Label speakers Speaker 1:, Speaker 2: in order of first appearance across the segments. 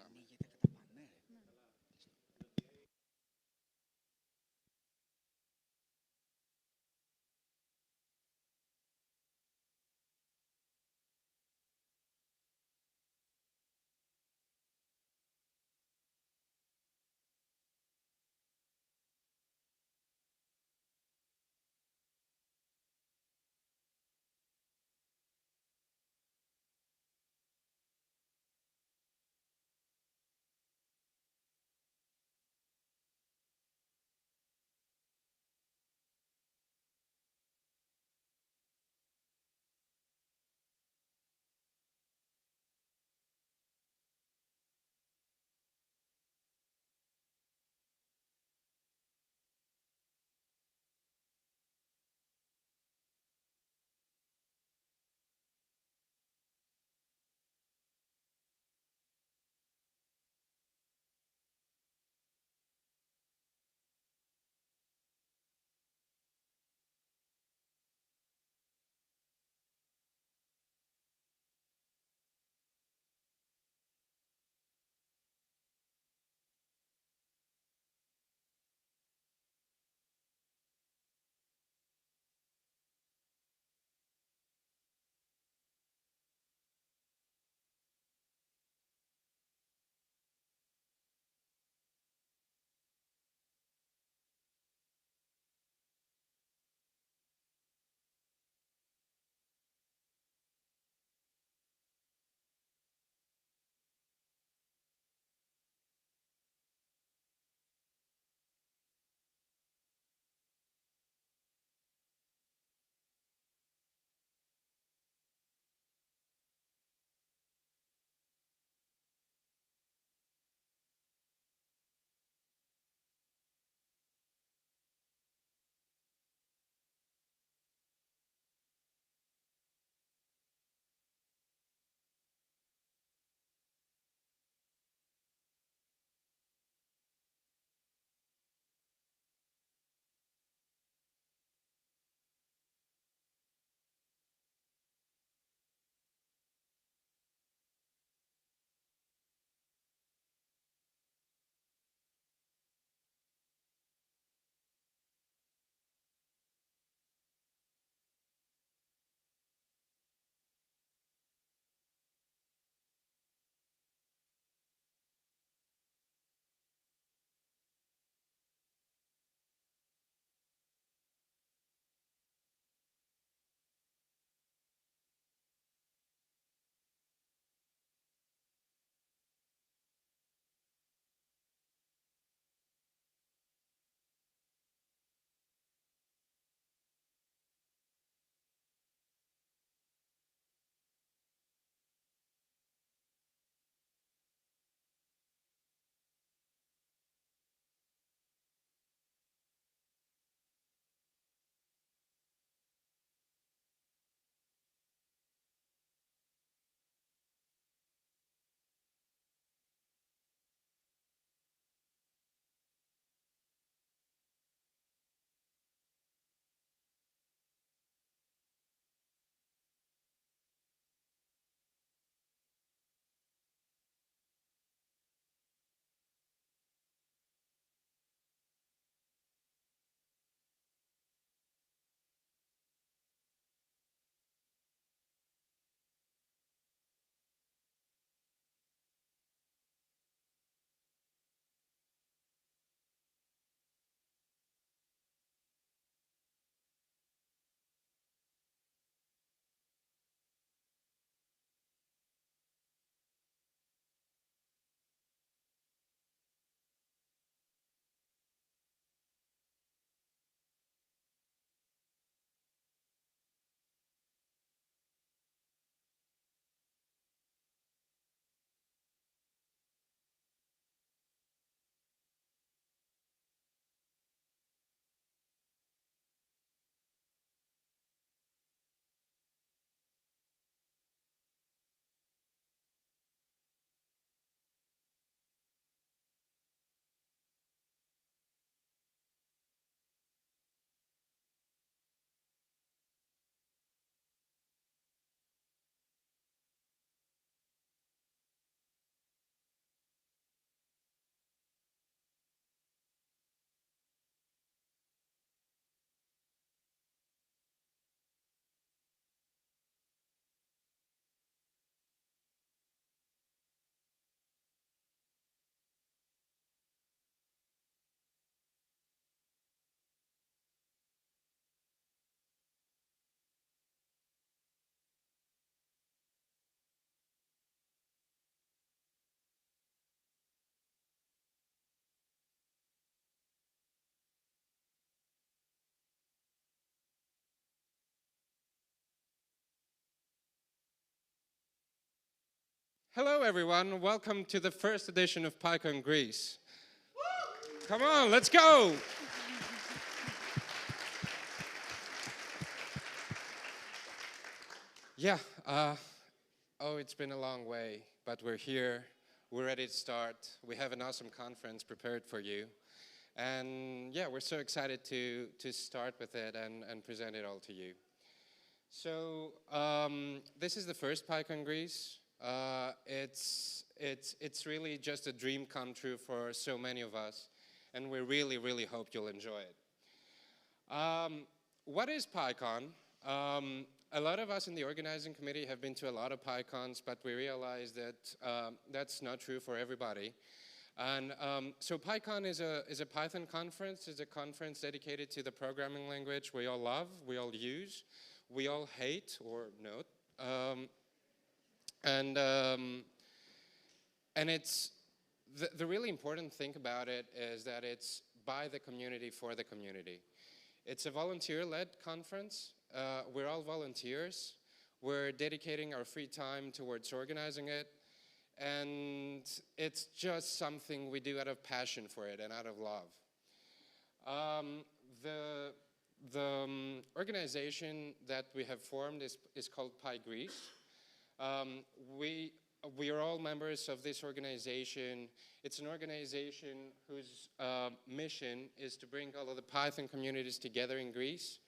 Speaker 1: Ανοίγεται κατά πανέ.
Speaker 2: Hello everyone, welcome to the first edition of PyCon Greece. Come on, let's go! Yeah, it's been a long way, but we're here, we're ready to start. We have an awesome conference prepared for you. And yeah, we're so excited to start with it and present it all to you. So this is the first PyCon Greece. It's really just a dream come true for so many of us, and we really, really hope you'll enjoy it. What is PyCon? A lot of us in the organizing committee have been to a lot of PyCons, but we realize that that's not true for everybody. And so PyCon is a Python conference. It's a conference dedicated to the programming language we all love, we all use, we all hate or not. And it's the really important thing about it is that it's by the community for the community. It's a volunteer-led conference. We're all volunteers. We're dedicating our free time towards organizing it. And it's just something we do out of passion for it and out of love. The organization that we have formed is called PyGreece. We are all members of this organization. It's an organization whose mission is to bring all of the Python communities together in Greece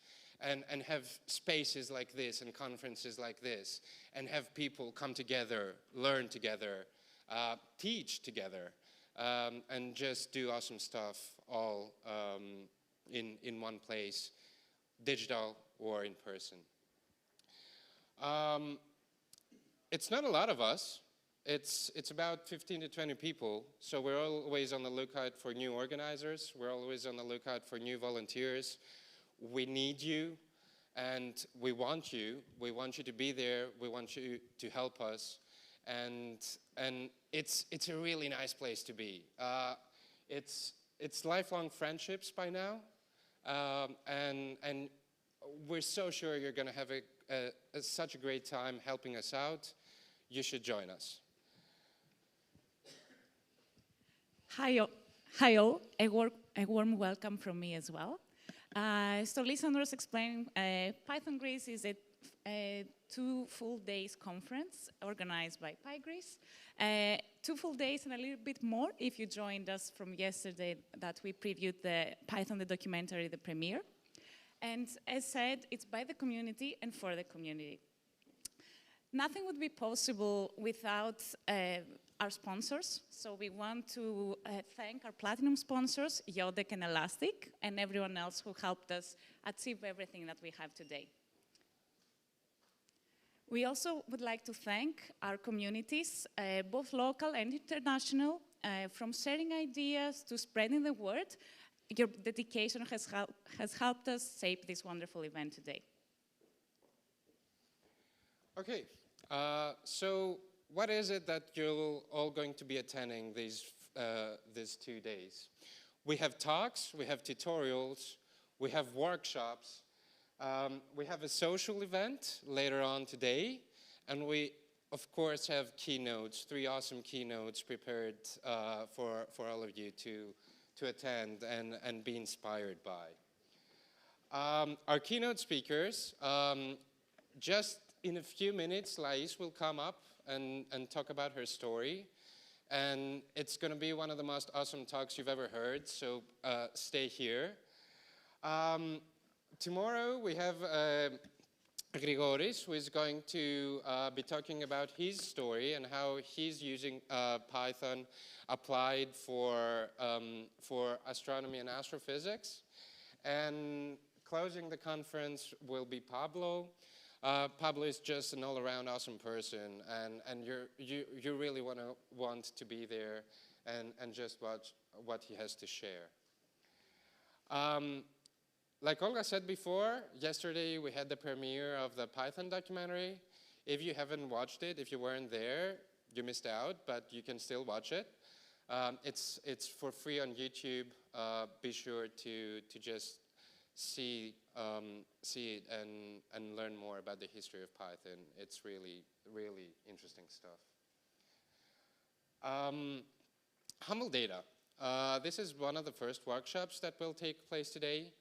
Speaker 2: and have spaces like this and conferences like this and have people come together, learn together, teach together, and just do awesome stuff all in one place, digital or in person. It's not a lot of us. It's about 15 to 20 people, so we're always on the lookout for new organizers. We're always on the lookout for new volunteers. We need you, and we want you. We want you to be there. We want you to help us, and it's a really nice place to be. It's lifelong friendships by now, and we're so sure you're going to have such a great time helping us out. You should join us.
Speaker 3: Hi all, a warm welcome from me as well. So Lisandros explained, Python Greece is a 2 full days conference organized by PyGreece. 2 full days and a little bit more if you joined us from yesterday that we previewed the Python, the documentary, the premiere. And as said, it's by the community and for the community. Nothing would be possible without our sponsors. So we want to thank our platinum sponsors, Yodek and Elastic, and everyone else who helped us achieve everything that we have today. We also would like to thank our communities, both local and international, from sharing ideas to spreading the word. Your dedication has helped us shape this wonderful event today.
Speaker 2: Okay, so what is it that you're all going to be attending these 2 days? We have talks, we have tutorials, we have workshops, we have a social event later on today, and we, of course, have keynotes, 3 awesome keynotes prepared for all of you to attend and be inspired by. Our keynote speakers, just in a few minutes, Lais will come up and talk about her story. And it's going to be one of the most awesome talks you've ever heard, so stay here. Tomorrow we have Grigoris, who is going to be talking about his story and how he's using Python applied for astronomy and astrophysics. And closing the conference will be Pablo. Pablo is just an all-around awesome person, and you really want to be there and just watch what he has to share. Like Olga said before, yesterday we had the premiere of the Python documentary. If you haven't watched it, if you weren't there, you missed out, but you can still watch it. It's for free on YouTube. Be sure to just see it and learn more about the history of Python. It's really, really interesting stuff. Humble data. This is one of the first workshops that will take place today.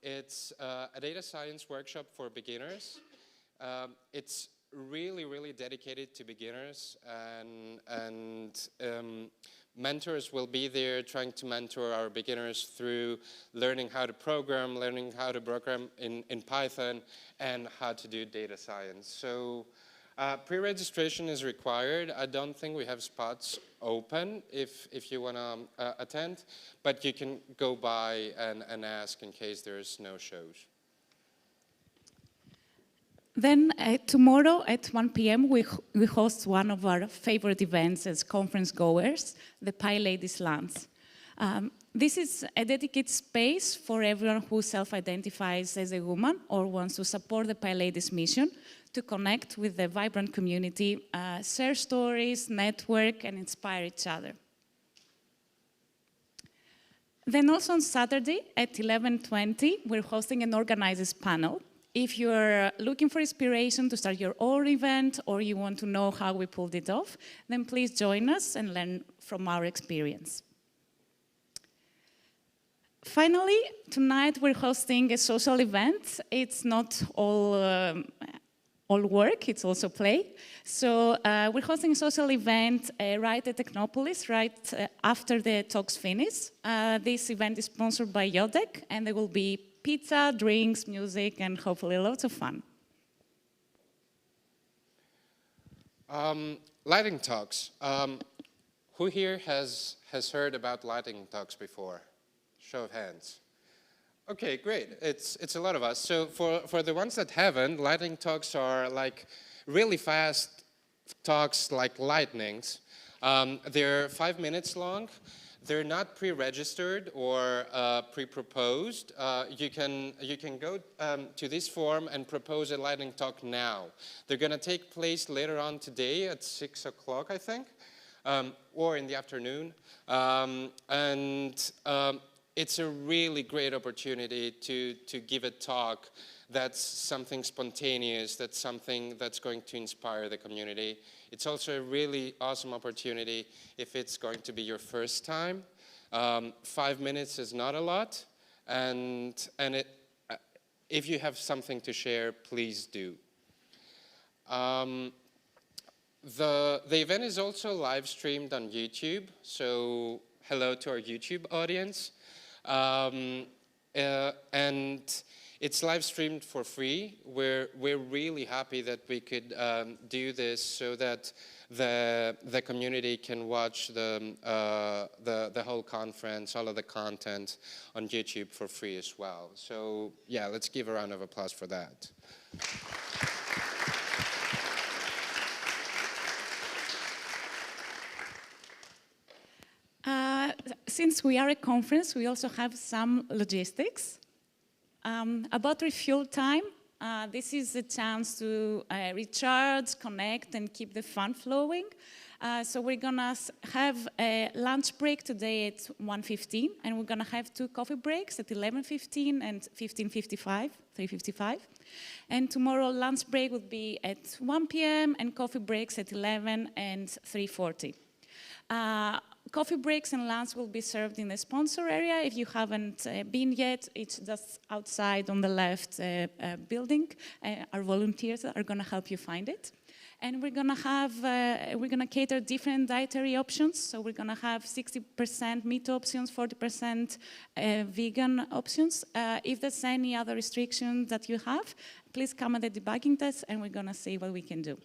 Speaker 2: It's a data science workshop for beginners. It's really, really dedicated to beginners, and mentors will be there trying to mentor our beginners through learning how to program in Python, and how to do data science. So pre-registration is required. I don't think we have spots open if you want to attend, but you can go by and ask in case there's no shows.
Speaker 3: Then tomorrow at 1 p.m. we host one of our favorite events as conference goers, the PyLadies Lunch. This is a dedicated space for everyone who self-identifies as a woman or wants to support the PyLadies mission to connect with the vibrant community, share stories, network, and inspire each other. Then also on Saturday at 11:20, we're hosting an organizers panel. If you're looking for inspiration to start your own event, or you want to know how we pulled it off, then please join us and learn from our experience. Finally, tonight we're hosting a social event. It's not all work, it's also play. So we're hosting a social event right at Technopolis, right after the talks finish. This event is sponsored by Yodec, and there will be pizza, drinks, music, and hopefully lots of fun.
Speaker 2: Lightning talks. Who here has heard about lightning talks before? Show of hands. Okay, great. It's a lot of us. So for the ones that haven't, lightning talks are like really fast talks like lightnings. They're 5 minutes long. They're not pre-registered or pre-proposed. You can go to this form and propose a lightning talk now. They're going to take place later on today at 6 o'clock, I think, or in the afternoon. It's a really great opportunity to give a talk that's something spontaneous, that's something that's going to inspire the community. It's also a really awesome opportunity if it's going to be your first time. 5 minutes is not a lot, and if you have something to share, please do. The event is also live streamed on YouTube, so hello to our YouTube audience. And it's live streamed for free. We're really happy that we could do this so that the community can watch the whole conference, all of the content on YouTube for free as well. So yeah, let's give a round of applause for that.
Speaker 3: Since we are a conference, we also have some logistics. About refuel time, this is a chance to recharge, connect, and keep the fun flowing. So we're gonna have a lunch break today at 1:15, and we're gonna have 2 coffee breaks at 11:15 and 15:55, 3:55. And tomorrow lunch break would be at 1 p.m. and coffee breaks at 11 and 3:40. Coffee breaks and lunch will be served in the sponsor area. If you haven't been yet, it's just outside on the left building. Our volunteers are going to help you find it. And we're going to cater different dietary options. So we're going to have 60% meat options, 40% vegan options. If there's any other restriction that you have, please come at the debugging test, and we're going to see what we can do.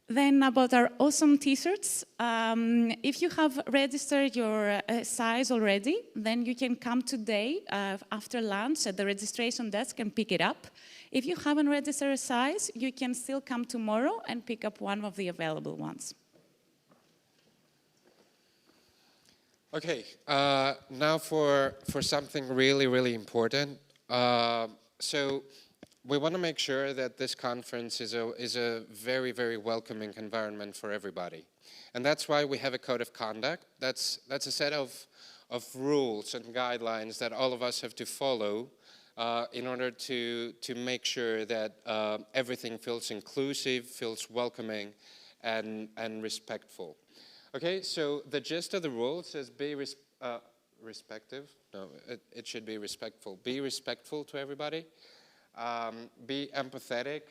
Speaker 3: Then about our awesome t-shirts, if you have registered your size already, then you can come today after lunch at the registration desk and pick it up. If you haven't registered a size, you can still come tomorrow and pick up one of the available ones.
Speaker 2: Okay, now for something really, really important. So we want to make sure that this conference is a very, very welcoming environment for everybody. And that's why we have a code of conduct. That's a set of rules and guidelines that all of us have to follow in order to make sure that everything feels inclusive, feels welcoming, and respectful. Okay, so the gist of the rule says be respective. No, it should be respectful. Be respectful to everybody. Be empathetic.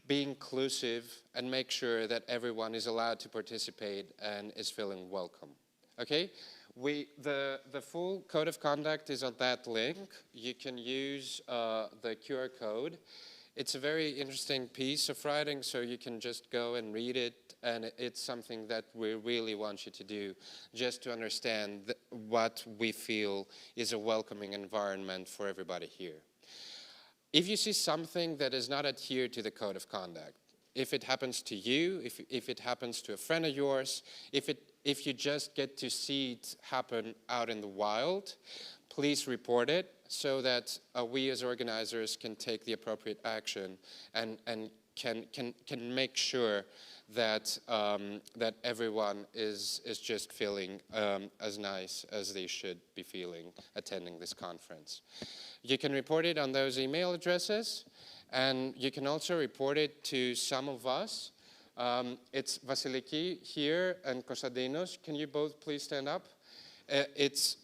Speaker 2: Be inclusive, and make sure that everyone is allowed to participate and is feeling welcome. Okay? The full code of conduct is on that link. You can use the QR code. It's a very interesting piece of writing, so you can just go and read it, and it's something that we really want you to do, just to understand what we feel is a welcoming environment for everybody here. If you see something that does not adhere to the code of conduct, if it happens to you, if it happens to a friend of yours, if you just get to see it happen out in the wild, please report it so that we as organizers can take the appropriate action and can make sure that that everyone is just feeling as nice as they should be feeling attending this conference. You can report it on those email addresses, and you can also report it to some of us. It's Vasiliki here and Konstantinos. Can you both please stand up? It's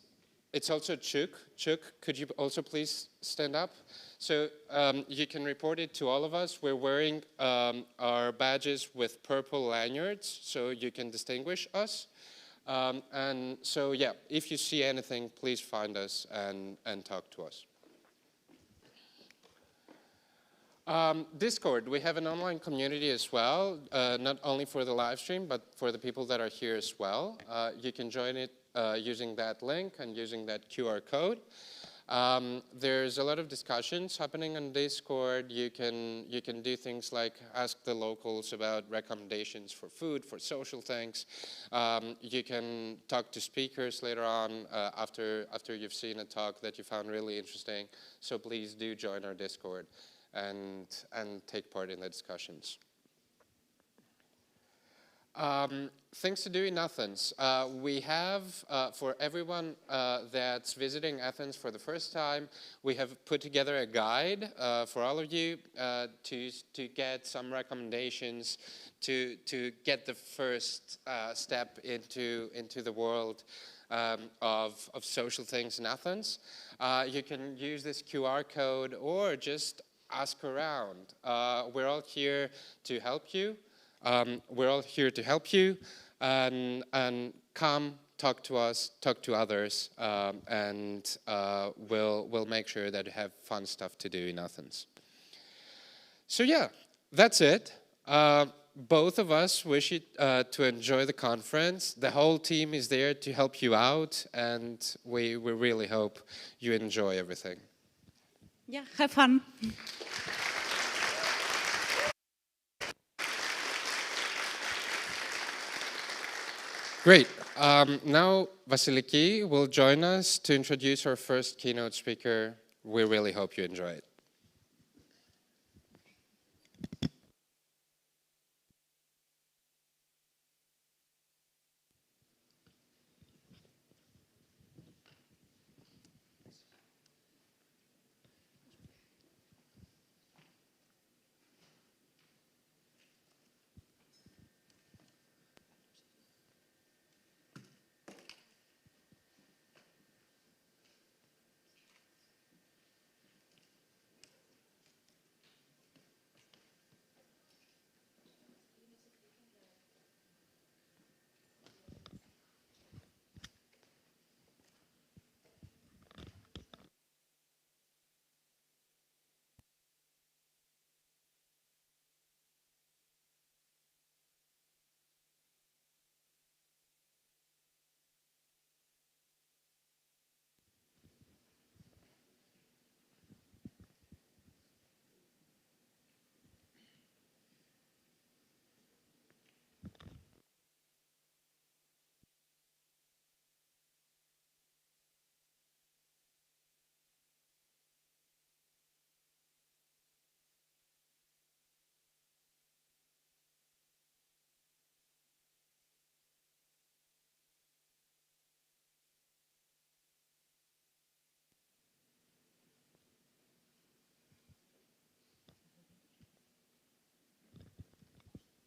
Speaker 2: also Chuk. Chuk, could you also please stand up? So you can report it to all of us. We're wearing our badges with purple lanyards, so you can distinguish us. And so, yeah, if you see anything, please find us and talk to us. Discord, we have an online community as well, not only for the live stream, but for the people that are here as well. You can join it using that link and using that QR code. There's a lot of discussions happening on Discord. You can do things like ask the locals about recommendations for food, for social things. You can talk to speakers later on after you've seen a talk that you found really interesting. So please do join our Discord and take part in the discussions. Things to do in Athens. We have, for everyone that's visiting Athens for the first time, we have put together a guide for all of you to get some recommendations to get the first step into the world of social things in Athens. You can use this QR code or just ask around. We're all here to help you. We're all here to help you, and come talk to us, talk to others, and we'll make sure that you have fun stuff to do in Athens. So yeah, that's it. Both of us wish you to enjoy the conference. The whole team is there to help you out, and we really hope you enjoy everything.
Speaker 3: Yeah, have fun.
Speaker 2: Great. Now Vasiliki will join us to introduce our first keynote speaker. We really hope you enjoy it.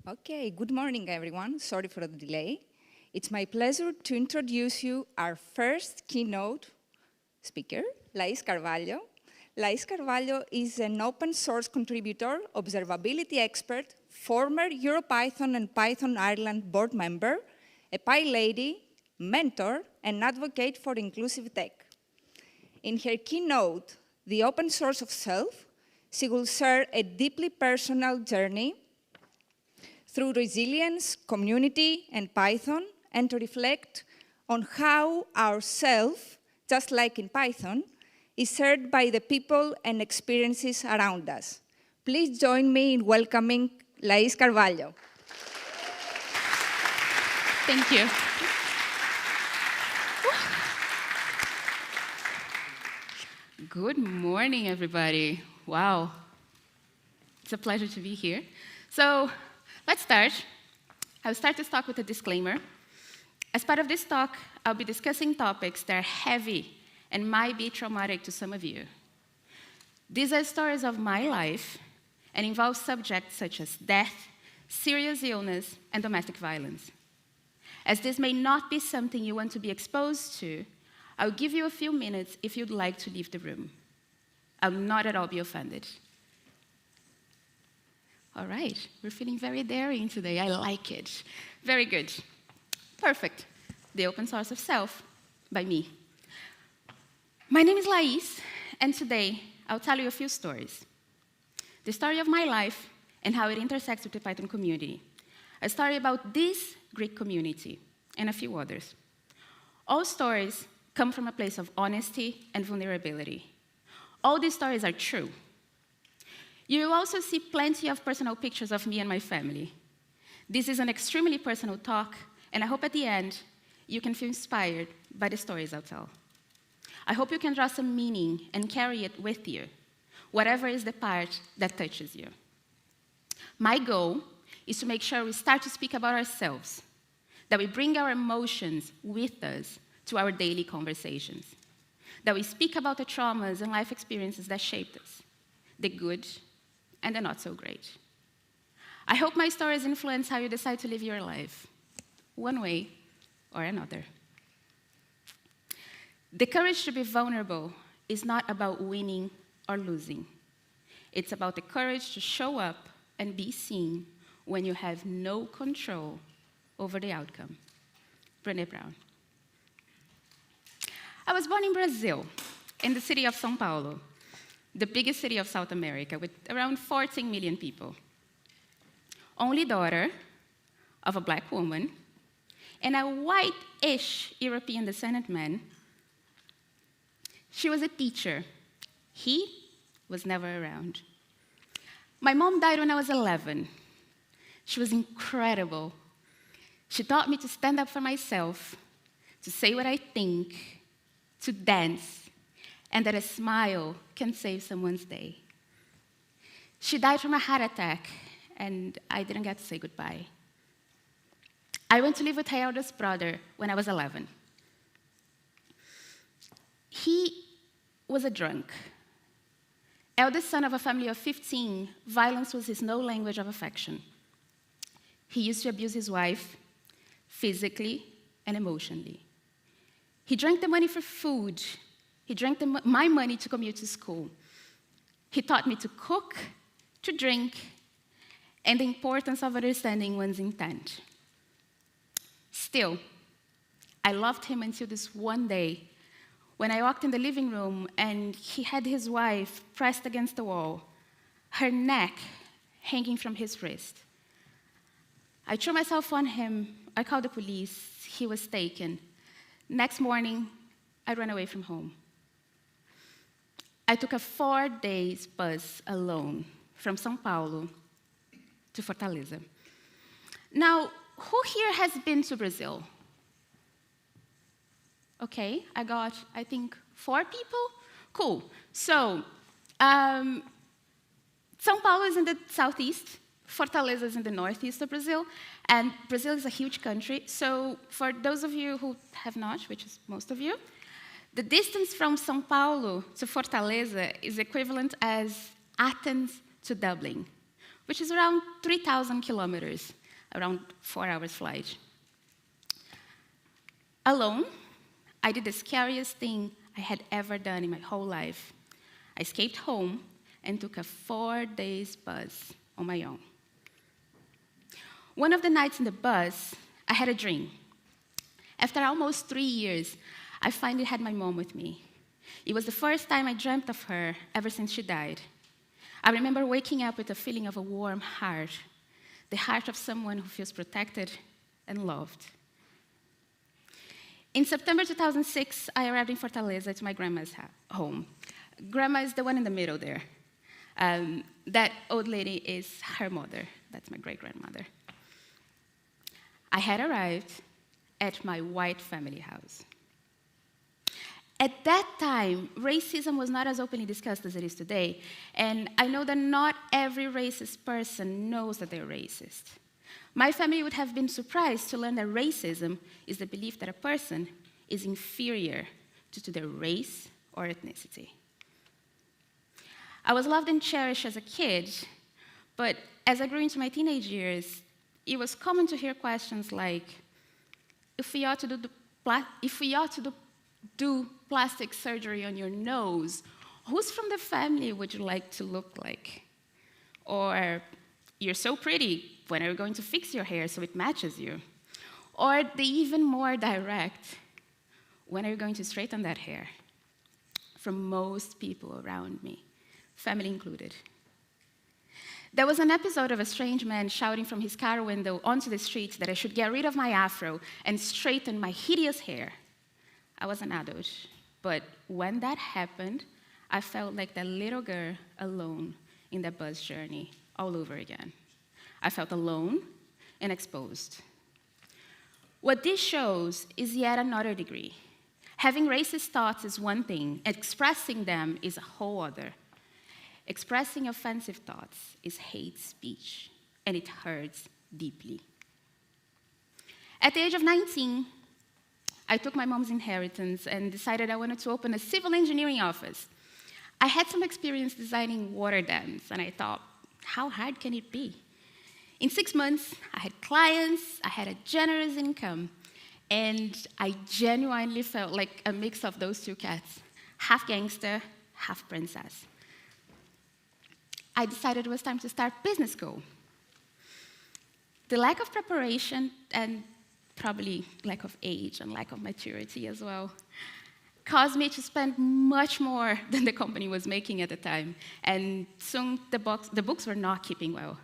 Speaker 4: Okay, good morning, everyone. Sorry for the delay. It's my pleasure to introduce you our first keynote speaker, Laís Carvalho. Laís Carvalho is an open source contributor, observability expert, former EuroPython and Python Ireland board member, a PyLady, mentor, and advocate for inclusive tech. In her keynote, The Open Source of Self, she will share a deeply personal journey through resilience, community, and Python, and to reflect on how our self, just like in Python, is shared by the people and experiences around us. Please join me in welcoming Laís Carvalho.
Speaker 5: Thank you. Good morning, everybody. Wow. It's a pleasure to be here. So let's start. I'll start this talk with a disclaimer. As part of this talk, I'll be discussing topics that are heavy and might be traumatic to some of you. These are stories of my life and involve subjects such as death, serious illness, and domestic violence. As this may not be something you want to be exposed to, I'll give you a few minutes if you'd like to leave the room. I'll not at all be offended. All right, we're feeling very daring today. I like it. Very good. Perfect. The Open Source of Self by me. My name is Laís, and today I'll tell you a few stories. The story of my life and how it intersects with the Python community. A story about this Greek community and a few others. All stories come from a place of honesty and vulnerability. All these stories are true. You will also see plenty of personal pictures of me and my family. This is an extremely personal talk, and I hope at the end you can feel inspired by the stories I'll tell. I hope you can draw some meaning and carry it with you, whatever is the part that touches you. My goal is to make sure we start to speak about ourselves, that we bring our emotions with us to our daily conversations, that we speak about the traumas and life experiences that shaped us, the good and the not so great. I hope my stories influence how you decide to live your life, one way or another. The courage to be vulnerable is not about winning or losing. It's about the courage to show up and be seen when you have no control over the outcome. Brené Brown. I was born in Brazil, in the city of São Paulo, the biggest city of South America, with around 14 million people. Only daughter of a black woman and a white-ish European descendant man. She was a teacher. He was never around. My mom died when I was 11. She was incredible. She taught me to stand up for myself, to say what I think, to dance, and that a smile can save someone's day. She died from a heart attack, and I didn't get to say goodbye. I went to live with her eldest brother when I was 11. He was a drunk. Eldest son of a family of 15, violence was his no language of affection. He used to abuse his wife physically and emotionally. He drank the money for food. He drank my money to commute to school. He taught me to cook, to drink, and the importance of understanding one's intent. Still, I loved him until this one day when I walked in the living room and he had his wife pressed against the wall, her neck hanging from his wrist. I threw myself on him. I called the police. He was taken. Next morning, I ran away from home. I took a 4-day bus alone from São Paulo to Fortaleza. Now, who here has been to Brazil? Okay, I got, I think, 4 people? Cool. So, São Paulo is in the southeast, Fortaleza is in the northeast of Brazil, and Brazil is a huge country. So, for those of you who have not, which is most of you, the distance from São Paulo to Fortaleza is equivalent as Athens to Dublin, which is around 3,000 kilometers, around 4 hours flight. Alone, I did the scariest thing I had ever done in my whole life. I escaped home and took a 4-day bus on my own. One of the nights in the bus, I had a dream. After almost 3 years, I finally had my mom with me. It was the first time I dreamt of her ever since she died. I remember waking up with a feeling of a warm heart, the heart of someone who feels protected and loved. In September 2006, I arrived in Fortaleza to my grandma's home. Grandma is the one in the middle there. That old lady is her mother. That's my great-grandmother. I had arrived at my white family house. At that time, racism was not as openly discussed as it is today, and I know that not every racist person knows that they're racist. My family would have been surprised to learn that racism is the belief that a person is inferior due to their race or ethnicity. I was loved and cherished as a kid, but as I grew into my teenage years, it was common to hear questions like, if we ought to do plastic surgery on your nose, whose from the family would you like to look like? Or, you're so pretty, when are you going to fix your hair so it matches you? Or the even more direct, when are you going to straighten that hair? From most people around me, family included. There was an episode of a strange man shouting from his car window onto the street that I should get rid of my afro and straighten my hideous hair. I was an adult, but when that happened, I felt like that little girl alone in that bus journey all over again. I felt alone and exposed. What this shows is yet another degree. Having racist thoughts is one thing, expressing them is a whole other. Expressing offensive thoughts is hate speech, and it hurts deeply. At the age of 19, I took my mom's inheritance and decided I wanted to open a civil engineering office. I had some experience designing water dams, and I thought, how hard can it be? In 6 months, I had clients, I had a generous income, and I genuinely felt like a mix of those two cats, half gangster, half princess. I decided it was time to start business school. The lack of preparation and probably lack of age and lack of maturity as well caused me to spend much more than the company was making at the time, and soon the books were not keeping well.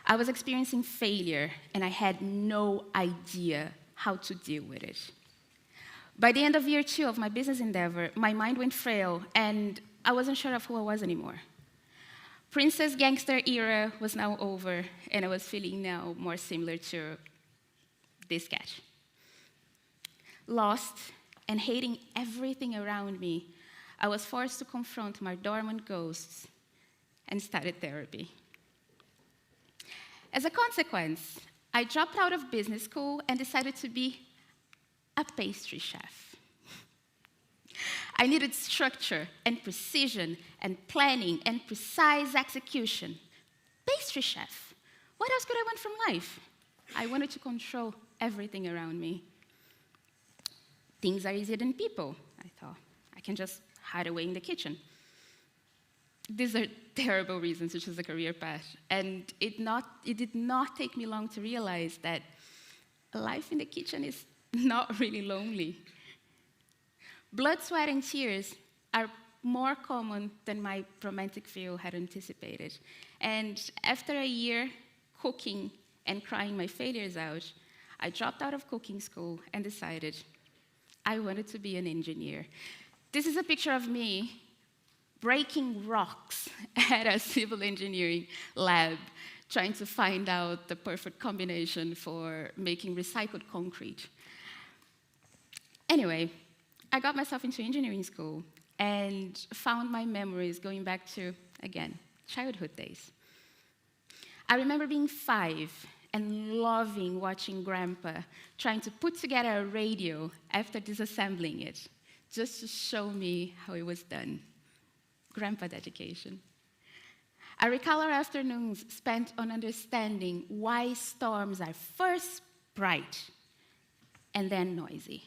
Speaker 5: I was experiencing failure, and I had no idea how to deal with it. By the end of year 2 of my business endeavor, my mind went frail, and I wasn't sure of who I was anymore. Princess Gangster era was now over, and I was feeling now more similar to this sketch. Lost and hating everything around me, I was forced to confront my dormant ghosts and started therapy. As a consequence, I dropped out of business school and decided to be a pastry chef. I needed structure and precision and planning and precise execution. Pastry chef. What else could I want from life? I wanted to control everything around me. Things are easier than people, I thought. I can just hide away in the kitchen. These are terrible reasons to choose a career path, and it did not take me long to realize that life in the kitchen is not really lonely. Blood, sweat, and tears are more common than my romantic view had anticipated. And after a year cooking and crying my failures out, I dropped out of cooking school and decided I wanted to be an engineer. This is a picture of me breaking rocks at a civil engineering lab, trying to find out the perfect combination for making recycled concrete. Anyway, I got myself into engineering school and found my memories going back to, again, childhood days. I remember being 5 and loving watching Grandpa trying to put together a radio after disassembling it, just to show me how it was done. Grandpa dedication. I recall our afternoons spent on understanding why storms are first bright and then noisy.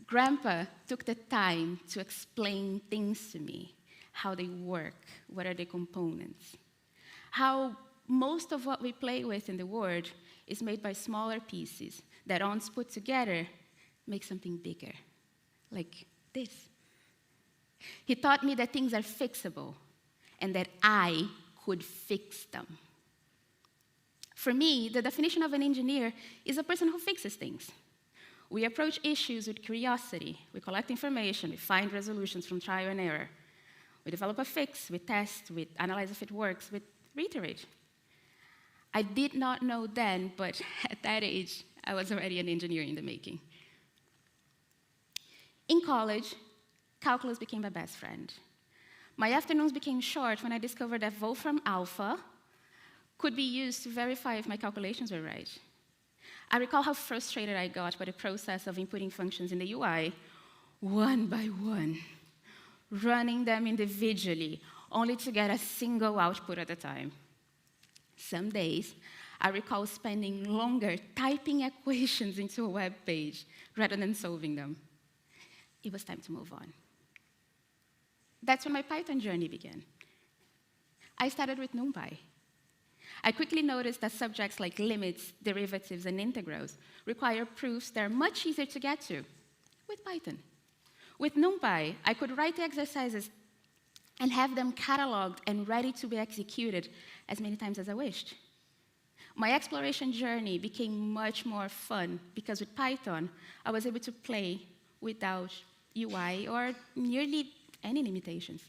Speaker 5: Grandpa took the time to explain things to me, how they work, what are the components, how most of what we play with in the world is made by smaller pieces that, once put together, make something bigger, like this. He taught me that things are fixable and that I could fix them. For me, the definition of an engineer is a person who fixes things. We approach issues with curiosity. We collect information. We find resolutions from trial and error. We develop a fix. We test. We analyze if it works. We reiterate. I did not know then, but at that age, I was already an engineer in the making. In college, calculus became my best friend. My afternoons became short when I discovered that Wolfram Alpha could be used to verify if my calculations were right. I recall how frustrated I got by the process of inputting functions in the UI, one by one, running them individually, only to get a single output at a time. Some days, I recall spending longer typing equations into a web page rather than solving them. It was time to move on. That's when my Python journey began. I started with NumPy. I quickly noticed that subjects like limits, derivatives, and integrals require proofs that are much easier to get to with Python. With NumPy, I could write the exercises and have them cataloged and ready to be executed as many times as I wished. My exploration journey became much more fun because with Python, I was able to play without UI or nearly any limitations.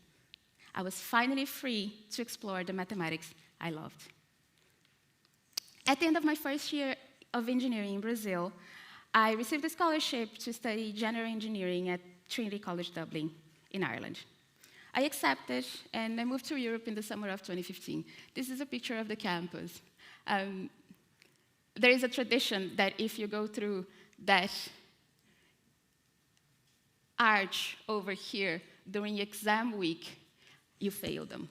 Speaker 5: I was finally free to explore the mathematics I loved. At the end of my first year of engineering in Brazil, I received a scholarship to study general engineering at Trinity College Dublin in Ireland. I accepted, and I moved to Europe in the summer of 2015. This is a picture of the campus. There is a tradition that if you go through that arch over here during exam week, you fail them.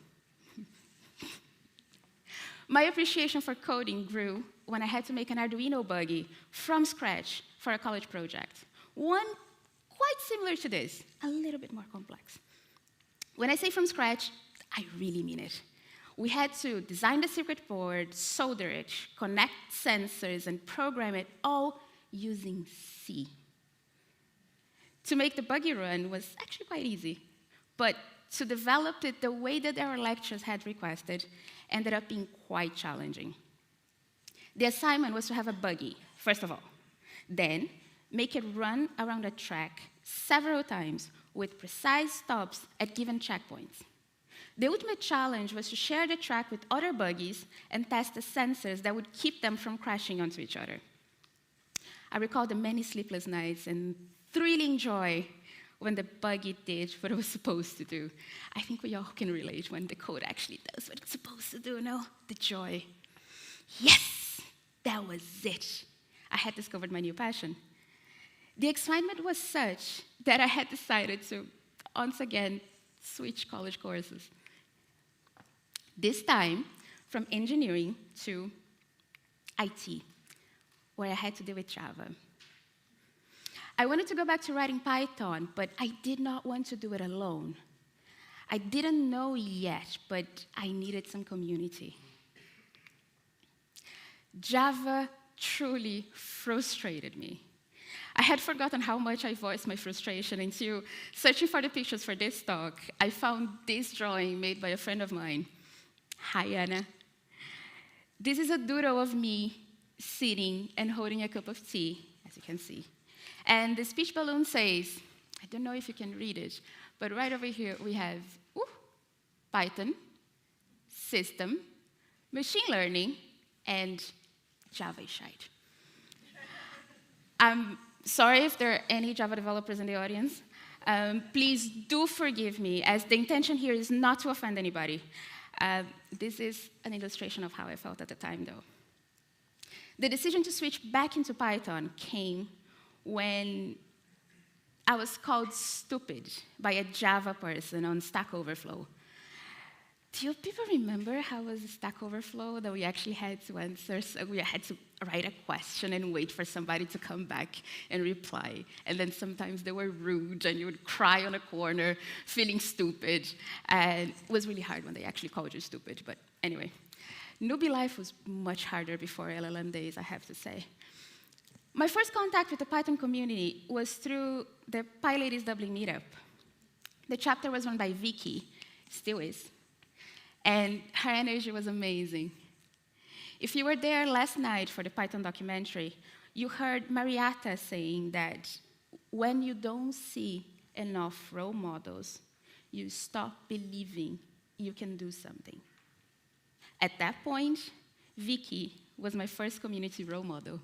Speaker 5: My appreciation for coding grew when I had to make an Arduino buggy from scratch for a college project. One quite similar to this, a little bit more complex. When I say from scratch, I really mean it. We had to design the circuit board, solder it, connect sensors, and program it all using C. To make the buggy run was actually quite easy, but to develop it the way that our lectures had requested ended up being quite challenging. The assignment was to have a buggy, first of all, then make it run around a track several times with precise stops at given checkpoints. The ultimate challenge was to share the track with other buggies and test the sensors that would keep them from crashing onto each other. I recall the many sleepless nights and thrilling joy when the buggy did what it was supposed to do. I think we all can relate when the code actually does what it's supposed to do, no? The joy. Yes, that was it. I had discovered my new passion. The excitement was such that I had decided to, once again, switch college courses. This time, from engineering to IT, where I had to deal with Java. I wanted to go back to writing Python, but I did not want to do it alone. I didn't know yet, but I needed some community. Java truly frustrated me. I had forgotten how much I voiced my frustration until, searching for the pictures for this talk, I found this drawing made by a friend of mine. Hi, Anna. This is a doodle of me sitting and holding a cup of tea, as you can see. And the speech balloon says, I don't know if you can read it, but right over here we have Python, system, machine learning, and Java is shite. I'm sorry if there are any Java developers in the audience. Please do forgive me, as the intention here is not to offend anybody. This is an illustration of how I felt at the time, though. The decision to switch back into Python came when I was called stupid by a Java person on Stack Overflow. Do you people remember how was Stack Overflow that we actually had to answer? So we had to write a question and wait for somebody to come back and reply. And then sometimes they were rude and you would cry on a corner feeling stupid. And it was really hard when they actually called you stupid. But anyway, newbie life was much harder before LLM days, I have to say. My first contact with the Python community was through the PyLadies Dublin meetup. The chapter was run by Vicky, still is. And her energy was amazing. If you were there last night for the Python documentary, you heard Marietta saying that when you don't see enough role models, you stop believing you can do something. At that point, Vicky was my first community role model.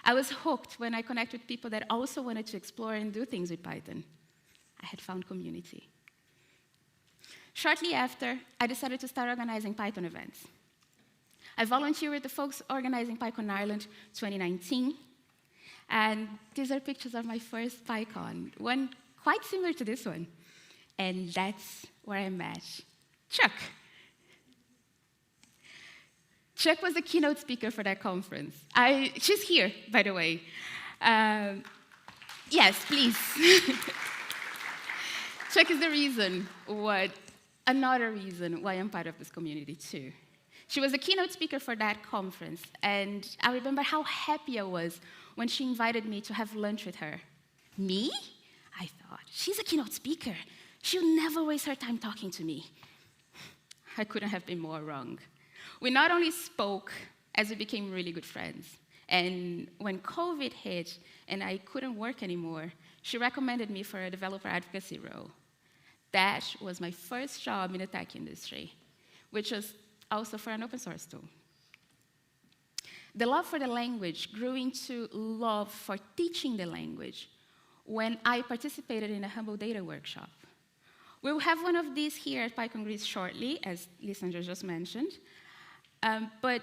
Speaker 5: I was hooked when I connected with people that also wanted to explore and do things with Python. I had found community. Shortly after, I decided to start organizing Python events. I volunteered with the folks organizing PyCon Ireland 2019, and these are pictures of my first PyCon, one quite similar to this one. And that's where I met Chuck. Chuck was the keynote speaker for that conference. She's here, by the way. Yes, please. Chuck is another reason why I'm part of this community too. She was a keynote speaker for that conference, and I remember how happy I was when she invited me to have lunch with her. Me? I thought, she's a keynote speaker. She'll never waste her time talking to me. I couldn't have been more wrong. We not only spoke, as we became really good friends, and when COVID hit and I couldn't work anymore, she recommended me for a developer advocacy role. That was my first job in the tech industry, which was also for an open source tool. The love for the language grew into love for teaching the language when I participated in a Humble Data workshop. We'll have one of these here at PyCon Greece shortly, as Lysandra just mentioned, but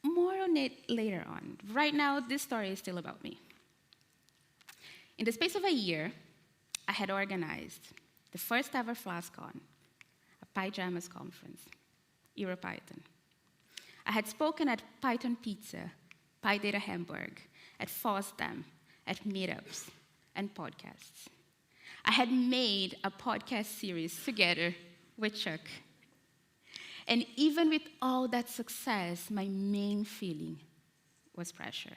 Speaker 5: more on it later on. Right now, this story is still about me. In the space of a year, I had organized the first ever FlashCon, a PyJamas conference, EuroPython. I had spoken at Python Pizza, PyData Hamburg, at FOSDEM, at meetups, and podcasts. I had made a podcast series together with Chuck. And even with all that success, my main feeling was pressure.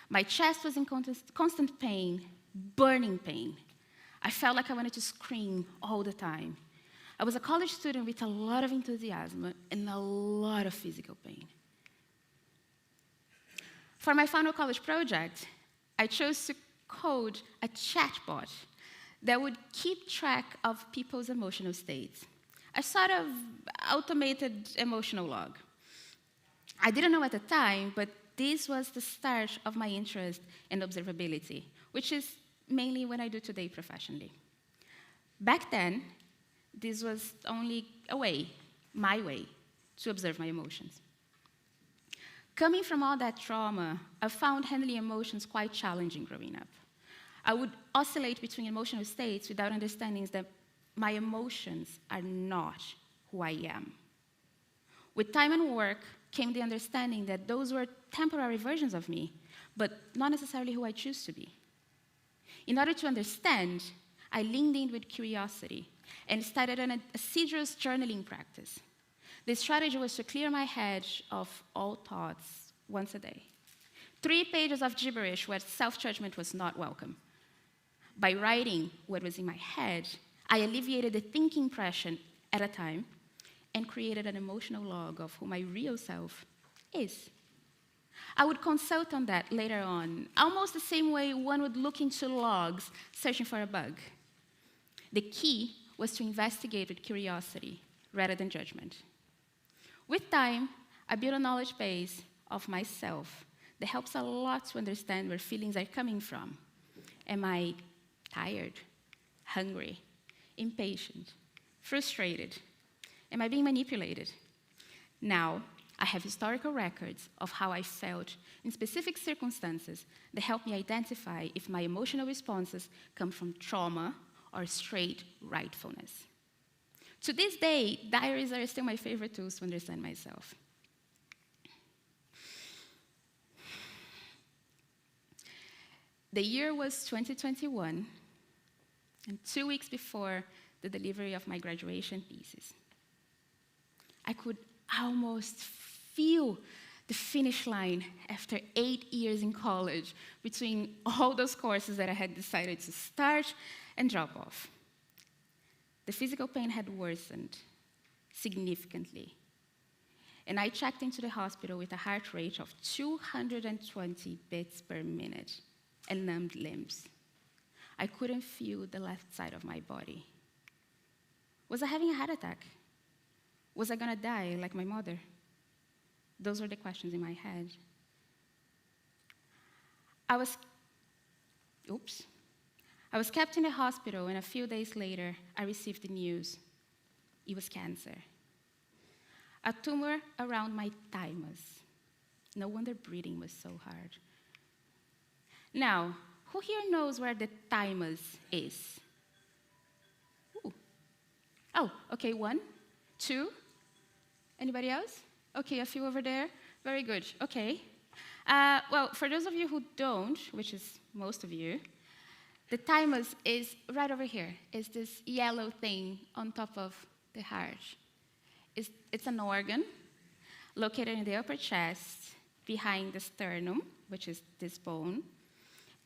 Speaker 5: My chest was in constant pain, burning pain. I felt like I wanted to scream all the time. I was a college student with a lot of enthusiasm and a lot of physical pain. For my final college project, I chose to code a chatbot that would keep track of people's emotional states, a sort of automated emotional log. I didn't know at the time, but this was the start of my interest in observability, which is mainly what I do today professionally. Back then, this was only a way, my way, to observe my emotions. Coming from all that trauma, I found handling emotions quite challenging growing up. I would oscillate between emotional states without understanding that my emotions are not who I am. With time and work came the understanding that those were temporary versions of me, but not necessarily who I choose to be. In order to understand, I leaned in with curiosity and started an assiduous journaling practice. The strategy was to clear my head of all thoughts once a day. 3 pages of gibberish where self-judgment was not welcome. By writing what was in my head, I alleviated the thinking pressure at a time and created an emotional log of who my real self is. I would consult on that later on, almost the same way one would look into logs searching for a bug. The key was to investigate with curiosity rather than judgment. With time, I built a knowledge base of myself that helps a lot to understand where feelings are coming from. Am I tired, hungry, impatient, frustrated? Am I being manipulated? Now, I have historical records of how I felt in specific circumstances that help me identify if my emotional responses come from trauma or straight rightfulness. To this day, diaries are still my favorite tools to understand myself. The year was 2021, and 2 weeks before the delivery of my graduation thesis. I could almost feel the finish line after 8 years in college between all those courses that I had decided to start and drop off. The physical pain had worsened significantly, and I checked into the hospital with a heart rate of 220 beats per minute and numbed limbs. I couldn't feel the left side of my body. Was I having a heart attack? Was I gonna die like my mother? Those were the questions in my head. I was kept in the hospital, and a few days later, I received the news. It was cancer. A tumor around my thymus. No wonder breathing was so hard. Now, who here knows where the thymus is? Ooh. Oh, okay, 1, 2. Anybody else? Okay, a few over there. Very good, okay. Well, for those of you who don't, which is most of you, the thymus is right over here. It's this yellow thing on top of the heart. It's an organ located in the upper chest, behind the sternum, which is this bone,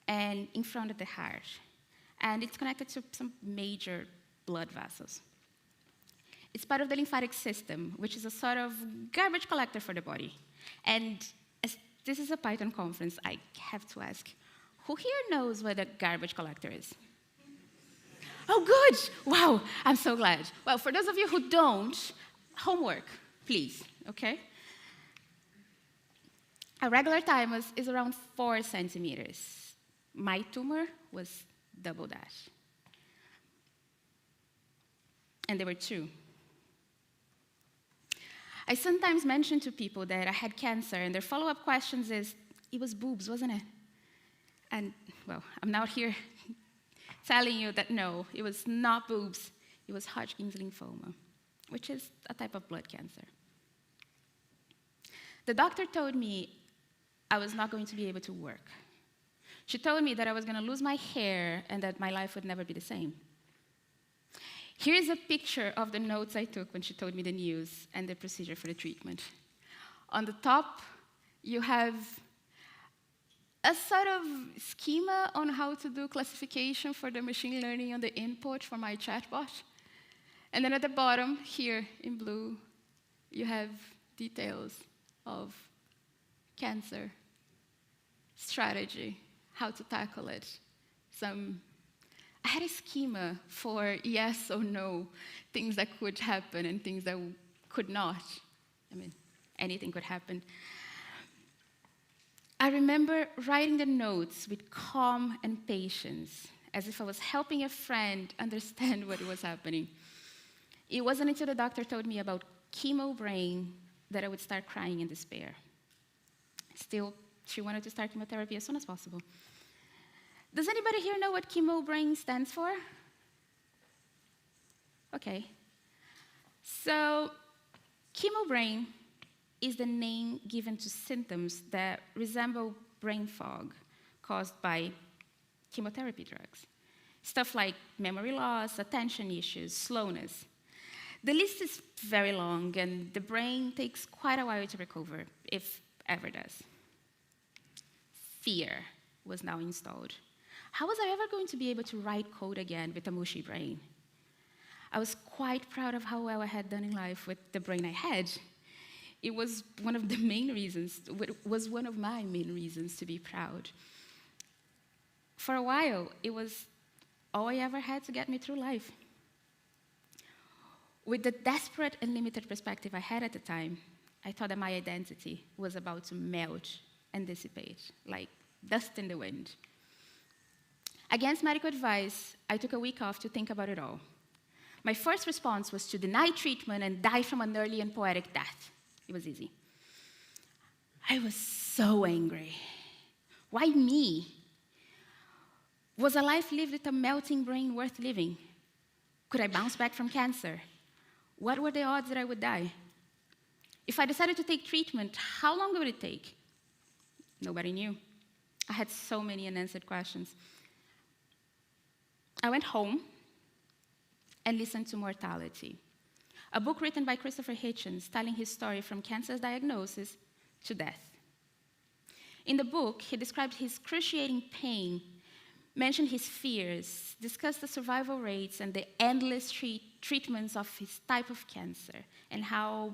Speaker 5: and in front of the heart. And it's connected to some major blood vessels. It's part of the lymphatic system, which is a sort of garbage collector for the body. And as this is a Python conference, I have to ask, who here knows what a garbage collector is? Oh, good. Wow, I'm so glad. Well, for those of you who don't, homework, please, okay? A regular thymus is around 4 centimeters. My tumor was double that. And there were 2. I sometimes mention to people that I had cancer, and their follow-up questions is, it was boobs, wasn't it? And, well, I'm now here telling you that no, it was not boobs. It was Hodgkin's lymphoma, which is a type of blood cancer. The doctor told me I was not going to be able to work. She told me that I was going to lose my hair and that my life would never be the same. Here's a picture of the notes I took when she told me the news and the procedure for the treatment. On the top, you have a sort of schema on how to do classification for the machine learning on the input for my chatbot. And then at the bottom, here in blue, you have details of cancer, strategy, how to tackle it. I had a schema for yes or no, things that could happen and things that could not. I mean, anything could happen. I remember writing the notes with calm and patience, as if I was helping a friend understand what was happening. It wasn't until the doctor told me about chemo brain that I would start crying in despair. Still, she wanted to start chemotherapy as soon as possible. Does anybody here know what chemo brain stands for? Okay. So, chemo brain is the name given to symptoms that resemble brain fog caused by chemotherapy drugs. Stuff like memory loss, attention issues, slowness. The list is very long, and the brain takes quite a while to recover, if ever does. Fear was now installed. How was I ever going to be able to write code again with a mushy brain? I was quite proud of how well I had done in life with the brain I had. It was one of my main reasons to be proud. For a while, it was all I ever had to get me through life. With the desperate and limited perspective I had at the time, I thought that my identity was about to melt and dissipate, like dust in the wind. Against medical advice, I took a week off to think about it all. My first response was to deny treatment and die from an early and poetic death. It was easy. I was so angry. Why me? Was a life lived with a melting brain worth living? Could I bounce back from cancer? What were the odds that I would die? If I decided to take treatment, how long would it take? Nobody knew. I had so many unanswered questions. I went home and listened to Mortality, a book written by Christopher Hitchens telling his story from cancer's diagnosis to death. In the book, he described his excruciating pain, mentioned his fears, discussed the survival rates and the endless treatments of his type of cancer and how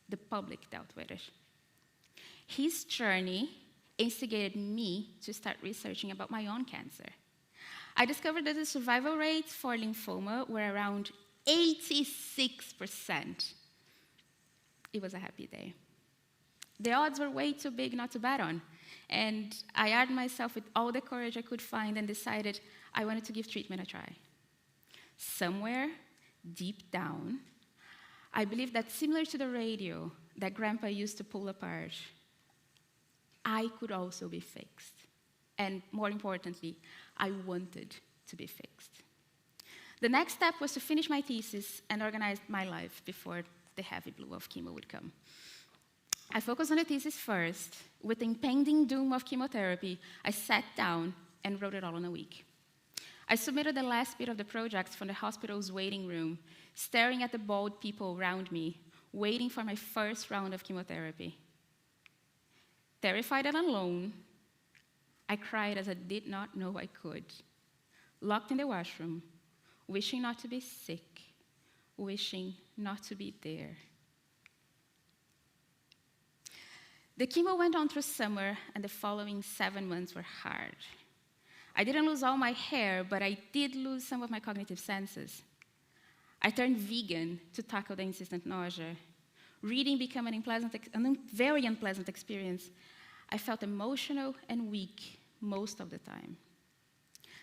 Speaker 5: the public dealt with it. His journey instigated me to start researching about my own cancer. I discovered that the survival rates for lymphoma were around 86%. It was a happy day. The odds were way too big not to bet on, and I armed myself with all the courage I could find and decided I wanted to give treatment a try. Somewhere, deep down, I believed that similar to the radio that Grandpa used to pull apart, I could also be fixed. And more importantly, I wanted to be fixed. The next step was to finish my thesis and organize my life before the heavy blue of chemo would come. I focused on the thesis first. With the impending doom of chemotherapy, I sat down and wrote it all in a week. I submitted the last bit of the project from the hospital's waiting room, staring at the bald people around me, waiting for my first round of chemotherapy. Terrified and alone, I cried as I did not know I could. Locked in the washroom, wishing not to be sick, wishing not to be there. The chemo went on through summer, and the following 7 months were hard. I didn't lose all my hair, but I did lose some of my cognitive senses. I turned vegan to tackle the insistent nausea. Reading became a very unpleasant experience. I felt emotional and weak most of the time.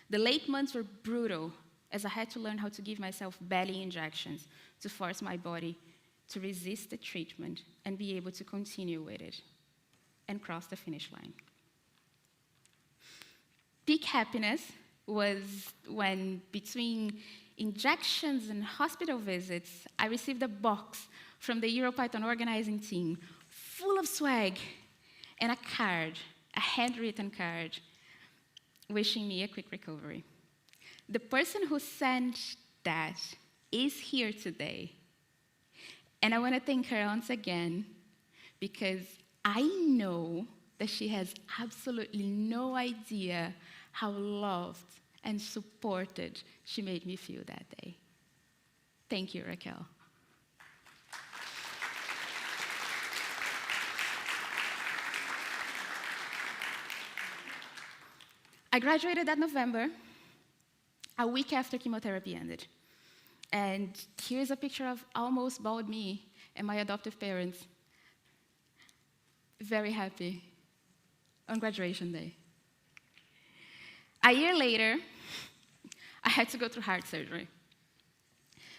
Speaker 5: The late months were brutal, as I had to learn how to give myself belly injections to force my body to resist the treatment and be able to continue with it and cross the finish line. Peak happiness was when, between injections and hospital visits, I received a box from the EuroPython organizing team full of swag and a card, a handwritten card, wishing me a quick recovery. The person who sent that is here today. And I want to thank her once again, because I know that she has absolutely no idea how loved and supported she made me feel that day. Thank you, Raquel. I graduated that November, a week after chemotherapy ended. And here's a picture of almost bald me and my adoptive parents, very happy on graduation day. A year later, I had to go through heart surgery.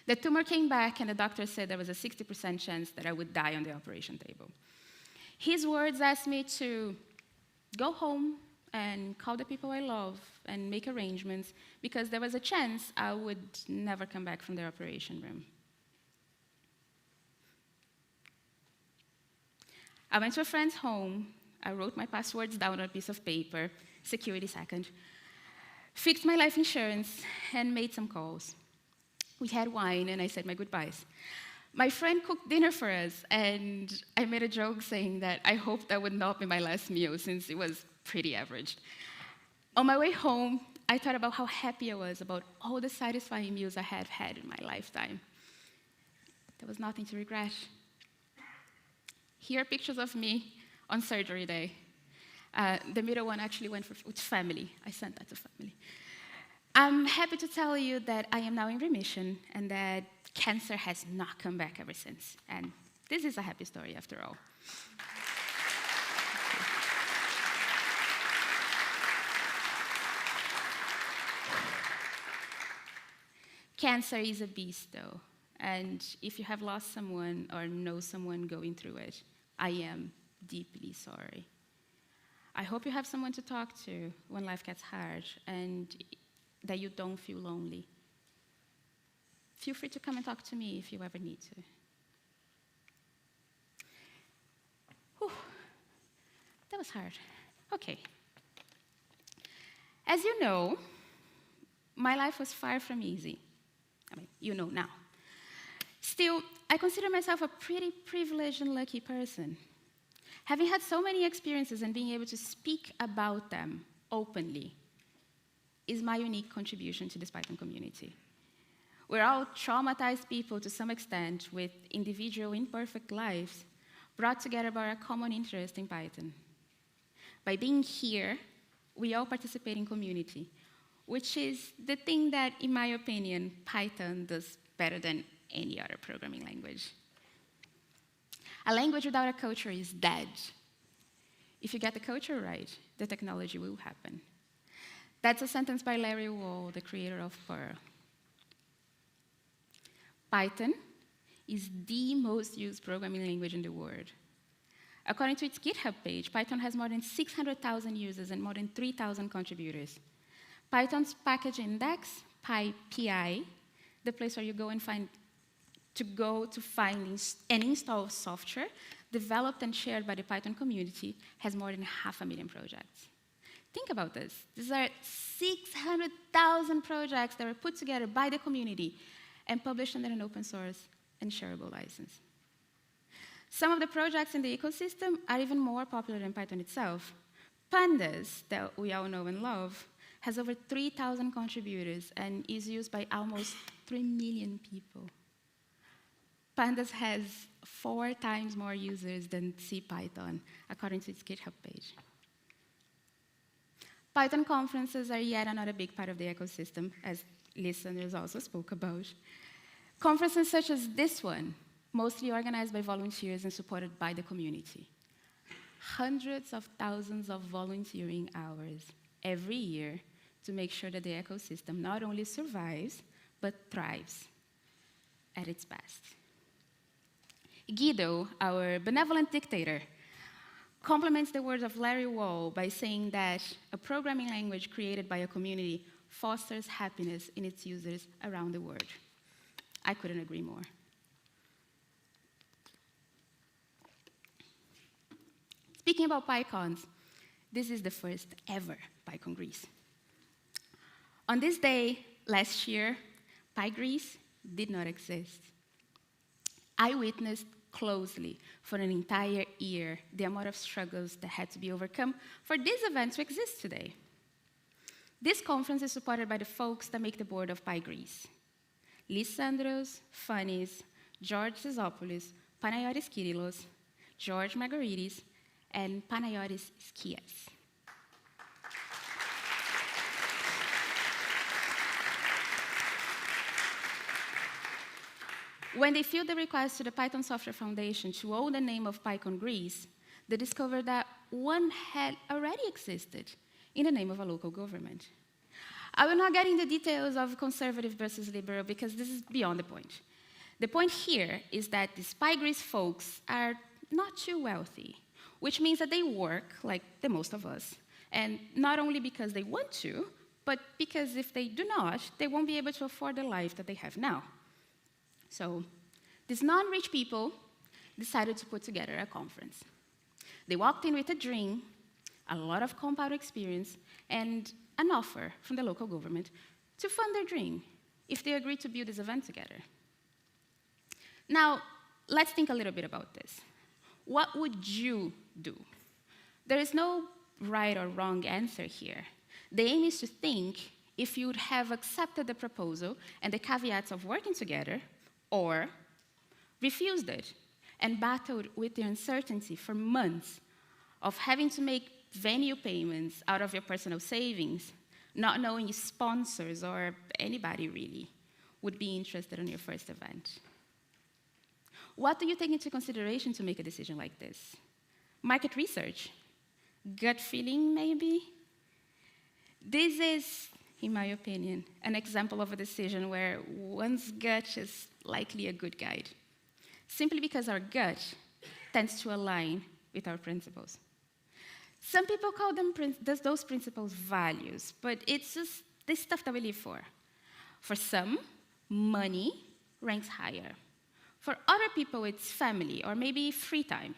Speaker 5: The tumor came back, and the doctor said there was a 60% chance that I would die on the operation table. His words asked me to go home and call the people I love and make arrangements, because there was a chance I would never come back from the operation room. I went to a friend's home. I wrote my passwords down on a piece of paper, security second, fixed my life insurance, and made some calls. We had wine, and I said my goodbyes. My friend cooked dinner for us, and I made a joke saying that I hoped that would not be my last meal, since it was pretty average. On my way home, I thought about how happy I was about all the satisfying meals I had had in my lifetime. There was nothing to regret. Here are pictures of me on surgery day. The middle one actually went with family. I sent that to family. I'm happy to tell you that I am now in remission and that cancer has not come back ever since. And this is a happy story after all. Cancer is a beast, though. And if you have lost someone or know someone going through it, I am deeply sorry. I hope you have someone to talk to when life gets hard and that you don't feel lonely. Feel free to come and talk to me if you ever need to. Whew. That was hard. Okay. As you know, my life was far from easy. I mean, you know now. Still, I consider myself a pretty privileged and lucky person. Having had so many experiences and being able to speak about them openly is my unique contribution to this Python community. We're all traumatized people to some extent with individual imperfect lives brought together by a common interest in Python. By being here, we all participate in community, which is the thing that, in my opinion, Python does better than any other programming language. A language without a culture is dead. If you get the culture right, the technology will happen. That's a sentence by Larry Wall, the creator of Perl. Python is the most used programming language in the world. According to its GitHub page, Python has more than 600,000 users and more than 3,000 contributors. Python's package index, PyPI, the place where you go and find and install software developed and shared by the Python community, has more than 500,000 projects. Think about this. These are 600,000 projects that were put together by the community and published under an open source and shareable license. Some of the projects in the ecosystem are even more popular than Python itself. Pandas, that we all know and love, has over 3,000 contributors and is used by almost 3 million people. Pandas has 4 times more users than CPython, according to its GitHub page. Python conferences are yet another big part of the ecosystem, as listeners also spoke about. Conferences such as this one, mostly organized by volunteers and supported by the community. Hundreds of thousands of volunteering hours every year to make sure that the ecosystem not only survives, but thrives at its best. Guido, our benevolent dictator, complements the words of Larry Wall by saying that a programming language created by a community fosters happiness in its users around the world. I couldn't agree more. Speaking about PyCons, this is the first ever PyCon Greece. On this day last year, PyGreece did not exist. I witnessed closely for an entire year the amount of struggles that had to be overcome for this event to exist today. This conference is supported by the folks that make the board of PyGreece. Lissandros, Fanis, George Zizopoulos, Panagiotis Kyrillos, George Margaritis, and Panagiotis Skias. When they filed the request to the Python Software Foundation to own the name of PyCon Greece, they discovered that one had already existed in the name of a local government. I will not get into details of conservative versus liberal because this is beyond the point. The point here is that these PyGreece folks are not too wealthy, which means that they work like the most of us, and not only because they want to, but because if they do not, they won't be able to afford the life that they have now. So these non-rich people decided to put together a conference. They walked in with a dream, a lot of compound experience, and an offer from the local government to fund their dream if they agreed to build this event together. Now, let's think a little bit about this. What would you do? There is no right or wrong answer here. The aim is to think if you would have accepted the proposal and the caveats of working together, or refused it and battled with the uncertainty for months of having to make venue payments out of your personal savings, not knowing if sponsors or anybody really would be interested in your first event. What do you take into consideration to make a decision like this? Market research? Gut feeling, maybe? This is, in my opinion, an example of a decision where one's gut is likely a good guide, simply because our gut tends to align with our principles. Some people call those principles values, but it's just this stuff that we live for. For some, money ranks higher. For other people, it's family or maybe free time.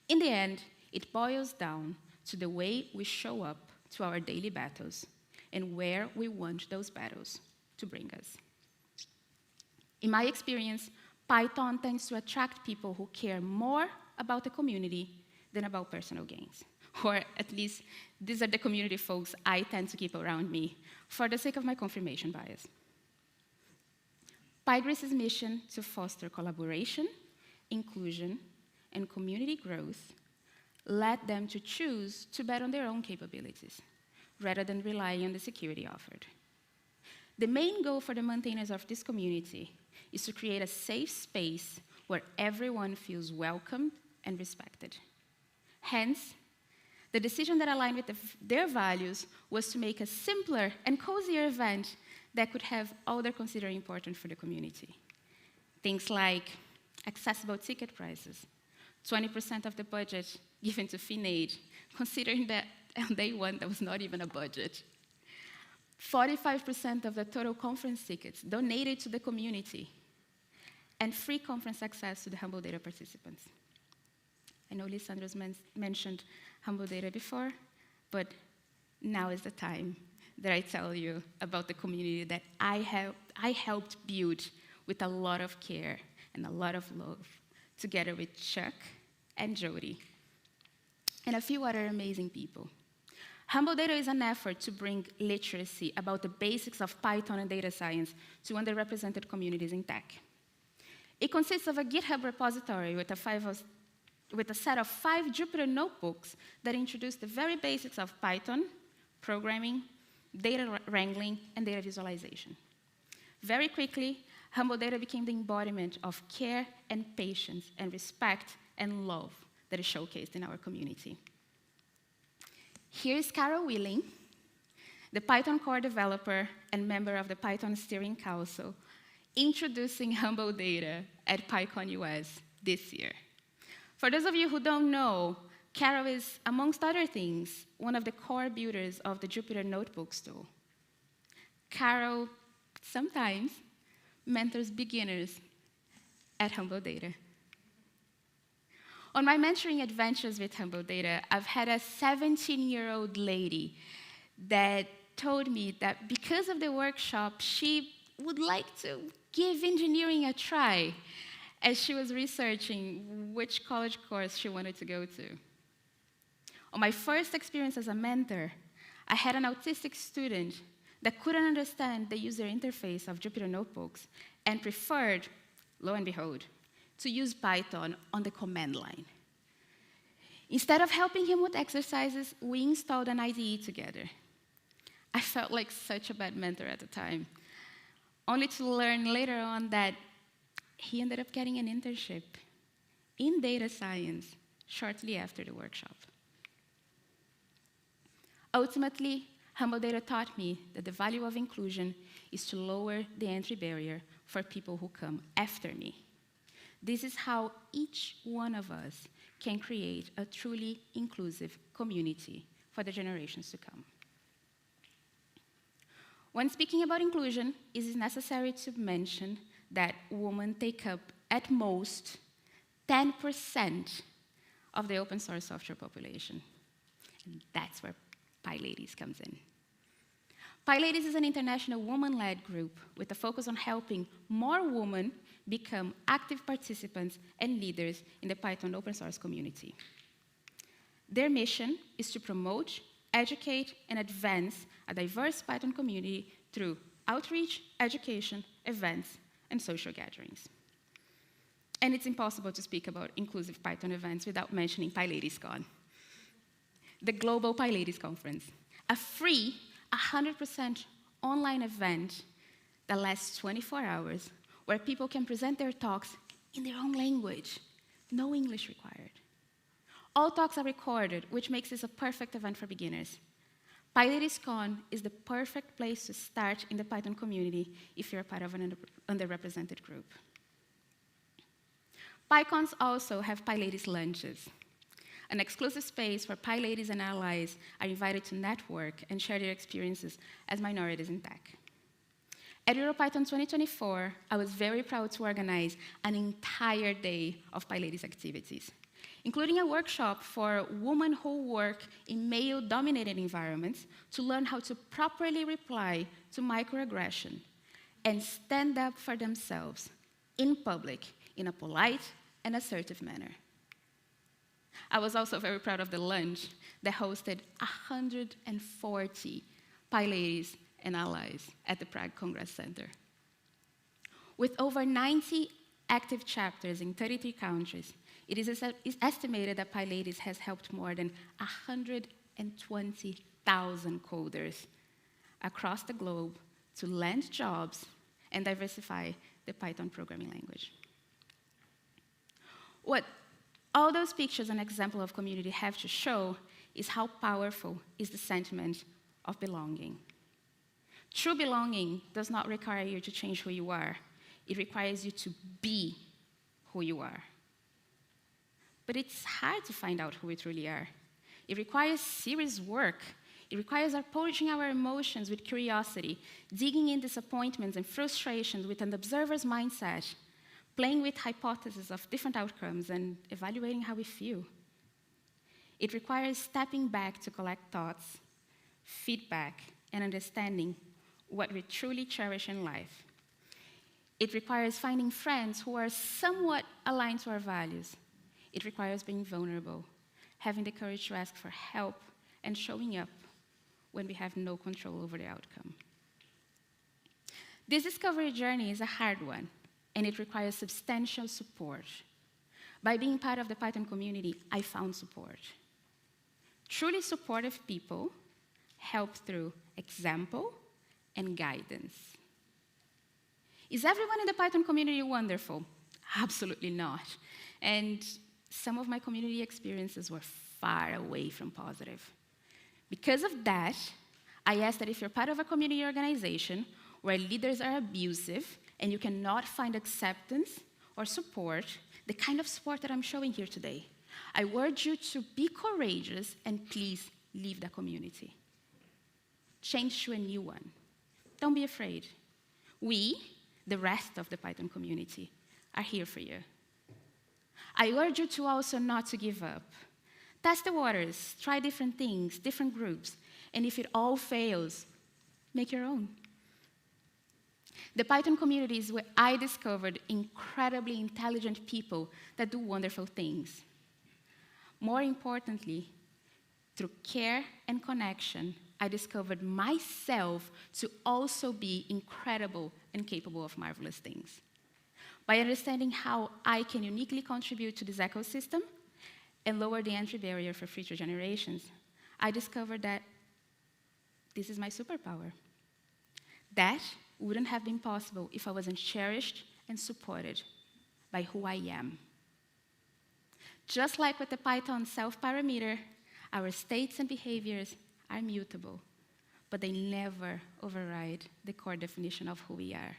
Speaker 5: In the end, it boils down to the way we show up to our daily battles and where we want those battles to bring us. In my experience, Python tends to attract people who care more about the community than about personal gains. Or at least, these are the community folks I tend to keep around me for the sake of my confirmation bias. PyGreece's mission to foster collaboration, inclusion, and community growth led them to choose to bet on their own capabilities, rather than relying on the security offered. The main goal for the maintainers of this community is to create a safe space where everyone feels welcomed and respected. Hence, the decision that aligned with their values was to make a simpler and cozier event that could have all they're considering important for the community. Things like accessible ticket prices, 20% of the budget given to FinAid, considering that on day one there was not even a budget. 45% of the total conference tickets donated to the community, and free conference access to the Humble Data participants. I know Lisandro's mentioned Humble Data before, but now is the time that I tell you about the community that I helped build with a lot of care and a lot of love, together with Chuck and Jody, and a few other amazing people. Humble Data is an effort to bring literacy about the basics of Python and data science to underrepresented communities in tech. It consists of a GitHub repository with a set of 5 Jupyter notebooks that introduce the very basics of Python, programming, data wrangling, and data visualization. Very quickly, Humble Data became the embodiment of care and patience and respect and love that is showcased in our community. Here's Carol Wheeling, the Python core developer and member of the Python Steering Council, introducing Humble Data at PyCon US this year. For those of you who don't know, Carol is, amongst other things, one of the core builders of the Jupyter Notebooks tool. Carol sometimes mentors beginners at Humble Data. On my mentoring adventures with Humble Data, I've had a 17-year-old lady that told me that because of the workshop, she would like to give engineering a try as she was researching which college course she wanted to go to. On my first experience as a mentor, I had an autistic student that couldn't understand the user interface of Jupyter Notebooks and preferred, lo and behold, to use Python on the command line. Instead of helping him with exercises, we installed an IDE together. I felt like such a bad mentor at the time, only to learn later on that he ended up getting an internship in data science shortly after the workshop. Ultimately, Humble Data taught me that the value of inclusion is to lower the entry barrier for people who come after me. This is how each one of us can create a truly inclusive community for the generations to come. When speaking about inclusion, it is necessary to mention that women take up at most 10% of the open source software population. And that's where PyLadies comes in. PyLadies is an international woman-led group with a focus on helping more women become active participants and leaders in the Python open source community. Their mission is to promote, educate, and advance a diverse Python community through outreach, education, events, and social gatherings. And it's impossible to speak about inclusive Python events without mentioning PyLadiesCon, the global PyLadies conference, a free 100% online event that lasts 24 hours, where people can present their talks in their own language, no English required. All talks are recorded, which makes this a perfect event for beginners. PyLadiesCon is the perfect place to start in the Python community if you're a part of an underrepresented group. PyCons also have PyLadies lunches, an exclusive space where PyLadies and allies are invited to network and share their experiences as minorities in tech. At EuroPython 2024, I was very proud to organize an entire day of PyLadies activities, including a workshop for women who work in male-dominated environments to learn how to properly reply to microaggression and stand up for themselves in public in a polite and assertive manner. I was also very proud of the lunch that hosted 140 PyLadies and allies at the Prague Congress Center. With over 90 active chapters in 33 countries, it is estimated that PyLadies has helped more than 120,000 coders across the globe to land jobs and diversify the Python programming language. What all those pictures and examples of community have to show is how powerful is the sentiment of belonging. True belonging does not require you to change who you are. It requires you to be who you are. But it's hard to find out who we truly are. It requires serious work. It requires approaching our emotions with curiosity, digging in disappointments and frustrations with an observer's mindset, playing with hypotheses of different outcomes and evaluating how we feel. It requires stepping back to collect thoughts, feedback, and understanding what we truly cherish in life. It requires finding friends who are somewhat aligned to our values. It requires being vulnerable, having the courage to ask for help, and showing up when we have no control over the outcome. This discovery journey is a hard one, and it requires substantial support. By being part of the Python community, I found support. Truly supportive people help through example and guidance. Is everyone in the Python community wonderful? Absolutely not. And some of my community experiences were far away from positive. Because of that, I ask that if you're part of a community organization where leaders are abusive and you cannot find acceptance or support, the kind of support that I'm showing here today, I urge you to be courageous and please leave the community. Change to a new one. Don't be afraid. We, the rest of the Python community, are here for you. I urge you to also not to give up. Test the waters, try different things, different groups, and if it all fails, make your own. The Python community is where I discovered incredibly intelligent people that do wonderful things. More importantly, through care and connection, I discovered myself to also be incredible and capable of marvelous things. By understanding how I can uniquely contribute to this ecosystem and lower the entry barrier for future generations, I discovered that this is my superpower. That wouldn't have been possible if I wasn't cherished and supported by who I am. Just like with the Python self-parameter, our states and behaviors are mutable, but they never override the core definition of who we are.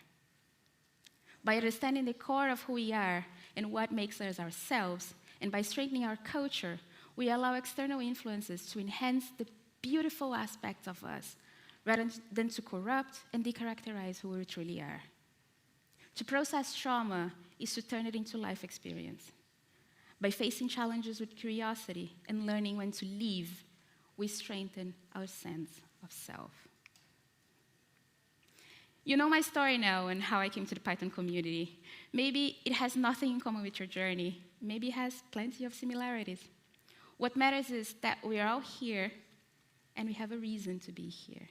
Speaker 5: By understanding the core of who we are and what makes us ourselves, and by strengthening our culture, we allow external influences to enhance the beautiful aspects of us, rather than to corrupt and decharacterize who we truly are. To process trauma is to turn it into life experience. By facing challenges with curiosity and learning when to leave, we strengthen our sense of self. You know my story now and how I came to the Python community. Maybe it has nothing in common with your journey. Maybe it has plenty of similarities. What matters is that we are all here and we have a reason to be here.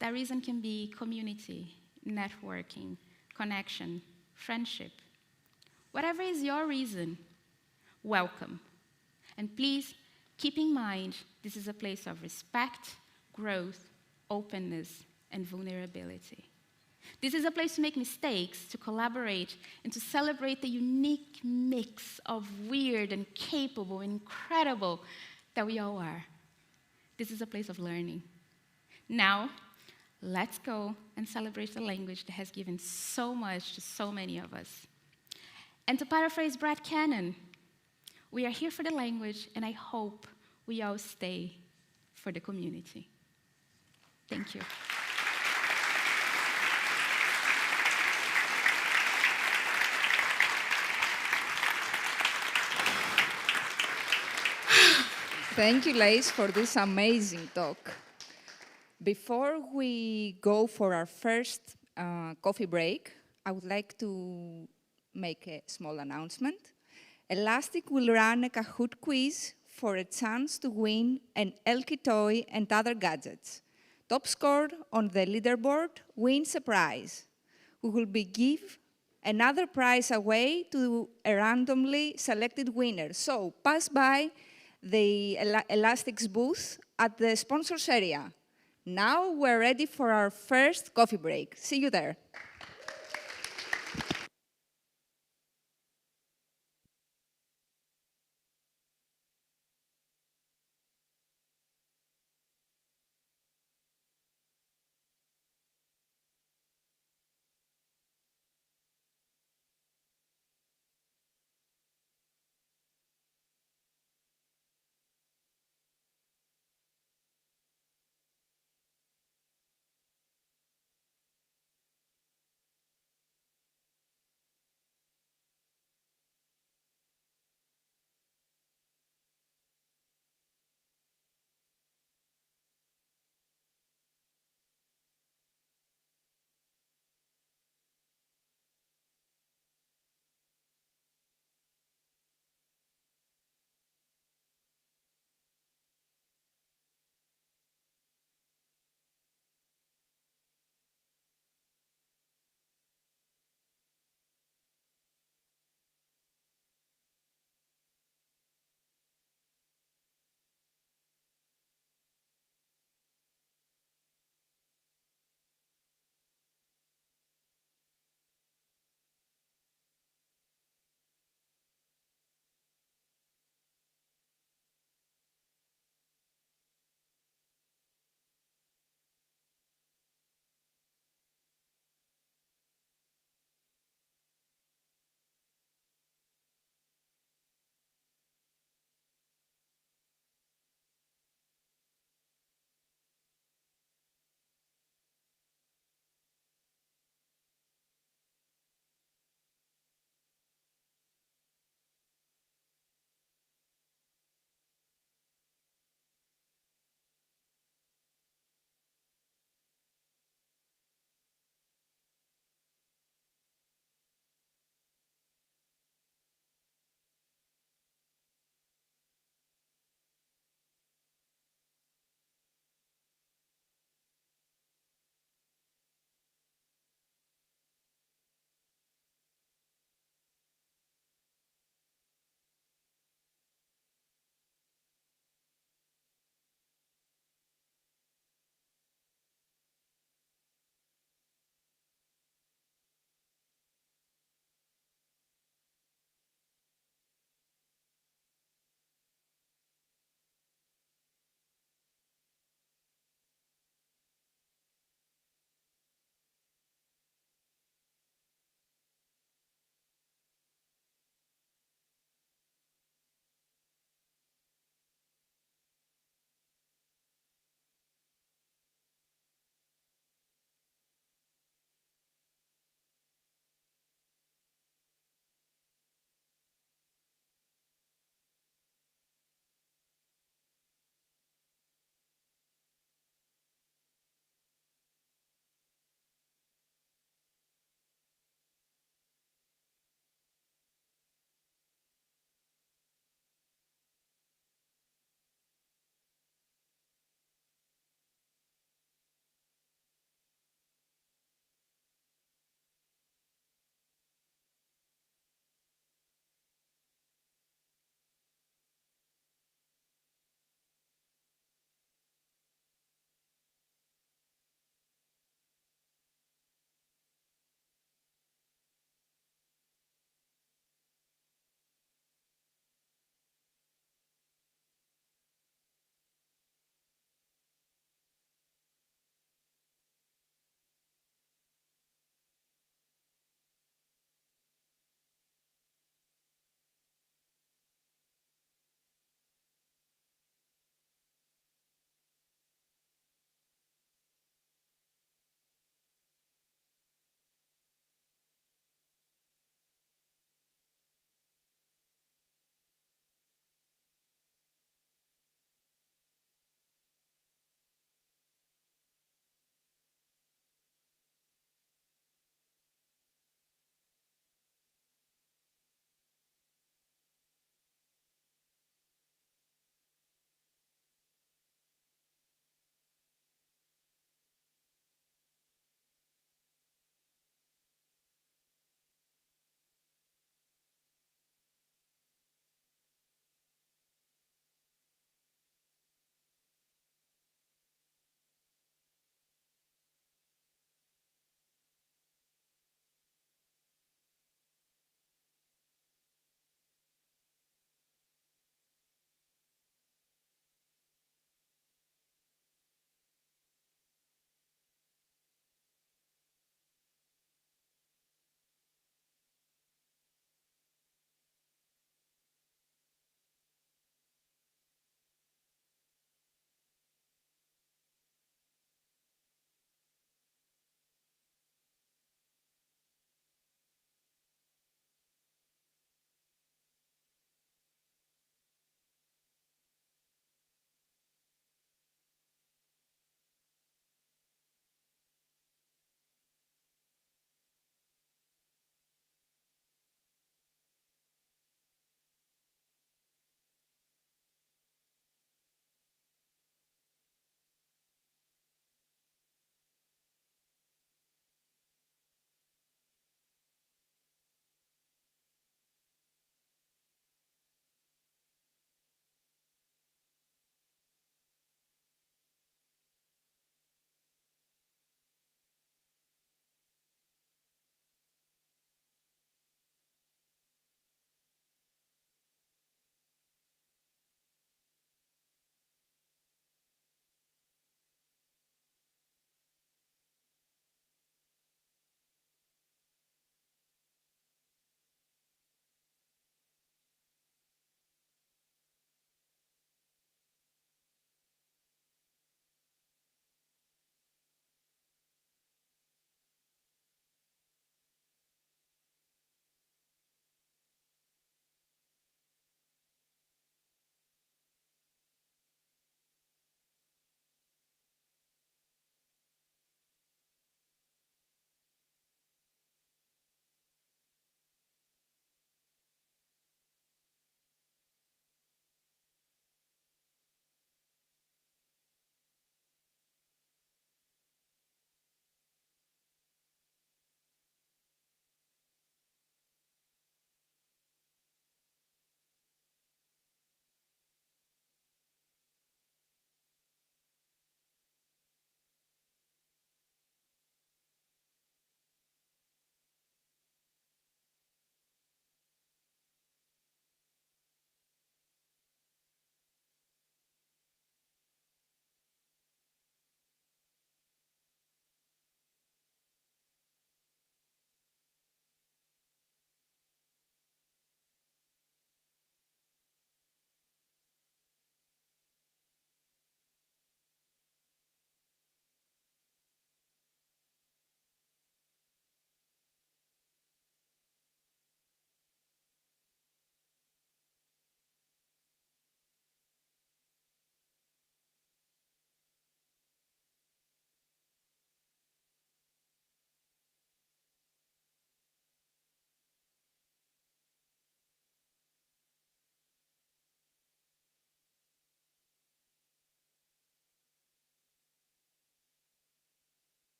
Speaker 5: That reason can be community, networking, connection, friendship. Whatever is your reason, welcome. And please keep in mind, this is a place of respect, growth, openness, and vulnerability. This is a place to make mistakes, to collaborate, and to celebrate the unique mix of weird and capable and incredible that we all are. This is a place of learning. Now, let's go and celebrate the language that has given so much to so many of us. And to paraphrase Brad Cannon, we are here for the language, and I hope we all stay for the community. Thank you.
Speaker 4: Thank you, Lace, for this amazing talk. Before we go for our first coffee break, I would like to make a small announcement. Elastic will run a Kahoot quiz for a chance to win an Elky toy and other gadgets. Top score on the leaderboard wins a prize. We will give another prize away to a randomly selected winner. So pass by the Elastic's booth at the sponsors area. Now we're ready for our first coffee break. See you there.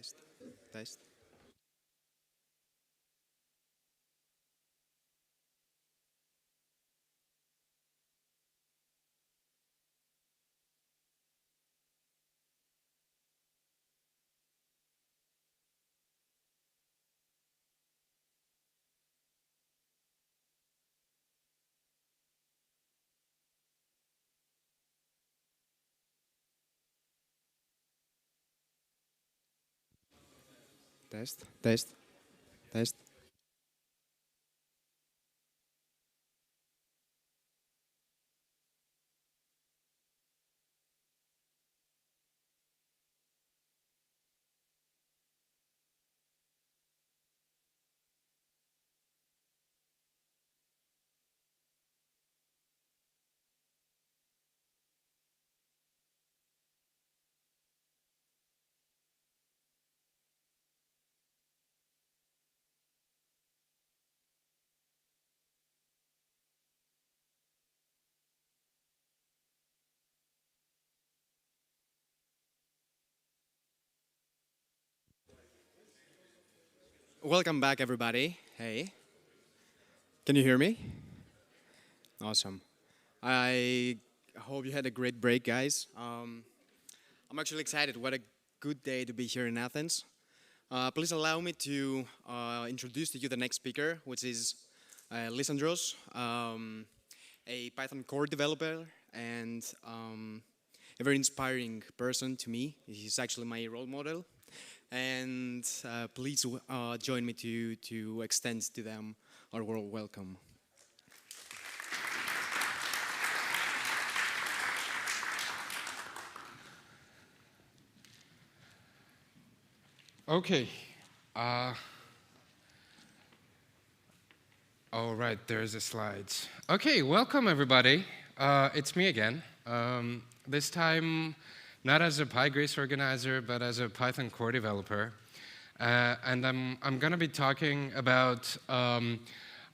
Speaker 6: Test. Test. Test. Test. Test. Welcome back, everybody. Hey. Can you hear me? Awesome. I hope you had a great break, guys. I'm actually excited. What a good day to be here in Athens. Please allow me to introduce to you the next speaker, which is Lysandros, a Python core developer and a very inspiring person to me. He's actually my role model. And please join me to extend to them our warm welcome.
Speaker 2: Okay. All right, there's the slides. Okay, welcome everybody. It's me again. This time, not as a PyGrace organizer, but as a Python core developer. And I'm going to be talking about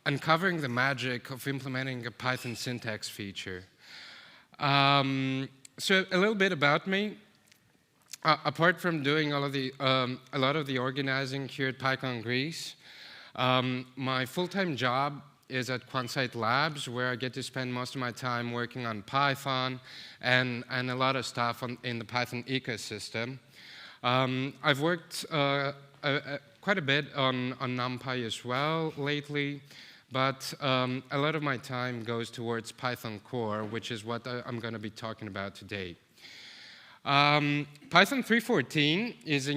Speaker 2: uncovering the magic of implementing a Python syntax feature. So a little bit about me. Apart from doing a lot of the organizing here at PyCon Greece, my full-time job is at Quantsite Labs, where I get to spend most of my time working on Python and a lot of stuff in the Python ecosystem. I've worked quite a bit on NumPy as well lately, but a lot of my time goes towards Python core, which is what I'm going to be talking about today. Python 3.14 is the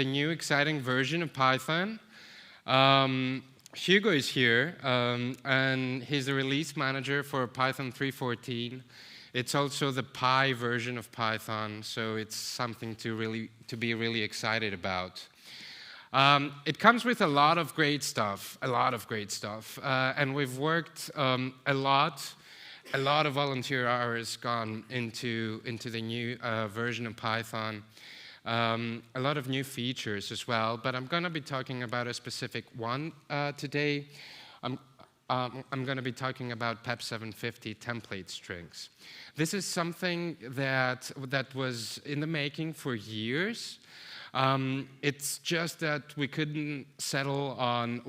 Speaker 2: new exciting version of Python. Hugo is here, and he's the release manager for Python 3.14. It's also the Py version of Python, so it's something to be really excited about. It comes with a lot of great stuff, and we've worked a lot of volunteer hours gone into the new version of Python. A lot of new features as well, but I'm going to be talking about a specific one today. I'm going to be talking about PEP 750 template strings. This is something that was in the making for years. It's just that we couldn't settle on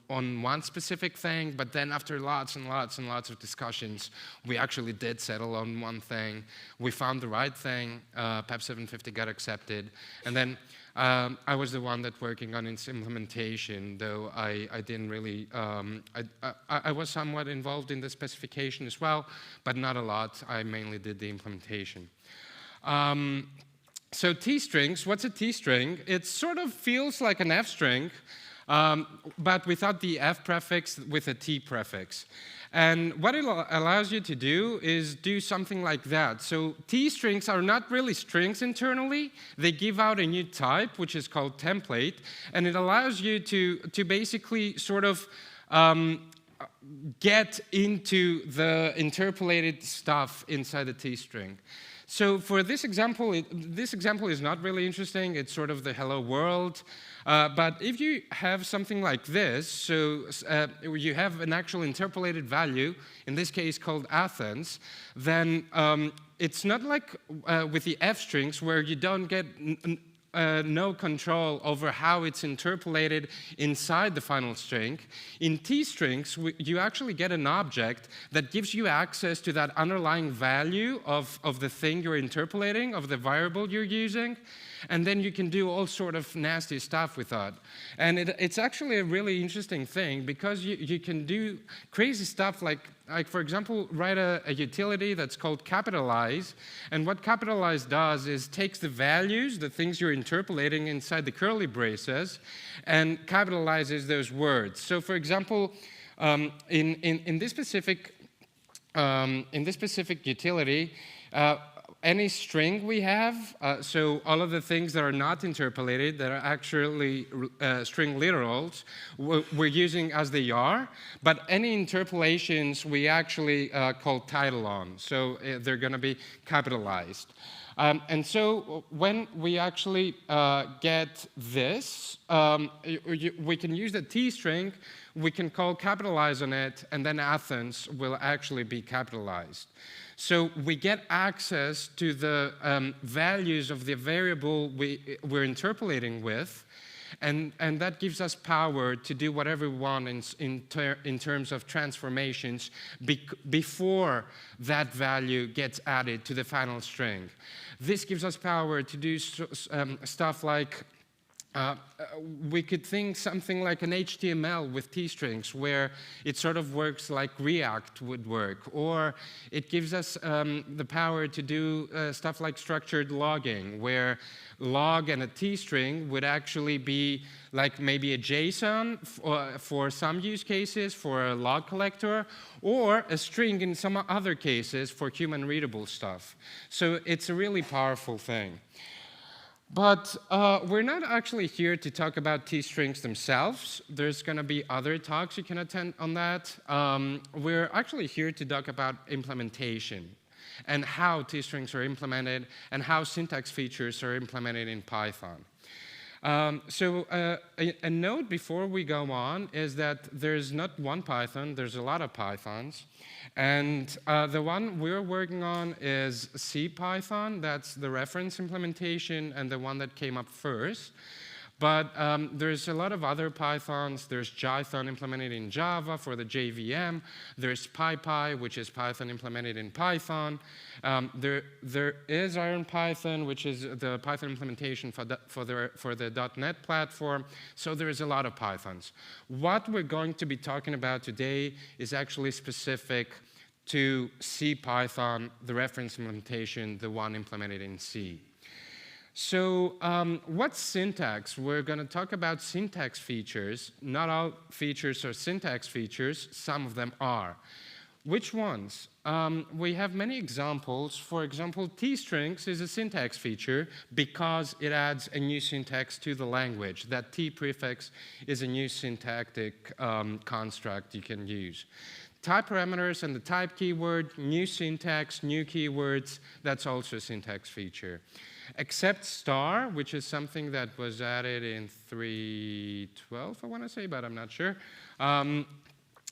Speaker 2: one specific thing, but then after lots and lots and lots of discussions, we actually did settle on one thing. We found the right thing. PEP 750 got accepted, and then I was the one that working on its implementation, though I didn't really. I was somewhat involved in the specification as well, but not a lot. I mainly did the implementation. So T-strings, what's a T-string? It sort of feels like an F-string, but without the F prefix, with a T prefix. And what it allows you to do is do something like that. So T-strings are not really strings internally. They give out a new type, which is called template, and it allows you to basically sort of get into the interpolated stuff inside the T-string. So for this example is not really interesting. It's sort of the hello world. But if you have something like this, so you have an actual interpolated value, in this case called Athens, then it's not like with the F strings where you don't get no control over how it's interpolated inside the final string. In T-strings, you actually get an object that gives you access to that underlying value of the thing you're interpolating, of the variable you're using, and then you can do all sort of nasty stuff with that. And it's actually a really interesting thing because you can do crazy stuff like for example, write a utility that's called capitalize. And what capitalize does is takes the values, the things you're interpolating inside the curly braces, and capitalizes those words. So for example, in this specific utility, any string we have, so all of the things that are not interpolated, that are actually string literals, we're using as they are, but any interpolations we actually call title on, so they're going to be capitalized. And so when we actually get this, we can use the T string, we can call capitalize on it, and then Athens will actually be capitalized. So we get access to the values of the variable we're interpolating with, and that gives us power to do whatever we want in terms of transformations before that value gets added to the final string. This gives us power to do stuff like we could think something like an HTML with T-strings, where it sort of works like React would work, or it gives us the power to do stuff like structured logging, where log and a T-string would actually be like maybe a JSON for some use cases for a log collector, or a string in some other cases for human readable stuff. So it's a really powerful thing. But we're not actually here to talk about T-strings themselves. There's going to be other talks you can attend on that. We're actually here to talk about implementation and how T-strings are implemented and how syntax features are implemented in Python. So a note before we go on is that there's not one Python, there's a lot of Pythons. And the one we're working on is CPython. That's the reference implementation and the one that came up first. But there's a lot of other Pythons. There's Jython implemented in Java for the JVM. There's PyPy, which is Python implemented in Python. There is IronPython, which is the Python implementation for the .NET platform. So there is a lot of Pythons. What we're going to be talking about today is actually specific to CPython, the reference implementation, the one implemented in C. So what's syntax? We're going to talk about syntax features. Not all features are syntax features. Some of them are. Which ones? We have many examples. For example, T-strings is a syntax feature because it adds a new syntax to the language. That T prefix is a new syntactic construct you can use. Type parameters and the type keyword, new syntax, new keywords, that's also a syntax feature. Except star, which is something that was added in 3.12, I want to say, but I'm not sure.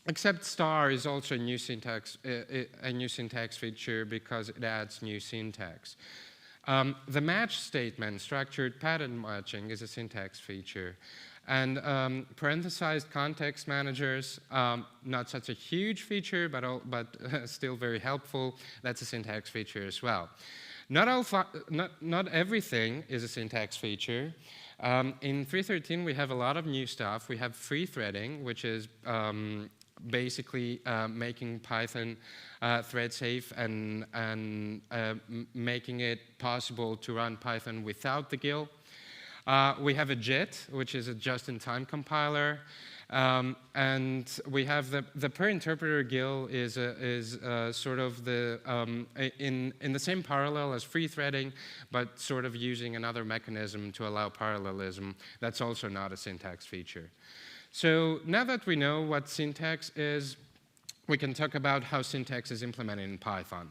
Speaker 2: Except star is also a new syntax feature because it adds new syntax. The match statement, structured pattern matching, is a syntax feature. And parenthesized context managers, not such a huge feature, but still very helpful. That's a syntax feature as well. Not everything is a syntax feature. In 3.13, we have a lot of new stuff. We have free threading, which is basically making Python thread safe and making it possible to run Python without the GIL. We have a JIT, which is a just-in-time compiler. And we have the per interpreter GIL is sort of the in the same parallel as free threading, but sort of using another mechanism to allow parallelism. That's also not a syntax feature. So now that we know what syntax is, we can talk about how syntax is implemented in Python.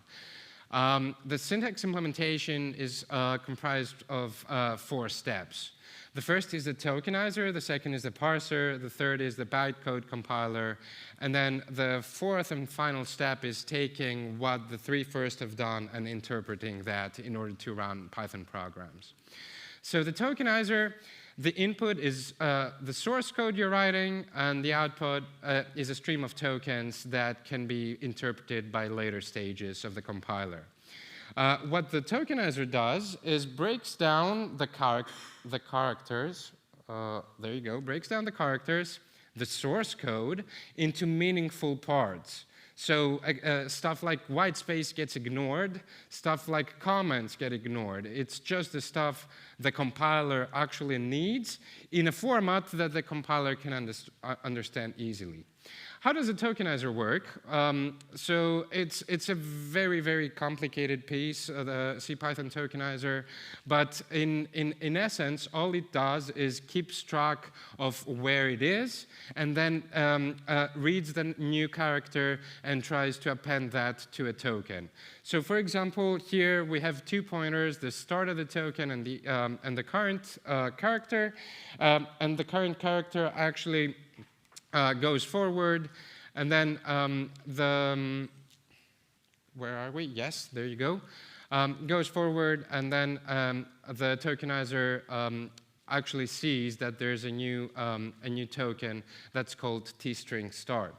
Speaker 2: The syntax implementation is comprised of 4 steps. The first is the tokenizer, the second is the parser, the third is the bytecode compiler, and then the 4th and final step is taking what the 3 first have done and interpreting that in order to run Python programs. So the tokenizer, the input is the source code you're writing, and the output is a stream of tokens that can be interpreted by later stages of the compiler. What the tokenizer does is breaks down the characters, there you go, breaks down the characters, the source code, into meaningful parts. So stuff like white space gets ignored, stuff like comments get ignored. It's just the stuff the compiler actually needs in a format that the compiler can understand easily. How does a tokenizer work? So it's a very, very complicated piece, the CPython tokenizer, but in essence, all it does is keeps track of where it is, and then reads the new character and tries to append that to a token. So for example, here we have 2 pointers, the start of the token and the current character, and the current character actually goes forward, and then where are we? Yes, there you go. Goes forward, and then the tokenizer actually sees that there's a new token that's called tstring start.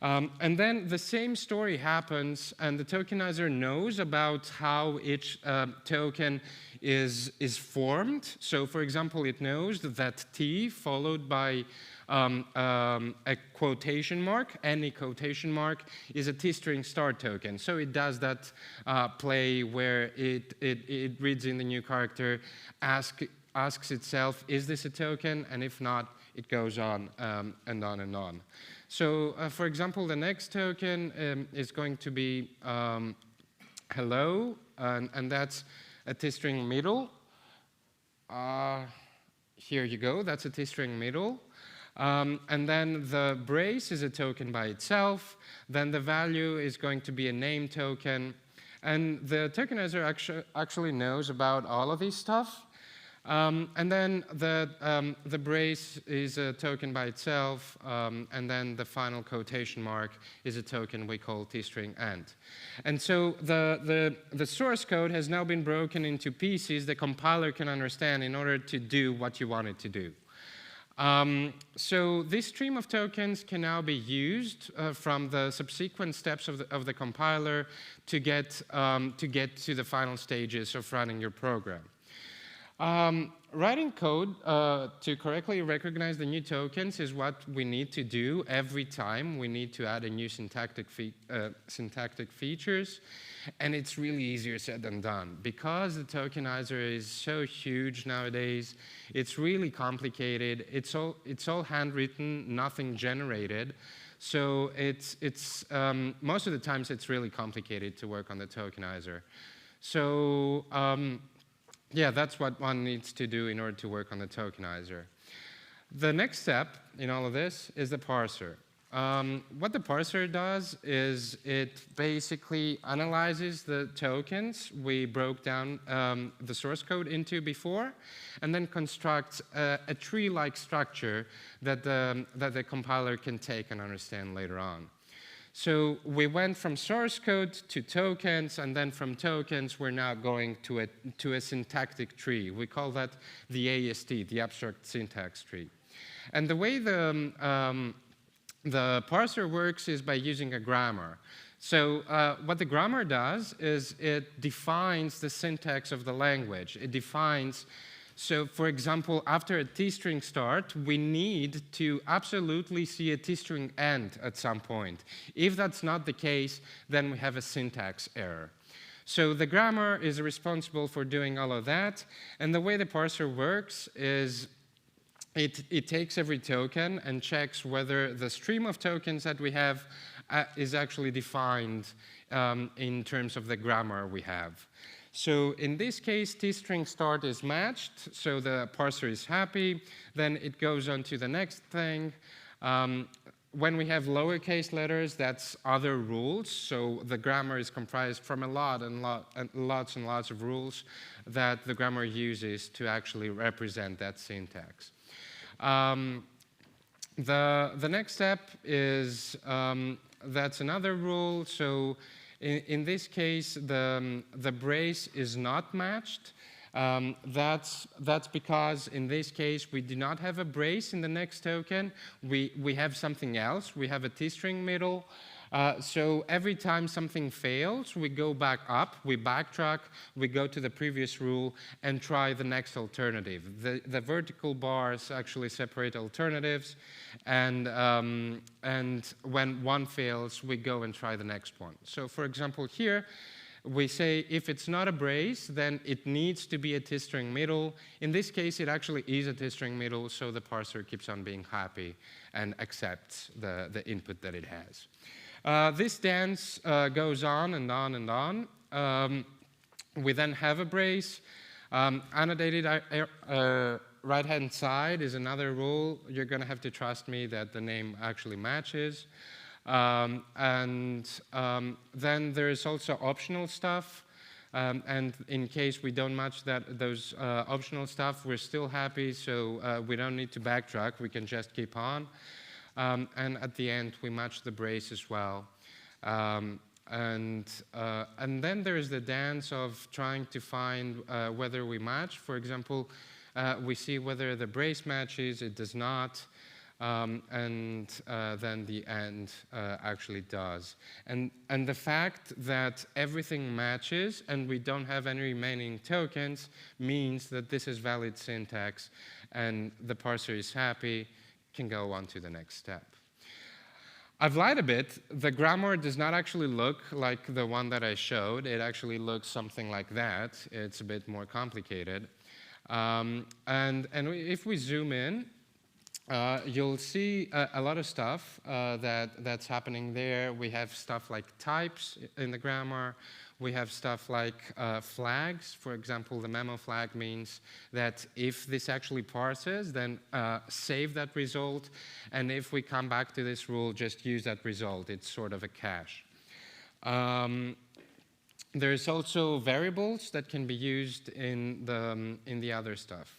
Speaker 2: And then the same story happens, and the tokenizer knows about how each token is formed. So for example, it knows that T followed by a quotation mark, any quotation mark, is a tstring start token. So it does that play where it reads in the new character, asks itself, is this a token? And if not, it goes on and on and on. So for example, the next token is going to be hello, and that's a tstring middle. Here you go, that's a tstring middle. And then the brace is a token by itself. Then the value is going to be a name token. And the tokenizer actually knows about all of this stuff. And then the brace is a token by itself. And then the final quotation mark is a token we call tstring end. And so the source code has now been broken into pieces the compiler can understand in order to do what you want it to do. So this stream of tokens can now be used from the subsequent steps of the compiler to get to the final stages of running your program. Writing code to correctly recognize the new tokens is what we need to do every time we need to add a new syntactic features. And it's really easier said than done. Because the tokenizer is so huge nowadays, it's really complicated. It's all handwritten, nothing generated. So most of the times it's really complicated to work on the tokenizer. So yeah, that's what one needs to do in order to work on the tokenizer. The next step in all of this is the parser. What the parser does is it basically analyzes the tokens we broke down the source code into before, and then constructs a tree-like structure that the compiler can take and understand later on. So we went from source code to tokens, and then from tokens we're now going to a syntactic tree. We call that the AST, the abstract syntax tree. And the way the parser works is by using a grammar. So what the grammar does is it defines the syntax of the language. It defines, so for example, after a tstring start, we need to absolutely see a tstring end at some point. If that's not the case, then we have a syntax error. So the grammar is responsible for doing all of that. And the way the parser works is it takes every token and checks whether the stream of tokens that we have is actually defined in terms of the grammar we have. So in this case, tstring start is matched, so the parser is happy. Then it goes on to the next thing. When we have lowercase letters, that's other rules. So the grammar is comprised from lots and lots of rules that the grammar uses to actually represent that syntax. The next step is, that's another rule. So in this case, the brace is not matched. That's because in this case we do not have a brace in the next token. We have something else. We have a t-string middle. So every time something fails, we go back up, we backtrack, we go to the previous rule and try the next alternative. The vertical bars actually separate alternatives, and when one fails, we go and try the next one. So for example here, we say if it's not a brace, then it needs to be a t-string middle. In this case, it actually is a t-string middle, so the parser keeps on being happy and accepts the input that it has. This dance goes on and on and on. We then have a brace. Annotated right-hand side is another rule. You're going to have to trust me that the name actually matches. Then there's also optional stuff. And in case we don't match those optional stuff, we're still happy, so we don't need to backtrack. We can just keep on. And at the end, we match the brace as well. And then there's the dance of trying to find whether we match. For example, we see whether the brace matches, it does not, then the end actually does. And the fact that everything matches and we don't have any remaining tokens means that this is valid syntax and the parser is happy, can go on to the next step. I've lied a bit. The grammar does not actually look like the one that I showed. It actually looks something like that. It's a bit more complicated. And if we zoom in, you'll see a lot of stuff that's happening there. We have stuff like types in the grammar. We have stuff like flags. For example, the memo flag means that if this actually parses, then save that result. And if we come back to this rule, just use that result. It's sort of a cache. There's also variables that can be used in the other stuff.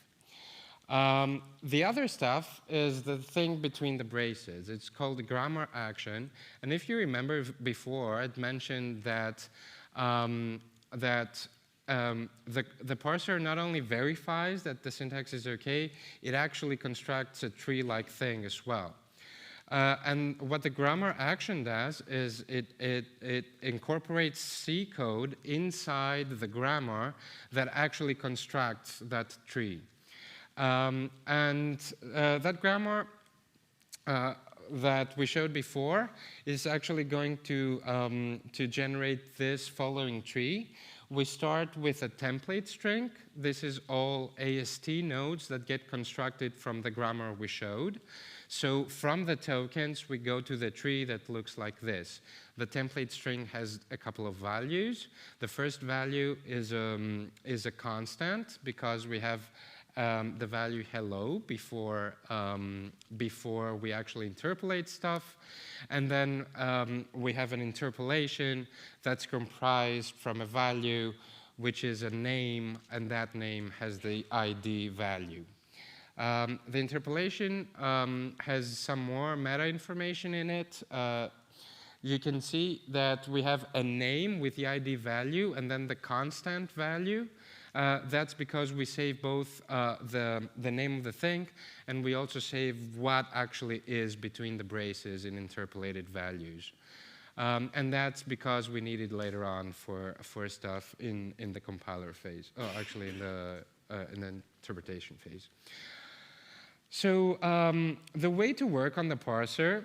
Speaker 2: The other stuff is the thing between the braces. It's called the grammar action. And if you remember before, I'd mentioned that the parser not only verifies that the syntax is OK, it actually constructs a tree-like thing as well. And what the grammar action does is it incorporates C code inside the grammar that actually constructs that tree. That grammar that we showed before is actually going to generate this following tree. We start with a template string. This is all AST nodes that get constructed from the grammar we showed. So from the tokens, we go to the tree that looks like this. The template string has a couple of values. The first value is a constant because we have the value hello before we actually interpolate stuff. And then we have an interpolation that's comprised from a value which is a name, and that name has the ID value. The interpolation has some more meta information in it. You can see that we have a name with the ID value and then the constant value. That's because we save both the name of the thing, and we also save what actually is between the braces in interpolated values. And that's because we need it later on for stuff in the compiler phase. Oh, actually in the interpretation phase. So the way to work on the parser,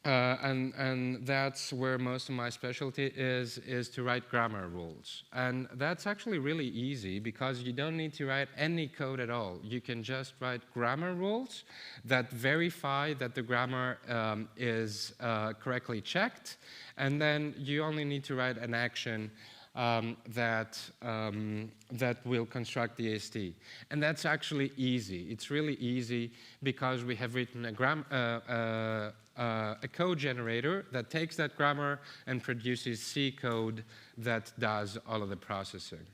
Speaker 2: and that's where most of my specialty is to write grammar rules. And that's actually really easy because you don't need to write any code at all. You can just write grammar rules that verify that the grammar is correctly checked, and then you only need to write an action that will construct the AST. And that's actually easy. It's really easy because we have written a code generator that takes that grammar and produces C code that does all of the processing.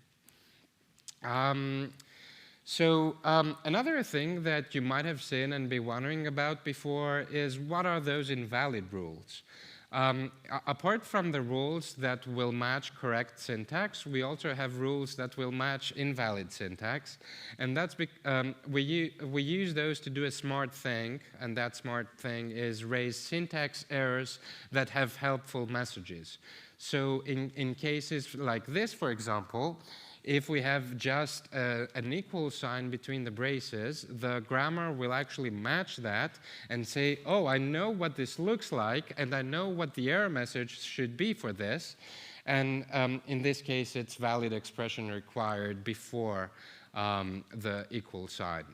Speaker 2: Another thing that you might have seen and be wondering about before is what are those invalid rules? Apart from the rules that will match correct syntax, we also have rules that will match invalid syntax. And that's we use those to do a smart thing, and that smart thing is raise syntax errors that have helpful messages. So in cases like this, for example, if we have just an equal sign between the braces, the grammar will actually match that and say, oh, I know what this looks like, and I know what the error message should be for this. And in this case, it's valid expression required before the equal sign.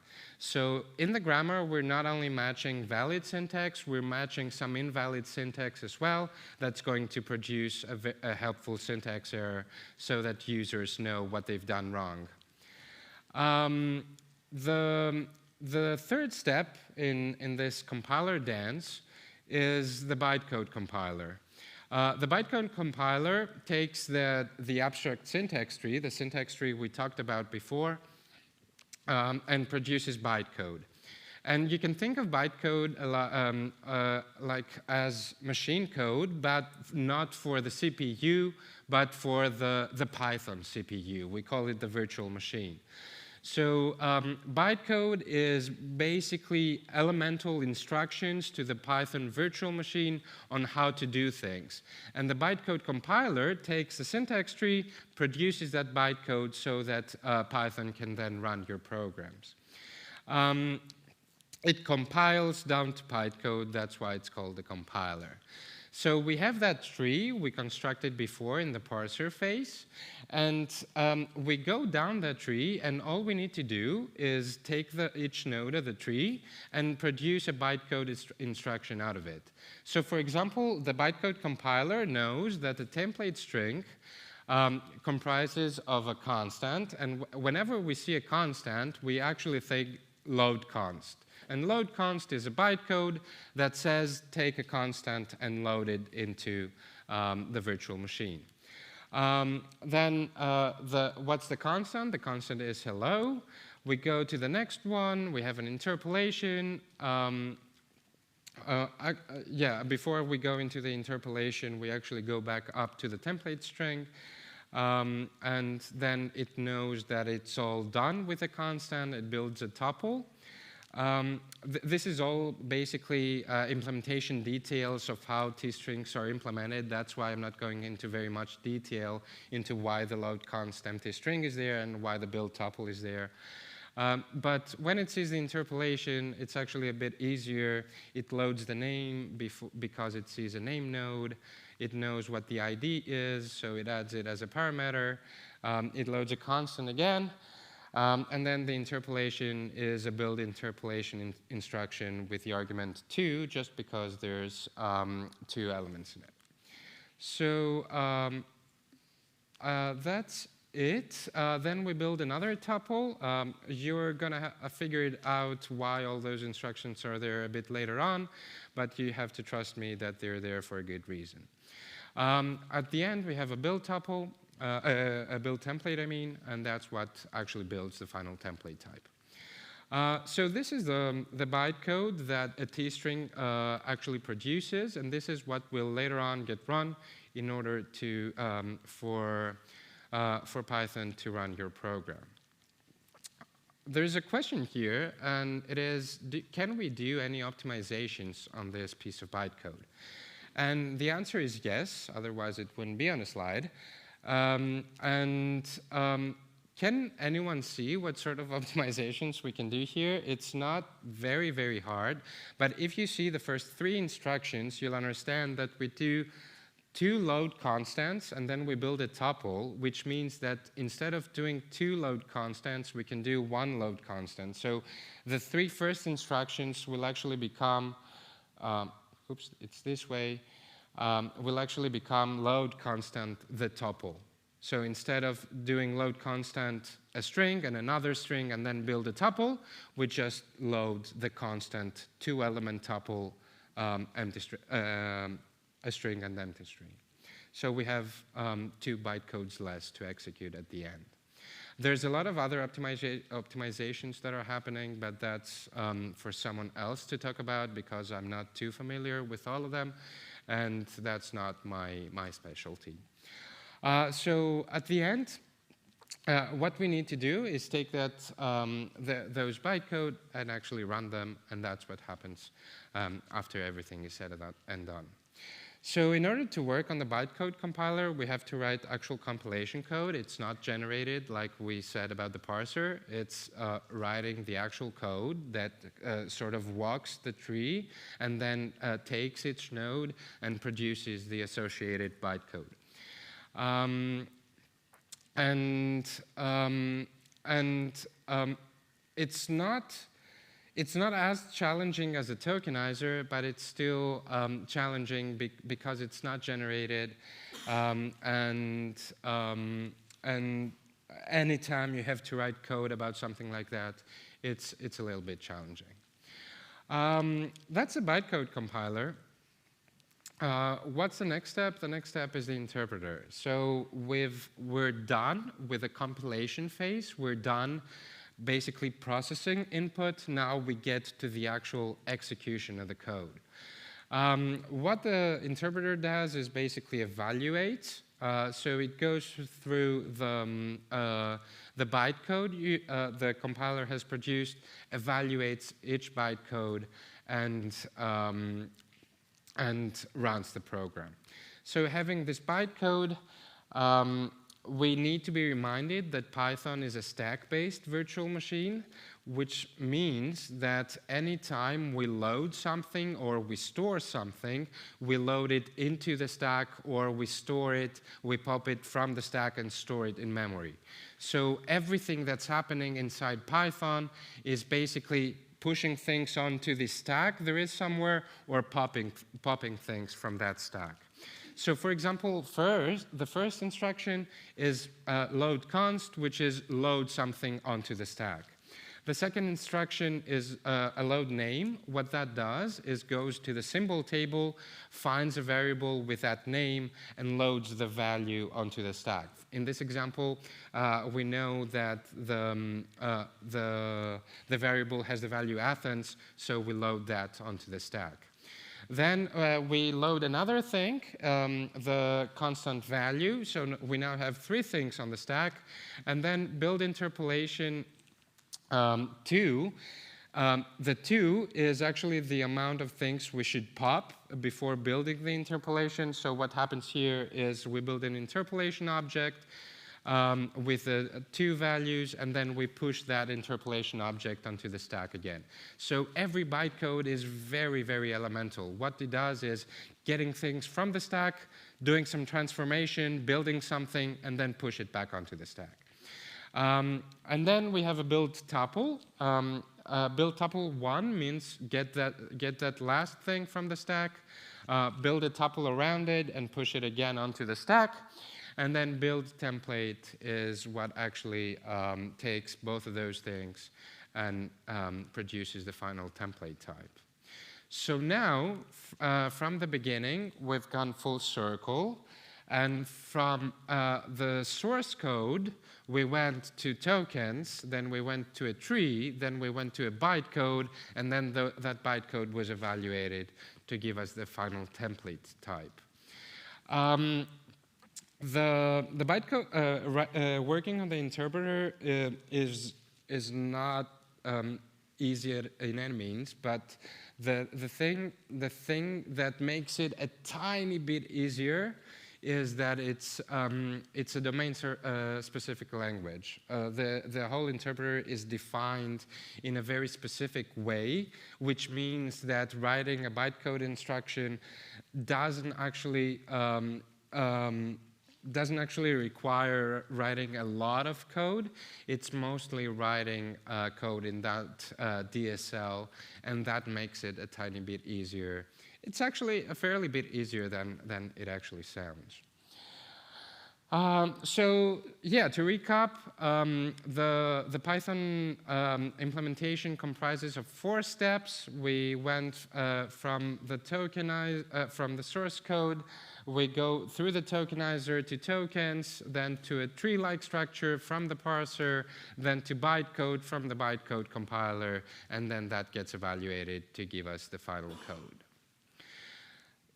Speaker 2: So in the grammar, we're not only matching valid syntax, we're matching some invalid syntax as well. That's going to produce a helpful syntax error so that users know what they've done wrong. The third step in this compiler dance is the bytecode compiler. The bytecode compiler takes the abstract syntax tree, the syntax tree we talked about before, and produces bytecode. And you can think of bytecode like as machine code, but not for the CPU, but for the Python CPU. We call it the virtual machine. So bytecode is basically elemental instructions to the Python virtual machine on how to do things. And the bytecode compiler takes the syntax tree, produces that bytecode so that Python can then run your programs. It compiles down to bytecode, that's why it's called the compiler. So we have that tree we constructed before in the parser phase, and we go down that tree, and all we need to do is take each node of the tree and produce a bytecode instruction out of it. So for example, the bytecode compiler knows that the template string comprises of a constant, and whenever we see a constant, we actually think load const. And load const is a bytecode that says take a constant and load it into the virtual machine. Then what's the constant? The constant is hello. We go to the next one. We have an interpolation. Before we go into the interpolation, we actually go back up to the template string. And then it knows that it's all done with a constant. It builds a tuple. This is all basically implementation details of how T-strings are implemented. That's why I'm not going into very much detail into why the load const empty string is there and why the build tuple is there. But when it sees the interpolation, it's actually a bit easier. It loads the name because it sees a name node. It knows what the ID is, so it adds it as a parameter. It loads a constant again. And then the interpolation is a build interpolation instruction with the argument 2, just because there's 2 elements in it. So that's it. Then we build another tuple. You're going to figure out why all those instructions are there a bit later on, but you have to trust me that they're there for a good reason. At the end, we have a build tuple. A build template, I mean, and that's what actually builds the final template type. So this is the bytecode that a T-string actually produces, and this is what will later on get run in order to for Python to run your program. There's a question here, and it is, can we do any optimizations on this piece of bytecode? And the answer is yes, otherwise it wouldn't be on a slide. Can anyone see what sort of optimizations we can do here? It's not very, very hard, but if you see the first 3 instructions, you'll understand that we do 2 load constants, and then we build a tuple, which means that instead of doing 2 load constants, we can do 1 load constant. So the 3 first instructions will actually become, oops, it's this way, will actually become load constant the tuple. So instead of doing load constant a string and another string and then build a tuple, we just load the constant 2-element tuple, a string and empty string. So we have 2 bytecodes less to execute at the end. There's a lot of other optimizations that are happening, but that's for someone else to talk about because I'm not too familiar with all of them. and that's not my specialty. So at the end, what we need to do is take that, those bytecode and actually run them, and that's what happens after everything is said and done. So in order to work on the bytecode compiler, we have to write actual compilation code. It's not generated like we said about the parser. It's writing the actual code that sort of walks the tree and then takes each node and produces the associated bytecode. It's not as challenging as a tokenizer, but it's still challenging because it's not generated, and anytime you have to write code about something like that, it's a little bit challenging. That's a bytecode compiler. What's the next step? The next step is the interpreter. So we're done with the compilation phase. We're done basically processing input. Now we get to the actual execution of the code. What the interpreter does is basically evaluate. So it goes through the bytecode the compiler has produced, evaluates each bytecode, and runs the program. So having this bytecode, we need to be reminded that Python is a stack-based virtual machine, which means that anytime we load something or we store something, we load it into the stack, or we store it, we pop it from the stack and store it in memory. So everything that's happening inside Python is basically pushing things onto the stack there is somewhere, or popping things from that stack. So for example, the first instruction is load const, which is load something onto the stack. The second instruction is a load name. What that does is goes to the symbol table, finds a variable with that name, and loads the value onto the stack. In this example, we know that the variable has the value Athens, so we load that onto the stack. Then we load another thing, the constant value. So we now have 3 things on the stack, and then build interpolation 2. The 2 is actually the amount of things we should pop before building the interpolation. So what happens here is we build an interpolation object with the 2 values, and then we push that interpolation object onto the stack again. So every bytecode is very, very elemental. What it does is getting things from the stack, doing some transformation, building something, and then push it back onto the stack. And then we have a build tuple. Build tuple 1 means get that last thing from the stack, build a tuple around it, and push it again onto the stack. And then build template is what actually takes both of those things and produces the final template type. So now, from the beginning, we've gone full circle. And from the source code, we went to tokens, then we went to a tree, then we went to a bytecode, and then that bytecode was evaluated to give us the final template type. The bytecode working on the interpreter is not easy in any means, but the thing that makes it a tiny bit easier is that it's a domain-specific language. The whole interpreter is defined in a very specific way, which means that writing a bytecode instruction doesn't actually require writing a lot of code. It's mostly writing code in that DSL, and that makes it a tiny bit easier. It's actually a fairly bit easier than it actually sounds. So yeah, to recap, the Python implementation comprises of 4 steps. We went from the source code. We go through the tokenizer to tokens, then to a tree-like structure from the parser, then to bytecode from the bytecode compiler, and then that gets evaluated to give us the final code.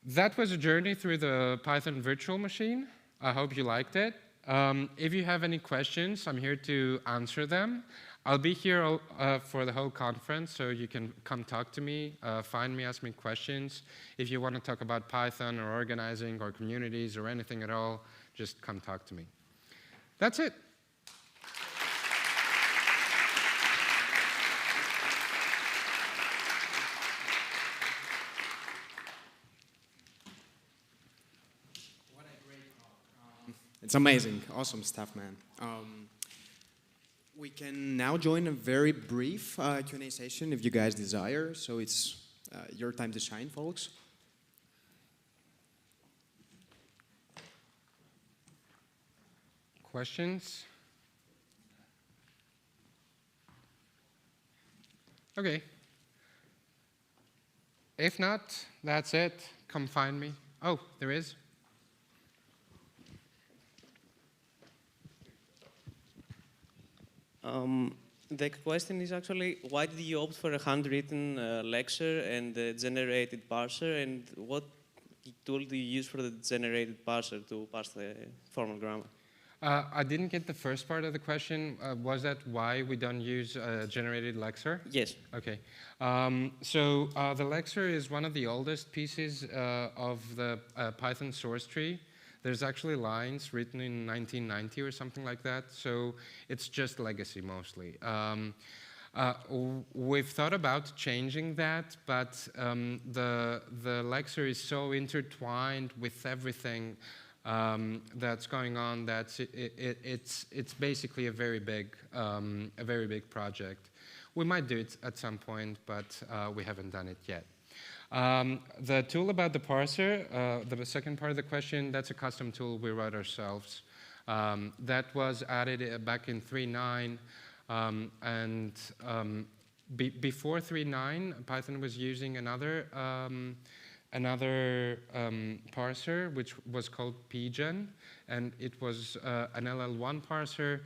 Speaker 2: That was a journey through the Python virtual machine. I hope you liked it. If you have any questions, I'm here to answer them. I'll be here for the whole conference, so you can come talk to me, find me, ask me questions. If you want to talk about Python or organizing or communities or anything at all, just come talk to me. That's it.
Speaker 6: It's amazing. Awesome stuff, man. We can now join a very brief Q&A session if you guys desire. So it's your time to shine, folks.
Speaker 2: Questions? Okay. If not, that's it. Come find me. Oh, there is.
Speaker 7: The question is actually, why did you opt for a handwritten lecture and a generated parser, and what tool do you use for the generated parser to parse the formal grammar?
Speaker 2: I didn't get the first part of the question. Was that why we don't use generated lexer?
Speaker 7: Yes.
Speaker 2: Okay. The lexer is one of the oldest pieces of the Python source tree. There's actually lines written in 1990 or something like that, so it's just legacy mostly. We've thought about changing that, but the lexer is so intertwined with everything that's going on that it's basically a very big project. We might do it at some point, but we haven't done it yet. The tool about the parser, the second part of the question, that's a custom tool we wrote ourselves. That was added back in 3.9, and before 3.9, Python was using another parser, which was called pgen, and it was an LL1 parser.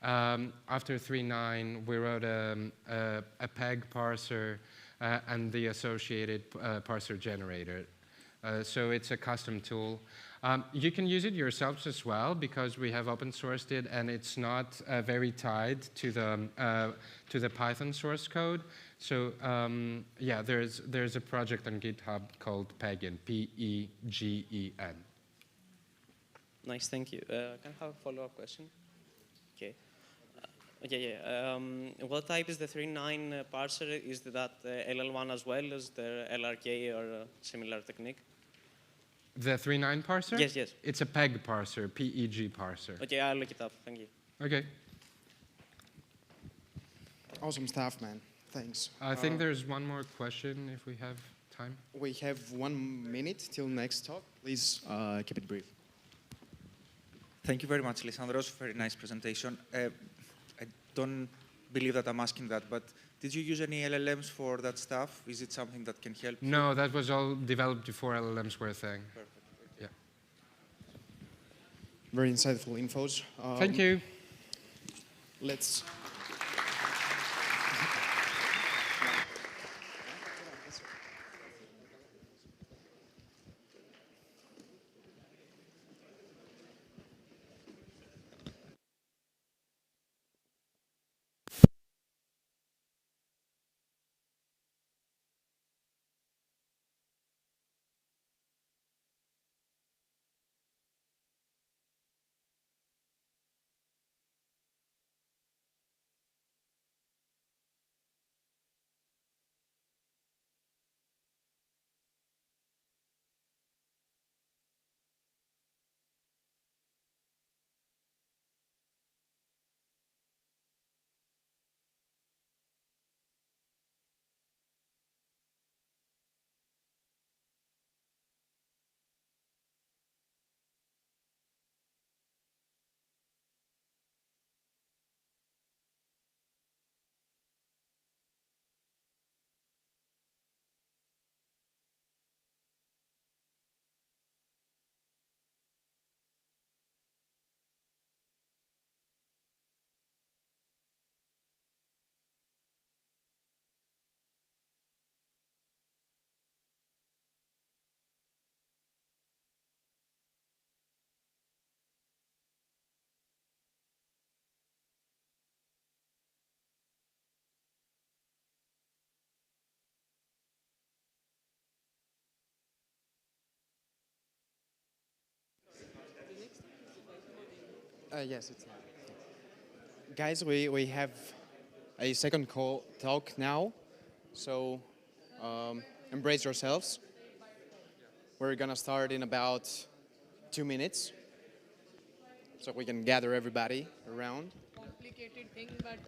Speaker 2: After 3.9, we wrote a PEG parser, and the associated parser generator. So it's a custom tool. You can use it yourselves as well because we have open sourced it and it's not very tied to the Python source code. So yeah, there's a project on GitHub called Pegen, P-E-G-E-N.
Speaker 7: Nice, thank you. Can I have a follow-up question? Okay. What type is the 3.9 parser? Is that LL1 as well as the LRK or a similar technique?
Speaker 2: The 3.9 parser?
Speaker 7: Yes, yes.
Speaker 2: It's a PEG parser, P-E-G parser.
Speaker 7: Okay, I'll look it up. Thank you.
Speaker 2: Okay.
Speaker 6: Awesome stuff, man. Thanks.
Speaker 2: I think there's one more question if we have time.
Speaker 6: We have 1 minute till next talk. Please keep it brief.
Speaker 1: Thank you very much, Lisandros. Very nice presentation. I don't believe that I'm asking that, but did you use any LLMs for that stuff? Is it something that can help you?
Speaker 2: No, that was all developed before LLMs were a thing.
Speaker 1: Perfect.
Speaker 2: Yeah.
Speaker 6: Very insightful infos.
Speaker 2: Thank you.
Speaker 6: Let's. Yes, it's guys, we have a second talk now, so embrace yourselves. We're gonna start in about 2 minutes, so we can gather everybody around.
Speaker 8: Complicated thing, but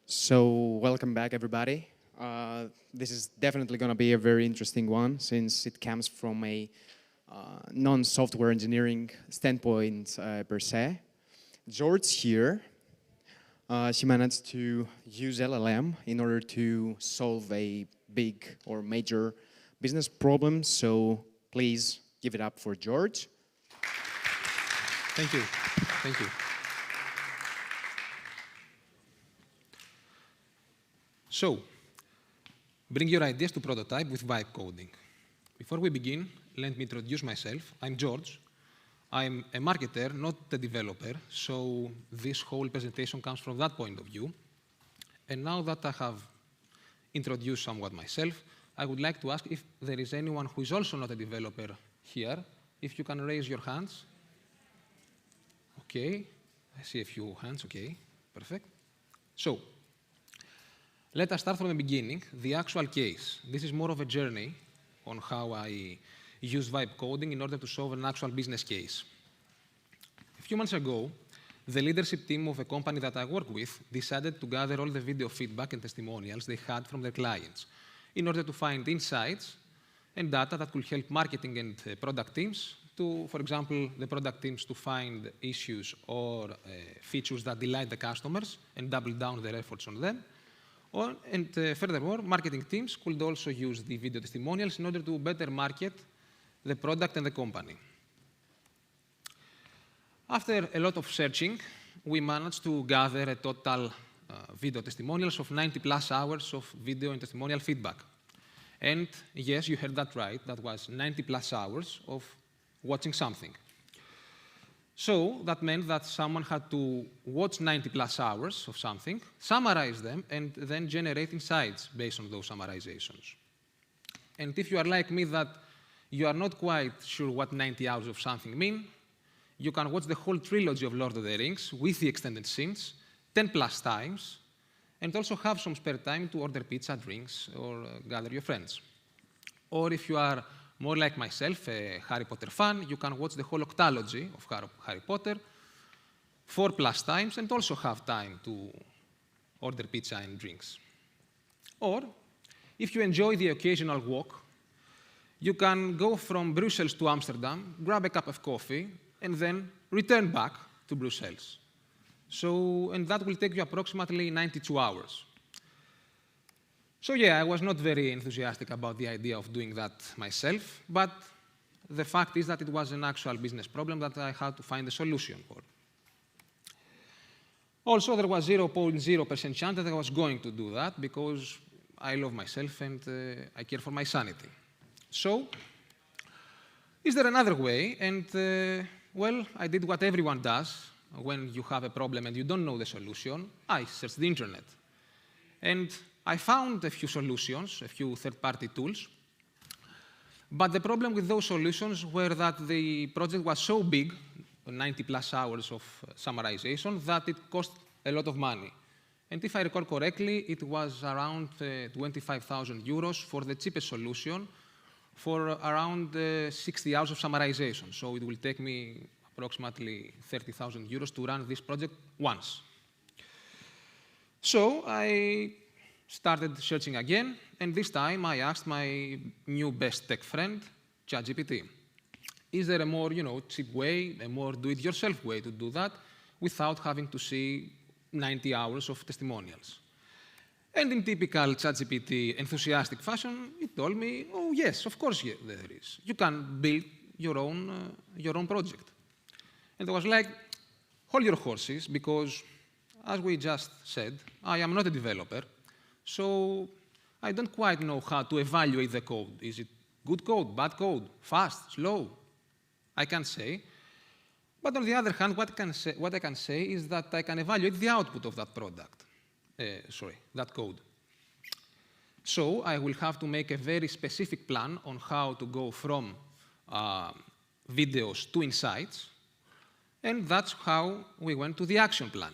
Speaker 6: So welcome back, everybody. This is definitely going to be a very interesting one since it comes from a non-software engineering standpoint per se. George here, she managed to use LLM in order to solve a big or major business problem. So please give it up for George.
Speaker 9: Thank you. Thank you. So, bring your ideas to prototype with vibe coding. Before we begin, let me introduce myself. I'm George. I'm a marketer, not a developer, so this whole presentation comes from that point of view. And now that I have introduced somewhat myself, I would like to ask if there is anyone who is also not a developer here, if you can raise your hands. Okay, I see a few hands, okay, perfect. So, let us start from the beginning, the actual case. This is more of a journey on how I use vibe coding in order to solve an actual business case. A few months ago, the leadership team of a company that I work with decided to gather all the video feedback and testimonials they had from their clients in order to find insights and data that could help marketing and product teams to, for example, the product teams to find issues or features that delight the customers and double down their efforts on them. Furthermore, marketing teams could also use the video testimonials in order to better market the product and the company. After a lot of searching, we managed to gather a total video testimonials of 90+ hours of video and testimonial feedback. And yes, you heard that right, that was 90+ hours of watching something. So that meant that someone had to watch 90+ hours of something, summarize them, and then generate insights based on those summarizations. And if you are like me, that you are not quite sure what 90 hours of something mean, you can watch the whole trilogy of Lord of the Rings with the extended scenes 10+ times, and also have some spare time to order pizza, drinks, or gather your friends. Or if you are more like myself, a Harry Potter fan, you can watch the whole octalogy of Harry Potter 4+ times and also have time to order pizza and drinks. Or, if you enjoy the occasional walk, you can go from Brussels to Amsterdam, grab a cup of coffee, and then return back to Brussels. And that will take you approximately 92 hours. So yeah, I was not very enthusiastic about the idea of doing that myself, but the fact is that it was an actual business problem that I had to find a solution for. Also, there was 0.0% chance that I was going to do that because I love myself and I care for my sanity. So, is there another way? And well, I did what everyone does when you have a problem and you don't know the solution. I searched the internet. And I found a few solutions, a few third-party tools. But the problem with those solutions were that the project was so big, 90+ hours of summarization, that it cost a lot of money. And if I recall correctly, it was around 25,000 euros for the cheapest solution for around 60 hours of summarization. So it will take me approximately 30,000 euros to run this project once. So I started searching again, and this time I asked my new best tech friend, ChatGPT, is there a more cheap way, a more do-it-yourself way to do that without having to see 90 hours of testimonials? And in typical ChatGPT enthusiastic fashion, it told me, oh yes, of course there is. You can build your own project. And I was like, hold your horses, because as we just said, I am not a developer, so I don't quite know how to evaluate the code. Is it good code, bad code, fast, slow? I can't say. But on the other hand, what I can say is that I can evaluate the output of that product. That code. So I will have to make a very specific plan on how to go from videos to insights, and that's how we went to the action plan.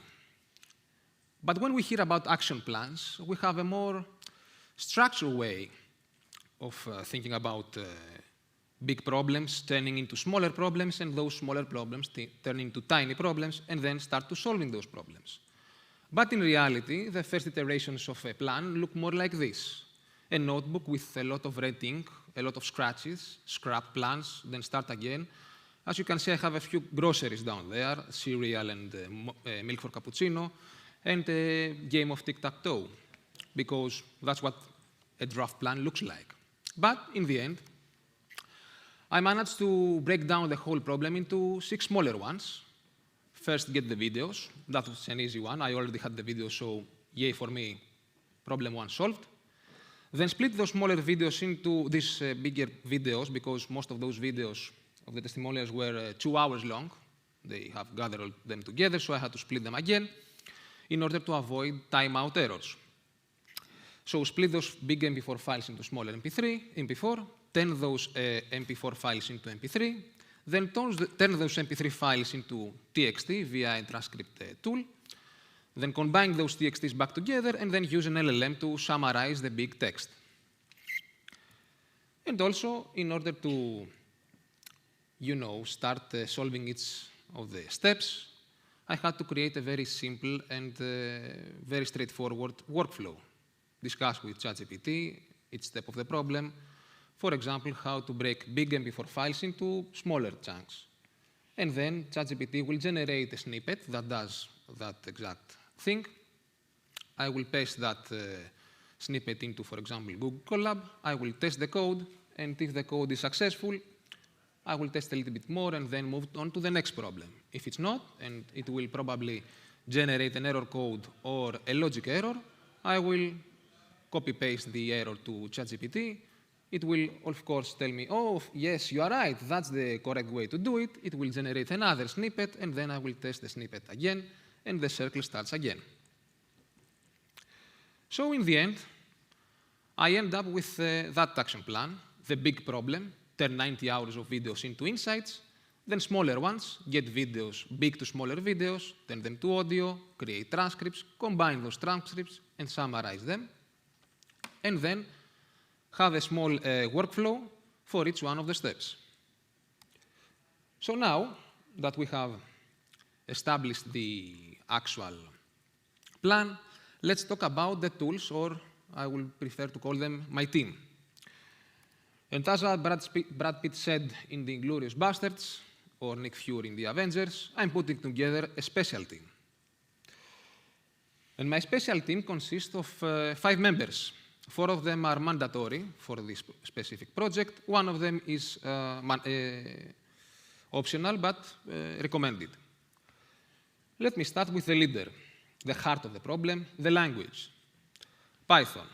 Speaker 9: But when we hear about action plans, we have a more structured way of thinking about big problems turning into smaller problems, and those smaller problems turning into tiny problems, and then start to solving those problems. But in reality, the first iterations of a plan look more like this: a notebook with a lot of red ink, a lot of scratches, scrap plans, then start again. As you can see, I have a few groceries down there, cereal and milk for cappuccino, and a game of tic-tac-toe, because that's what a draft plan looks like. But in the end, I managed to break down the whole problem into 6 smaller ones. First, get the videos. That was an easy one. I already had the videos, so yay for me, problem 1 solved. Then split those smaller videos into these bigger videos, because most of those videos of the testimonials were 2 hours long. They have gathered all them together, so I had to split them again in order to avoid timeout errors. So split those big MP4 files into smaller MP4, turn those MP4 files into MP3, then turn those MP3 files into TXT via a transcript tool, then combine those TXTs back together, and then use an LLM to summarize the big text. And also, in order to start solving each of the steps, I had to create a very simple and very straightforward workflow. Discuss with ChatGPT each step of the problem. For example, how to break big MP4 files into smaller chunks. And then ChatGPT will generate a snippet that does that exact thing. I will paste that snippet into, for example, Google Colab. I will test the code, and if the code is successful, I will test a little bit more and then move on to the next problem. If it's not, and it will probably generate an error code or a logic error, I will copy-paste the error to ChatGPT. It will, of course, tell me, oh, yes, you are right, that's the correct way to do it. It will generate another snippet, and then I will test the snippet again, and the circle starts again. So in the end, I end up with that action plan, the big problem, turn 90 hours of videos into insights, then smaller ones, get videos, big to smaller videos, turn them to audio, create transcripts, combine those transcripts, and summarize them, and then have a small workflow for each one of the steps. So now that we have established the actual plan, let's talk about the tools, or I will prefer to call them my team. And as Brad Pitt said in The Inglourious Basterds, or Nick Fury in The Avengers, I'm putting together a special team. And my special team consists of 5 members. 4 of them are mandatory for this specific project. 1 of them is optional, but recommended. Let me start with the leader, the heart of the problem, the language, Python.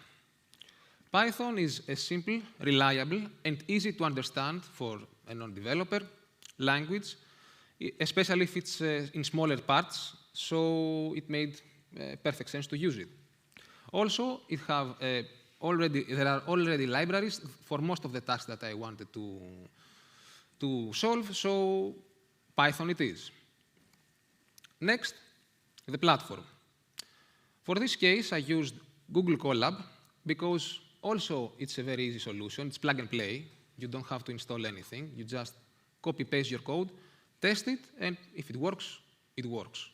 Speaker 9: Python is a simple, reliable, and easy to understand for a non-developer language, especially if it's in smaller parts, so it made perfect sense to use it. Also, there are already libraries for most of the tasks that I wanted to solve, so Python it is. Next, the platform. For this case, I used Google Colab because also it's a very easy solution. It's plug and play. You don't have to install anything. You just copy-paste your code, test it, and if it works, it works.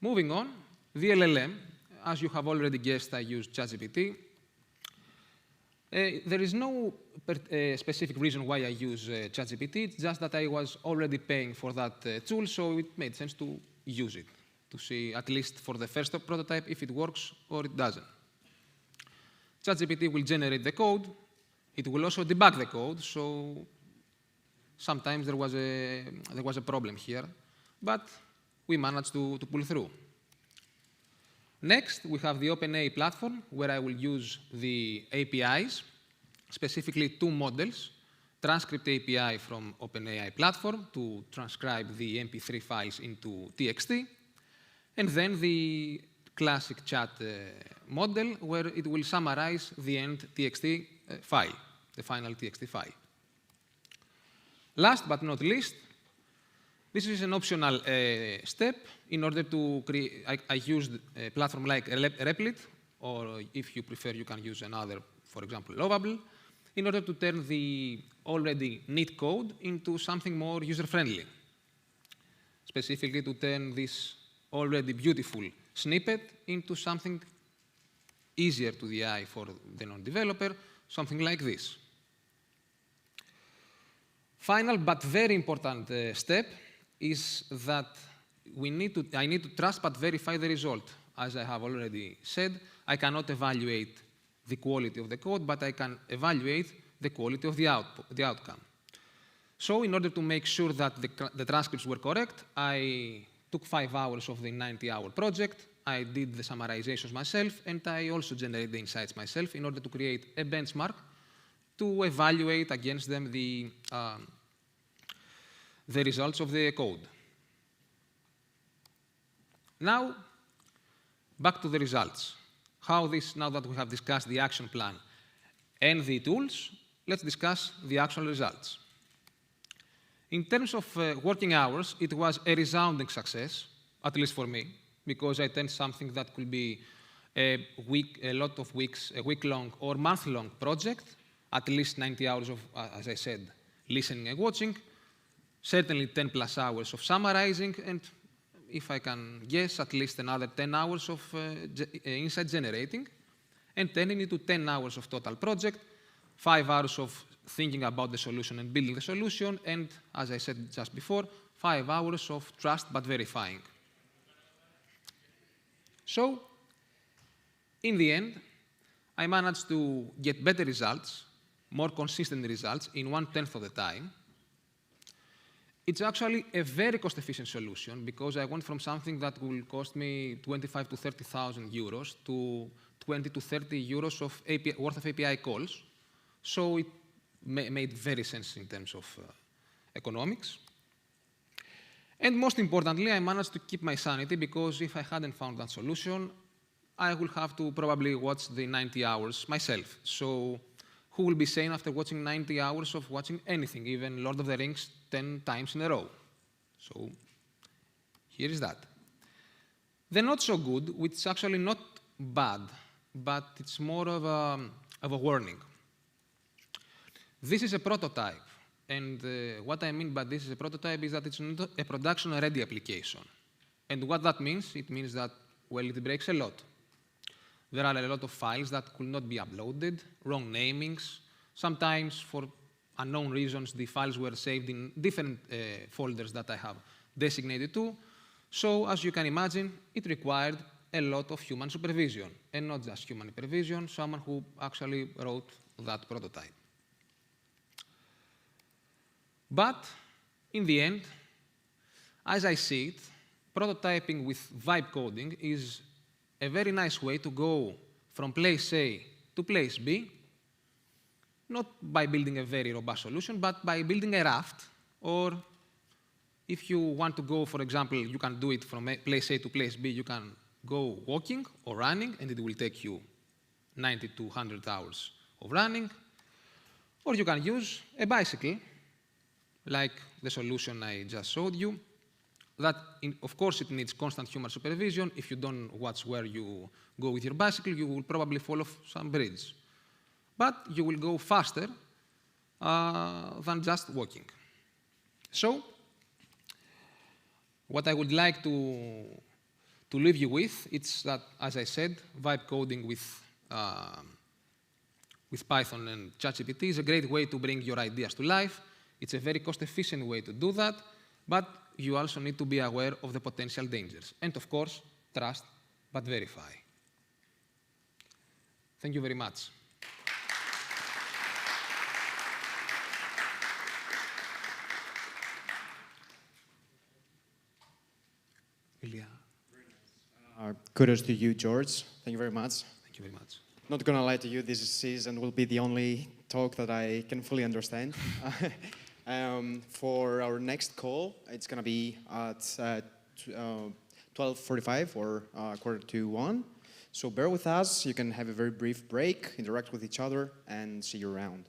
Speaker 9: Moving on, the LLM. As you have already guessed, I used ChatGPT. There is no specific reason why I use ChatGPT. It's just that I was already paying for that tool, so it made sense to use it, to see, at least for the first prototype, if it works or it doesn't. ChatGPT will generate the code. It will also debug the code, so sometimes there was a problem here, but we managed to pull through. Next, we have the OpenAI platform, where I will use the APIs, specifically 2 models, transcript API from OpenAI platform to transcribe the MP3 files into TXT, and then the classic chat model, where it will summarize the end TXT file, the final TXT file. Last but not least, this is an optional step. In order to create, I used a platform like Replit, or if you prefer, you can use another, for example, Lovable, in order to turn the already neat code into something more user-friendly. Specifically, to turn this already beautiful snippet into something easier to the eye for the non-developer, something like this. Final but very important step is that I need to trust but verify the result. As I have already said, I cannot evaluate the quality of the code, but I can evaluate the quality of the outcome. So in order to make sure that the transcripts were correct, I took 5 hours of the 90-hour project. I did the summarizations myself, and I also generated the insights myself in order to create a benchmark to evaluate against them the results of the code. Now, back to the results. Now that we have discussed the action plan and the tools, let's discuss the actual results. In terms of working hours, it was a resounding success, at least for me, because I turned something that could be a week-long or month-long project, at least 90 hours of, as I said, listening and watching, certainly 10+ hours of summarizing, and if I can guess, at least another 10 hours of insight generating, and turning into 10 hours of total project, 5 hours of thinking about the solution and building the solution, and, as I said just before, 5 hours of trust but verifying. So, in the end, I managed to get better results, more consistent results, in 1/10 of the time. It's actually a very cost-efficient solution, because I went from something that will cost me 25,000 to 30,000 euros to 20 to 30 euros worth of API calls. So it made very sense in terms of economics. And most importantly, I managed to keep my sanity, because if I hadn't found that solution, I would have to probably watch the 90 hours myself. So who will be sane after watching 90 hours of watching anything, even Lord of the Rings 10 times in a row? So here is that. The not so good, which is actually not bad, but it's more of a warning. This is a prototype. And what I mean by this is a prototype is that it's not a production-ready application. And what that means, it means that, well, it breaks a lot. There are a lot of files that could not be uploaded, wrong namings. Sometimes, for unknown reasons, the files were saved in different folders that I have designated to. So, as you can imagine, it required a lot of human supervision, and not just human supervision, someone who actually wrote that prototype. But, in the end, as I see it, prototyping with vibe coding is a very nice way to go from place A to place B, not by building a very robust solution, but by building a raft, or if you want to go, for example, you can do it from place A to place B, you can go walking or running, and it will take you 90 to 100 hours of running, or you can use a bicycle, like the solution I just showed you. That, of course, it needs constant human supervision. If you don't watch where you go with your bicycle, you will probably fall off some bridge. But you will go faster than just walking. So, what I would like to leave you with, it's that, as I said, vibe coding with Python and ChatGPT is a great way to bring your ideas to life. It's a very cost-efficient way to do that, but you also need to be aware of the potential dangers. And of course, trust, but verify. Thank you very much.
Speaker 6: Kudos to you, George. Thank you very much.
Speaker 9: Thank you very much.
Speaker 6: Not gonna lie to you, this is and will be the only talk that I can fully understand. For our next call, it's gonna be at 12:45 or 1:45. So bear with us. You can have a very brief break, interact with each other, and see you around.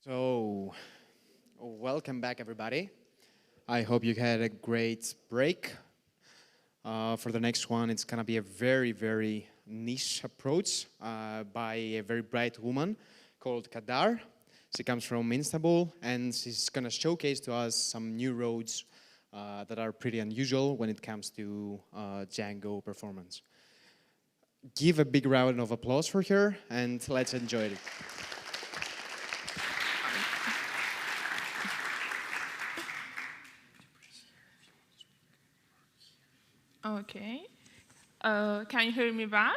Speaker 6: So, welcome back, everybody. I hope you had a great break. For the next one, it's going to be a very, very niche approach by a very bright woman called Kadar. She comes from Istanbul, and she's going to showcase to us some new roads that are pretty unusual when it comes to Django performance. Give a big round of applause for her, and let's enjoy it.
Speaker 10: Okay. Can you hear me well?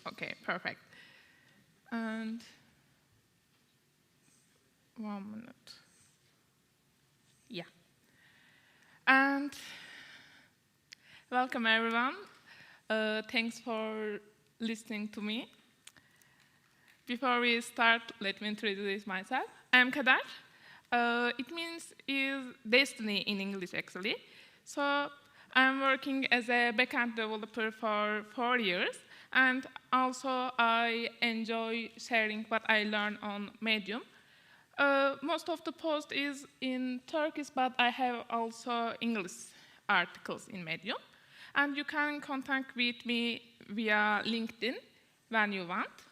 Speaker 10: Okay, perfect. And 1 minute. Yeah. And welcome, everyone. Thanks for listening to me. Before we start, let me introduce myself. I'm Kadar. It means is destiny in English, actually. So I'm working as a backend developer for 4 years, and also I enjoy sharing what I learn on Medium. Most of the post is in Turkish, but I have also English articles in Medium. And you can contact with me via LinkedIn when you want.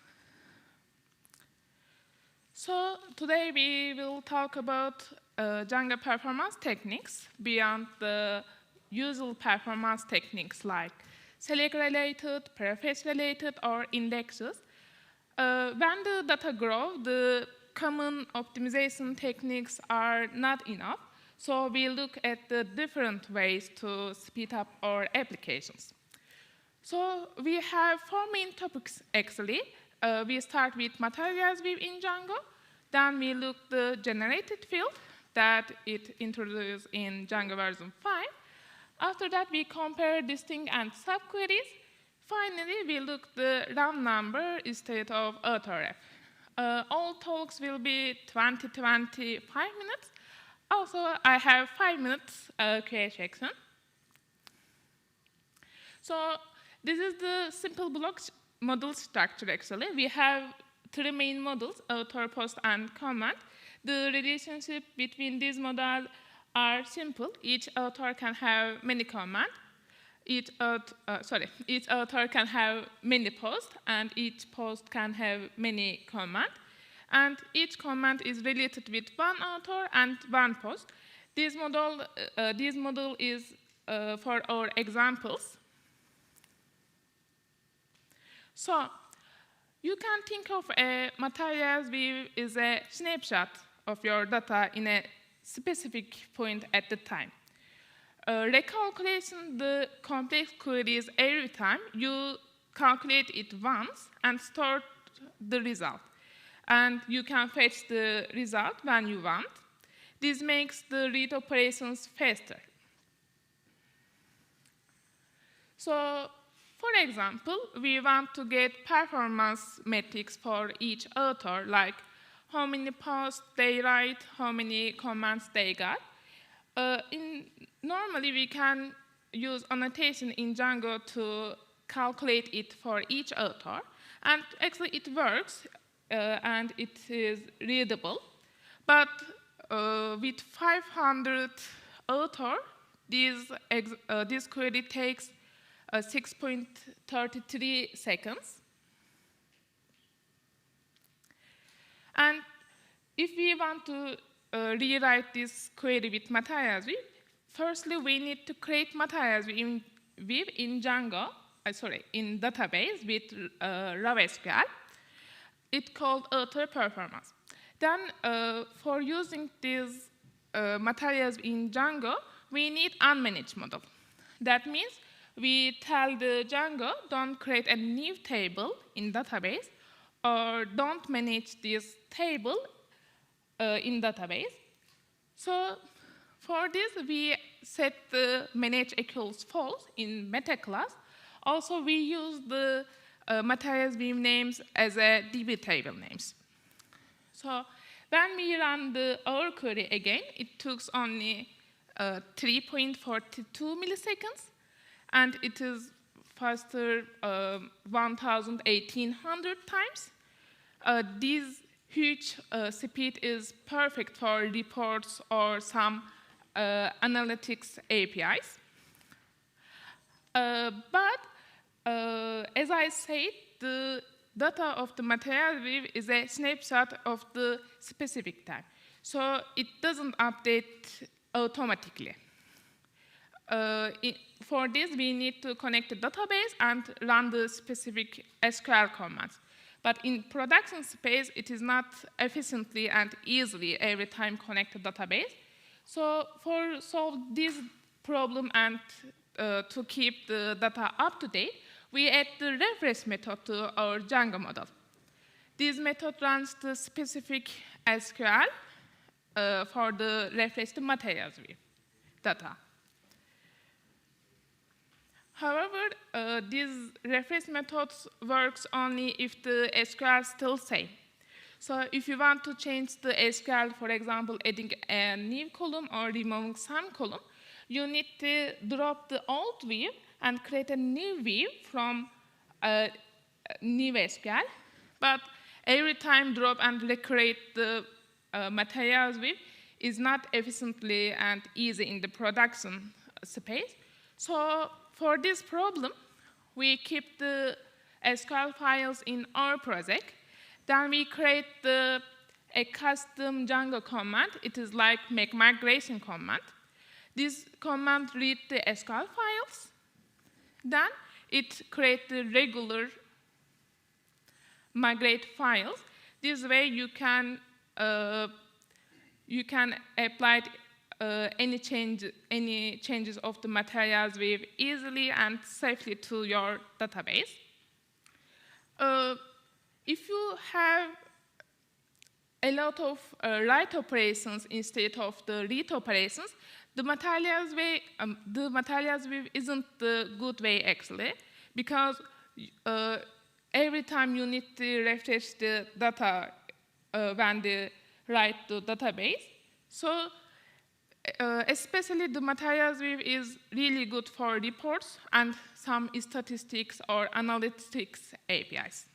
Speaker 10: So today we will talk about Django performance techniques beyond the usual performance techniques like select-related, prefetch-related, or indexes. When the data grow, the common optimization techniques are not enough, so we look at the different ways to speed up our applications. So we have 4 main topics, actually. We start with materials view in Django, then we look the generated field that it introduced in Django version 5. After that, we compare distinct and subqueries. Finally, we look the round number instead of authoref. All talks will be 20-25 minutes. Also, I have 5 minutes Q&A section. So this is the simple block model structure, actually. We have 3 main models, author, post, and comment. The relationship between these models are simple. Each author can have many comments. Each author can have many posts, and each post can have many comments. And each comment is related with one author and one post. This model is for our examples. So you can think of a materials view as a snapshot of your data in a specific point at the time. Recalculation the complex queries every time. You calculate it once and store the result. And you can fetch the result when you want. This makes the read operations faster. So, for example, we want to get performance metrics for each author, like how many posts they write, how many comments they got. Normally, we can use annotation in Django to calculate it for each author. And actually, it works, and it is readable. But with 500 authors, this query takes 6.33 seconds. And if we want to rewrite this query with materials view, firstly, we need to create materials view in Django, in database with raw SQL. It's called author performance. Then, for using these materials in Django, we need unmanaged model. That means we tell the Django, don't create a new table in database, or don't manage this table in database. So for this, we set the manage equals false in meta class. Also, we use the materials view names as a DB table names. So when we run our query again, it took only 3.42 milliseconds, and it is faster 1,800 times. These huge speed is perfect for reports or some analytics APIs. But as I said, the data of the material view is a snapshot of the specific time. So it doesn't update automatically. For this, we need to connect the database and run the specific SQL commands. But in production space, it is not efficiently and easily every time connect the database. So for solve this problem and to keep the data up to date, we add the refresh method to our Django model. This method runs the specific SQL for the refresh the materials view data. However, this refresh method works only if the SQL is still same. So if you want to change the SQL, for example, adding a new column or removing some column, you need to drop the old view and create a new view from a new SQL. But every time drop and recreate the materials view is not efficiently and easy in the production space. So for this problem, we keep the SQL files in our project. Then we create a custom Django command. It is like make migration command. This command reads the SQL files. Then it creates the regular migrate files. This way you can apply any changes of the materials view easily and safely to your database. If you have a lot of write operations instead of the read operations, the materials view isn't the good way actually, because every time you need to refresh the data when they write the database. So especially the materials view is really good for reports and some statistics or analytics APIs.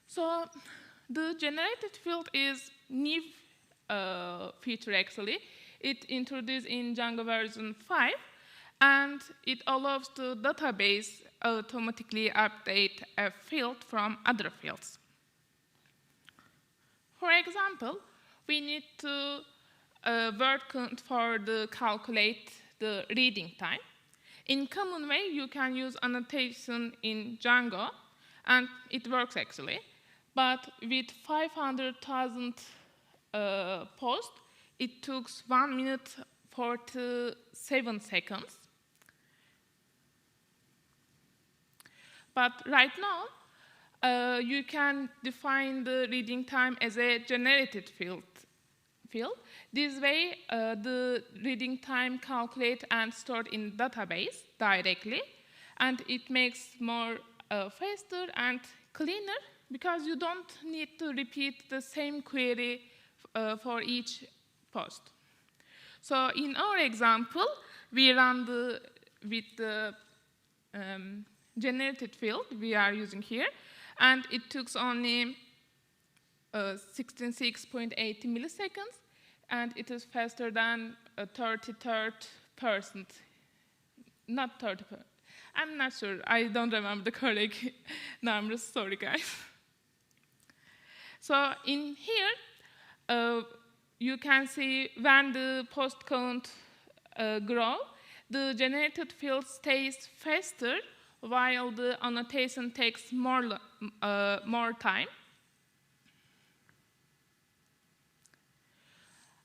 Speaker 10: So the generated field is new feature actually. It introduced in Django version 5, and it allows the database automatically update a field from other fields. For example, we need to word count for the calculate the reading time. In common way, you can use annotation in Django, and it works actually. But with 500,000 posts, it took 1 minute 47 seconds. But right now, you can define the reading time as a generated field. This way, the reading time calculated and stored in database directly, and it makes more faster and cleaner because you don't need to repeat the same query for each post. So in our example, we run with the generated field we are using here, and it took only 66.80 milliseconds, and it is faster than 33%. Not 30%. I'm not sure. I don't remember the correct numbers. Sorry, guys. So in here, you can see when the post count grows, the generated field stays faster while the annotation takes more time.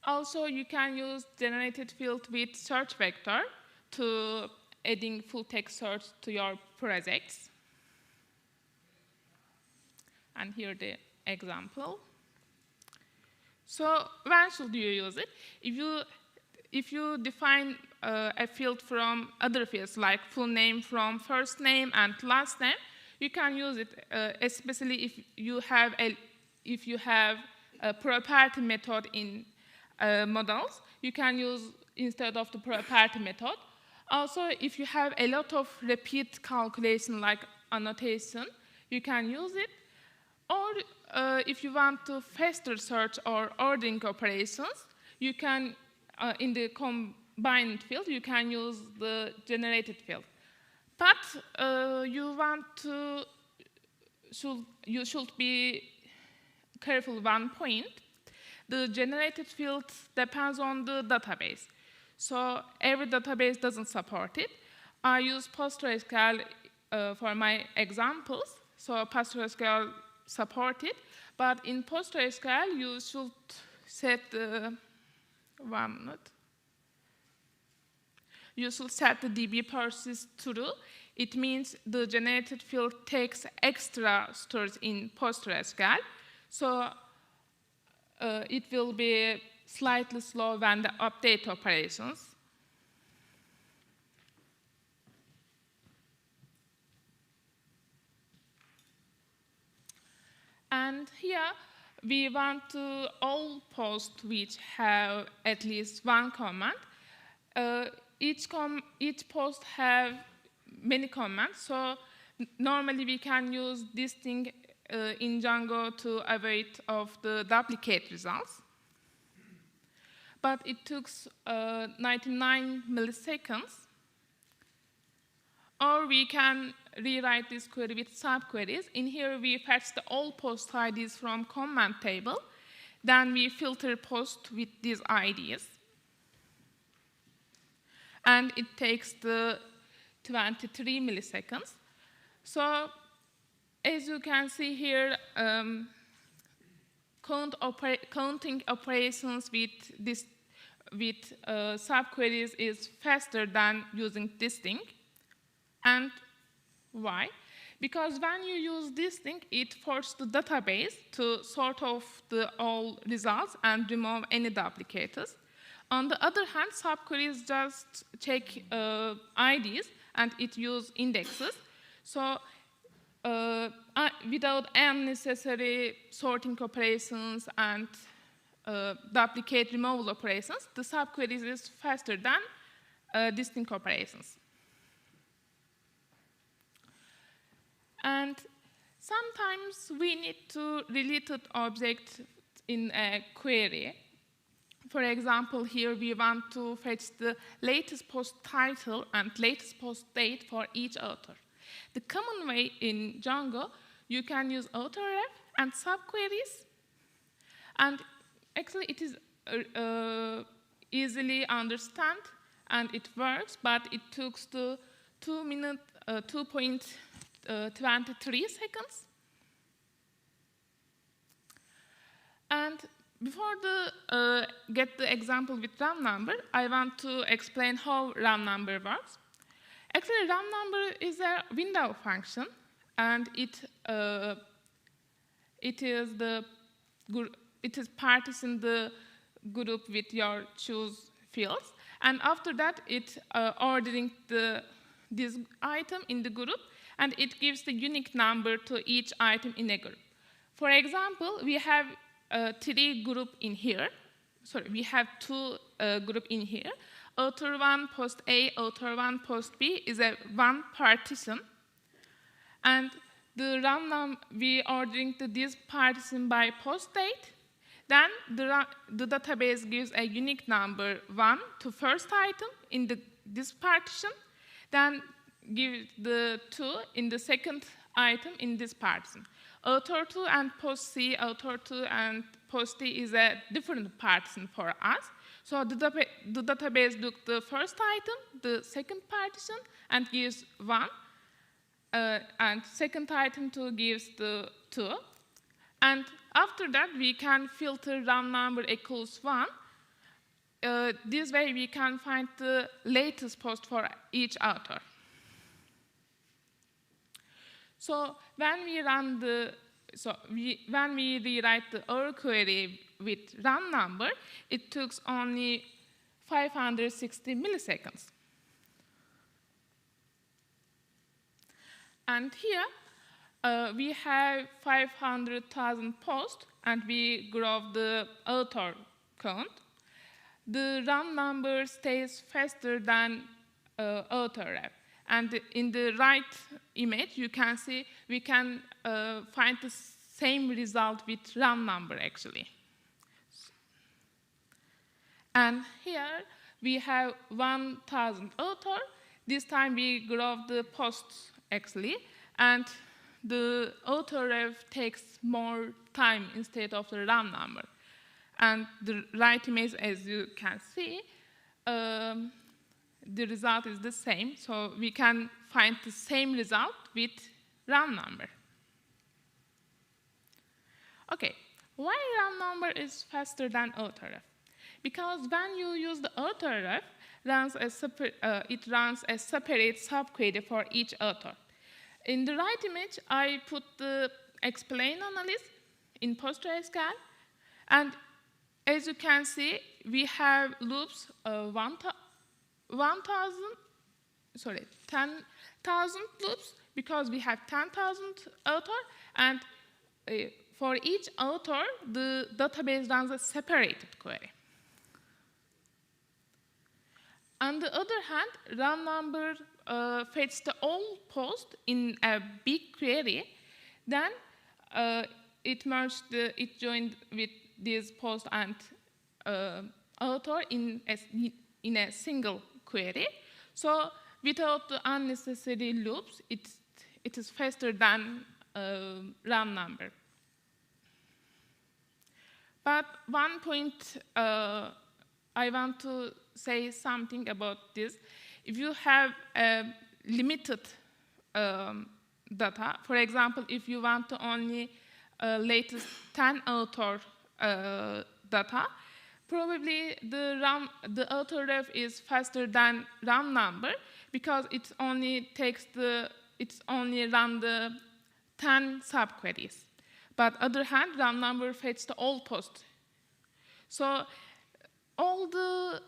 Speaker 10: Also, you can use generated field with search vector to adding full text search to your projects. And here the example. So when should you use it? If you define a field from other fields, like full name from first name and last name, you can use it, especially if you have a property method in models. You can use instead of the property method. Also, if you have a lot of repeat calculation like annotation, you can use it. Or if you want to faster search or ordering operations, you can, in the combined field, you can use the generated field. But you should be careful one point. The generated field depends on the database. So every database doesn't support it. I use PostgreSQL for my examples. So PostgreSQL support it. But in PostgreSQL, you should set the You should set the DB persist true. It means the generated field takes extra stores in PostgreSQL. So it will be slightly slow when the update operations. And here, we want to all posts which have at least one comment. Each post have many comments, so normally we can use this thing in Django to avoid of the duplicate results. But it took 99 milliseconds. Or we can rewrite this query with subqueries. In here, we fetch the all post IDs from comment table. Then we filter post with these IDs. And it takes the 23 milliseconds. So as you can see here, counting operations with subqueries is faster than using this thing. And why? Because when you use this thing, it forces the database to sort of all results and remove any duplicators. On the other hand, subqueries just check IDs and it uses indexes. So without unnecessary sorting operations and duplicate removal operations, the subqueries is faster than distinct operations. And sometimes we need to relate an object in a query. For example, here we want to fetch the latest post title and latest post date for each author. The common way in Django, you can use authoref and subqueries. And actually, it is easily understand and it works, but it took the 2.23 seconds. And before get the example with RAM number, I want to explain how RAM number works. Actually, RAM number is a window function, and it is partitioned the group with your choose fields, and after that, it ordering this item in the group, and it gives the unique number to each item in a group. For example, we have 3 group in here. Sorry, we have 2 group in here. Author 1 post A, author 1 post B is a one partition. And the RAM we ordering this partition by post date. Then the database gives a unique number 1 to first item in this partition. Then give the 2 in the second item in this partition. Author 2 and post C, author 2 and post D is a different partition for us. So the database took the first item, the second partition, and gives 1. And second item 2 gives the 2. And after that, we can filter RAM number equals 1. This way, we can find the latest post for each author. So when we run when we rewrite the OR query with RAM number, it took only 560 milliseconds. And here we have 500,000 posts, and we grow the author count. The RAM number stays faster than authoref. And in the right image, you can see we can find the same result with round number, actually. And here we have 1,000 author. This time we graph the posts, actually. And the author ref takes more time instead of the round number. And the right image, as you can see, the result is the same. So we can find the same result with round number. OK, why round number is faster than authoref? Because when you use the authoref, it runs a separate subquery for each author. In the right image, I put the explain analysis in PostgreSQL. And as you can see, we have loops 10,000 loops because we have 10,000 author. And for each author, the database runs a separated query. On the other hand, round number fetches the all post in a big query. Then it joined with this post and author in a single query. So without the unnecessary loops, it is faster than round number. But one point I want to say something about this. If you have limited data, for example, if you want to only latest 10 author data, probably the author ref is faster than round number because it only run the 10 subqueries. But other hand, round number fetches the all post. So all the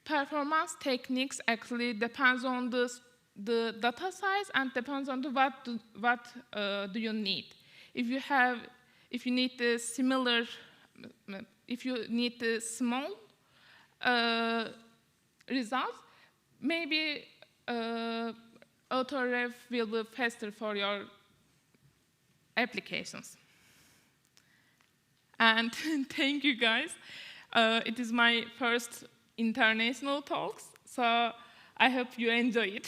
Speaker 10: performance techniques actually depends on the data size and depends on what do you need. If you need the small results, maybe autoref will be faster for your applications. And thank you, guys. It is my first international talks, so I hope you enjoy it.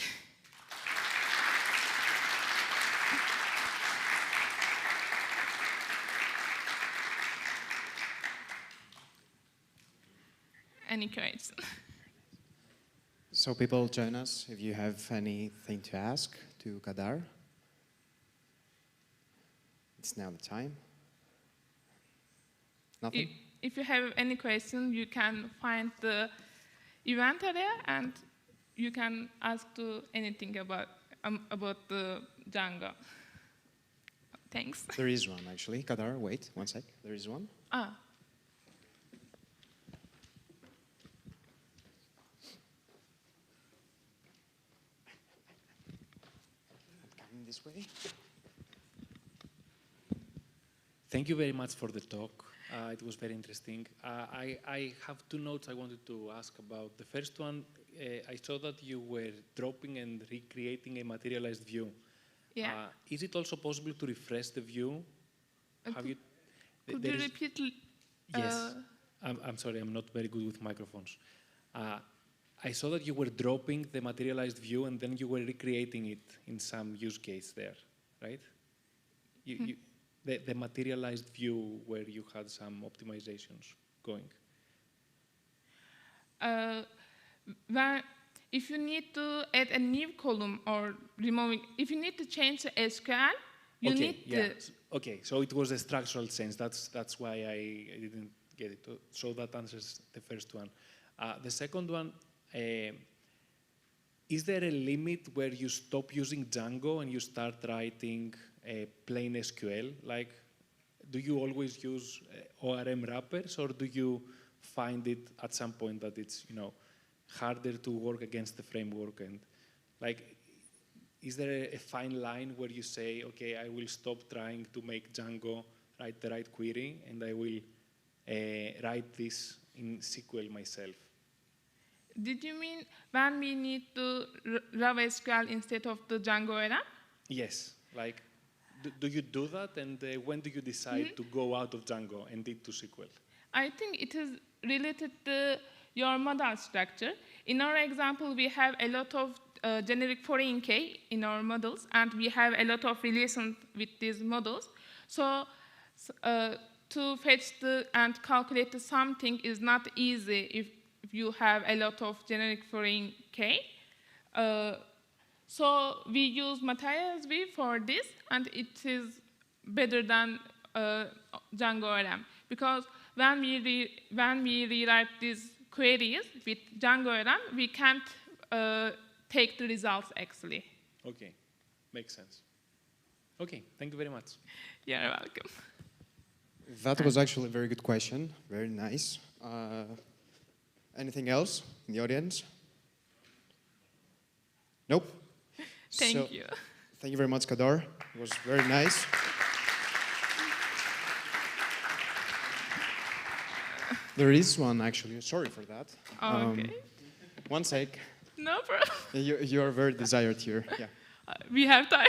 Speaker 10: Any questions?
Speaker 6: So people join us if you have anything to ask to Kadar. It's now the time. Nothing?
Speaker 10: If you have any questions, you can find the event area and you can ask to anything about the Django. Thanks.
Speaker 6: There is one, actually. Kadar, wait 1 sec. There is one.
Speaker 10: Ah.
Speaker 6: Coming this way.
Speaker 11: Thank you very much for the talk. It was very interesting. I have two notes I wanted to ask about. The first one, I saw that you were dropping and recreating a materialized view.
Speaker 10: Yeah.
Speaker 11: Is it also possible to refresh the view?
Speaker 10: Could you repeat?
Speaker 11: Yes. I'm sorry, I'm not very good with microphones. I saw that you were dropping the materialized view and then you were recreating it in some use case there, right? The materialized view where you had some optimizations going.
Speaker 10: If you need to add a new column or removing, if you need to change the SQL, you need to.
Speaker 11: Okay, so it was a structural sense. That's why I didn't get it. So that answers the first one. The second one, is there a limit where you stop using Django and you start writing plain SQL? Like, do you always use ORM wrappers, or do you find it at some point that it's harder to work against the framework? And like, is there a fine line where you say, okay, I will stop trying to make Django write the right query, and I will write this in SQL myself?
Speaker 10: Did you mean when we need to run SQL instead of the Django era?
Speaker 11: Yes. Like, do you do that? And when do you decide to go out of Django and into SQL?
Speaker 10: I think it is related to your model structure. In our example, we have a lot of generic foreign key in our models, and we have a lot of relations with these models. So to fetch and calculate something is not easy if you have a lot of generic foreign key. So we use Miltiadis Evert for this, and it is better than Django RM, because when we rewrite these queries with Django RM, we can't take the results actually.
Speaker 11: Okay, makes sense. Okay, thank you very much.
Speaker 10: You're welcome.
Speaker 6: That was actually a very good question. Very nice. Anything else in the audience? Nope.
Speaker 10: Thank you.
Speaker 6: Thank you very much, Kadar. It was very nice. There is one, actually. Sorry for that.
Speaker 10: Okay.
Speaker 6: One sec.
Speaker 10: No problem.
Speaker 6: You are very desired here. Yeah.
Speaker 10: We have time.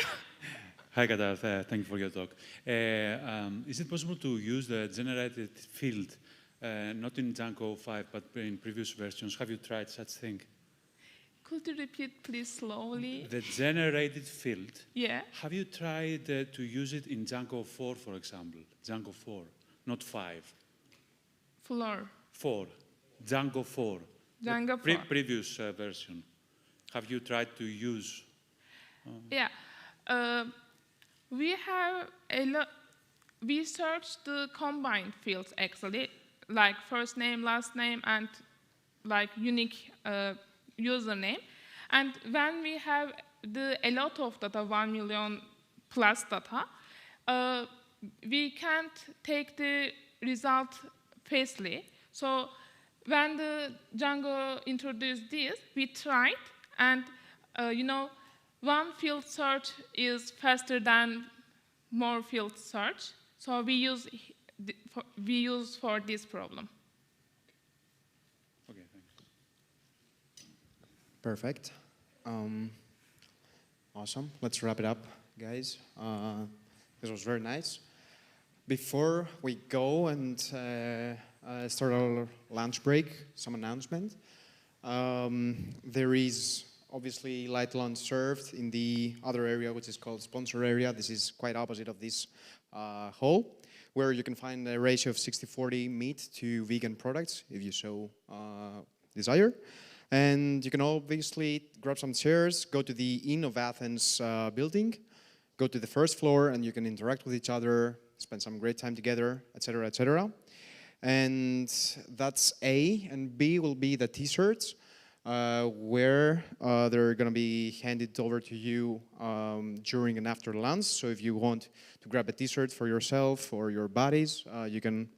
Speaker 12: Hi, Kadar. Thank you for your talk. Is it possible to use the generated field, not in Django 5, but in previous versions? Have you tried such thing?
Speaker 10: Could you repeat, please, slowly?
Speaker 12: The generated field.
Speaker 10: Yeah.
Speaker 12: Have you tried to use it in Django 4, for example? Django 4, not 5. 4. Django 4.
Speaker 10: Django 4.
Speaker 12: Previous version. Have you tried to use?
Speaker 10: Yeah. We have a lot. We search the combined fields actually, like first name, last name, and like unique username. And when we have a lot of data, 1 million plus data, we can't take the result fastly. So when the Django introduced this, we tried, and one field search is faster than more field search. So we use for this problem.
Speaker 12: Okay, thanks.
Speaker 6: Perfect. Awesome. Let's wrap it up, guys. This was very nice. Before we go and start our lunch break, some announcement. There is obviously light lunch served in the other area, which is called sponsor area. This is quite opposite of this hall, where you can find a ratio of 60-40 meat to vegan products, if you so desire. And you can obviously grab some chairs, go to the Inn of Athens building, go to the first floor, and you can interact with each other, spend some great time together, etc., etc. And that's A. And B will be the T-shirts, where they're going to be handed over to you during and after lunch. So if you want to grab a T-shirt for yourself or your buddies, you can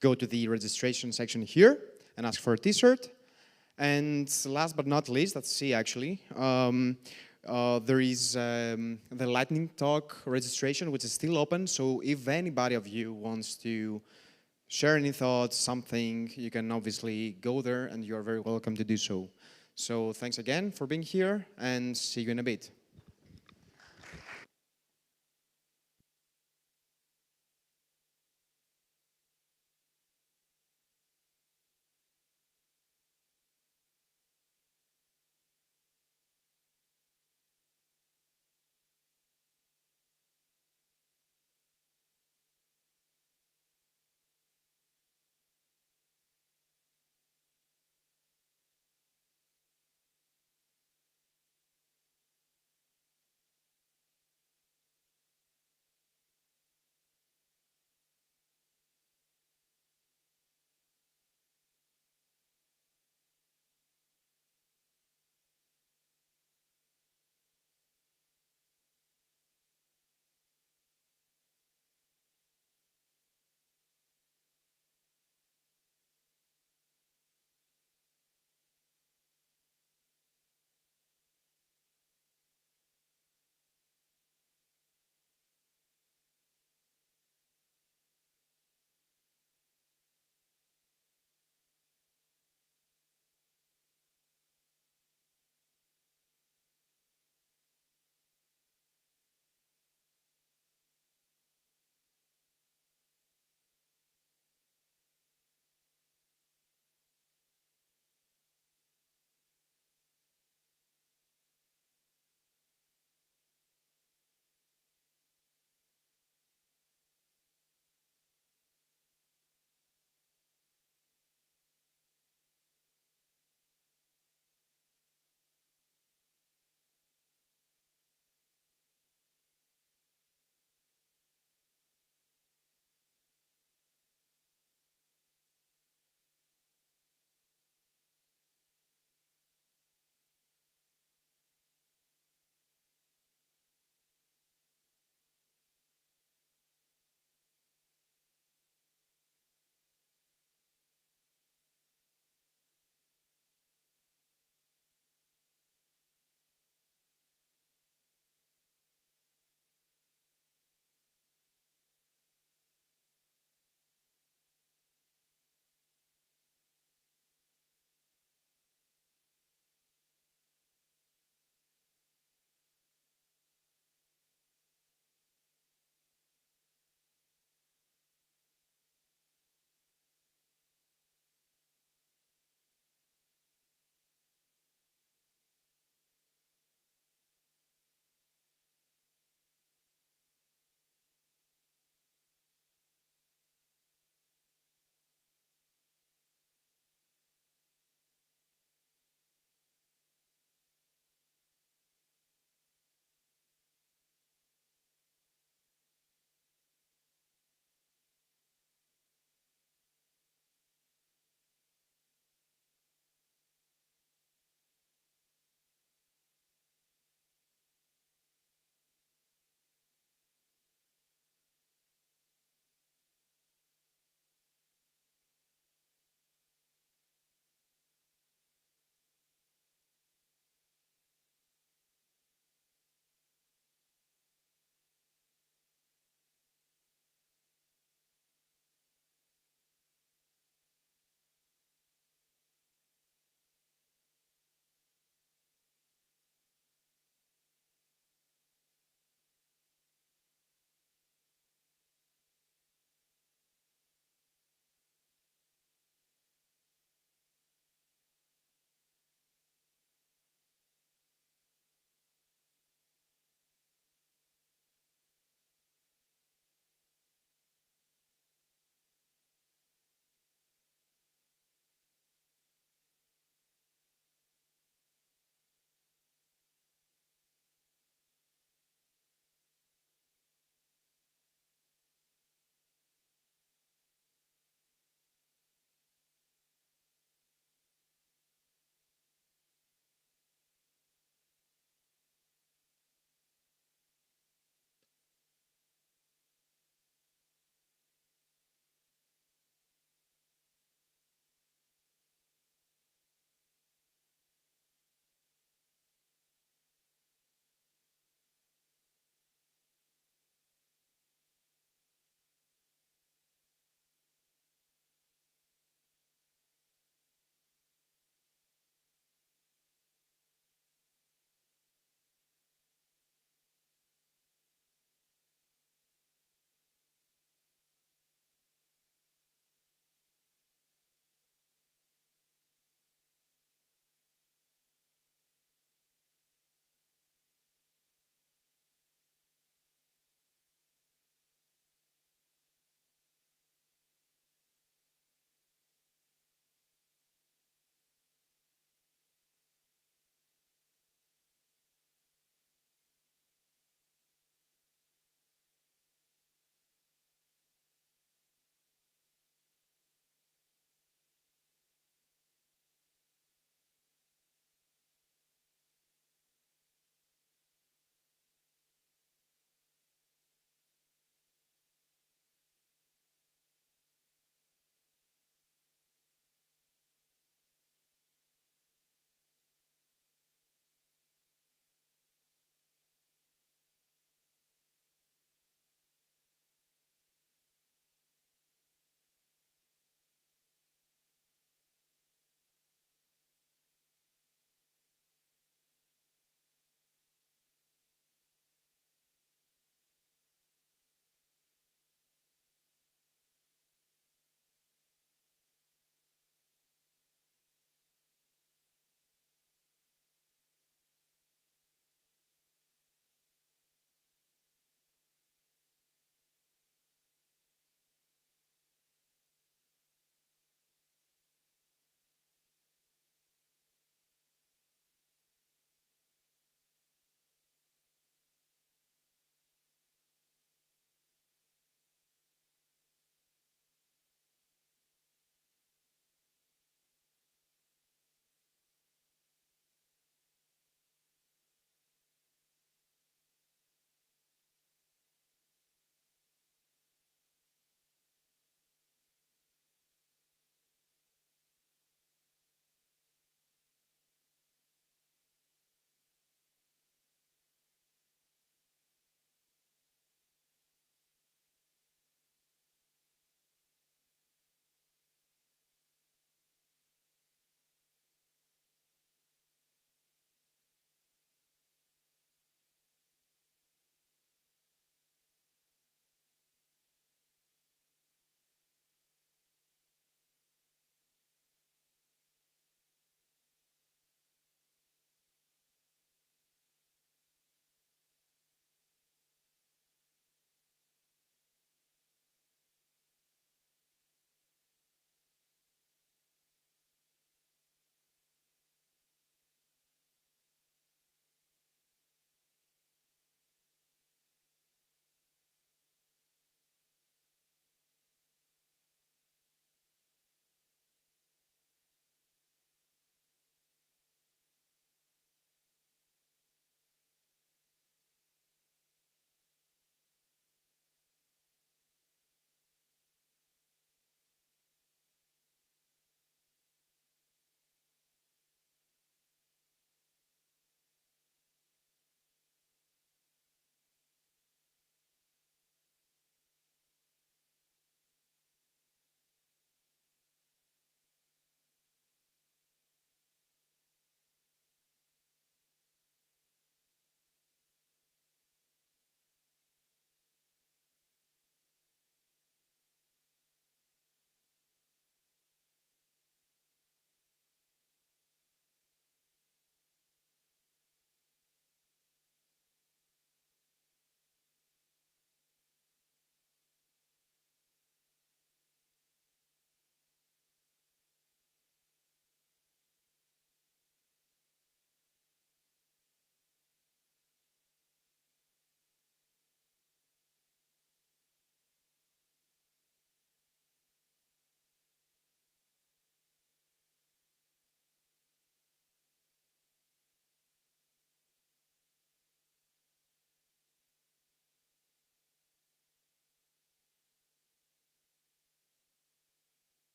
Speaker 6: go to the registration section here and ask for a T-shirt. And last but not least, that's C actually, there is the lightning talk registration, which is still open. So if anybody of you wants to share any thoughts, something, you can obviously go there, and you are very welcome to do so. So thanks again for being here, and see you in a bit.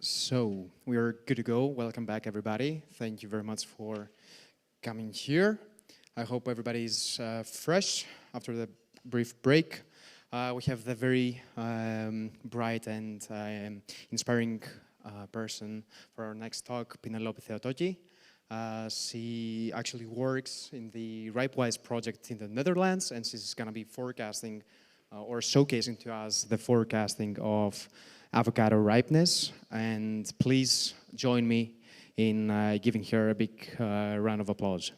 Speaker 6: So, we are good to go. Welcome back, everybody. Thank you very much for coming here. I hope everybody's fresh after the brief break. We have the very bright and inspiring person for our next talk, Penelope Theotoki. She actually works in the RipeWise project in the Netherlands, and she's going to be forecasting or showcasing to us the forecasting of avocado ripeness. And please join me in giving her a big round of applause.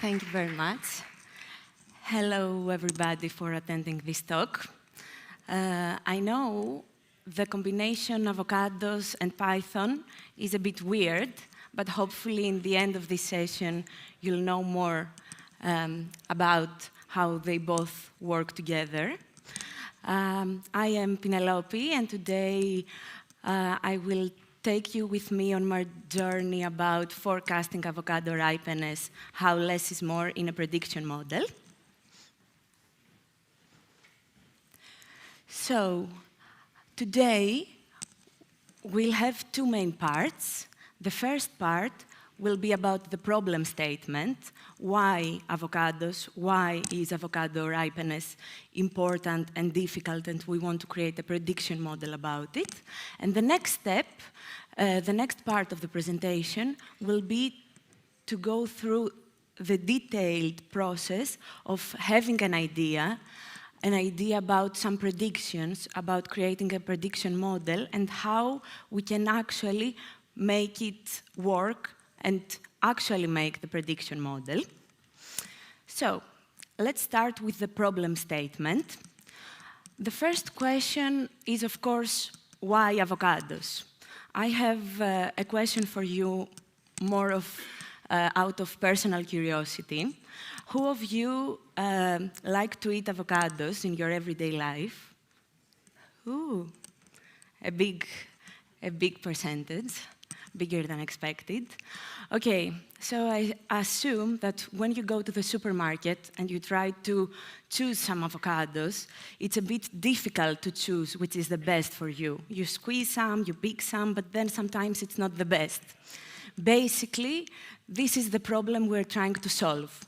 Speaker 13: Thank you very much. Hello, everybody, for attending this talk. I know the combination avocados and Python is a bit weird, but hopefully in the end of this session, you'll know more about how they both work together. I am Penelope, and today I will take you with me on my journey about forecasting avocado ripeness, how less is more in a prediction model. So, today we'll have two main parts. The first part will be about the problem statement. Why avocados? Why is avocado ripeness important and difficult, and we want to create a prediction model about it. And the next step, the next part of the presentation will be to go through the detailed process of having an idea about some predictions, about creating a prediction model, and how we can actually make it work and actually make the prediction model. So, let's start with the problem statement. The first question is, of course, why avocados? I have a question for you, more of out of personal curiosity. Who of you like to eat avocados in your everyday life? Ooh, a big percentage. Bigger than expected. Okay, so I assume that when you go to the supermarket and you try to choose some avocados, it's a bit difficult to choose which is the best for you. You squeeze some, you pick some, but then sometimes it's not the best. Basically, this is the problem we're trying to solve.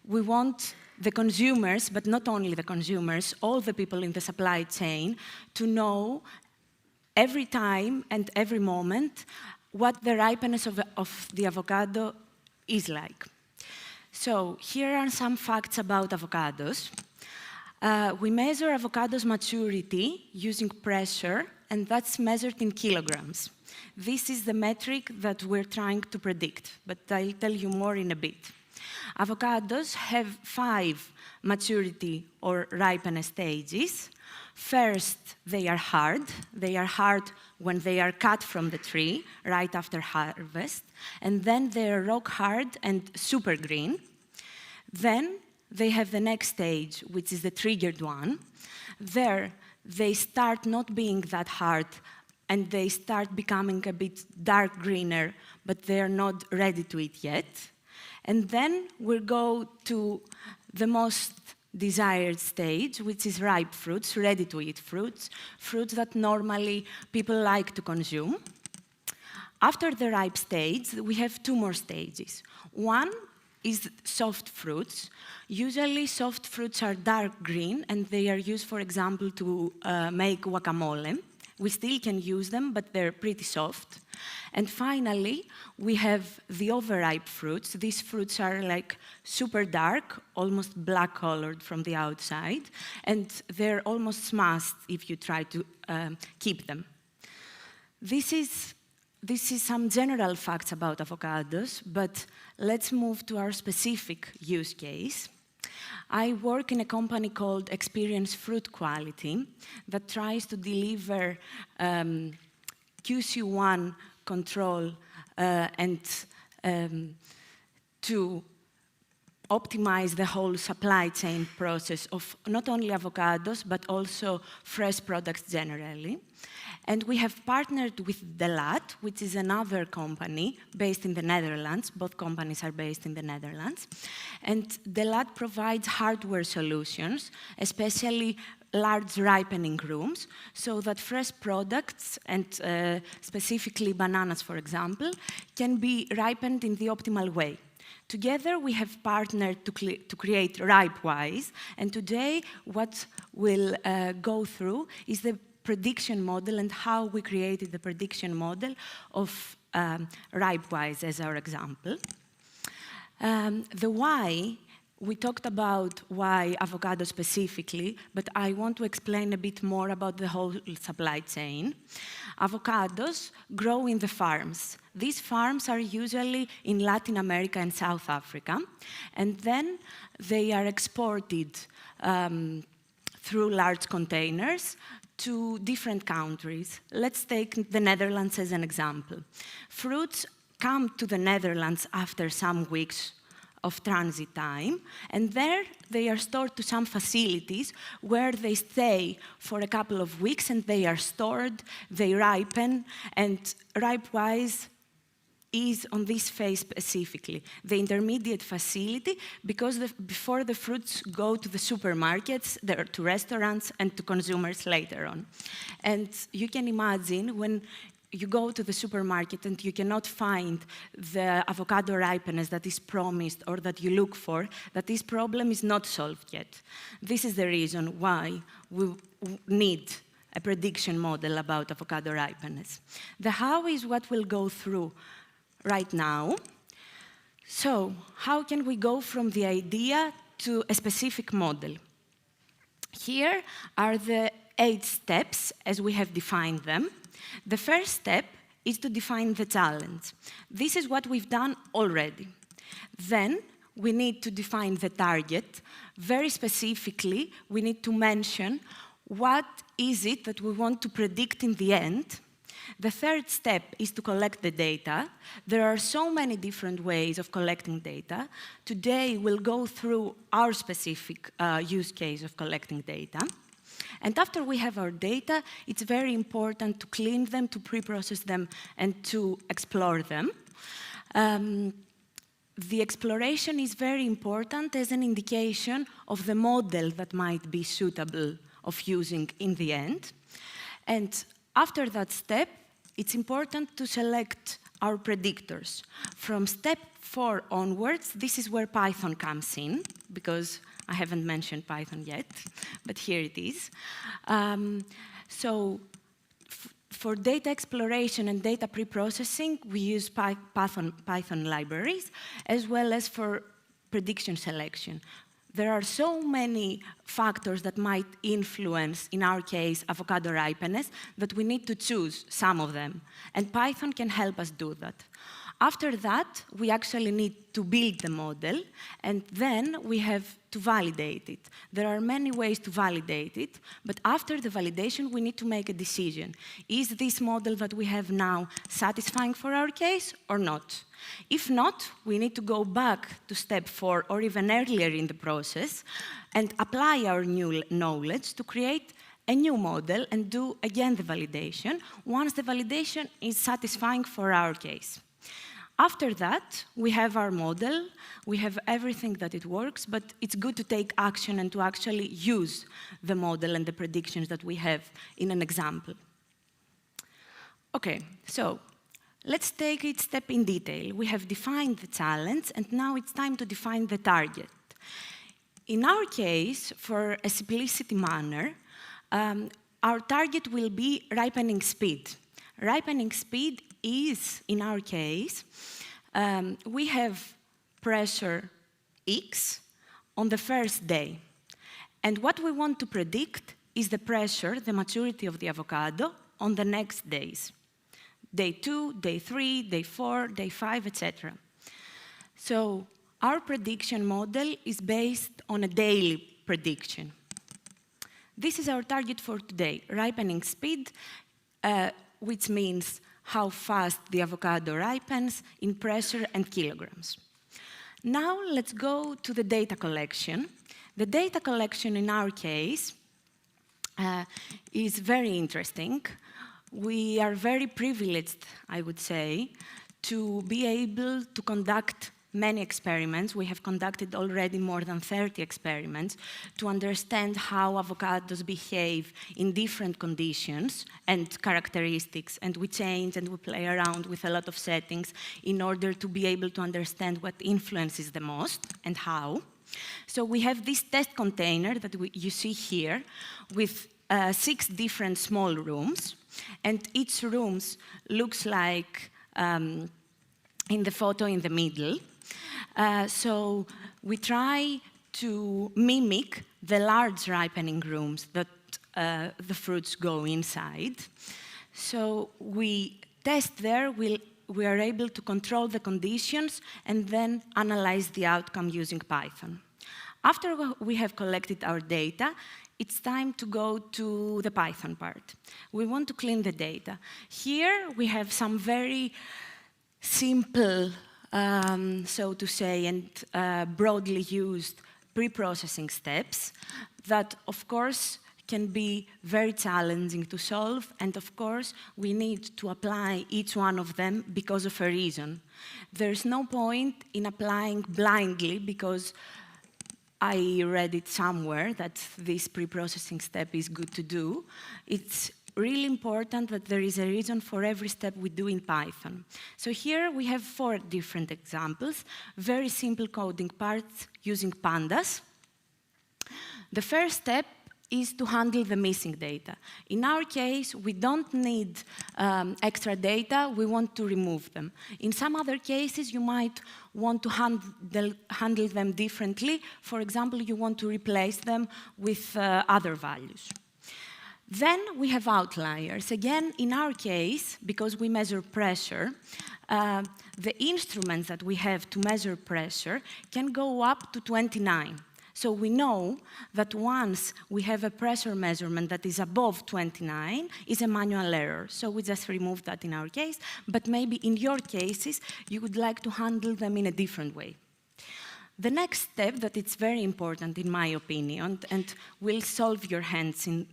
Speaker 13: We want the consumers, but not only the consumers, all the people in the supply chain to know every time and every moment what the ripeness of the avocado is like. So here are some facts about avocados. We measure avocados' maturity using pressure, and that's measured in kilograms. This is the metric that we're trying to predict, but I'll tell you more in a bit. Avocados have 5 maturity or ripeness stages. First, they are hard. They are hard when they are cut from the tree, right after harvest. And then they are rock hard and super green. Then they have the next stage, which is the triggered one. There, they start not being that hard, and they start becoming a bit dark greener, but they are not ready to eat yet. And then we'll go to the most desired stage, which is ripe fruits, ready-to-eat fruits, fruits that normally people like to consume. After the ripe stage, we have 2 more stages. One is soft fruits. Usually, soft fruits are dark green, and they are used, for example, to make guacamole. We still can use them, but they're pretty soft. And finally, we have the overripe fruits. These fruits are like super dark, almost black-colored from the outside, and they're almost smashed if you try to keep them. This is some general facts about avocados, but let's move to our specific use case. I work in a company called Experience Fruit Quality that tries to deliver QC1 control and to optimize the whole supply chain process of not only avocados, but also fresh products generally. And we have partnered with Delat, which is another company based in the Netherlands. Both companies are based in the Netherlands. And Delat provides hardware solutions, especially large ripening rooms so that fresh products, and specifically bananas, for example, can be ripened in the optimal way. Together, we have partnered to create RipeWise, and today what we'll go through is the prediction model and how we created the prediction model of RipeWise as our example. The why, we talked about why avocado specifically, but I want to explain a bit more about the whole supply chain. Avocados grow in the farms. These farms are usually in Latin America and South Africa, and then they are exported through large containers to different countries. Let's take the Netherlands as an example. Fruits come to the Netherlands after some weeks of transit time, and there they are stored to some facilities where they stay for a couple of weeks, and they are stored, they ripen, and RipeWise is on this phase specifically, the intermediate facility, because before the fruits go to the supermarkets, to restaurants, and to consumers later on. And you can imagine when you go to the supermarket and you cannot find the avocado ripeness that is promised or that you look for, that this problem is not solved yet. This is the reason why we need a prediction model about avocado ripeness. The how is what we'll go through right now. So, how can we go from the idea to a specific model? Here are the 8 steps as we have defined them. The first step is to define the challenge. This is what we've done already. Then we need to define the target. Very specifically, we need to mention what is it that we want to predict in the end. The third step is to collect the data. There are so many different ways of collecting data. Today, we'll go through our specific use case of collecting data. And after we have our data, it's very important to clean them, to pre-process them, and to explore them. The exploration is very important as an indication of the model that might be suitable of using in the end. And after that step, it's important to select our predictors. From step 4 onwards, this is where Python comes in, because I haven't mentioned Python yet, but here it is. For data exploration and data pre-processing, we use Python libraries, as well as for prediction selection. There are so many factors that might influence, in our case, avocado ripeness, that we need to choose some of them. And Python can help us do that. After that, we actually need to build the model, and then we have to validate it. There are many ways to validate it, but after the validation, we need to make a decision. Is this model that we have now satisfying for our case or not? If not, we need to go back to step 4 or even earlier in the process and apply our new knowledge to create a new model and do again the validation once the validation is satisfying for our case. After that, we have our model, we have everything that it works, but it's good to take action and to actually use the model and the predictions that we have in an example. Okay, so let's take each step in detail. We have defined the challenge, and now it's time to define the target. In our case, for a simplicity manner, our target will be ripening speed. Ripening speed is, in our case, we have pressure X on the first day. And what we want to predict is the pressure, the maturity of the avocado, on the next days. Day 2, day 3, day 4, day 5, etc. So our prediction model is based on a daily prediction. This is our target for today, ripening speed, which means how fast the avocado ripens in pressure and kilograms. Now let's go to the data collection. The data collection in our case is very interesting. We are very privileged, I would say, to be able to conduct many experiments. We have conducted already more than 30 experiments to understand how avocados behave in different conditions and characteristics. And we change and we play around with a lot of settings in order to be able to understand what influences the most and how. So we have this test container that you see here with 6 different small rooms. And each room looks like in the photo in the middle. So we try to mimic the large ripening rooms that the fruits go inside. So we test there, we are able to control the conditions and then analyze the outcome using Python. After we have collected our data, it's time to go to the Python part. We want to clean the data. Here we have some very simple, so to say, and broadly used pre-processing steps that, of course, can be very challenging to solve, and of course, we need to apply each one of them because of a reason. There's no point in applying blindly because I read it somewhere that this pre-processing step is good to do. It's really important that there is a reason for every step we do in Python. So here we have 4 different examples, very simple coding parts using pandas. The first step is to handle the missing data. In our case, we don't need extra data, we want to remove them. In some other cases, you might want to handle them differently. For example, you want to replace them with other values. Then we have outliers. Again, in our case, because we measure pressure, the instruments that we have to measure pressure can go up to 29. So we know that once we have a pressure measurement that is above 29, is a manual error. So we just remove that in our case, but maybe in your cases, you would like to handle them in a different way. The next step that is very important, in my opinion, and will solve your hands in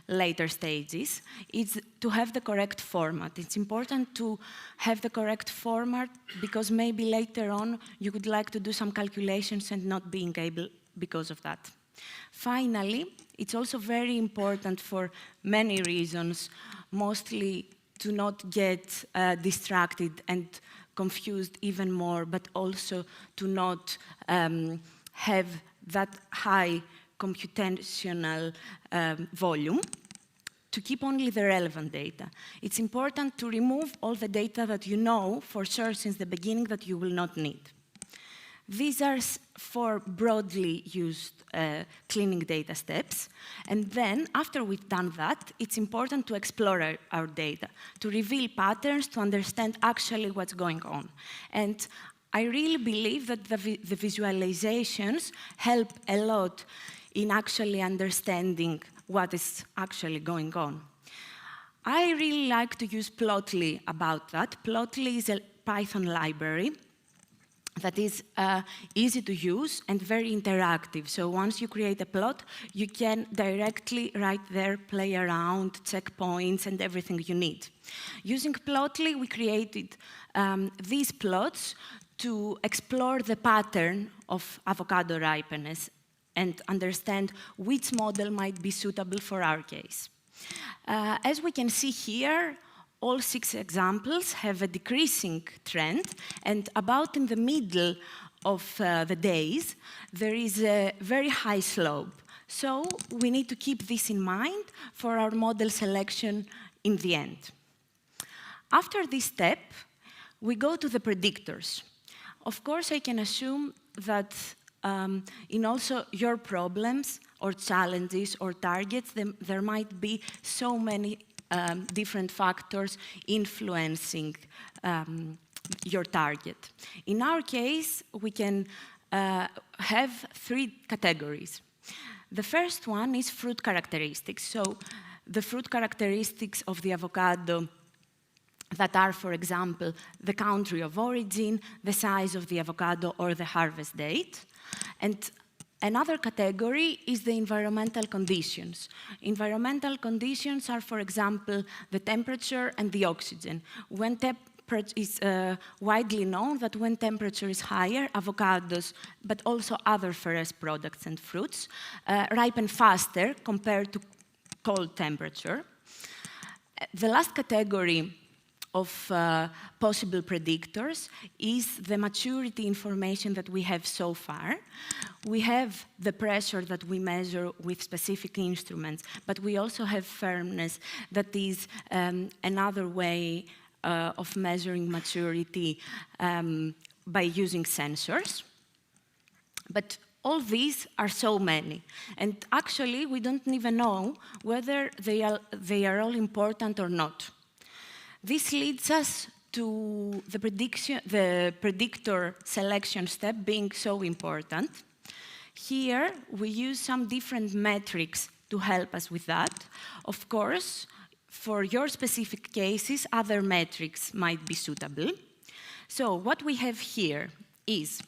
Speaker 13: later stages, is to have the correct format. It's important to have the correct format because maybe later on you would like to do some calculations and not being able because of that. Finally, it's also very important for many reasons, mostly to not get distracted and confused even more, but also to not have that high computational volume, to keep only the relevant data. It's important to remove all the data that you know for sure since the beginning that you will not need. These are 4 broadly used cleaning data steps. And then, after we've done that, it's important to explore our data, to reveal patterns, to understand actually what's going on. And I really believe that the visualizations help a lot in actually understanding what is actually going on. I really like to use Plotly about that. Plotly is a Python library that is easy to use and very interactive. So once you create a plot, you can directly right there play around, check points, and everything you need. Using Plotly, we created these plots to explore the pattern of avocado ripeness and understand which model might be suitable for our case. As we can see here, all 6 examples have a decreasing trend, and about in the middle of the days, there is a very high slope. So we need to keep this in mind for our model selection in the end. After this step, we go to the predictors. Of course, I can assume that in also your problems or challenges or targets, there might be so many different factors influencing your target. In our case, we can have 3 categories. The first one is fruit characteristics. So the fruit characteristics of the avocado that are, for example, the country of origin, the size of the avocado, or the harvest date. And another category is the environmental conditions. Environmental conditions are, for example, the temperature and the oxygen. When widely known that when temperature is higher, avocados, but also other forest products and fruits, ripen faster compared to cold temperature. The last category of possible predictors is the maturity information that we have so far. We have the pressure that we measure with specific instruments, but we also have firmness that is another way of measuring maturity by using sensors. But all these are so many, and actually we don't even know whether they are all important or not. This leads us to the predictor selection step being so important. Here, we use some different metrics to help us with that. Of course, for your specific cases, other metrics might be suitable. So what we have here is,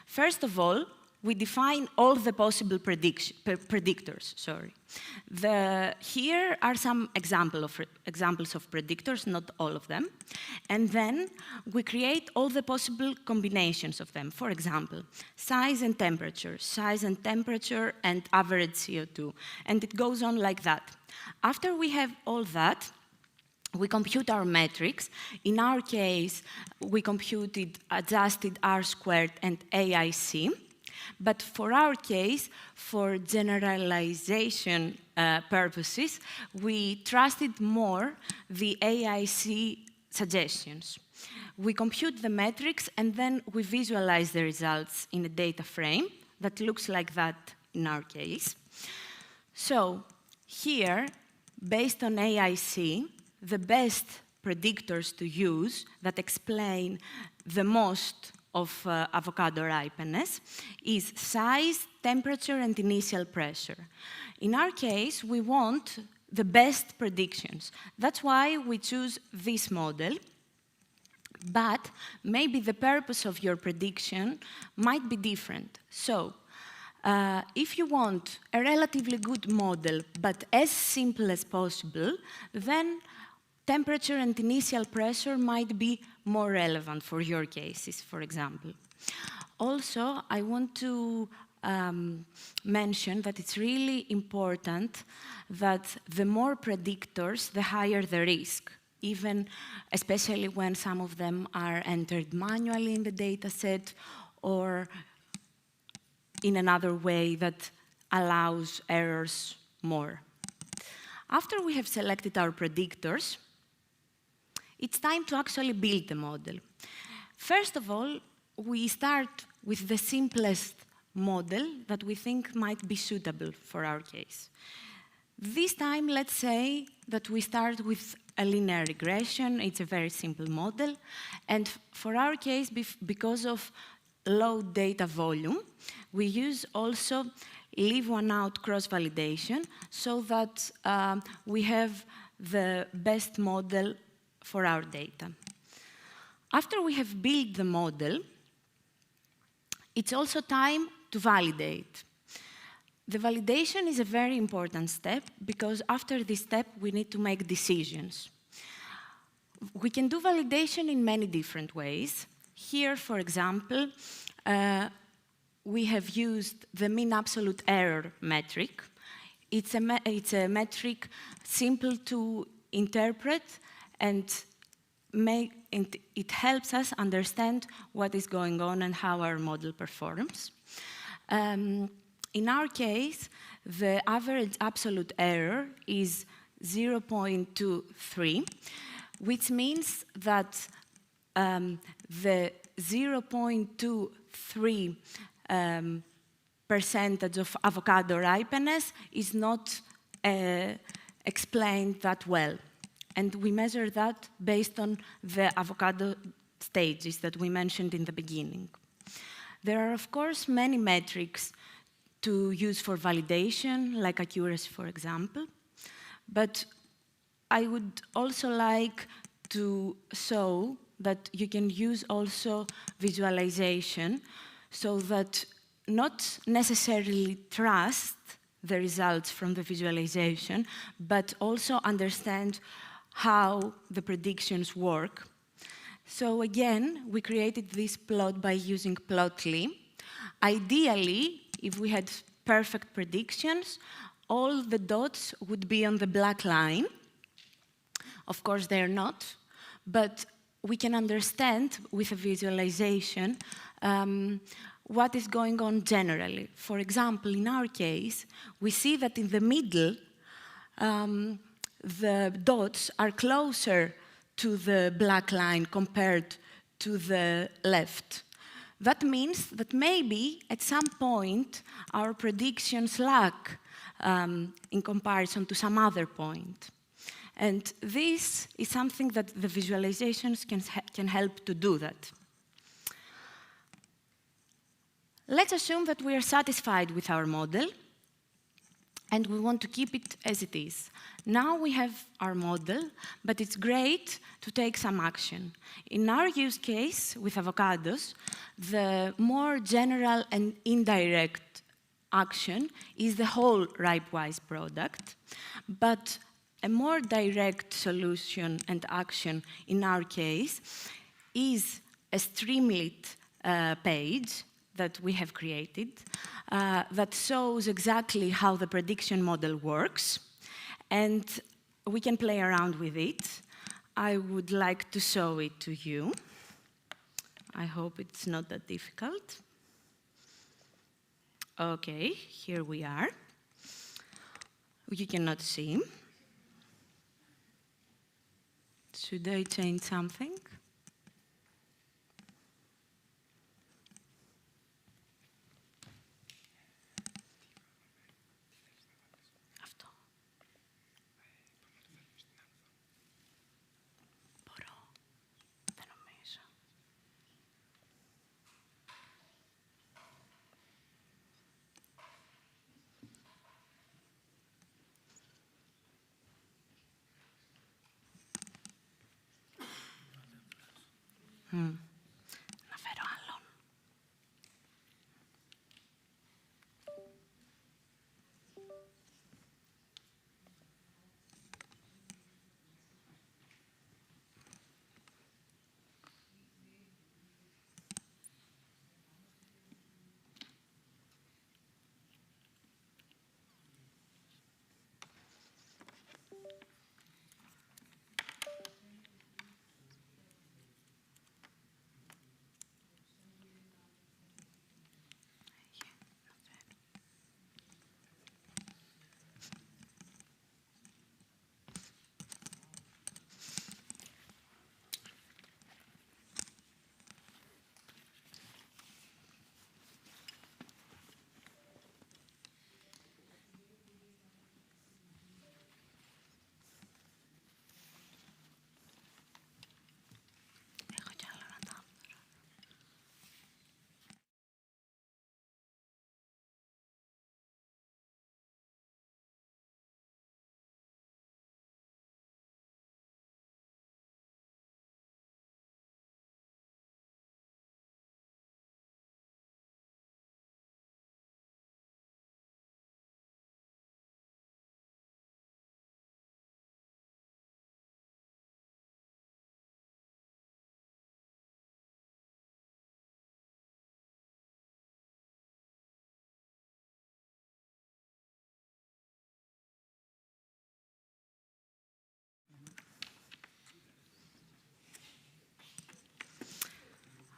Speaker 13: first of all, we define all the possible predictors. Here are some examples of predictors, not all of them. And then we create all the possible combinations of them. For example, size and temperature and average CO2. And it goes on like that. After we have all that, we compute our metrics. In our case, we computed adjusted R² and AIC. But for our case, for generalization purposes, we trusted more the AIC suggestions. We compute the metrics, and then we visualize the results in a data frame that looks like that in our case. So here, based on AIC, the best predictors to use that explain the most of avocado ripeness is size, temperature, and initial pressure. In our case, we want the best predictions. That's why we choose this model. But maybe the purpose of your prediction might be different. So, if you want a relatively good model, but as simple as possible, then temperature and initial pressure might be more relevant for your cases, for example. Also, I want to mention that it's really important that the more predictors, the higher the risk, even especially when some of them are entered manually in the data set or in another way that allows errors more. After we have selected our predictors, it's time to actually build the model. First of all, we start with the simplest model that we think might be suitable for our case. This time, let's say that we start with a linear regression. It's a very simple model. And for our case, because of low data volume, we use also leave one out cross-validation so that we have the best model for our data. After we have built the model, it's also time to validate. The validation is a very important step because after this step, we need to make decisions. We can do validation in many different ways. Here, for example, we have used the mean absolute error metric. It's a metric simple to interpret, and it helps us understand what is going on and how our model performs. In our case, the average absolute error is 0.23, which means that the 0.23 percentage of avocado ripeness is not explained that well. And we measure that based on the avocado stages that we mentioned in the beginning. There are, of course, many metrics to use for validation, like accuracy, for example. But I would also like to show that you can use also visualization so that not necessarily trust the results from the visualization, but also understand how the predictions work. So again, we created this plot by using Plotly. Ideally, if we had perfect predictions, all the dots would be on the black line. Of course, they're not, but we can understand with a visualization what is going on generally. For example, in our case, we see that in the middle, the dots are closer to the black line compared to the left. That means that maybe at some point our predictions lack in comparison to some other point. And this is something that the visualizations can help to do that. Let's assume that we are satisfied with our model and we want to keep it as it is. Now we have our model, but it's great to take some action. In our use case with avocados, the more general and indirect action is the whole RipeWise product, but a more direct solution and action in our case is a Streamlit page that we have created that shows exactly how the prediction model works, and we can play around with it. I would like to show it to you. I hope it's not that difficult. Okay, here we are. You cannot see. Should I change something? Να φέρω άλλον.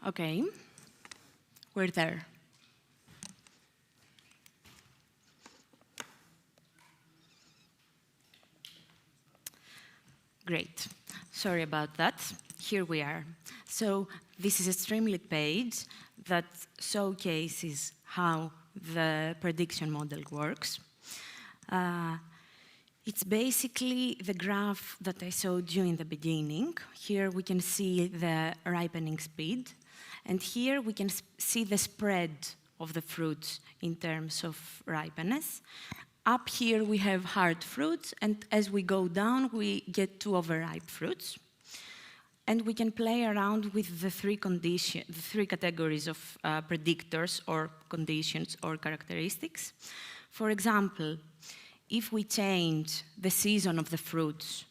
Speaker 13: Okay, we're there. Great. Sorry about that. Here we are. So this is a Streamlit page that showcases how the prediction model works. It's basically the graph that I showed you in the beginning. Here we can see the ripening speed. And here we can see the spread of the fruits in terms of ripeness. Up here we have hard fruits, and as we go down, we get to overripe fruits. And we can play around with the three categories of predictors or conditions or characteristics. For example, if we change the season of the fruits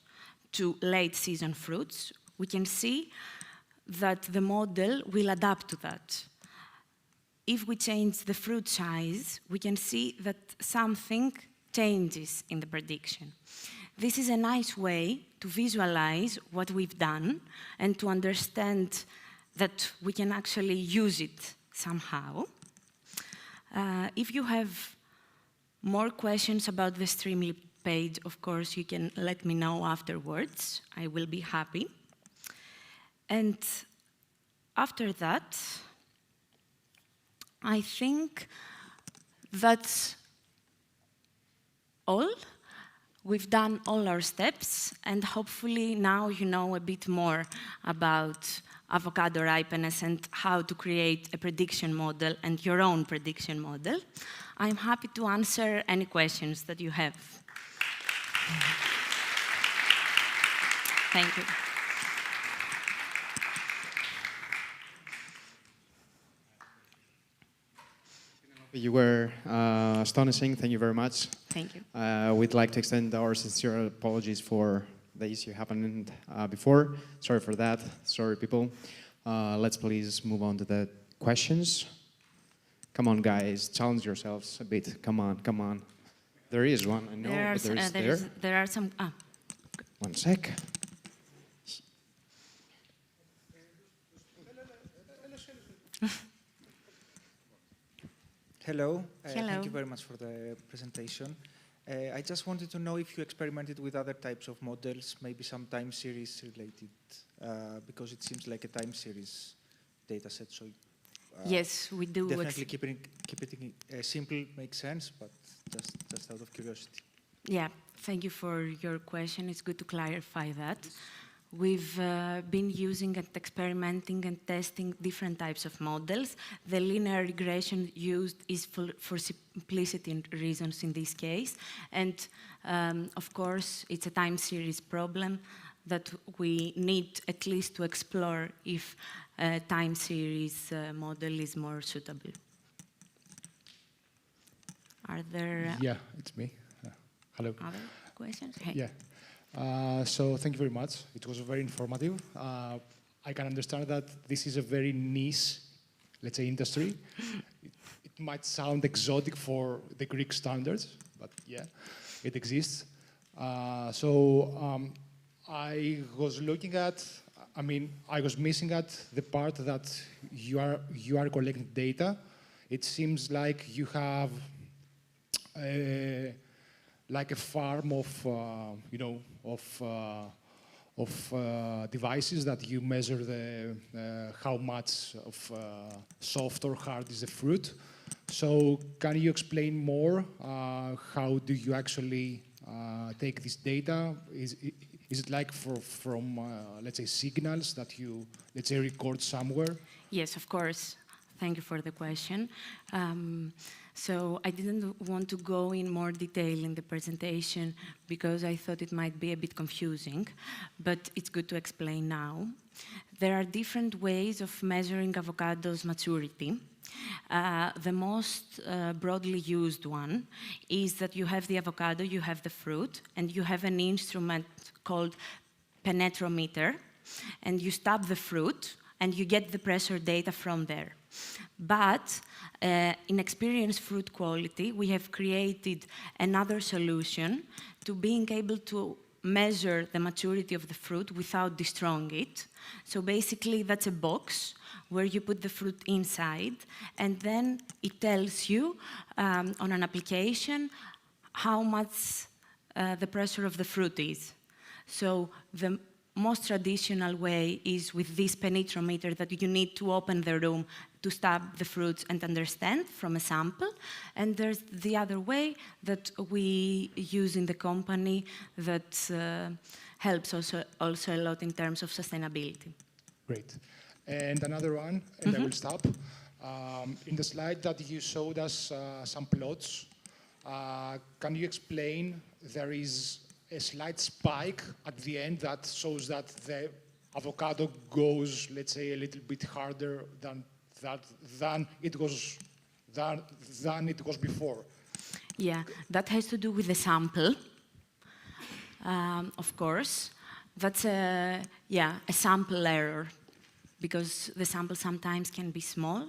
Speaker 13: to late season fruits, we can see that the model will adapt to that. If we change the fruit size, we can see that something changes in the prediction. This is a nice way to visualize what we've done and to understand that we can actually use it somehow. If you have more questions about the Streamlit page, of course, you can let me know afterwards. I will be happy. And after that, I think that's all. We've done all our steps, and hopefully now you know a bit more about avocado ripeness and how to create a prediction model and your own prediction model. I'm happy to answer any questions that you have. Thank you.
Speaker 6: You were astonishing. Thank you very much.
Speaker 13: Thank you.
Speaker 6: We'd like to extend our sincere apologies for the issue happened before. Sorry for that. Sorry, people. Let's please move on to the questions. Come on, guys. Challenge yourselves a bit. Come on, come on. There is one, I know, but
Speaker 13: there are some...
Speaker 6: One sec.
Speaker 1: Hello.
Speaker 13: Hello.
Speaker 1: Thank you very much for the presentation. I just wanted to know if you experimented with other types of models, maybe some time series related, because it seems like a time series data set. So
Speaker 13: yes, we do.
Speaker 1: Definitely keeping it simple makes sense, but just out of curiosity.
Speaker 13: Yeah, thank you for your question. It's good to clarify that. We've been using and experimenting and testing different types of models. The linear regression used is for simplicity reasons in this case. And of course, it's a time series problem that we need at least to explore if a time series model is more suitable. Are there
Speaker 14: Yeah, it's me. Hello.
Speaker 13: Other questions? Hey.
Speaker 14: Yeah. So thank you very much. It was very informative. I can understand that this is a very niche, let's say, industry. It might sound exotic for the Greek standards, but yeah, it exists. I was looking at, I was missing at the part that you are collecting data. It seems like you have like a farm of devices that you measure how much of soft or hard is the fruit. So can you explain more? How do you actually take this data? Is it like from let's say, signals that you, let's say, record somewhere?
Speaker 13: Yes, of course. Thank you for the question. So I didn't want to go in more detail in the presentation because I thought it might be a bit confusing, but it's good to explain now. There are different ways of measuring avocado's maturity. The most broadly used one is that you have the avocado, you have the fruit, and you have an instrument called penetrometer, and you stab the fruit, and you get the pressure data from there. But in experienced fruit quality, we have created another solution to being able to measure the maturity of the fruit without destroying it. So basically, that's a box where you put the fruit inside, and then it tells you on an application how much the pressure of the fruit is. So the most traditional way is with this penetrometer that you need to open the room to stab the fruits and understand from a sample. And there's the other way that we use in the company that helps also a lot in terms of sustainability.
Speaker 14: Great. And another one, and I will stop. In the slide that you showed us some plots, can you explain there is a slight spike at the end that shows that the avocado goes, let's say, a little bit harder than it was before.
Speaker 13: Yeah, that has to do with the sample. Of course, that's a sample error because the sample sometimes can be small.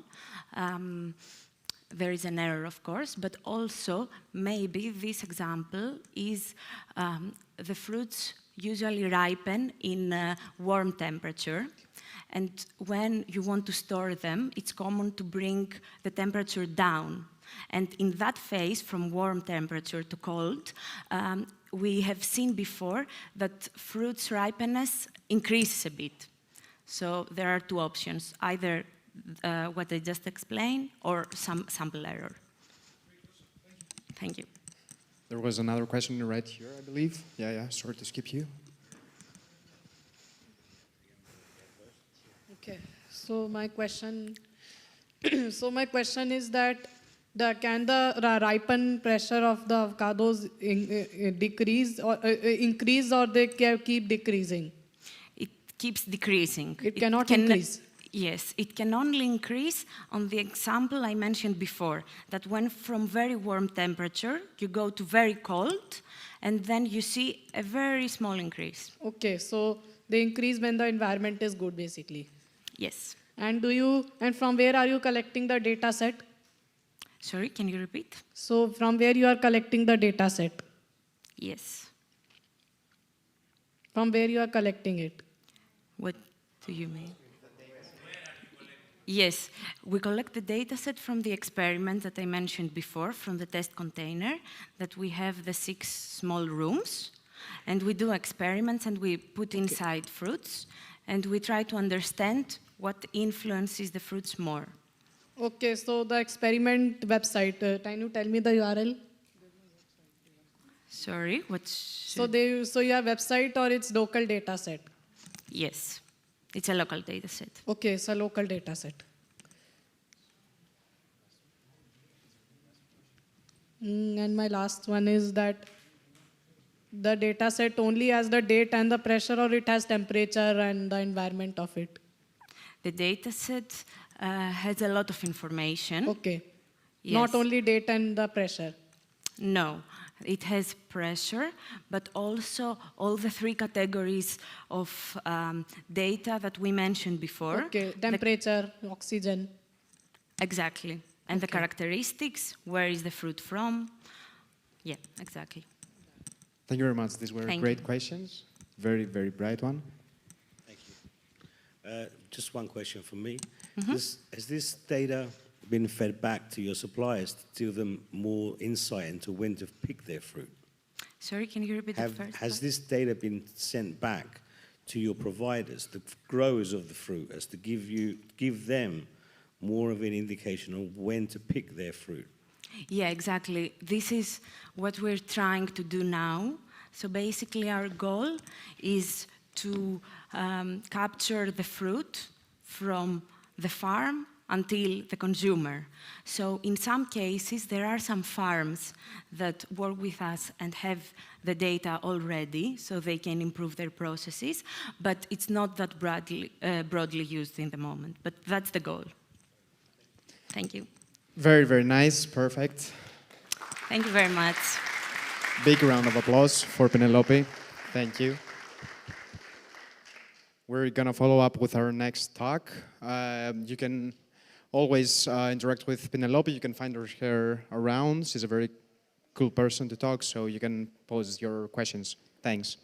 Speaker 13: There is an error, of course, but also maybe this example is the fruits usually ripen in warm temperature. And when you want to store them, it's common to bring the temperature down. And in that phase, from warm temperature to cold, we have seen before that fruits' ripeness increases a bit. So there are two options, either what I just explained or some sample error. Thank you.
Speaker 6: There was another question right here, I believe. Yeah, sorry to skip you.
Speaker 8: Okay, so my question, is that can the ripen pressure of the avocados decrease or increase, or they keep decreasing?
Speaker 13: It keeps decreasing.
Speaker 8: It cannot increase.
Speaker 13: Yes, it can only increase on the example I mentioned before, that when from very warm temperature, you go to very cold, and then you see a very small increase.
Speaker 8: Okay, so they increase when the environment is good, basically.
Speaker 13: Yes.
Speaker 8: And from where are you collecting the data set?
Speaker 13: Sorry, can you repeat?
Speaker 8: So from where you are collecting the data set?
Speaker 13: Yes.
Speaker 8: From where you are collecting it?
Speaker 13: What do you mean? Yes, we collect the data set from the experiment that I mentioned before, from the test container, that we have the 6 small rooms, and we do experiments and we put inside fruits, and we try to understand what influences the fruits more.
Speaker 8: Okay, so the experiment website, can you tell me the URL?
Speaker 13: Sorry,
Speaker 8: So you have website or it's local data set?
Speaker 13: Yes, it's a local data set.
Speaker 8: Okay, it's a local data set. And my last one is that the data set only has the date and the pressure, or it has temperature and the environment of it?
Speaker 13: The data set has a lot of information.
Speaker 8: Okay.
Speaker 13: Yes.
Speaker 8: Not only date and the pressure?
Speaker 13: No, it has pressure, but also all the 3 categories of data that we mentioned before.
Speaker 8: Okay, temperature, oxygen.
Speaker 13: Exactly. And the characteristics, where is the fruit from? Yeah, exactly.
Speaker 6: Thank you very much. These were great questions. Very, very bright one.
Speaker 15: Thank you. Just one question from me. Has this data been fed back to your suppliers to give them more insight into when to pick their fruit?
Speaker 13: Sorry, can you repeat that first?
Speaker 15: Has this data been sent back to your providers, the growers of the fruit, as to give them more of an indication of when to pick their fruit?
Speaker 13: Yeah, exactly. This is what we're trying to do now. So basically our goal is to capture the fruit from the farm until the consumer. So in some cases, there are some farms that work with us and have the data already, so they can improve their processes, but it's not that broadly used in the moment. But that's the goal. Thank you.
Speaker 6: Very, very nice. Perfect.
Speaker 13: Thank you very much.
Speaker 6: Big round of applause for Penelope. Thank you. We're going to follow up with our next talk. You can always interact with Penelope. You can find her around. She's a very cool person to talk, so you can pose your questions. Thanks.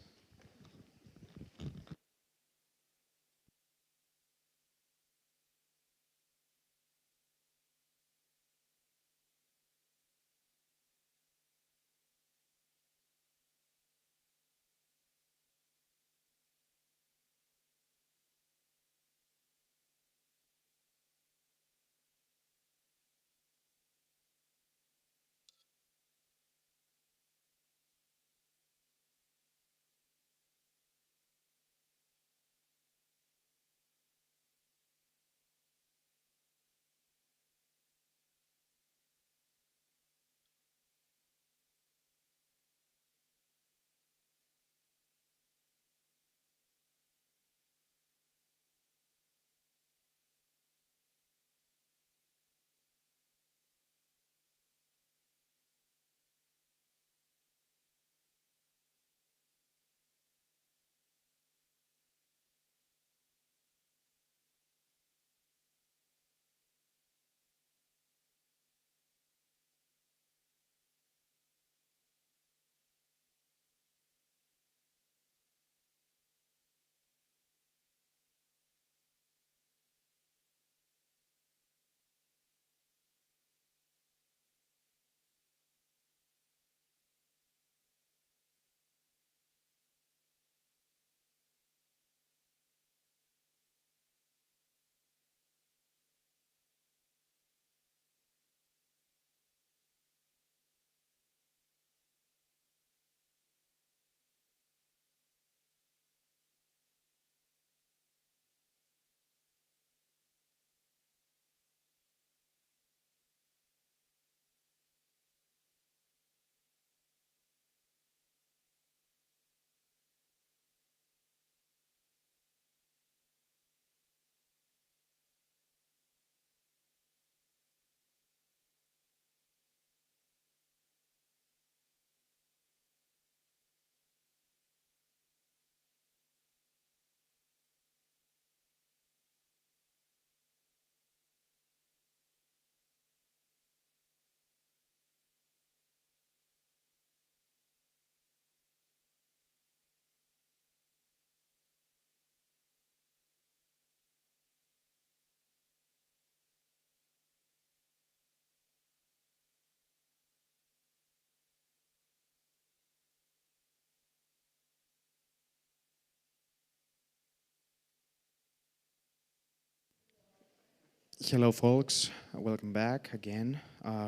Speaker 6: Hello, folks. Welcome back again.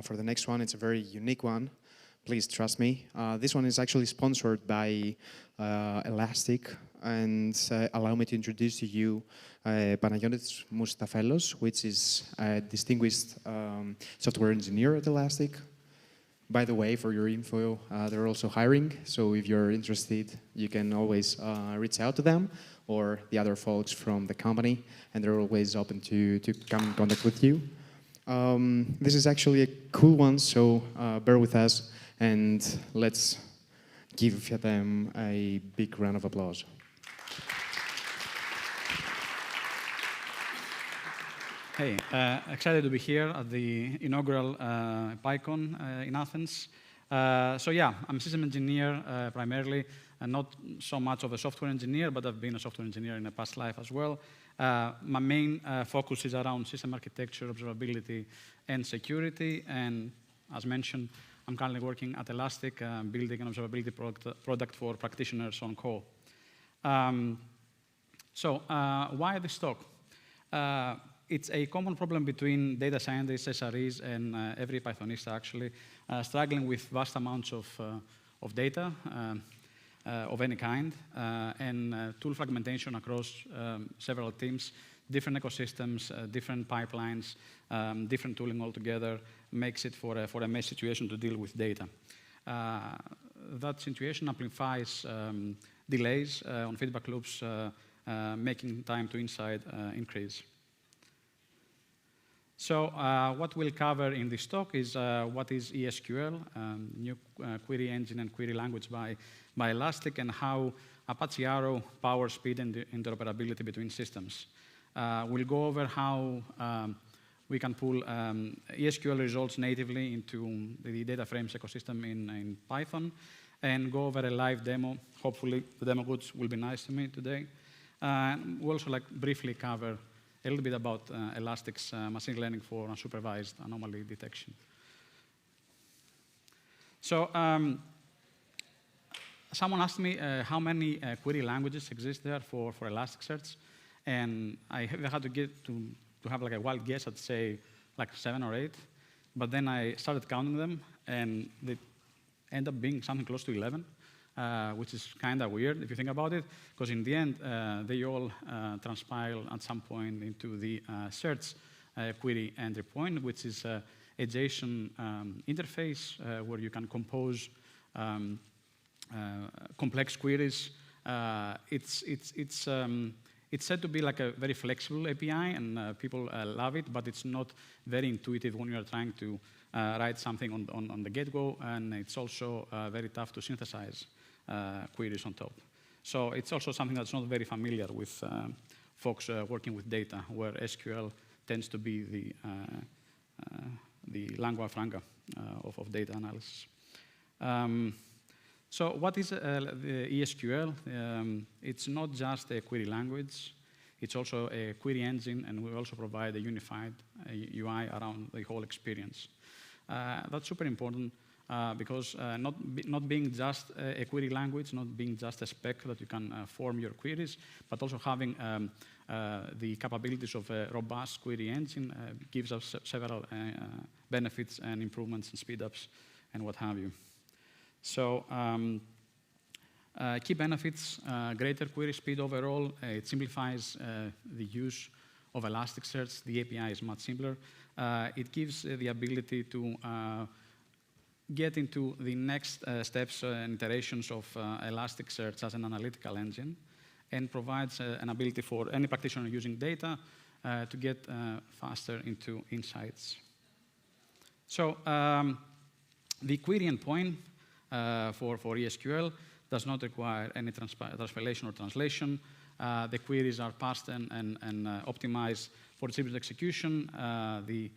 Speaker 6: For the next one, it's a very unique one. Please trust me. This one is actually sponsored by Elastic, and allow me to introduce to you Panagiotis Mustafelos, which is a distinguished software engineer at Elastic. By the way, for your info, they're also hiring, so if you're interested, you can always reach out to them or the other folks from the company, and they're always open to come in contact with you. This is actually a cool one, so bear with us, and let's give them a big round of applause.
Speaker 16: Hey, excited to be here at the inaugural PyCon in Athens. So yeah, I'm a system engineer primarily, and not so much of a software engineer, but I've been a software engineer in a past life as well. My main focus is around system architecture, observability, and security. And as mentioned, I'm currently working at Elastic, building an observability product for practitioners on call. So why this talk? It's a common problem between data scientists, SREs, and every Pythonista actually, struggling with vast amounts of data of any kind, and tool fragmentation across several teams, different ecosystems, different pipelines, different tooling altogether, makes it for a mess situation to deal with data. That situation amplifies delays on feedback loops, making time to insight increase. So what we'll cover in this talk is what is ESQL, new query engine and query language by Elastic, and how Apache Arrow powers speed and interoperability between systems. We'll go over how we can pull ESQL results natively into the data frames ecosystem in Python, and go over a live demo. Hopefully, the demo goods will be nice to me today. We'll also briefly cover a little bit about Elastic's machine learning for unsupervised anomaly detection. So someone asked me how many query languages exist there for Elasticsearch, and I had to have like a wild guess. I'd say like 7 or 8, but then I started counting them, and they end up being something close to 11. Which is kind of weird if you think about it, because in the end, they all transpile at some point into the search query entry point, which is a JSON interface where you can compose complex queries. It's said to be like a very flexible API, and people love it, but it's not very intuitive when you're trying to write something on the get-go, and it's also very tough to synthesize queries on top. So it's also something that's not very familiar with folks working with data, where SQL tends to be the lingua franca of data analysis. So what is the ESQL? It's not just a query language. It's also a query engine, and we also provide a unified UI around the whole experience. That's super important. Because not being just a query language, not being just a spec that you can form your queries, but also having the capabilities of a robust query engine gives us several benefits and improvements and speed-ups and what have you. So key benefits, greater query speed overall. It simplifies the use of Elasticsearch. The API is much simpler. It gives the ability to get into the next steps and iterations of Elasticsearch as an analytical engine, and provides an ability for any practitioner using data to get faster into insights. So the query endpoint for ESQL does not require any transpilation or translation. The queries are passed and optimized for distributed execution. The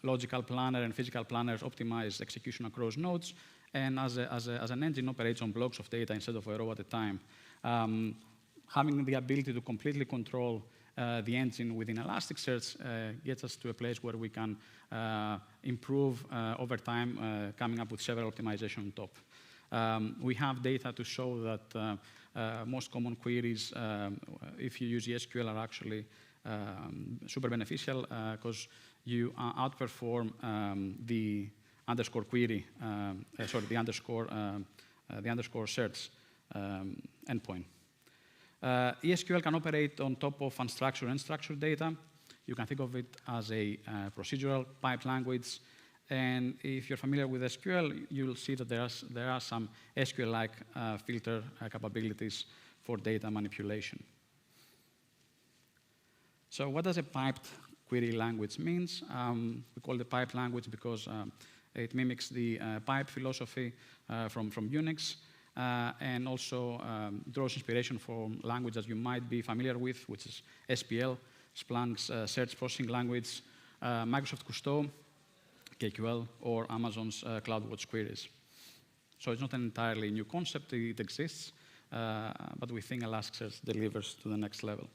Speaker 16: logical planner and physical planners optimize execution across nodes, and as an engine operates on blocks of data instead of a row at a time. Having the ability to completely control the engine within Elasticsearch gets us to a place where we can improve over time, coming up with several optimizations on top. We have data to show that most common queries, if you use ESQL, are actually super beneficial because you outperform the underscore query, the underscore search endpoint. ESQL can operate on top of unstructured and structured data. You can think of it as a procedural piped language. And if you're familiar with SQL, you'll see that there are some SQL-like filter capabilities for data manipulation. So what does a piped query language means? We call it piped language because it mimics the pipe philosophy from Unix and also draws inspiration from language that you might be familiar with, which is SPL, Splunk's search processing language, Microsoft Cousteau, KQL, or Amazon's CloudWatch queries. So it's not an entirely new concept. It exists, but we think Elasticsearch delivers to the next level.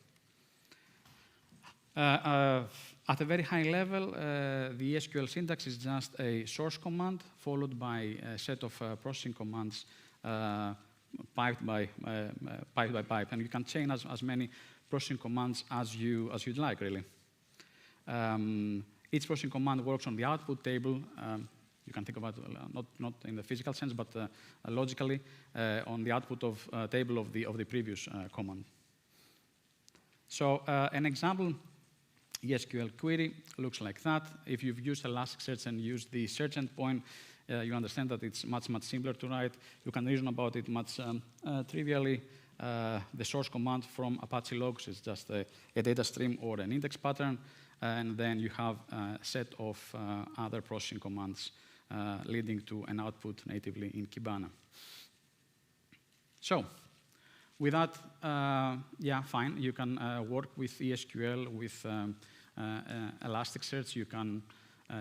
Speaker 16: At a very high level, the SQL syntax is just a source command followed by a set of processing commands piped by pipe. And you can chain as many processing commands as you'd like, really. Each processing command works on the output table. You can think about not in the physical sense, but logically on the output of table of the previous command. So an example ESQL query looks like that. If you've used Elasticsearch and used the search endpoint, you understand that it's much simpler to write. You can reason about it much trivially. The source command from Apache logs is just a data stream or an index pattern. And then you have a set of other processing commands leading to an output natively in Kibana. So with that, yeah, fine. You can work with ESQL, with Elasticsearch. You can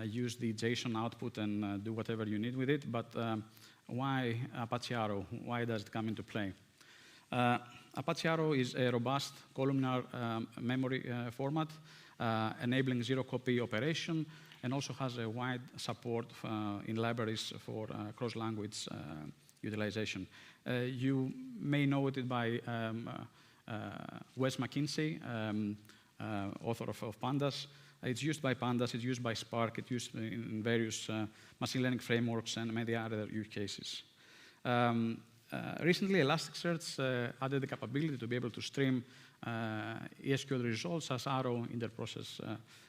Speaker 16: use the JSON output and do whatever you need with it. But why Apache Arrow? Why does it come into play? Apache Arrow is a robust columnar memory format, enabling zero-copy operation, and also has a wide support in libraries for cross-language utilization. You may know it by Wes McKinsey, author of Pandas. It's used by Pandas, it's used by Spark, it's used in various machine learning frameworks and many other use cases. Recently, Elasticsearch added the capability to be able to stream ESQL results as Arrow inter-process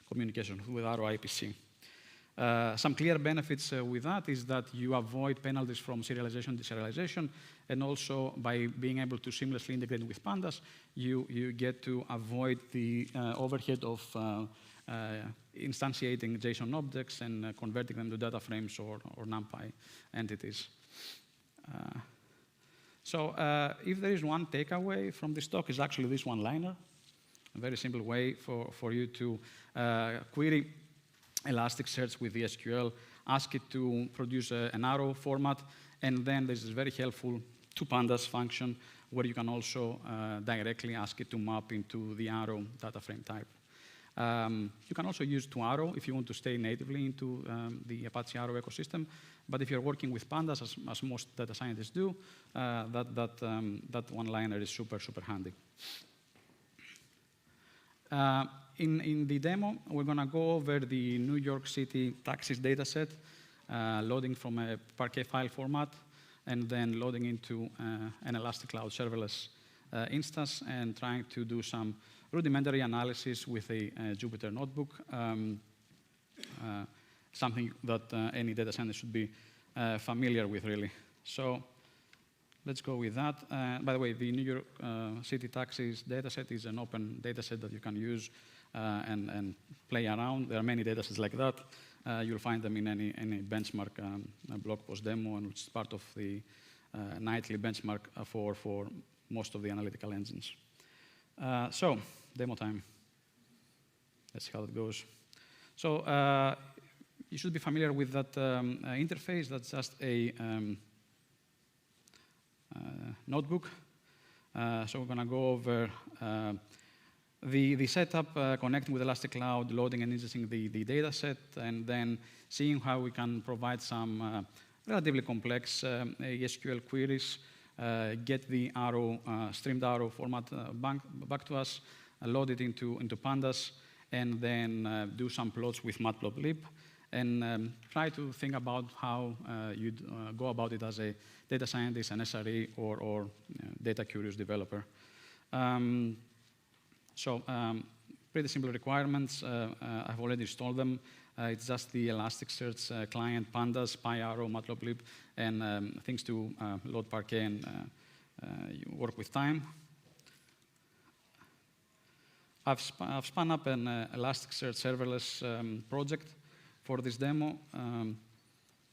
Speaker 16: communication with Arrow IPC. Some clear benefits with that is that you avoid penalties from serialization, deserialization, and also by being able to seamlessly integrate with Pandas, you get to avoid the overhead of instantiating JSON objects and converting them to data frames or NumPy entities. So if there is one takeaway from this talk, is actually this one-liner. A very simple way for you to query Elasticsearch with ESQL, ask it to produce an Arrow format, and then there's this very helpful toPandas function where you can also directly ask it to map into the Arrow data frame type. You can also use toArrow if you want to stay natively into the Apache Arrow ecosystem. But if you're working with Pandas, as most data scientists do, that one-liner is super handy. In the demo, we're going to go over the New York City taxis dataset, loading from a Parquet file format, and then loading into an Elastic Cloud serverless instance, and trying to do some rudimentary analysis with a Jupyter notebook, something that any data scientist should be familiar with, really. So let's go with that. By the way, the New York City taxis dataset is an open dataset that you can use and play around. There are many datasets like that. You'll find them in any benchmark blog post demo, and which is part of the nightly benchmark for most of the analytical engines. So, demo time. Let's see how it goes. So, you should be familiar with that interface. That's just a notebook. So we're going to go over the setup, connecting with Elastic Cloud, loading and ingesting the data set, and then seeing how we can provide some relatively complex ESQL queries, get the Arrow, streamed Arrow format back to us, load it into pandas, and then do some plots with matplotlib, and try to think about how you'd go about it as a data scientist, an SRE, or data curious developer. Pretty simple requirements. I've already installed them. It's just the Elasticsearch client, pandas, PyArrow, matplotlib, and things to load Parquet and work with time. I've spun up an Elasticsearch serverless project for this demo.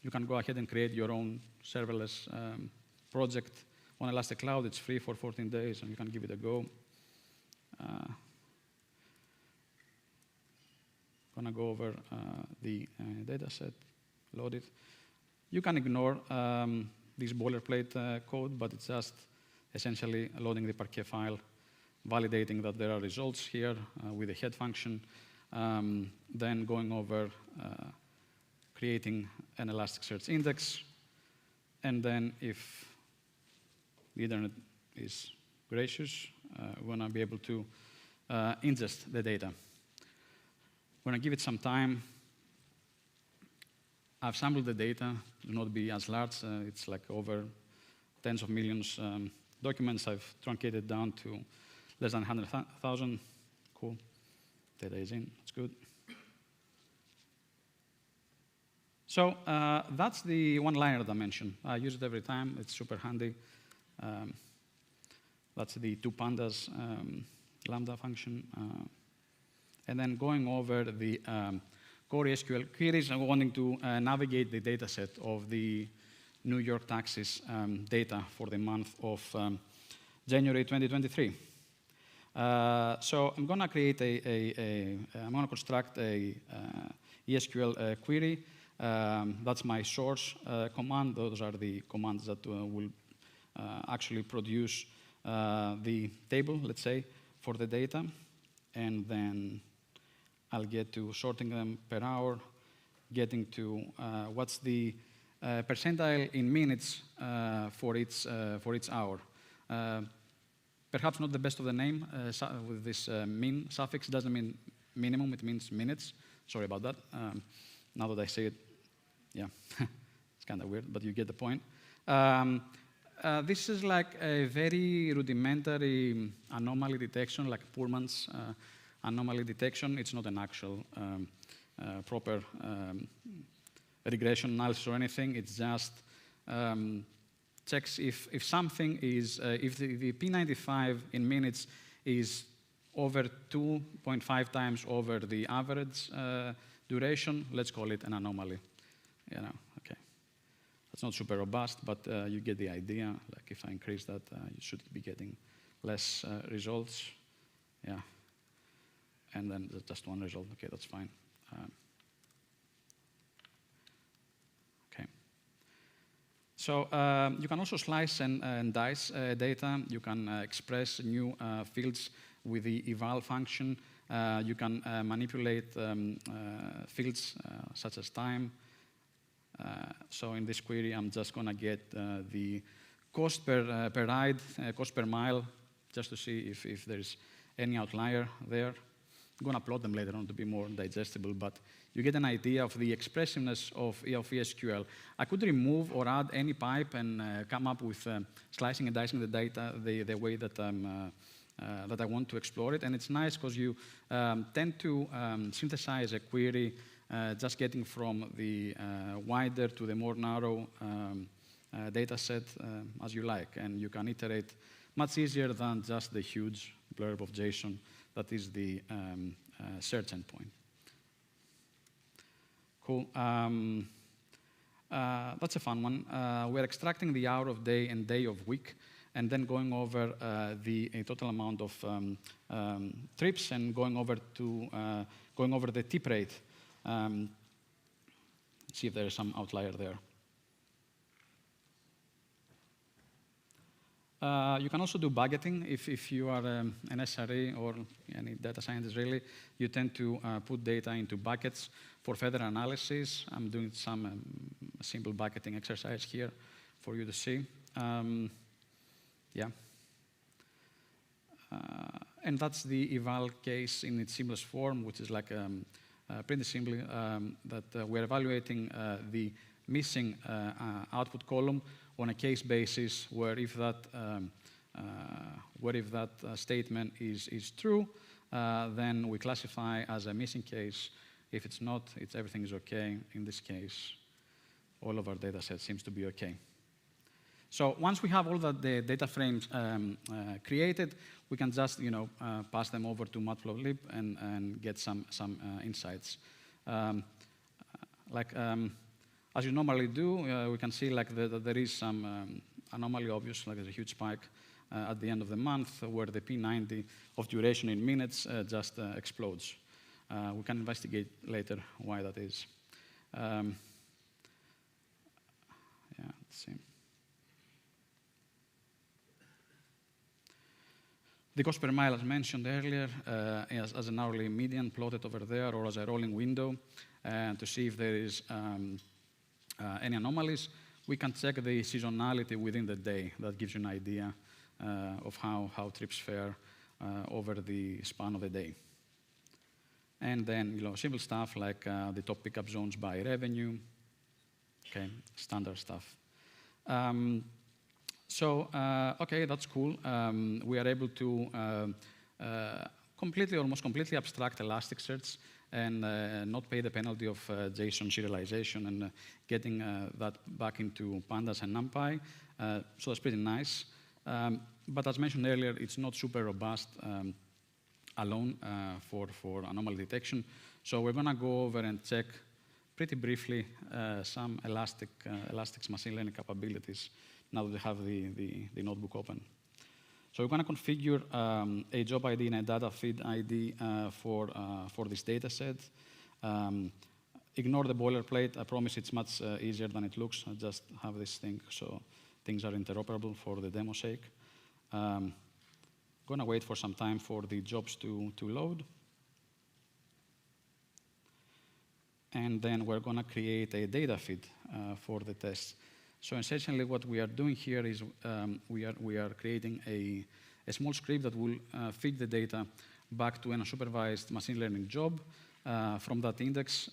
Speaker 16: You can go ahead and create your own serverless project on Elastic Cloud. It's free for 14 days, and you can give it a go. Gonna go over the data set, load it. You can ignore this boilerplate code, but it's just essentially loading the Parquet file, validating that there are results here with the head function, then going over creating an Elasticsearch index, and then if the internet is gracious, we're going to be able to ingest the data. We're going to give it some time. I've sampled the data to not be as large. It's like over tens of millions documents. I've truncated down to less than 100,000. Cool. Data is in. It's good. So that's the one-liner dimension. I use it every time. It's super handy. That's the two pandas Lambda function. And then going over the core SQL queries, I'm wanting to navigate the data set of the New York taxes data for the month of January 2023. So I'm going to create I'm going to construct a ESQL query. That's my source command. Those are the commands that will actually produce the table, let's say, for the data. And then I'll get to sorting them per hour, getting to what's the percentile in minutes for each hour. Perhaps not the best of the name with this min suffix. Doesn't mean minimum, it means minutes. Sorry about that. Now that I say it, yeah, it's kind of weird, but you get the point. This is like a very rudimentary anomaly detection, like Pullman's anomaly detection. It's not an actual proper regression analysis or anything. It's just checks if something is, if the P95 in minutes is over 2.5 times over the average duration, let's call it an anomaly. You know, okay. That's not super robust, but you get the idea. Like if I increase that, you should be getting less results. Yeah. And then just one result. Okay, that's fine. Okay. So you can also slice and dice data. You can express new fields with the eval function. You can manipulate fields such as time. So in this query, I'm just going to get the cost per ride, cost per mile, just to see if there's any outlier there. I'm going to plot them later on to be more digestible, but you get an idea of the expressiveness of ESQL. I could remove or add any pipe and come up with slicing and dicing the data the way that I want to explore it. And it's nice because you tend to synthesize a query just getting from the wider to the more narrow data set as you like. And you can iterate much easier than just the huge blurb of JSON that is the search endpoint. Cool. That's a fun one. We're extracting the hour of day and day of week, and then going over the total amount of trips and going over the tip rate. See if there is some outlier there. You can also do bucketing. If you are an SRE or any data scientist really, you tend to put data into buckets for further analysis. I'm doing some simple bucketing exercise here for you to see. Yeah. And that's the eval case in its simplest form, which is like pretty simply that we're evaluating the missing output column on a case basis where if that, statement is true, then we classify as a missing case. If it's not, everything is okay. In this case, all of our data set seems to be okay. So once we have all the data frames created, we can just pass them over to Matplotlib and get some insights. As you normally do, we can see that there is some anomaly obvious, like there's a huge spike at the end of the month where the P90 of duration in minutes just explodes. We can investigate later why that is. Yeah, let's see. The cost per mile, as mentioned earlier, as an hourly median plotted over there or as a rolling window to see if there is any anomalies. We can check the seasonality within the day. That gives you an idea of how trips fare over the span of the day. And then simple stuff like the top pickup zones by revenue, okay, standard stuff. Okay, that's cool. We are able to almost completely abstract Elasticsearch and not pay the penalty of JSON serialization and getting that back into pandas and NumPy. So that's pretty nice. But as mentioned earlier, it's not super robust alone for anomaly detection. So we're going to go over and check pretty briefly some Elastic's machine learning capabilities now that we have the notebook open. So we're going to configure a job ID and a data feed ID for this data set. Ignore the boilerplate. I promise it's much easier than it looks. I just have this thing so things are interoperable for the demo's sake. Going to wait for some time for the jobs to load. And then we're going to create a data feed for the test. So essentially what we are doing here is we are creating a small script that will feed the data back to an unsupervised machine learning job from that index,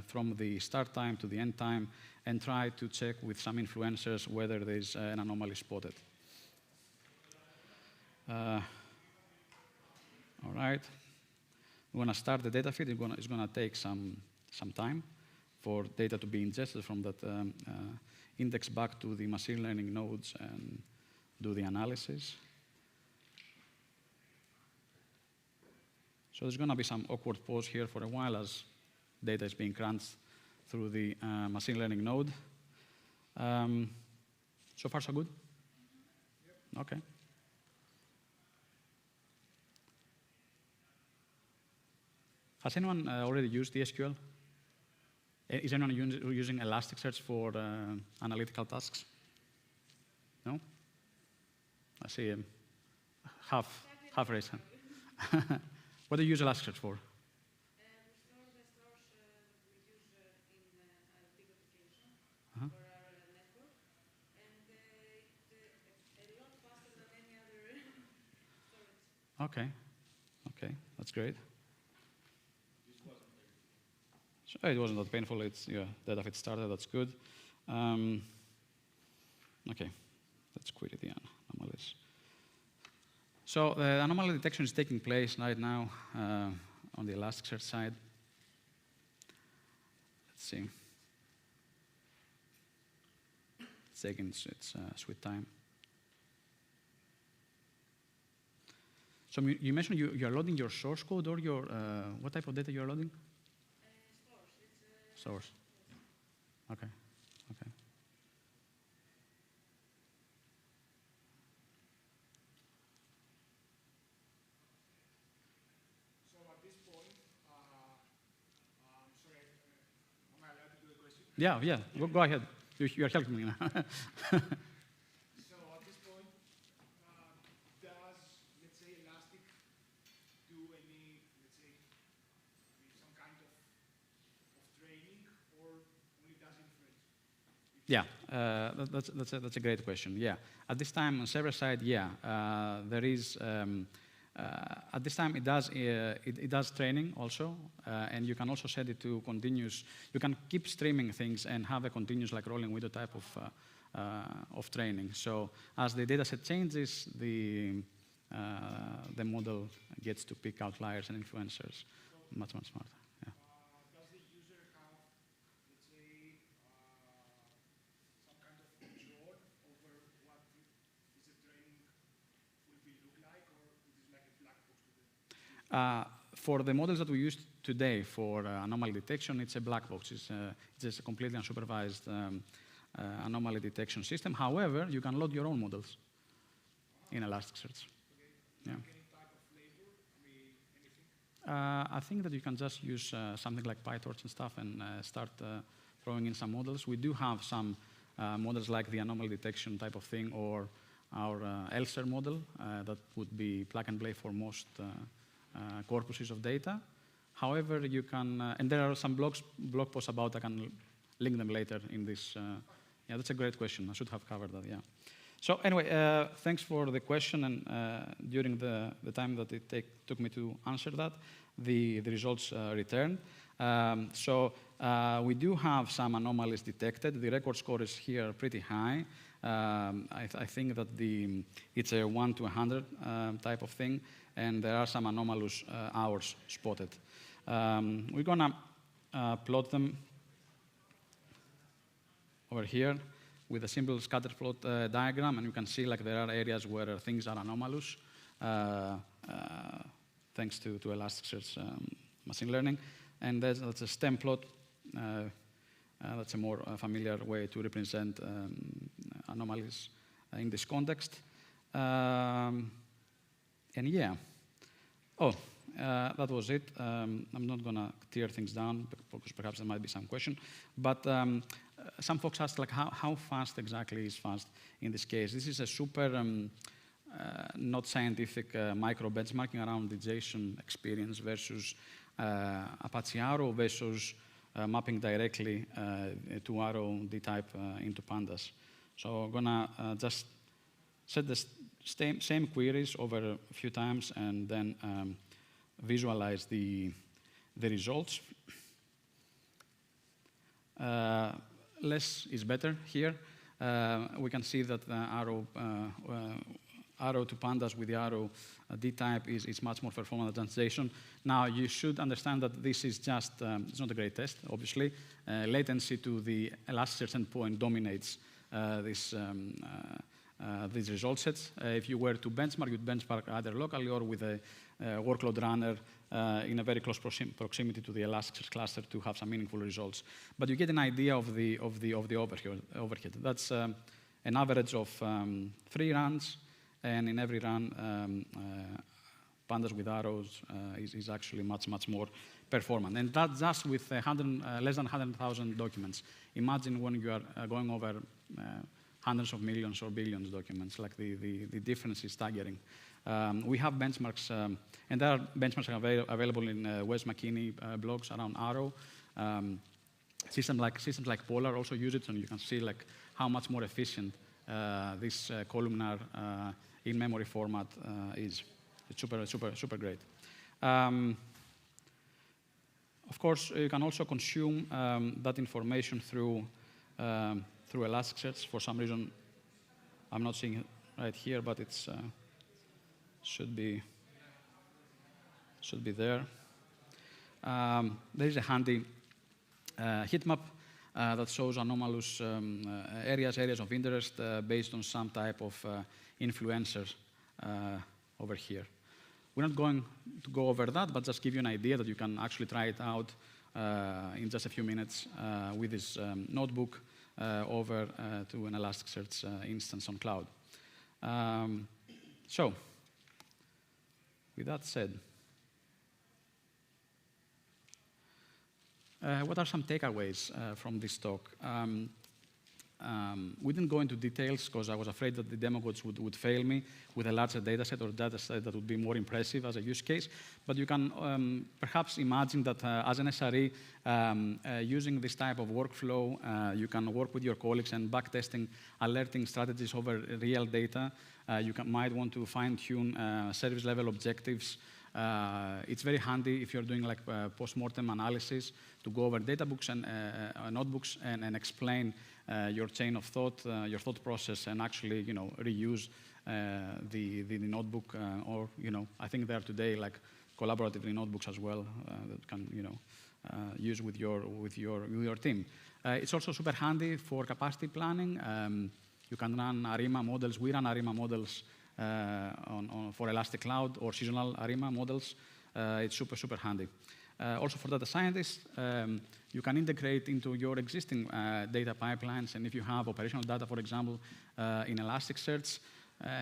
Speaker 16: from the start time to the end time, and try to check with some influencers whether there's an anomaly spotted. All right. We're going to start the data feed. It's going to take some time for data to be ingested from that index back to the machine learning nodes and do the analysis. So there's going to be some awkward pause here for a while as data is being crunched through the machine learning node. So far, so good? Yep. Okay. Has anyone already used ESQL? Is anyone using Elasticsearch for analytical tasks? No? I see half raised hand. What do you use Elasticsearch for? Okay, that's great. So it wasn't that painful. It's data feed started. That's good. Okay, let's query the anomalies. So the anomaly detection is taking place right now on the Elasticsearch side. Let's see. It's taking its sweet time. So you mentioned you are loading your source code or your what type of data you are loading? Source. Okay.
Speaker 14: So at this point, sorry, am I allowed to do a question?
Speaker 16: Yeah. Go ahead. You are helping me now.
Speaker 14: So at this point, does, let's say, Elastic do any, let's say, some kind of training, or only does inference?
Speaker 16: Yeah, that's a great question. Yeah, at this time on server side, yeah, there is At this time, it does training also, and you can also set it to continuous. You can keep streaming things and have a continuous, like rolling window type of training. So as the data set changes, the model gets to pick outliers and influencers much smarter. Yeah.
Speaker 14: Does the user have, let's say, some kind of control over what is the training will be look like, or is it like a black box to them?
Speaker 16: For the models that we use today for anomaly detection, it's a black box. It's just a completely unsupervised anomaly detection system. However, you can load your own models in Elasticsearch. Yeah. I think that you can just use something like PyTorch and stuff and start throwing in some models. We do have some models like the anomaly detection type of thing, or our ELSER model that would be plug and play for most corpuses of data. However, you can, and there are some blog posts about, I can link them later in this. Yeah, that's a great question. I should have covered that, yeah. So anyway, thanks for the question, and during the time that it took me to answer that, the results returned. So we do have some anomalies detected. The record score is here pretty high. I think that it's a 1 to 100 type of thing, and there are some anomalous hours spotted. We're gonna plot them over here with a simple scatter plot diagram, and you can see like there are areas where things are anomalous, thanks to Elasticsearch machine learning. And that's a stem plot. That's a more familiar way to represent anomalies in this context. And yeah. Oh, that was it. I'm not going to tear things down because perhaps there might be some question. But some folks asked, like, how fast exactly is fast in this case? This is a super not scientific micro benchmarking around the JSON experience versus Apache Arrow versus mapping directly to Arrow D-type into pandas. So I'm going to just set the same queries over a few times and then visualize the results. Less is better here. We can see that the Arrow to pandas with the Arrow D-type is much more performant than JSON. Now, you should understand that this is just, it's not a great test, obviously. Latency to the Elasticsearch endpoint dominates these result sets. If you were to benchmark, you'd benchmark either locally or with a workload runner in a very close proximity to the Elasticsearch cluster to have some meaningful results. But you get an idea of the overhead. That's an average of 3 runs, and in every run, pandas with arrows is actually much more performant. And that's just with less than 100,000 documents. Imagine when you are going over hundreds of millions or billions of documents, like the difference is staggering. We have benchmarks, and there are benchmarks available in Wes McKinney blogs around Arrow. Systems like Polar also use it, and you can see like how much more efficient this columnar in-memory format is. It's super great. Of course, you can also consume that information through Elasticsearch. For some reason, I'm not seeing it right here, but it's should be there. There is a handy heat map that shows anomalous areas of interest based on some type of influencers over here. We're not going to go over that, but just give you an idea that you can actually try it out in just a few minutes with this notebook over to an Elasticsearch instance on cloud. So, with that said, what are some takeaways from this talk? we didn't go into details because I was afraid that the demo codes would fail me with a larger data set or data set that would be more impressive as a use case. But you can perhaps imagine that as an SRE, using this type of workflow, you can work with your colleagues and backtesting alerting strategies over real data. You might want to fine-tune service level objectives. It's very handy if you're doing like post-mortem analysis to go over data books and notebooks and explain your chain of thought, your thought process, and actually, reuse the notebook. Or, I think there are today like collaboratively notebooks as well that can, use with your team. It's also super handy for capacity planning. You can run ARIMA models. We run ARIMA models for Elastic Cloud or seasonal ARIMA models. It's super, super handy. Also for data scientists, you can integrate into your existing data pipelines. And if you have operational data, for example, in Elasticsearch,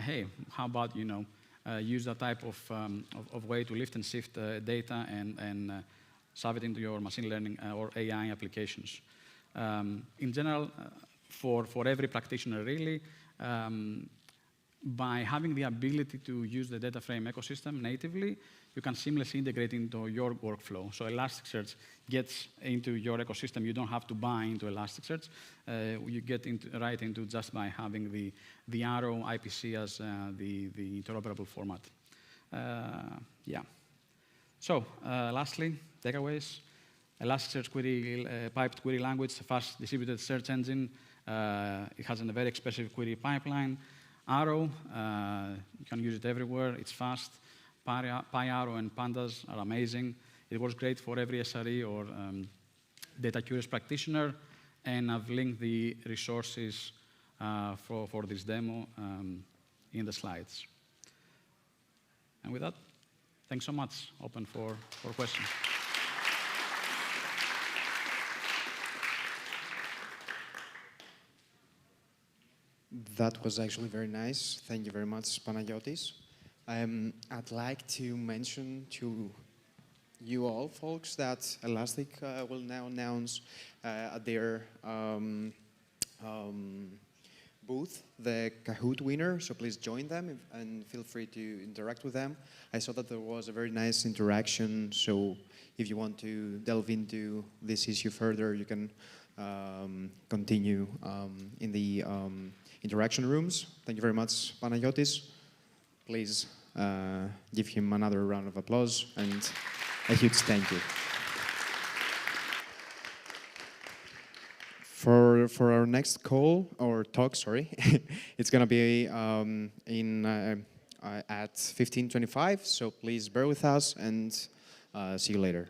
Speaker 16: hey, how about, use that type of way to lift and shift data and shove it into your machine learning or AI applications. In general, for every practitioner, really, by having the ability to use the data frame ecosystem natively, you can seamlessly integrate into your workflow. So Elasticsearch gets into your ecosystem. You don't have to buy into Elasticsearch. You get right into just by having the Arrow IPC as the interoperable format. Yeah. So lastly, takeaways. Elasticsearch query, piped query language, fast distributed search engine. It has a very expressive query pipeline. Arrow, you can use it everywhere. It's fast. PyArrow and Pandas are amazing. It works great for every SRE or data curious practitioner. And I've linked the resources for this demo in the slides. And with that, thanks so much. Open for questions.
Speaker 6: That was actually very nice. Thank you very much, Panagiotis. I'd like to mention to you all, folks, that Elastic will now announce at their booth the Kahoot winner, so please join them and feel free to interact with them. I saw that there was a very nice interaction, so if you want to delve into this issue further, you can continue in the interaction rooms. Thank you very much, Panagiotis. Please give him another round of applause and a huge thank you. For our next call, or talk, sorry, it's going to be at 15:25, so please bear with us and see you later.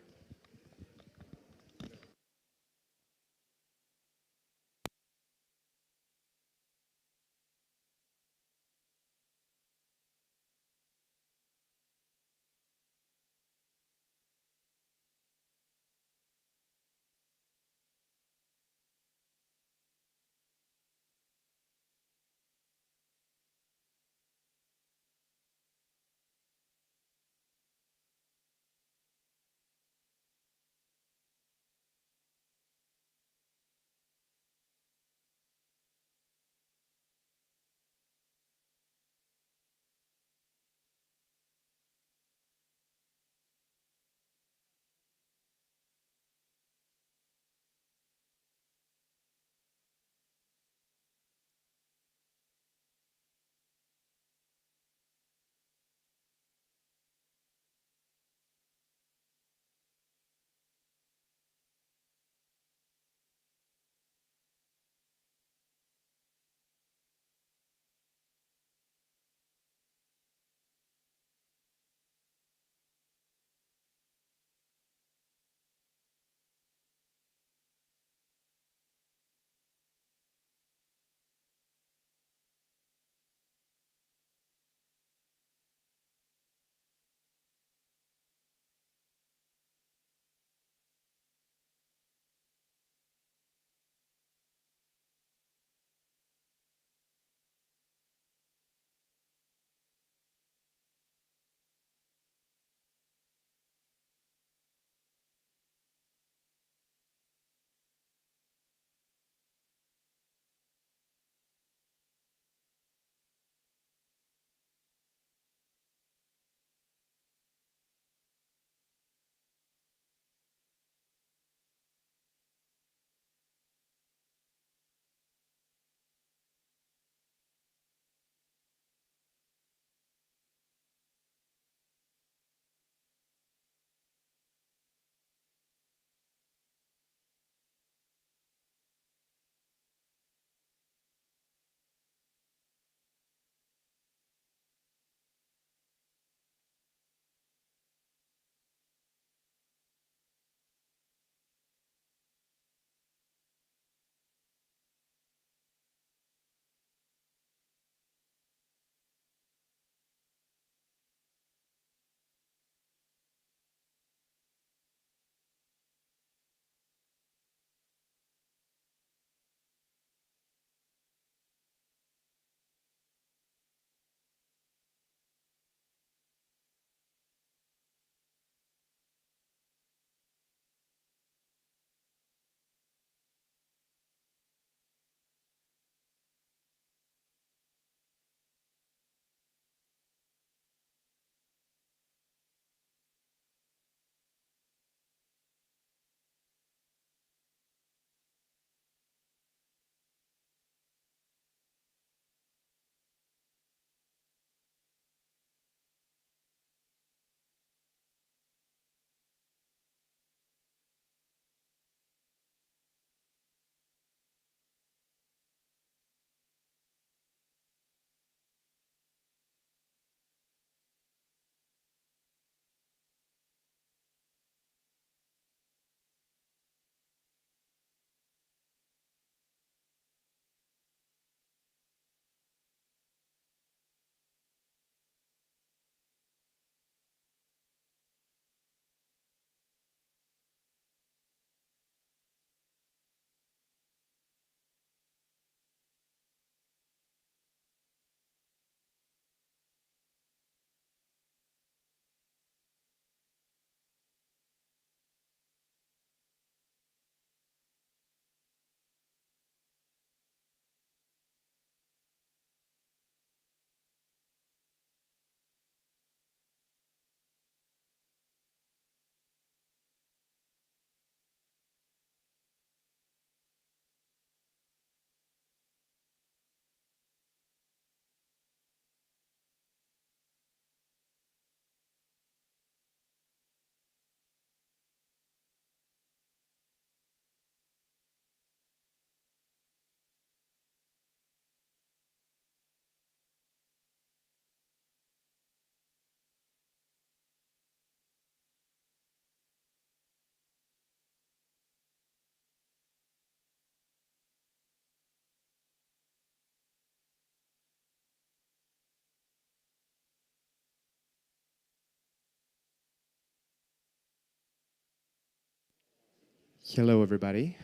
Speaker 6: Hello, everybody.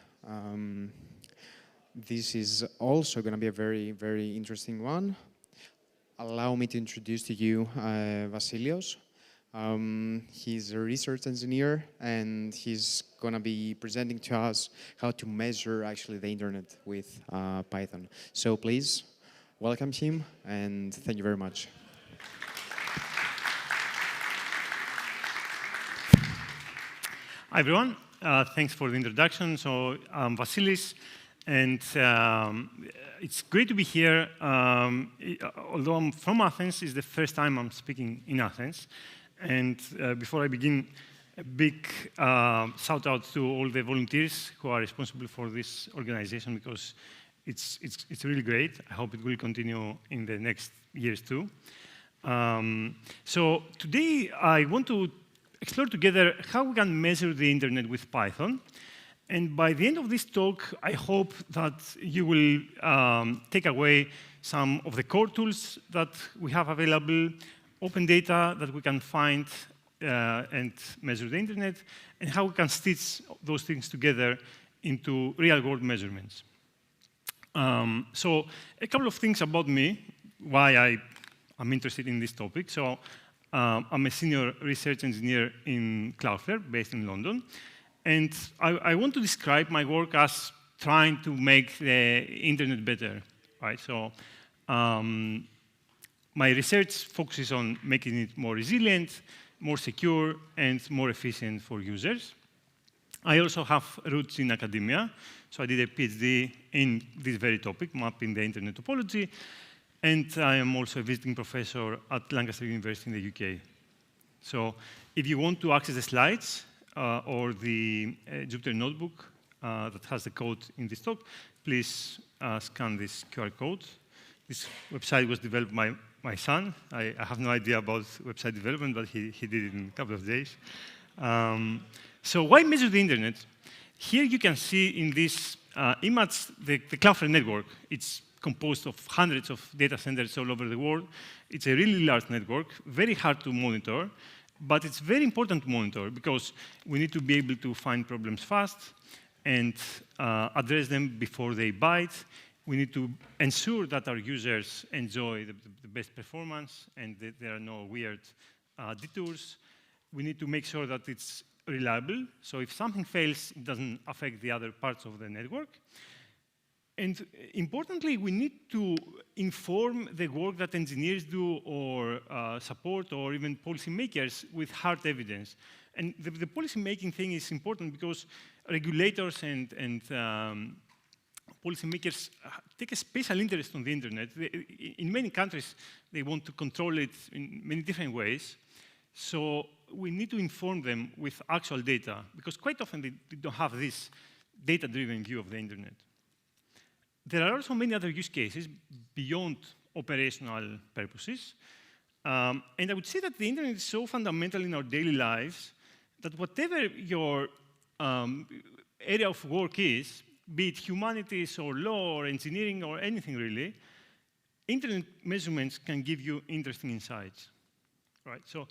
Speaker 6: This is also going to be a very, very interesting one. Allow me to introduce to you Vasilios. He's a research engineer, and he's going to be presenting to us how to measure actually the internet with Python. So please welcome him, and thank you very much.
Speaker 17: Hi, everyone. Thanks for the introduction. So I'm Vasilis, and it's great to be here. Although I'm from Athens, it's the first time I'm speaking in Athens. And before I begin, a big shout out to all the volunteers who are responsible for this organization, because it's really great. I hope it will continue in the next years too. So today I want to explore together how we can measure the internet with Python. And by the end of this talk, I hope that you will take away some of the core tools that we have available, open data that we can find and measure the internet, and how we can stitch those things together into real-world measurements. So a couple of things about me, why I'm interested in this topic. So I'm a senior research engineer in Cloudflare, based in London. And I want to describe my work as trying to make the internet better, right? So my research focuses on making it more resilient, more secure, and more efficient for users. I also have roots in academia. So I did a PhD in this very topic, mapping the internet topology. And I am also a visiting professor at Lancaster University in the UK. So if you want to access the slides or the Jupyter notebook that has the code in this talk, please scan this QR code. This website was developed by my son. I have no idea about website development, but he did it in a couple of days. So why measure the internet? Here you can see in this image the Cloudflare network. It's composed of hundreds of data centers all over the world. It's a really large network, very hard to monitor, but it's very important to monitor because we need to be able to find problems fast and address them before they bite. We need to ensure that our users enjoy the best performance and that there are no weird detours. We need to make sure that it's reliable, so if something fails, it doesn't affect the other parts of the network. And importantly, we need to inform the work that engineers do or support or even policymakers with hard evidence. And the policymaking thing is important because regulators and policymakers take a special interest on the internet. In many countries, they want to control it in many different ways. So we need to inform them with actual data, because quite often they don't have this data-driven view of the internet. There are also many other use cases beyond operational purposes. And I would say that the internet is so fundamental in our daily lives that whatever your area of work is, be it humanities or law or engineering or anything really, internet measurements can give you interesting insights, right? So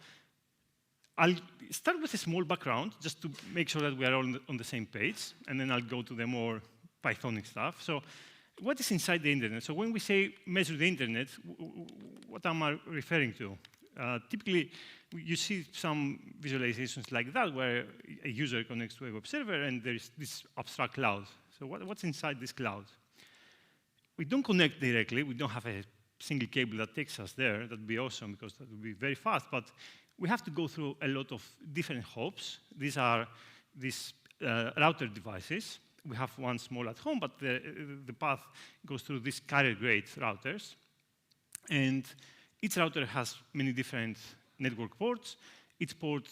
Speaker 17: I'll start with a small background just to make sure that we are all on the same page, and then I'll go to the more Pythonic stuff. So what is inside the internet? So when we say measure the internet, what am I referring to? Typically, you see some visualizations like that where a user connects to a web server and there is this abstract cloud. So what's inside this cloud? We don't connect directly. We don't have a single cable that takes us there. That would be awesome because that would be very fast. But we have to go through a lot of different hops. These are these router devices. We have one small at home, but the path goes through these carrier-grade routers. And each router has many different network ports. Each port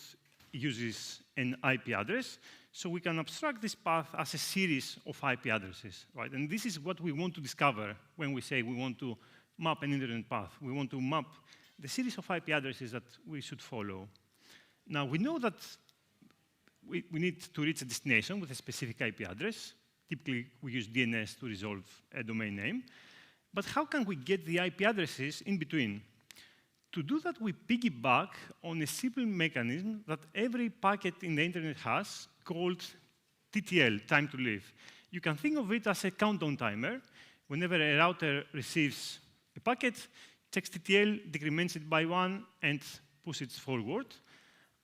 Speaker 17: uses an IP address. So we can abstract this path as a series of IP addresses, right? And this is what we want to discover when we say we want to map an internet path. We want to map the series of IP addresses that we should follow. Now, we know that we need to reach a destination with a specific IP address. Typically, we use DNS to resolve a domain name. But how can we get the IP addresses in between? To do that, we piggyback on a simple mechanism that every packet in the internet has called TTL, time to live. You can think of it as a countdown timer. Whenever a router receives a packet, checks TTL, decrements it by 1, and pushes it forward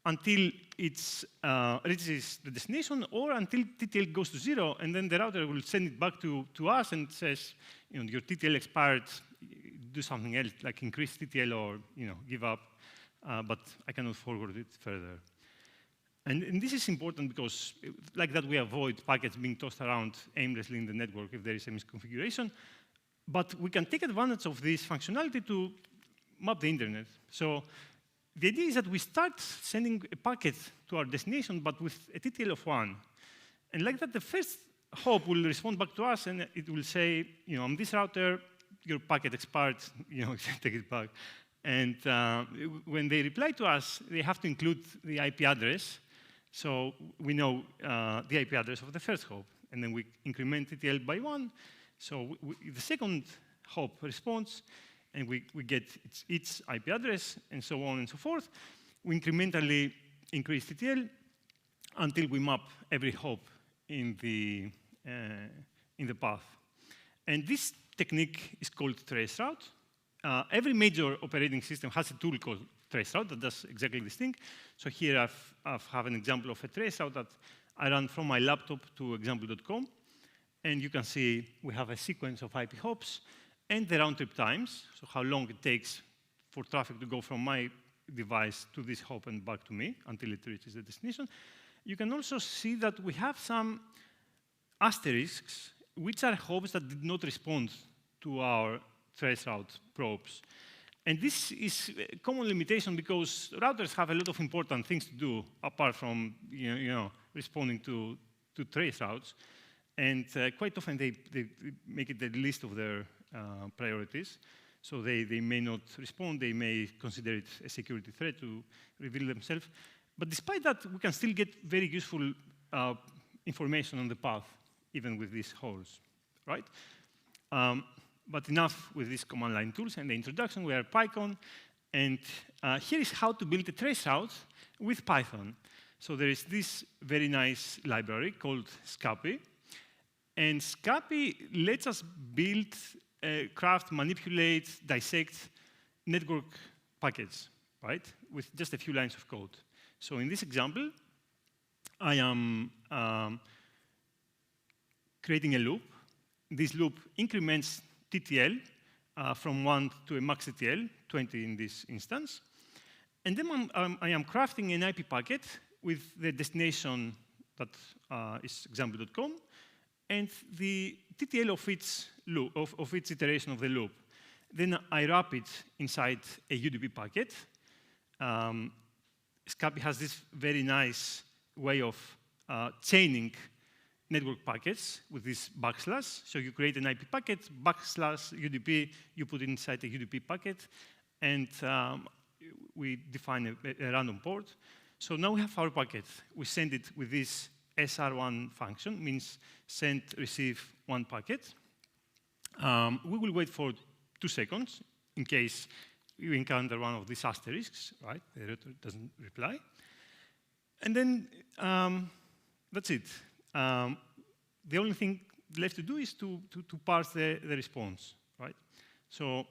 Speaker 17: until it reaches the destination, or until TTL goes to 0, and then the router will send it back to us and says, your TTL expired, do something else, like increase TTL or give up, but I cannot forward it further. And this is important because, like that, we avoid packets being tossed around aimlessly in the network if there is a misconfiguration. But we can take advantage of this functionality to map the internet. So the idea is that we start sending a packet to our destination, but with a TTL of 1. And like that, the first hop will respond back to us, and it will say, on this router, your packet expired, take it back. And when they reply to us, they have to include the IP address. So we know the IP address of the first hop, and then we increment TTL by 1. So the second hop responds, and we get its IP address, and so on and so forth. We incrementally increase TTL until we map every hop in the path. And this technique is called traceroute. Every major operating system has a tool called traceroute that does exactly this thing. So here I have an example of a traceroute that I run from my laptop to example.com. And you can see we have a sequence of IP hops and the round trip times, so how long it takes for traffic to go from my device to this hop and back to me until it reaches the destination. You can also see that we have some asterisks, which are hops that did not respond to our traceroute probes. And this is a common limitation because routers have a lot of important things to do apart from responding to traceroutes. And quite often they make it the list of their priorities. So they may not respond. They may consider it a security threat to reveal themselves. But despite that, we can still get very useful information on the path, even with these holes, right? But enough with these command line tools and the introduction. We are PyCon. And here is how to build a traceroute with Python. So there is this very nice library called Scapy. And Scapy lets us build, craft, manipulate, dissect network packets, right, with just a few lines of code. So in this example, I am creating a loop. This loop increments TTL from 1 to a max TTL, 20 in this instance. And then I am crafting an IP packet with the destination that is example.com and the TTL of its loop, of its iteration of the loop. Then I wrap it inside a UDP packet. Scapy has this very nice way of chaining network packets with this backslash. So you create an IP packet, backslash UDP, you put it inside a UDP packet, and we define a random port. So now we have our packet. We send it with this SR1 function, means send, receive one packet. We will wait for 2 seconds in case you encounter one of these asterisks, right? The router doesn't reply. And then that's it. The only thing left to do is to parse the response, right? So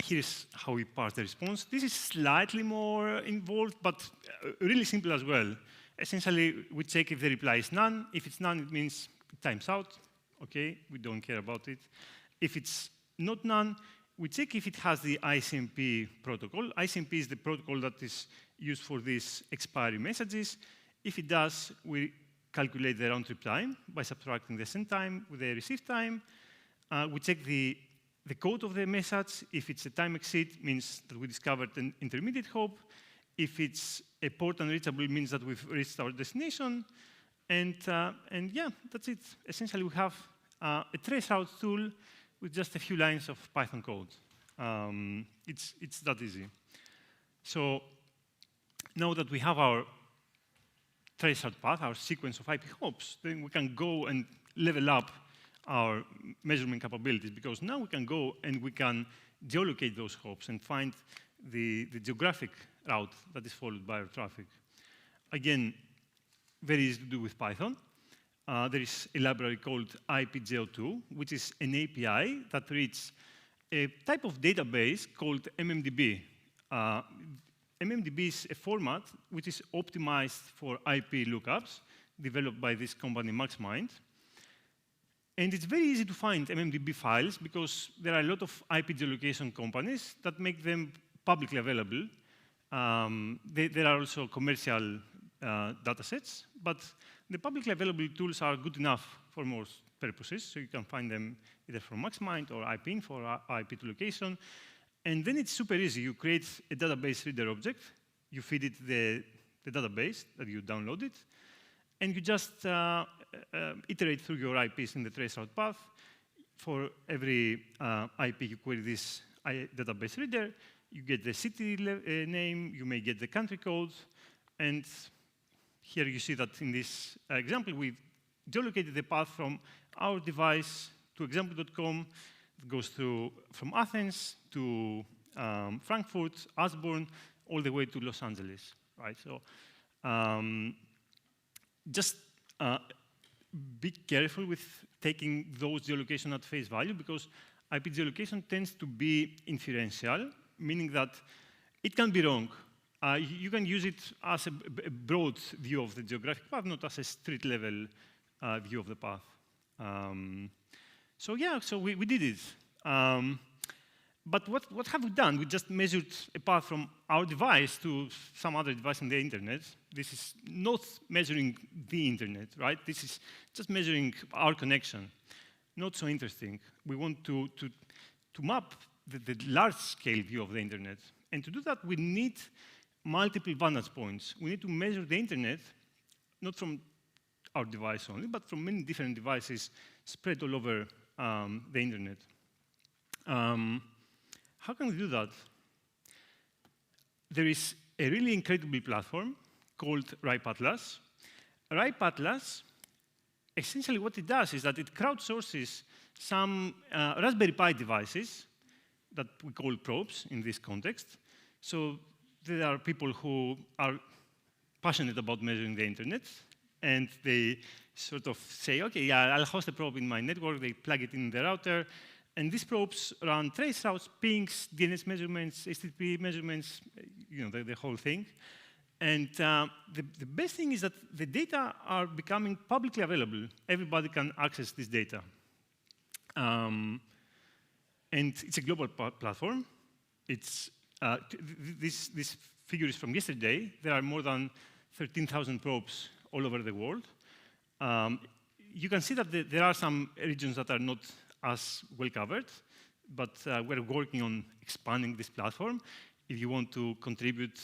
Speaker 17: here's how we parse the response. This is slightly more involved, but really simple as well. Essentially, we check if the reply is none. If it's none, it means it times out. OK, we don't care about it. If it's not none, we check if it has the ICMP protocol. ICMP is the protocol that is used for these expiry messages. If it does, we calculate the round trip time by subtracting the send time with the receive time. We check the code of the message. If it's a time exceed, means that we discovered an intermediate hop. If it's a port unreachable, it means that we've reached our destination. And yeah, that's it. Essentially, we have a traceroute tool with just a few lines of Python code. It's that easy. So now that we have our traceroute path, our sequence of IP hops, then we can go and level up our measurement capabilities, because now we can go and we can geolocate those hops and find the geographic route that is followed by our traffic. Again, very easy to do with Python. There is a library called IPGeo2, which is an API that reads a type of database called MMDB. MMDB is a format which is optimized for IP lookups, developed by this company MaxMind. And it's very easy to find MMDB files because there are a lot of IP geolocation companies that make them publicly available. There are also commercial datasets, but the publicly available tools are good enough for most purposes, so you can find them either from MaxMind or IPInf or IP to location. And then it's super easy. You create a database reader object, you feed it the database that you downloaded, and you just iterate through your IPs in the traceroute path. For every IP you query this database reader, you get the city name, you may get the country code, and here you see that in this example, we geolocated the path from our device to example.com. It goes through from Athens to Frankfurt, Osborne, all the way to Los Angeles, right? So just be careful with taking those geolocation at face value, because IP geolocation tends to be inferential, meaning that it can be wrong. You can use it as a broad view of the geographic path, not as a street-level view of the path. So yeah, so we did it. But what have we done? We just measured a path from our device to some other device on the internet. This is not measuring the internet, right? This is just measuring our connection. Not so interesting. We want to map the large-scale view of the internet. And to do that, we need multiple vantage points. We need to measure the internet, not from our device only, but from many different devices spread all over the internet. How can we do that? There is a really incredible platform called ripeatlas. ripeatlas, essentially what it does is that it crowdsources some Raspberry Pi devices that we call probes in this context. So there are people who are passionate about measuring the internet, and they sort of say, okay, yeah, I'll host a probe in my network. They plug it in the router, and these probes run trace routes, pings, DNS measurements, HTTP measurements, you know, the whole thing. And the best thing is that the data are becoming publicly available. Everybody can access this data. And it's a global platform. It's this figure is from yesterday. There are more than 13,000 probes all over the world. You can see that there are some regions that are not as well covered, but we're working on expanding this platform. If you want to contribute,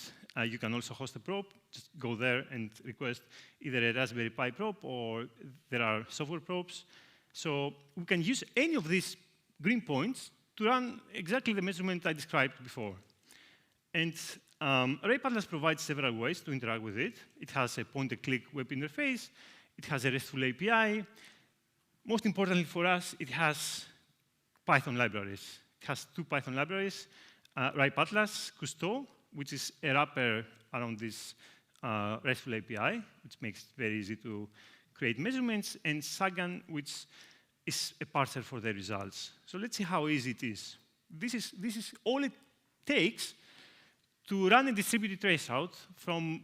Speaker 17: you can also host a probe. Just go there and request either a Raspberry Pi probe, or there are software probes. So we can use any of these green points to run exactly the measurement I described before. And ripeatlas provides several ways to interact with it. It has a point-and-click web interface. It has a RESTful API. Most importantly for us, it has Python libraries. It has 2 Python libraries, ripeatlas Cousteau, which is a wrapper around this RESTful API, which makes it very easy to create measurements, and Sagan, which is a parser for the results. So let's see how easy it is. This is all it takes to run a distributed traceroute from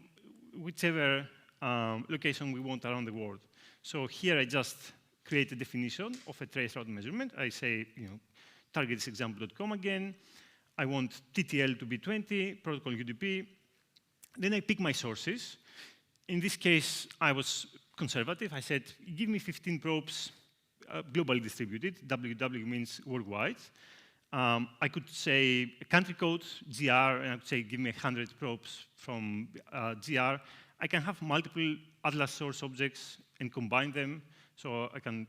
Speaker 17: whichever location we want around the world. So here I just create a definition of a traceroute measurement. I say, target is example.com again. I want TTL to be 20, protocol UDP. Then I pick my sources. In this case, I was conservative. I said, give me 15 probes globally distributed. WW means worldwide. I could say a country code, GR, and I could say, give me 100 probes from GR. I can have multiple Atlas source objects and combine them, so I can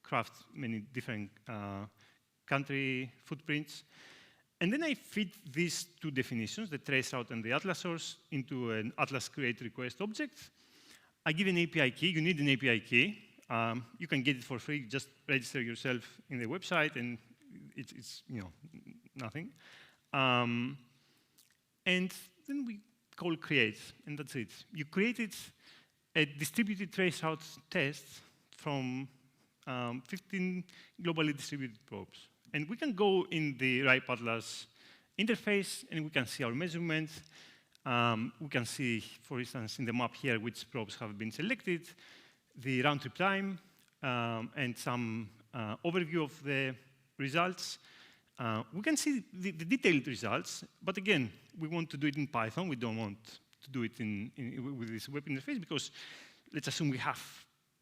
Speaker 17: craft many different country footprints. And then I feed these 2 definitions, the traceroute and the Atlas source, into an Atlas create request object. I give an API key. You need an API key. You can get it for free. Just register yourself in the website, and it's nothing. And then we call create, and that's it. You created a distributed traceroute test from 15 globally distributed probes. And we can go in the RIPE-Atlas interface, and we can see our measurements. We can see, for instance, in the map here, which probes have been selected, the round-trip time, and some overview of the results. We can see the detailed results, but again, we want to do it in Python. We don't want to do it with this web interface because let's assume we have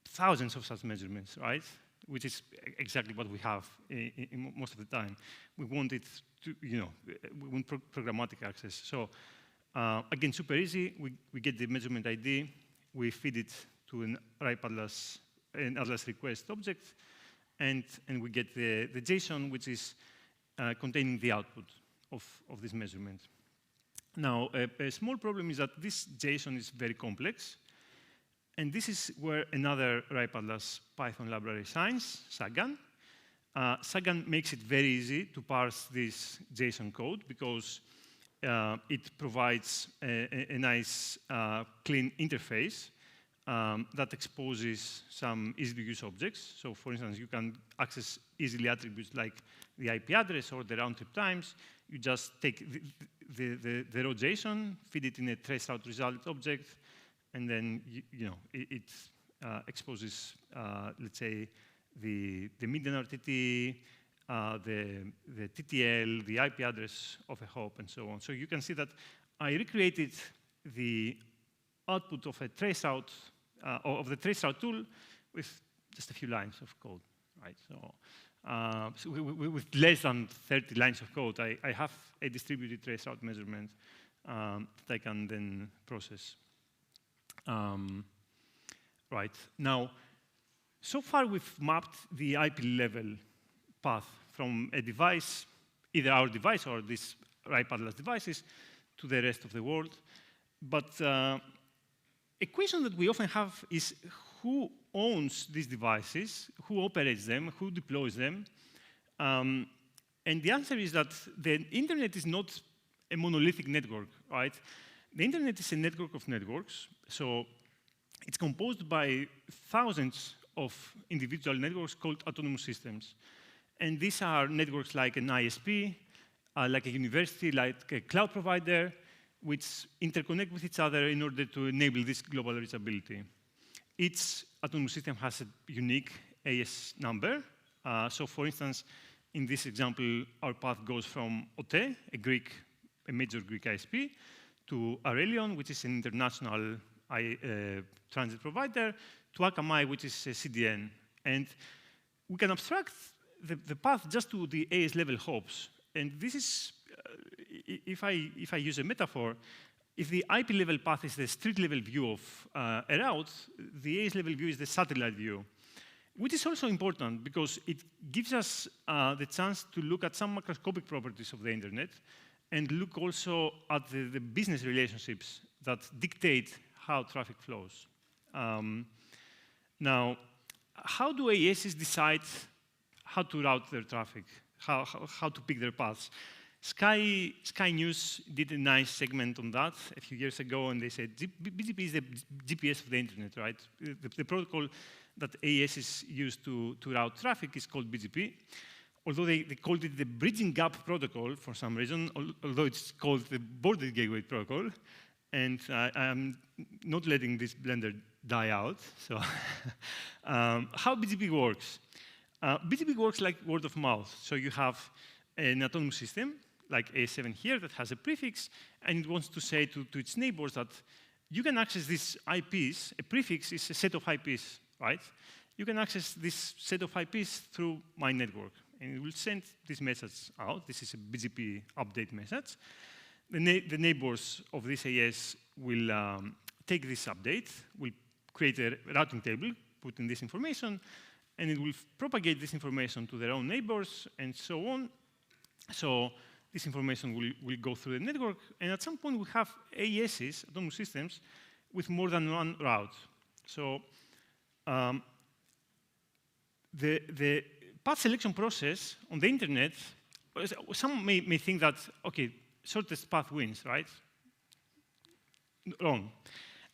Speaker 17: thousands of such measurements, right? Which is exactly what we have in most of the time. We want it to, we want programmatic access. So again, super easy. We get the measurement ID. We feed it to an RIPE-Atlas, an Atlas request object, and we get the JSON, which is containing the output of this measurement. Now, a small problem is that this JSON is very complex, and this is where another RIPE-Atlas Python library shines, Sagan. Sagan makes it very easy to parse this JSON code because it provides a nice, clean interface that exposes some easy-to-use objects. So, for instance, you can access easily attributes like the IP address or the round-trip times. You just take the raw JSON, feed it in a traceroute result object, and then it exposes, let's say, the median RTT, the TTL, the IP address of a hop, and so on. So you can see that I recreated the output of a traceroute of the traceroute tool with just a few lines of code, right? So, with less than 30 lines of code, I have a distributed traceroute measurement that I can then process. Right now, so far we've mapped the IP level path from a device, either our device or these RIPE-Atlas devices, to the rest of the world. But a question that we often have is who owns these devices, who operates them, who deploys them? And the answer is that the internet is not a monolithic network, right? The internet is a network of networks, so it's composed by thousands of individual networks called autonomous systems. And these are networks like an ISP, like a university, like a cloud provider, which interconnect with each other in order to enable this global reachability. Each autonomous system has a unique AS number. So for instance, in this example, our path goes from OTE, a major Greek ISP, to Aurelion, which is an international transit provider, to Akamai, which is a CDN. And we can abstract the path just to the AS level hops. And this is, if I use a metaphor, if the IP level path is the street level view of a route, the AS level view is the satellite view, which is also important because it gives us the chance to look at some macroscopic properties of the internet and look also at the business relationships that dictate how traffic flows. Now, how do ASs decide how to route their traffic, how to pick their paths? Sky News did a nice segment on that a few years ago, and they said BGP is the GPS of the internet, right? The protocol that AES use to route traffic is called BGP, although they called it the bridging gap protocol for some reason, although it's called the border gateway protocol, and I'm not letting this blender die out. So how BGP works? BGP works like word of mouth. So you have an autonomous system, like A7 here, that has a prefix, and it wants to say to its neighbors that you can access these IPs. A prefix is a set of IPs, right? You can access this set of IPs through my network, and it will send this message out. This is a BGP update message. The neighbors of this AS will take this update, will create a routing table, put in this information, and it will propagate this information to their own neighbors, and so on. So this information will go through the network, and at some point we have AESs, autonomous systems, with more than one route. So the path selection process on the internet, some may think that, okay, shortest path wins, right? Wrong.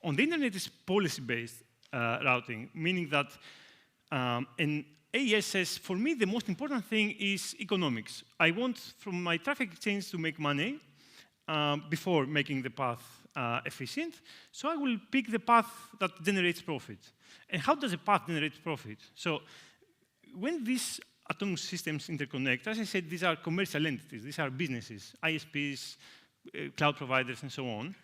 Speaker 17: On the internet, it's policy-based routing, meaning that an AES says, for me, the most important thing is economics. I want from my traffic exchange to make money before making the path efficient, so I will pick the path that generates profit. And how does a path generate profit? So when these autonomous systems interconnect, as I said, these are commercial entities, these are businesses, ISPs, cloud providers, and so on.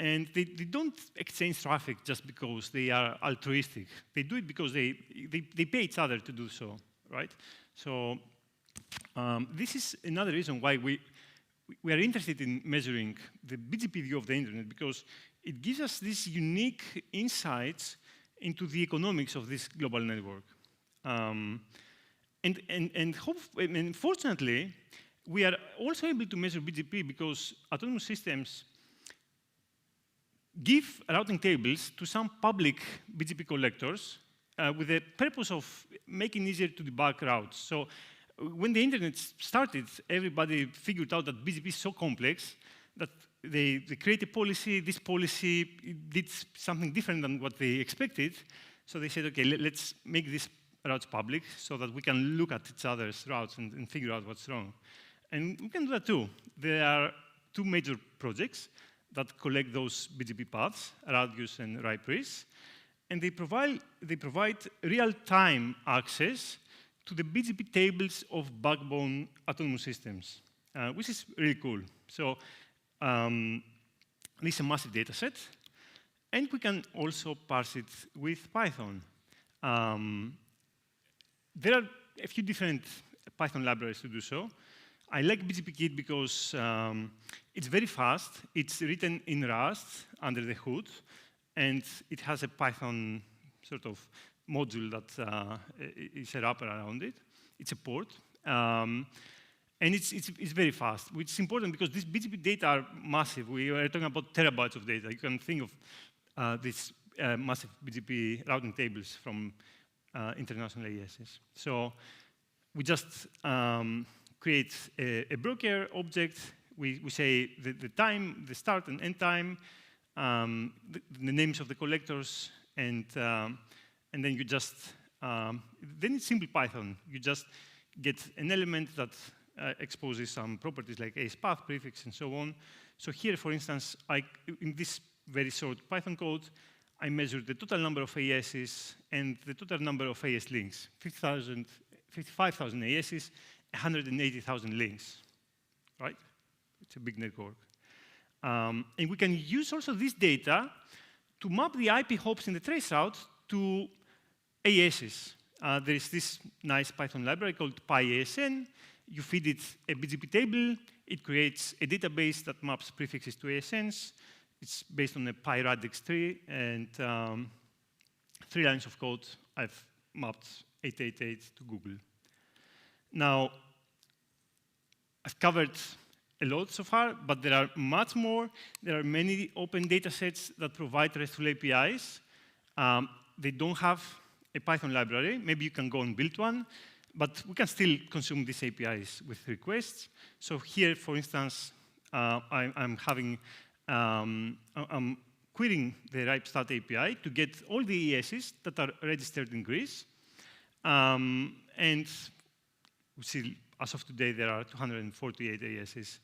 Speaker 17: And they don't exchange traffic just because they are altruistic. They do it because they pay each other to do so, right? So this is another reason why we are interested in measuring the BGP view of the internet, because it gives us these unique insights into the economics of this global network. And fortunately, we are also able to measure BGP because autonomous systems give routing tables to some public BGP collectors with the purpose of making it easier to debug routes. So when the internet started, everybody figured out that BGP is so complex that they create a policy. This policy did something different than what they expected. So they said, OK, let's make these routes public so that we can look at each other's routes and figure out what's wrong. And we can do that too. There are two major projects that collect those BGP paths, Radius and ripeness, and they provide real-time access to the BGP tables of backbone autonomous systems, which is really cool. So this is a massive data set, and we can also parse it with Python. There are a few different Python libraries to do so. I like BGPKit because it's very fast. It's written in Rust under the hood, and it has a Python sort of module that is a wrapper around it. It's a port. And it's very fast, which is important because these BGP data are massive. We are talking about terabytes of data. You can think of these massive BGP routing tables from international AESs. So we just create a broker object. We say the time, the start and end time, the names of the collectors, and then you just, then it's simple Python. You just get an element that exposes some properties like AES path, prefix, and so on. So here, for instance, in this very short Python code, I measured the total number of AESs and the total number of AES links, 55,000 AESs, 180,000 links, right? It's a big network. And we can use also this data to map the IP hops in the trace route to AESs. There is this nice Python library called PyASN. You feed it a BGP table. It creates a database that maps prefixes to ASNs. It's based on a PyRadix tree, and 3 lines of code. I've mapped 888 to Google. Now, I've covered a lot so far, but there are much more. There are many open data sets that provide RESTful APIs. They don't have a Python library. Maybe you can go and build one, but we can still consume these APIs with requests. So here, for instance, I'm querying the RIPE-stat API to get all the ESs that are registered in Greece. And we see, as of today, there are 248 ASs.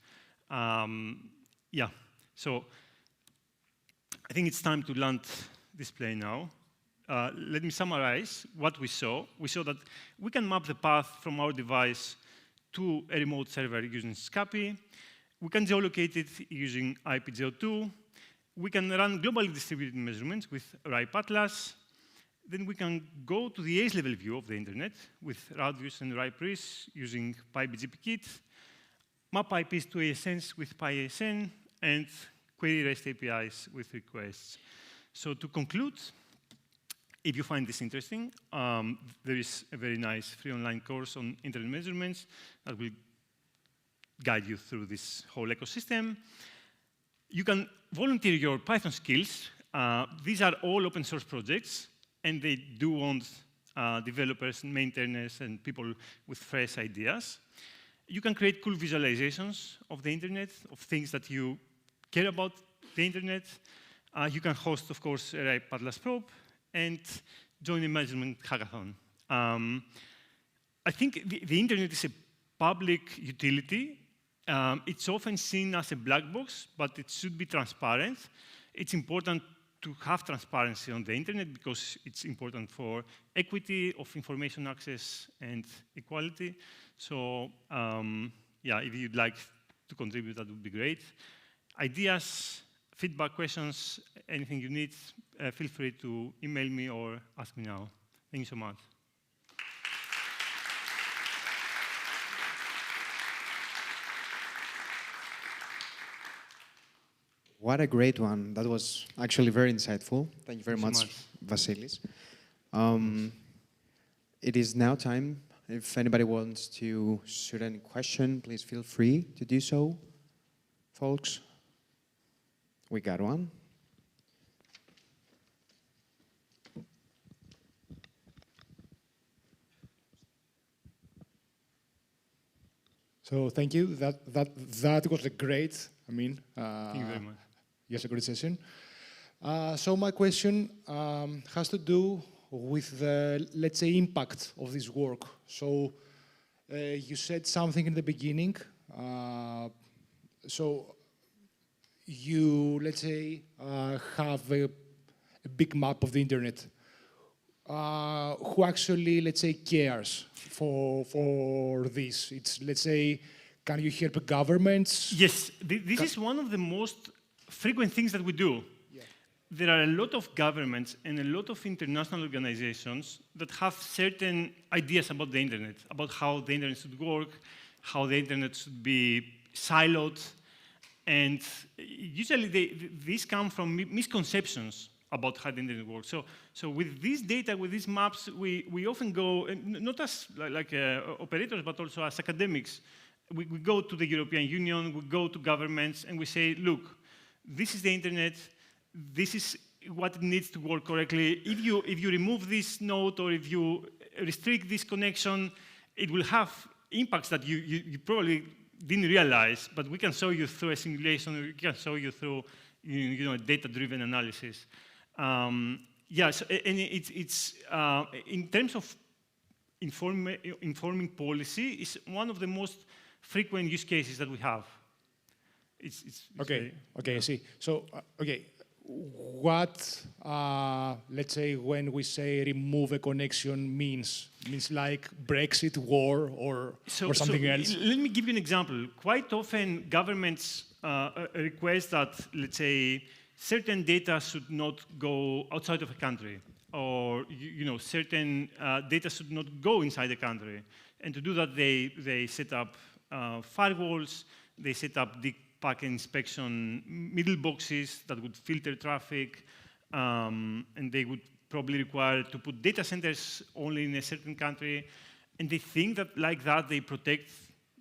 Speaker 17: Yeah, so I think it's time to land this plane now. Let me summarize what we saw. We saw that we can map the path from our device to a remote server using SCAPI. We can geolocate it using IPGeo2. We can run globally distributed measurements with RIPE Atlas. Then we can go to the ACE level view of the internet with Radius and ripeness using PyBGPKit, map IPs to ASNs with PyASN, and query REST APIs with requests. So to conclude, if you find this interesting, there is a very nice free online course on internet measurements that will guide you through this whole ecosystem. You can volunteer your Python skills. These are all open source projects, and they do want developers and maintainers and people with fresh ideas. You can create cool visualizations of the internet, of things that you care about the internet. You can host, of course, a Padlas probe and join a measurement hackathon. I think the internet is a public utility. It's often seen as a black box, but it should be transparent. It's important to have transparency on the internet because it's important for equity of information access and equality. So yeah, if you'd like to contribute, that would be great. Ideas, feedback, questions, anything you need, feel free to email me or ask me now. Thank you so much.
Speaker 6: What a great one. That was actually very insightful. Thank you very much, Vasilis. It is now time. If anybody wants to shoot any question, please feel free to do so, folks. We got one.
Speaker 14: So thank you. That was a great.
Speaker 17: Thank you very much.
Speaker 14: Yes, a great session. So my question has to do with the, let's say, impact of this work. So you said something in the beginning. So you, let's say, have a big map of the internet. Who actually, let's say, cares for this? It's, let's say, can you help governments?
Speaker 17: Yes, this is one of the most frequent things that we do. Yeah. There are a lot of governments and a lot of international organizations that have certain ideas about the internet, about how the internet should work, how the internet should be siloed. And usually these come from misconceptions about how the internet works. So with this data, with these maps, we often go, not as like operators, but also as academics. We go to the European Union, we go to governments, and we say, look, this is the internet, this is what it needs to work correctly. If you remove this node or if you restrict this connection, it will have impacts that you probably didn't realize, but we can show you through a simulation, we can show you through a data-driven analysis. Yes, and it's in terms of informing policy, it's one of the most frequent use cases that we have. It's
Speaker 14: okay, I see. So, okay, what, let's say, when we say remove a connection means like Brexit, war, or something else?
Speaker 17: Let me give you an example. Quite often, governments request that, let's say, certain data should not go outside of a country, or certain data should not go inside the country. And to do that, they set up firewalls, they set up deep packet inspection middle boxes that would filter traffic, and they would probably require to put data centers only in a certain country. And they think that like that they protect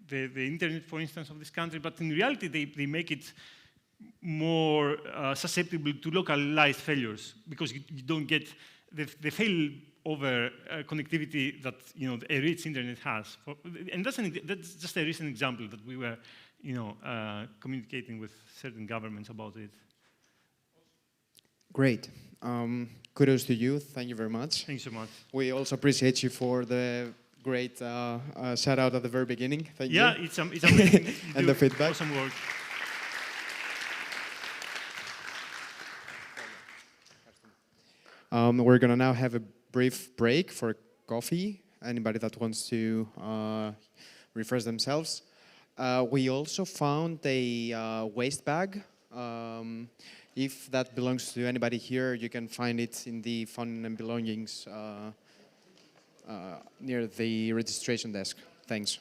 Speaker 17: the internet, for instance, of this country, but in reality they make it more susceptible to localized failures because you don't get the failover connectivity that a rich internet has. And that's just a recent example that we were communicating with certain governments about it.
Speaker 6: Great. Kudos to you. Thank you very much.
Speaker 17: Thank you so much.
Speaker 6: We also appreciate you for the great shout out at the very beginning. Thank you.
Speaker 17: Yeah, it's amazing.
Speaker 6: And the feedback.
Speaker 17: Awesome work.
Speaker 6: We're going to now have a brief break for coffee. Anybody that wants to refresh themselves. We also found a waste bag. If that belongs to anybody here, you can find it in the fun and belongings near the registration desk. Thanks.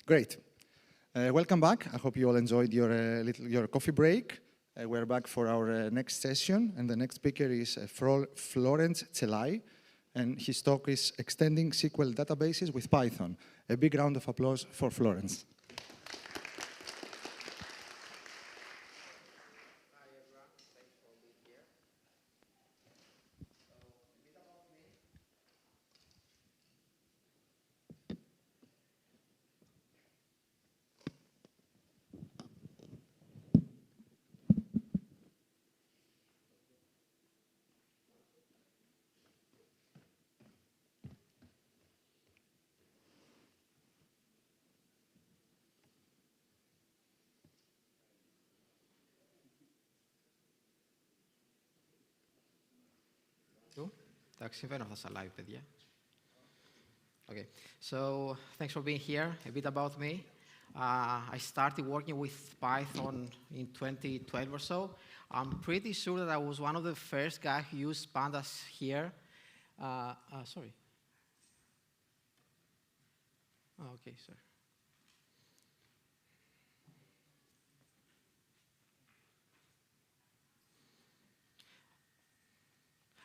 Speaker 18: Great. Welcome back. I hope you all enjoyed your coffee break. We're back for our next session, and the next speaker is Florence Celai, and his talk is Extending SQL Databases with Python. A big round of applause for Florence.
Speaker 19: Εντάξει, συμβαίνουν αυτά στα live, παιδιά. Okay, so thanks for being here. A bit about me. I started working with Python in 2012 or so. I'm pretty sure that I was one of the first guys who used pandas here. Sorry. Oh, okay, sorry.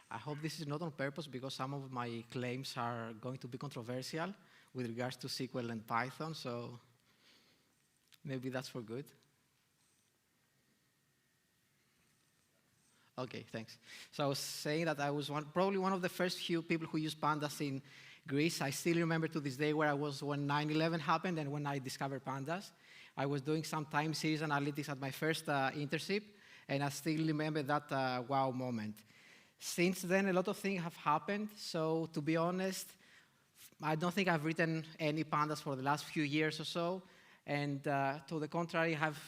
Speaker 19: I hope this is not on purpose because some of my claims are going to be controversial with regards to SQL and Python, so maybe that's for good. Okay, thanks. So I was saying that I was probably one of the first few people who used pandas in Greece. I still remember to this day where I was when 9/11 happened and when I discovered pandas. I was doing some time series analytics at my first internship, and I still remember that wow moment. Since then, a lot of things have happened. So to be honest, I don't think I've written any pandas for the last few years or so. And to the contrary, I have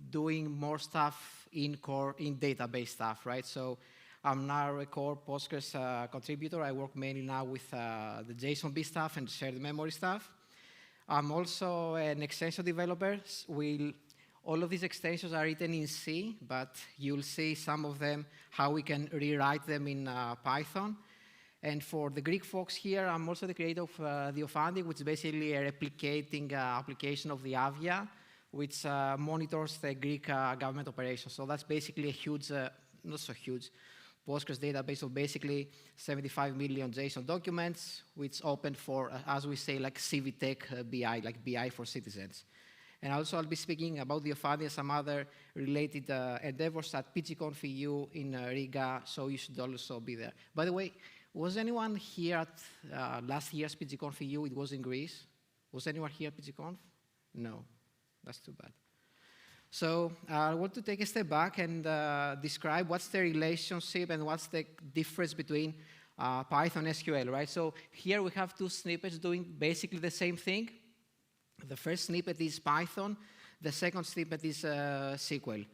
Speaker 19: doing more stuff in core, in database stuff, right? So I'm now a core Postgres contributor. I work mainly now with the JSONB stuff and shared memory stuff. I'm also an extension developer. All of these extensions are written in C, but you'll see some of them, how we can rewrite them in Python. And for the Greek folks here, I'm also the creator of the Auditorium, which is basically a replicating application of the Avia, which monitors the Greek government operations. So that's basically a huge, not so huge, Postgres database of basically 75 million JSON documents, which open for, as we say, like CVTech BI, like BI for citizens. And also I'll be speaking about the Auditorium and some other related endeavors at PyCon EU in Riga, so you should also be there. By the way, was anyone here at last year's PyCon EU? It was in Greece. Was anyone here at PyCon? No, that's too bad. So I want to take a step back and describe what's the relationship and what's the difference between Python and SQL, right? So here we have two snippets doing basically the same thing. The first snippet is Python. The second snippet is SQL.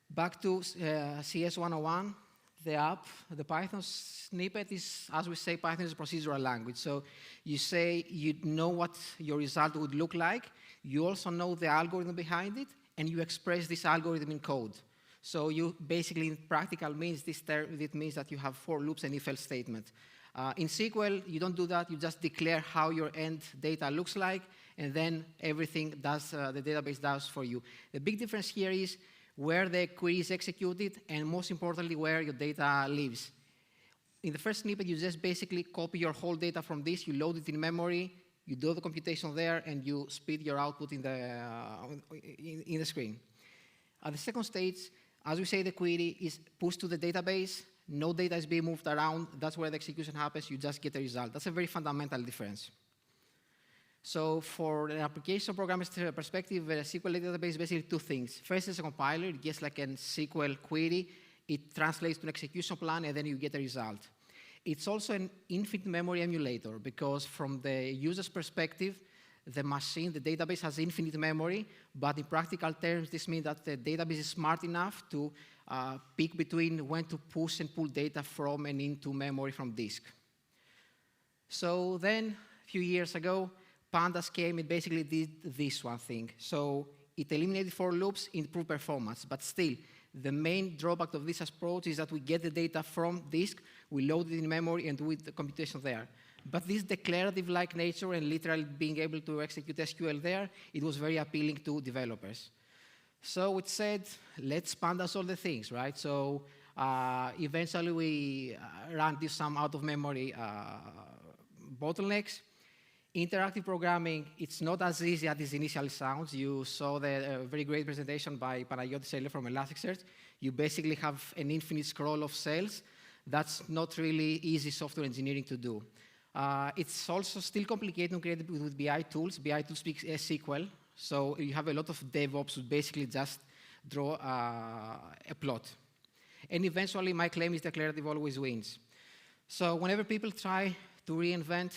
Speaker 19: Back to CS 101, the app. The Python snippet is, as we say, Python is a procedural language. So you say you know what your result would look like. You also know the algorithm behind it, and you express this algorithm in code. So you basically, in practical means, it means that you have for loops and if-else statement. In SQL, you don't do that. You just declare how your end data looks like, and then everything does, the database does for you. The big difference here is where the query is executed, and most importantly, where your data lives. In the first snippet, you just basically copy your whole data from this, you load it in memory, you do the computation there, and you spit your output in the screen. At the second stage, as we say, the query is pushed to the database, no data is being moved around, that's where the execution happens, you just get a result. That's a very fundamental difference. So for an application programmer's perspective, a SQL database is basically two things. First is a compiler, it gets like a SQL query, it translates to an execution plan, and then you get a result. It's also an infinite memory emulator, because from the user's perspective, the machine, the database has infinite memory, but in practical terms, this means that the database is smart enough to pick between when to push and pull data from and into memory from disk. So then, a few years ago, Pandas came and basically did this one thing. So it eliminated for loops, improved performance, but still, the main drawback of this approach is that we get the data from disk, we load it in memory, and do the computation there. But this declarative-like nature and literally being able to execute SQL there, it was very appealing to developers. So it said, let's pandas all the things, right? So eventually we ran into some out-of-memory bottlenecks. Interactive programming, it's not as easy as it initially sounds. You saw the very great presentation by Miltiadis Evert from Elasticsearch. You basically have an infinite scroll of cells. That's not really easy software engineering to do. It's also still complicated to create with BI tools. BI tools speak ESQL, so you have a lot of DevOps who basically just draw a plot. And eventually, my claim is declarative always wins. So whenever people try to reinvent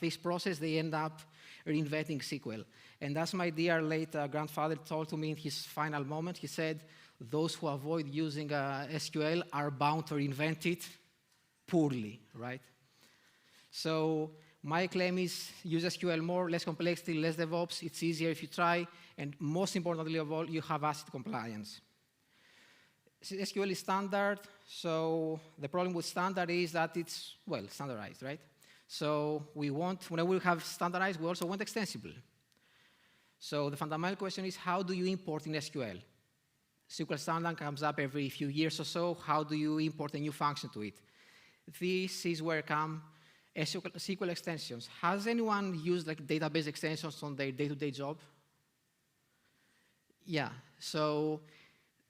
Speaker 19: this process, they end up reinventing SQL. And as my dear late grandfather told to me in his final moment, he said, those who avoid using SQL are bound to reinvent it poorly, right? So my claim is use SQL more, less complexity, less DevOps. It's easier if you try. And most importantly of all, you have ACID compliance. SQL is standard. So the problem with standard is that it's, well, standardized, right? So we want, whenever we have standardized, we also want extensible. So the fundamental question is, how do you import in SQL? SQL standard comes up every few years or so. How do you import a new function to it? This is where come SQL extensions. Has anyone used like database extensions on their day-to-day job? Yeah. So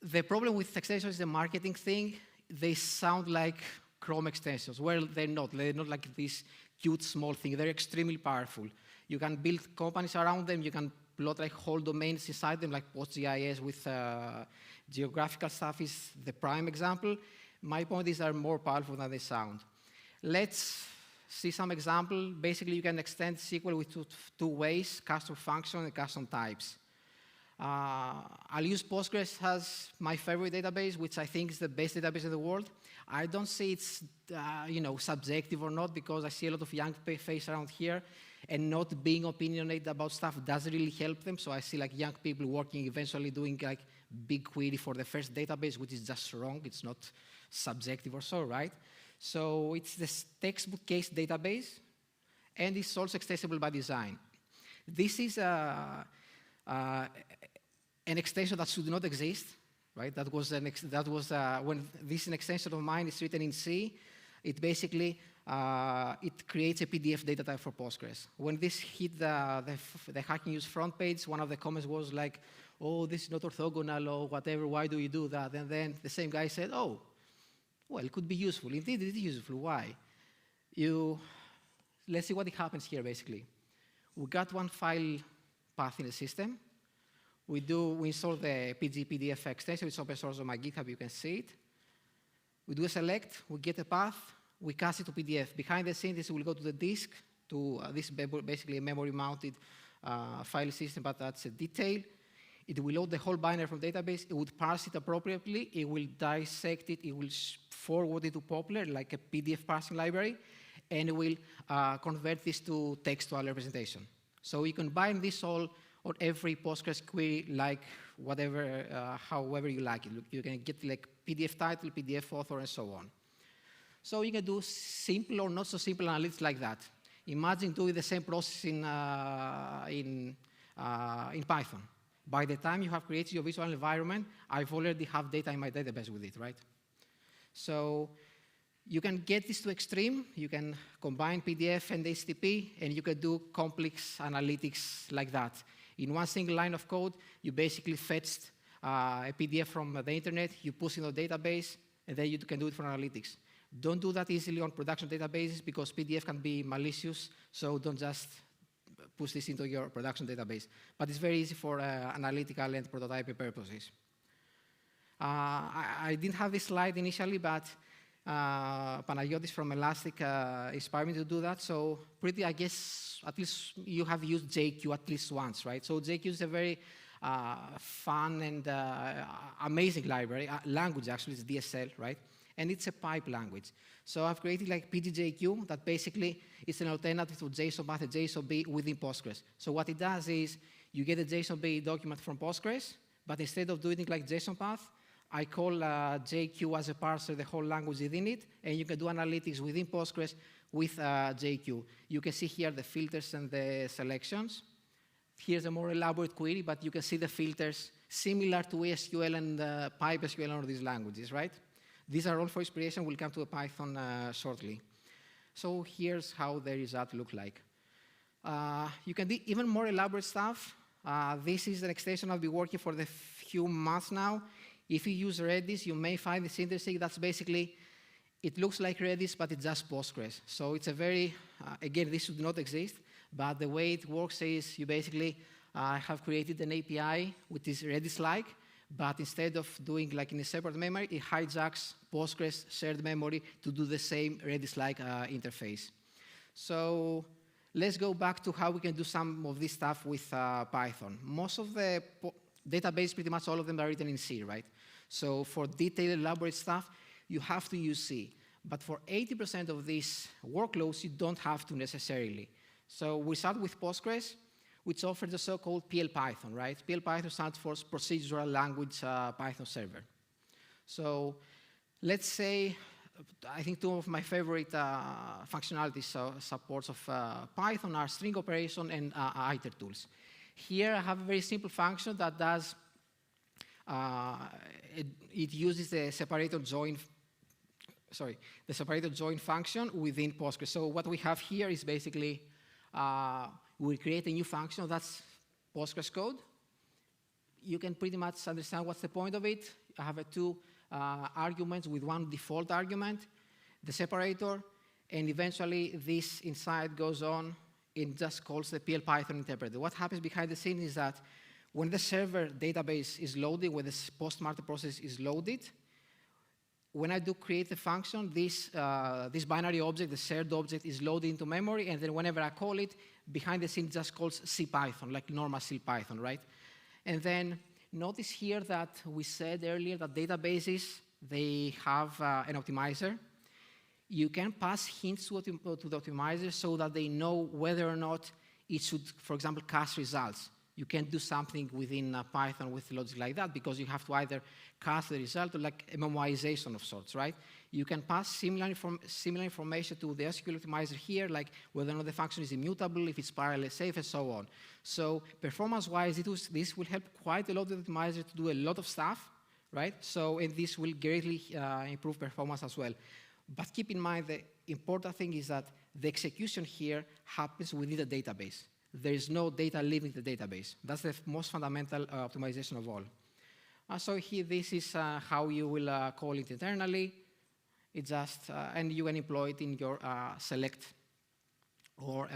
Speaker 19: the problem with extensions is the marketing thing. They sound like Chrome extensions. Well, they're not. They're not like this cute small thing. They're extremely powerful. You can build companies around them. You can plot like whole domains inside them, like PostGIS with geographical stuff is the prime example. My point is they're more powerful than they sound. Let's see some example. Basically, you can extend SQL with two ways, custom function and custom types. I'll use Postgres as my favorite database, which I think is the best database in the world. I don't say it's subjective or not, because I see a lot of young face around here, and not being opinionated about stuff doesn't really help them. So I see like young people working, eventually doing like big query for the first database, which is just wrong. It's not subjective or so, right? So it's this textbook case database, and it's also extensible by design. This is an extension that should not exist, right? That was when this is an extension of mine. It's written in C. It basically it creates a PDF data type for Postgres. When this hit the Hacking News front page, one of the comments was like, "Oh, this is not orthogonal or whatever. Why do you do that?" And then the same guy said, "Oh, well, it could be useful. Indeed, it is useful. Why?" Let's see what happens here. Basically, we got one file path in the system. We install the PDF extension. It's open source on my GitHub. You can see it. We do a select. We get a path. We cast it to PDF. Behind the scenes, this will go to the disk, to this basically a memory-mounted file system, but that's a detail. It will load the whole binary from database. It would parse it appropriately. It will dissect it. It will forward it to Poplar, like a PDF parsing library, and it will convert this to textual representation. So you can bind this all on every Postgres query, like whatever, however you like it. You can get like PDF title, PDF author, and so on. So you can do simple or not so simple analytics like that. Imagine doing the same process in Python. By the time you have created your visual environment, I've already have data in my database with it, right? So you can get this to extreme. You can combine PDF and HTTP, and you can do complex analytics like that. In one single line of code, you basically fetched a PDF from the internet, you push it in the database, and then you can do it for analytics. Don't do that easily on production databases, because PDF can be malicious, so don't just push this into your production database. But it's very easy for analytical and prototyping purposes. I didn't have this slide initially, but Miltiadis from Elastic inspired me to do that. So pretty, I guess, at least you have used JQ at least once, right? So JQ is a very fun and amazing library, language actually, it's DSL, right? And it's a pipe language. So I've created like PGJQ that basically is an alternative to JSON path and JSONB within Postgres. So what it does is you get a JSONB document from Postgres, but instead of doing it like JSON path, I call JQ as a parser the whole language within it, and you can do analytics within Postgres with JQ. You can see here the filters and the selections. Here's a more elaborate query, but you can see the filters similar to ESQL and PySQL or these languages, right? These are all for inspiration. We'll come to Python shortly. So here's how the result look like. You can do even more elaborate stuff. This is an extension I've been working for the few months now. If you use Redis, you may find this interesting. That's basically, it looks like Redis, but it's just Postgres. So it's a very, again, this should not exist, but the way it works is you basically have created an API which is Redis-like, but instead of doing like in a separate memory, it hijacks Postgres shared memory to do the same Redis-like interface. So let's go back to how we can do some of this stuff with Python. Most of the database, pretty much all of them are written in C, right? So for detailed, elaborate stuff, you have to use C. But for 80% of these workloads, you don't have to necessarily. So we start with Postgres, which offers the so-called PL-Python, right? PL-Python stands for Procedural Language Python Server. So let's say, I think two of my favorite functionalities supports of Python are string operation and iter tools. Here I have a very simple function that does, it uses the separator join, the separator join function within Postgres. So what we have here is basically, we create a new function that's Postgres code. You can pretty much understand what's the point of it. I have two arguments with one default argument, the separator, and eventually this inside goes on, it just calls the PL-Python interpreter. What happens behind the scenes is that when the server database is loaded, when the post-mortem process is loaded, when I do create the function, this binary object, the shared object, is loaded into memory, and then whenever I call it, behind the scenes just calls CPython, like normal CPython, right? And then notice here that we said earlier that databases, they have an optimizer. You can pass hints to the optimizer so that they know whether or not it should, for example, cast results. You can't do something within Python with logic like that because you have to either cast the result or like a memoization of sorts, right? You can pass similar information to the SQL optimizer here, like whether or not the function is immutable, if it's parallel safe, and so on. So performance-wise, this will help quite a lot of the optimizer to do a lot of stuff, right? So, and this will greatly improve performance as well. But keep in mind, the important thing is that the execution here happens within the database. There is no data leaving the database. That's the most fundamental optimization of all. So here, this is how you will call it internally. It just, and you can employ it in your select or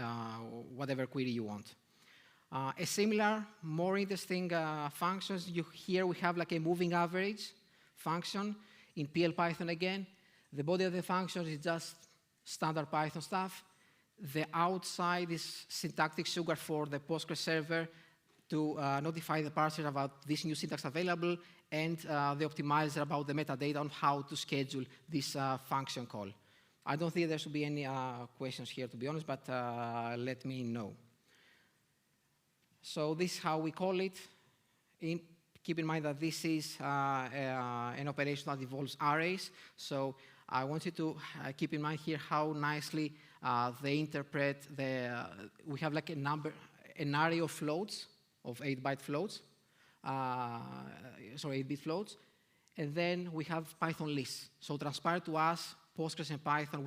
Speaker 19: whatever query you want. A similar, more interesting functions, here we have like a moving average function in PL-Python again. The body of the function is just standard Python stuff. The outside is syntactic sugar for the Postgres server to notify the parser about this new syntax available and the optimizer about the metadata on how to schedule this function call. I don't think there should be any questions here, to be honest, but let me know. So this is how we call it. Keep in mind that this is an operation that involves arrays. So I want you to keep in mind here how nicely they interpret we have like an array of floats, of 8-byte floats, 8-bit floats, and then we have Python lists. So transparent to us, Postgres and Python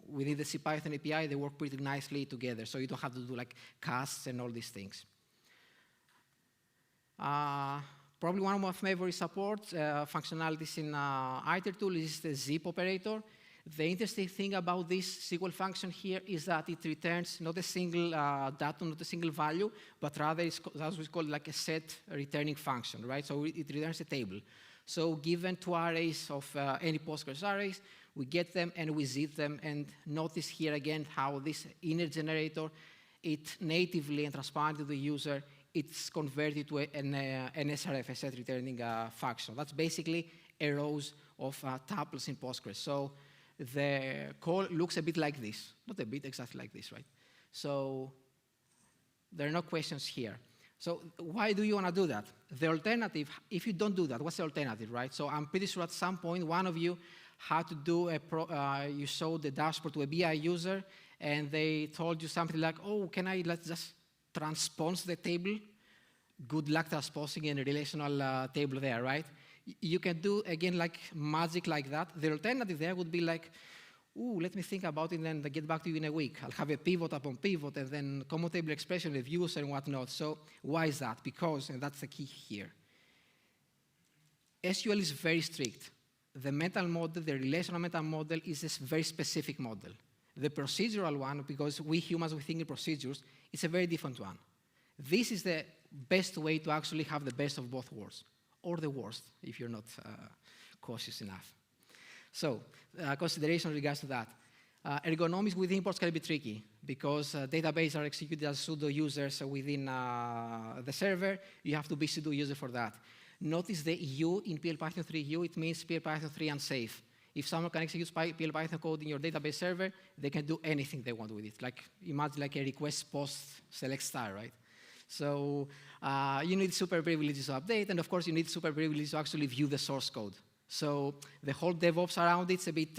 Speaker 19: within the CPython API, they work pretty nicely together. So you don't have to do like casts and all these things. Probably one of my favorite support functionalities in iter tool is the zip operator. The interesting thing about this SQL function here is that it returns not a single datum, not a single value, but rather it's as we call like a set returning function, right? So it returns a table. So given two arrays of any Postgres arrays, we get them and we zip them. And notice here again how this inner generator, it natively and transparent to the user, it's converted to an SRF, a set returning function. That's basically a rows of tuples in Postgres. So the call looks a bit like this. Not a bit, exactly like this, right? So there are no questions here. So why do you want to do that? The alternative, if you don't do that, what's the alternative, right? So I'm pretty sure at some point one of you how to do you showed the dashboard to a BI user, and they told you something like, oh, let's just transpose the table. Good luck transposing a relational table there, right? You can do, again, like magic like that. The alternative there would be like, ooh, let me think about it and then get back to you in a week. I'll have a pivot upon pivot and then common table expression reviews and whatnot. So why is that? Because, and that's the key here, SQL is very strict. The mental model, the relational mental model is a very specific model. The procedural one, because we humans, we think in procedures, is a very different one. This is the best way to actually have the best of both worlds, or the worst, if you're not cautious enough. So, consideration in regards to that. Ergonomics with imports can be tricky, because databases are executed as pseudo users within the server. You have to be pseudo user for that. Notice the U in PL-Python 3 U, it means PL-Python 3 unsafe. If someone can execute PL-Python code in your database server, they can do anything they want with it. Like, imagine like a request post select star, right? So you need super privileges to update, and of course you need super privileges to actually view the source code. So the whole DevOps around it's a bit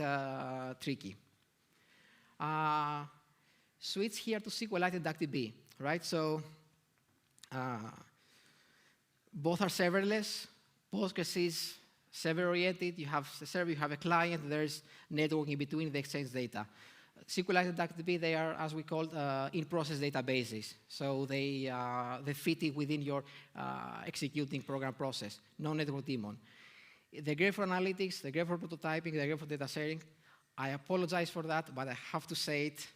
Speaker 19: tricky. Switch here to SQLite and DuckDB, right? So both are serverless. Postgres is server-oriented. You have a server, you have a client. There's networking between the exchange data. SQLite and DuckDB, they are, as we call, in-process databases. So they fit it within your executing program process, no network daemon. They're great for analytics, they're great for prototyping, they're great for data sharing. I apologize for that, but I have to say it.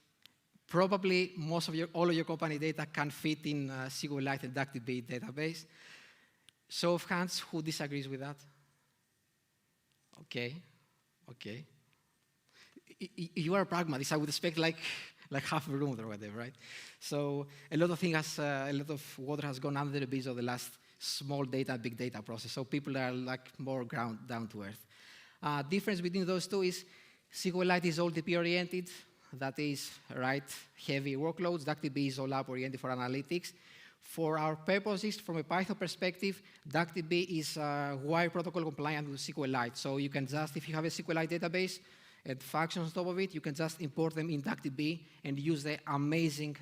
Speaker 19: Probably all of your company data can fit in SQLite and DuckDB database. Show of hands, who disagrees with that? Okay, okay. You are a pragmatist. I would expect like half a room or whatever, right? So a lot of water has gone under the bridge of the last small data, big data process. So people are like more down to earth. Difference between those two is SQLite is all DP oriented. That is heavy workloads. DuckDB is all app oriented for analytics. For our purposes, from a Python perspective, DuckDB is wire protocol compliant with SQLite. So you can just, if you have a SQLite database and functions on top of it, you can just import them in DuckDB and use the amazing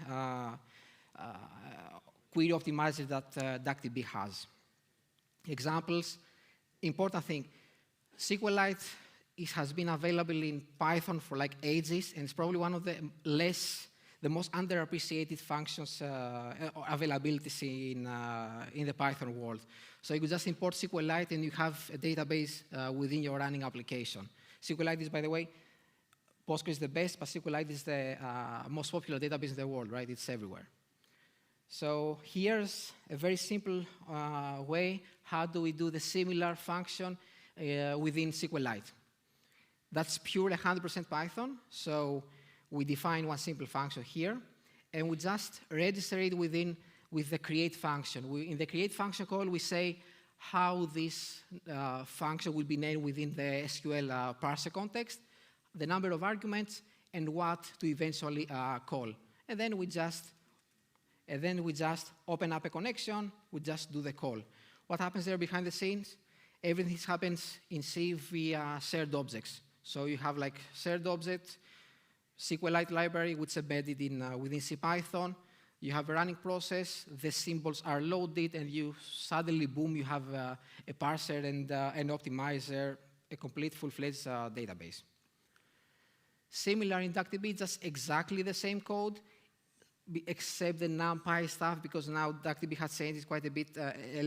Speaker 19: query optimizer that DuckDB has. Examples, important thing, SQLite has been available in Python for like ages, and it's probably one of the most underappreciated functions availabilities in the Python world. So you could just import SQLite and you have a database within your running application. SQLite is, by the way, Postgres is the best, but SQLite is the most popular database in the world, right? It's everywhere. So here's a very simple way. How do we do the similar function within SQLite? That's purely 100% Python. So we define one simple function here, and we just register it with the create function. In the create function call, we say how this function will be named within the SQL parser context, the number of arguments, and what to eventually call. And then we just open up a connection, we just do the call. What happens there behind the scenes? Everything happens in C via shared objects. So you have like shared object, SQLite library, which is embedded within CPython. You have a running process, the symbols are loaded, and you suddenly, boom, you have a parser and an optimizer, a complete full-fledged database. Similar in DuckDB, just exactly the same code, except the NumPy stuff, because now DuckDB has changed quite a bit, it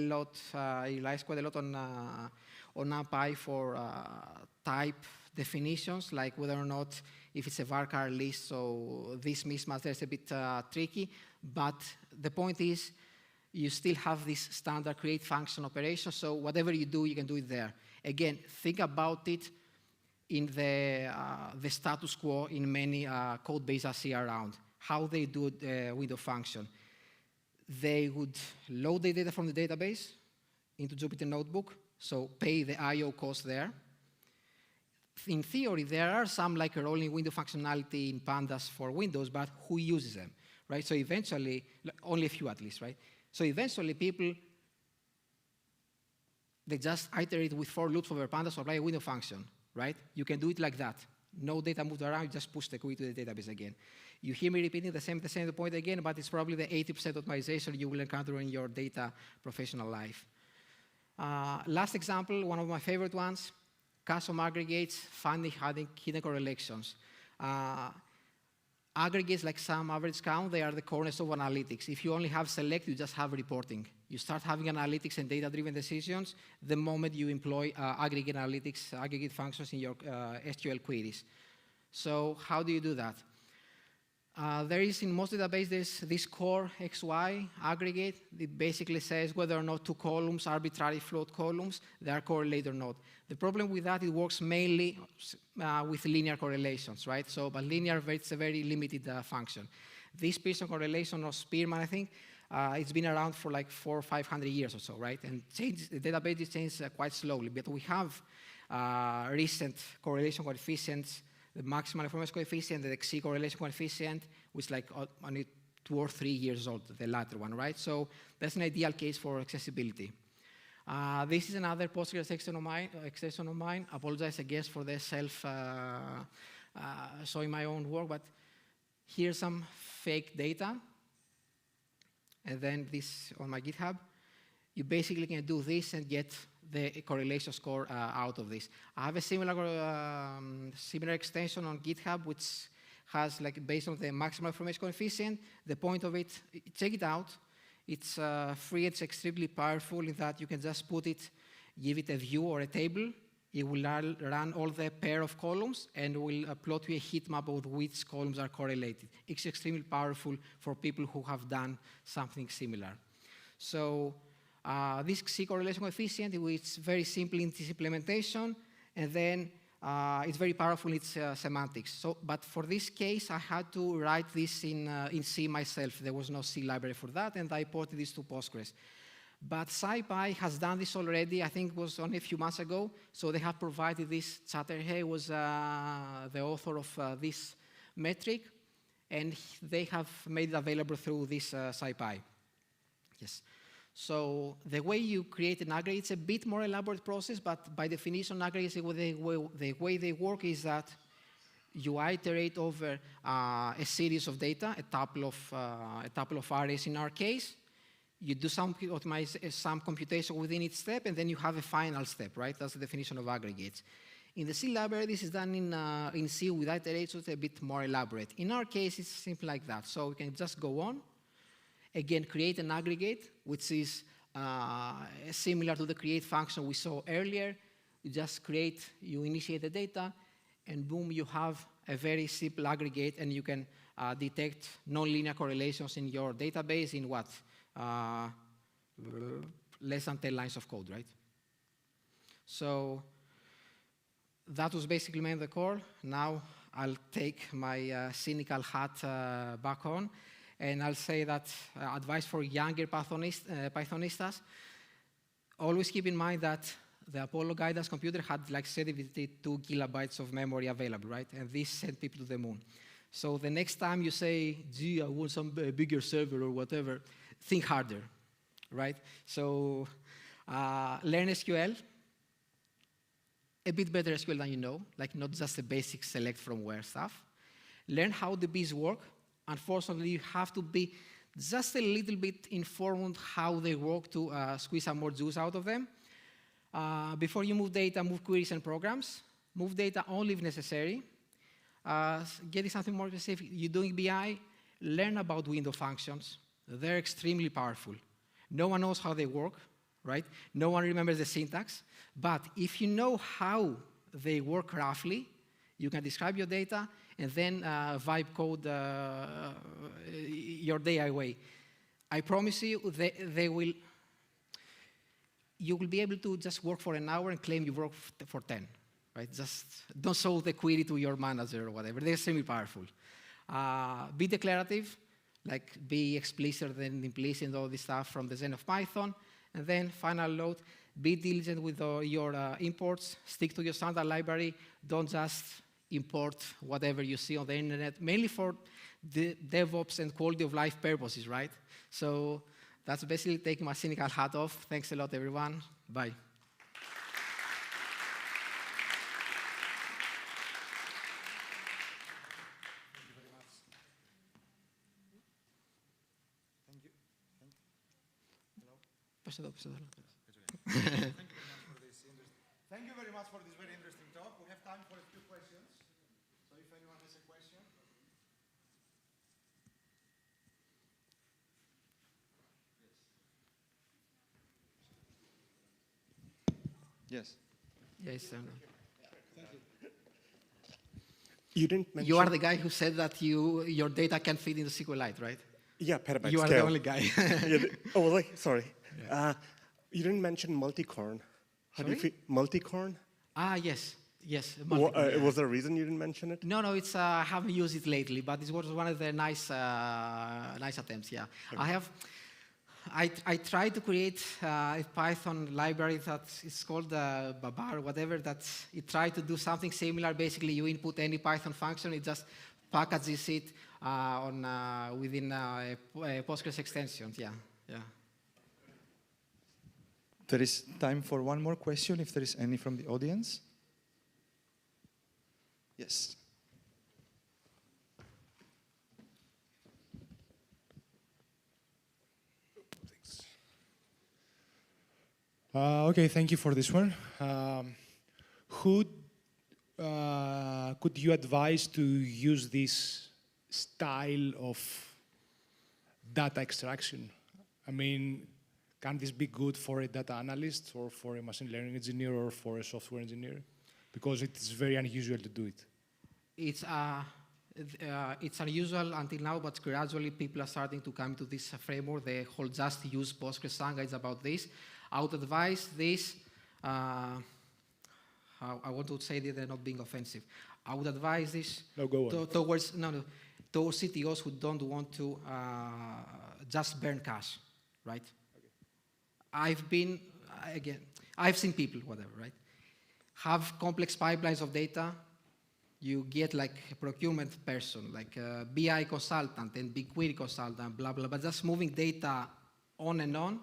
Speaker 19: relies quite a lot on NumPy for type definitions, like whether or not if it's a varchar list, so this mismatch there is a bit tricky, but the point is you still have this standard create function operation, so whatever you do, you can do it there. Again, think about it in the status quo in many code bases I see around, how they do the window function. They would load the data from the database into Jupyter Notebook, so pay the I/O cost there. In theory, there are some like a rolling window functionality in Pandas for Windows, but who uses them, right? So eventually, only a few at least, right? So eventually people, they just iterate with for loops over Pandas or apply a window function. right? You can do it like that. No data moved around, you just push the query to the database again. You hear me repeating the same point again, but it's probably the 80% optimization you will encounter in your data professional life. Last example, one of my favorite ones, custom aggregates, finding hidden correlations. Aggregates, like sum, average, count, they are the cornerstone of analytics. If you only have select, you just have reporting. You start having analytics and data-driven decisions the moment you employ aggregate analytics, aggregate functions in your SQL queries. So how do you do that? There is, in most databases, this core XY aggregate. It basically says whether or not two columns, arbitrary float columns, they are correlated or not. The problem with that, it works mainly with linear correlations, right? So, but linear, it's a very limited function. This Pearson correlation, or Spearman, I think, it's been around for like 400 or 500 years or so, right? And the database changes quite slowly, but we have recent correlation coefficients, the maximal information coefficient, the XC correlation coefficient, which is like only 2 or 3 years old, the latter one, right? So that's an ideal case for accessibility. This is another Postgres extension of mine. Apologize again for the showing my own work, but here's some fake data. And then this on my GitHub. You basically can do this and get the correlation score out of this. I have a similar extension on GitHub, which has, like, based on the maximal information coefficient. The point of it, check it out. It's free. It's extremely powerful in that you can just put it, give it a view or a table. It will run all the pair of columns and will plot you a heat map of which columns are correlated. It's extremely powerful for people who have done something similar. So this C correlation coefficient, it's very simple in its implementation, and then it's very powerful in its semantics. So, but for this case, I had to write this in C myself. There was no C library for that, and I ported this to Postgres. But SciPy has done this already. I think it was only a few months ago. So they have provided this. Chatterjee was the author of this metric, and they have made it available through this SciPy. Yes. So the way you create an aggregate is a bit more elaborate process, but by definition, aggregates, the way they work is that you iterate over a series of data, a tuple of arrays in our case. You do some computation within each step, and then you have a final step, right? That's the definition of aggregates. In the C library, this is done in C with iterations, so it's a bit more elaborate. In our case, it's simple like that. So we can just go on. Again, create an aggregate, which is similar to the create function we saw earlier. You just create, you initiate the data, and boom, you have a very simple aggregate, and you can detect nonlinear correlations in your database in what? Less than 10 lines of code, right? So that was basically the core. Now I'll take my cynical hat back on, and I'll say that advice for younger Pythonistas, always keep in mind that the Apollo guidance computer had like 72 kilobytes of memory available, right? And this sent people to the moon. So the next time you say, gee, I want some bigger server or whatever, think harder, right? So learn SQL, a bit better SQL than you know, like not just the basic select from where stuff. Learn how the bees work. Unfortunately, you have to be just a little bit informed how they work to squeeze some more juice out of them. Before you move data, move queries and programs. Move data only if necessary. Getting something more specific, you're doing BI, learn about window functions. They're extremely powerful. No one knows how they work, right? No one remembers the syntax. But if you know how they work roughly, you can describe your data and then vibe code your day away. I promise you, you will be able to just work for an hour and claim you work for 10. Right? Just don't show the query to your manager or whatever. They're extremely powerful. Be declarative, like be explicit and implicit and all this stuff from the Zen of Python. And then final note, be diligent with your imports. Stick to your standard library. Don't just import whatever you see on the internet, mainly for the DevOps and quality of life purposes, right? So that's basically taking my cynical hat off. Thanks a lot, everyone. Bye.
Speaker 18: Thank you very much for this very interesting talk. We have time for a few questions. So if anyone has a question. Yes.
Speaker 19: Yes.
Speaker 20: You didn't mention...
Speaker 19: You are the guy who said that your data can fit into SQLite, right?
Speaker 20: Yeah, petabyte
Speaker 19: You are
Speaker 20: scale.
Speaker 19: the only guy.
Speaker 20: Oh, really? Sorry. Yeah. You didn't mention multicorn. How do you feel? Multicorn?
Speaker 19: Ah, yes. Yes.
Speaker 20: Was there a reason you didn't mention it?
Speaker 19: No, it's I haven't used it lately, but it was one of the nice attempts. Yeah,
Speaker 20: Okay.
Speaker 19: I tried to create a Python library that is called Babar or whatever. That it tried to do something similar. Basically, you input any Python function, it just packages it within a Postgres extension. Yeah.
Speaker 18: There is time for one more question, if there is any from the audience. Yes.
Speaker 14: Okay, thank you for this one. Who could you advise to use this style of data extraction? I mean, can this be good for a data analyst or for a machine learning engineer or for a software engineer? Because it is very unusual to do it.
Speaker 19: It's unusual until now, but gradually people are starting to come to this framework. The whole just use Postgres Sangha is about this. I would advise this, I want to say that they're not being offensive. I would advise this towards CTOs who don't want to just burn cash, right? Okay. I've seen people, whatever, right? Have complex pipelines of data. You get like a procurement person, like a BI consultant and BigQuery consultant, blah, blah, but just moving data on and on,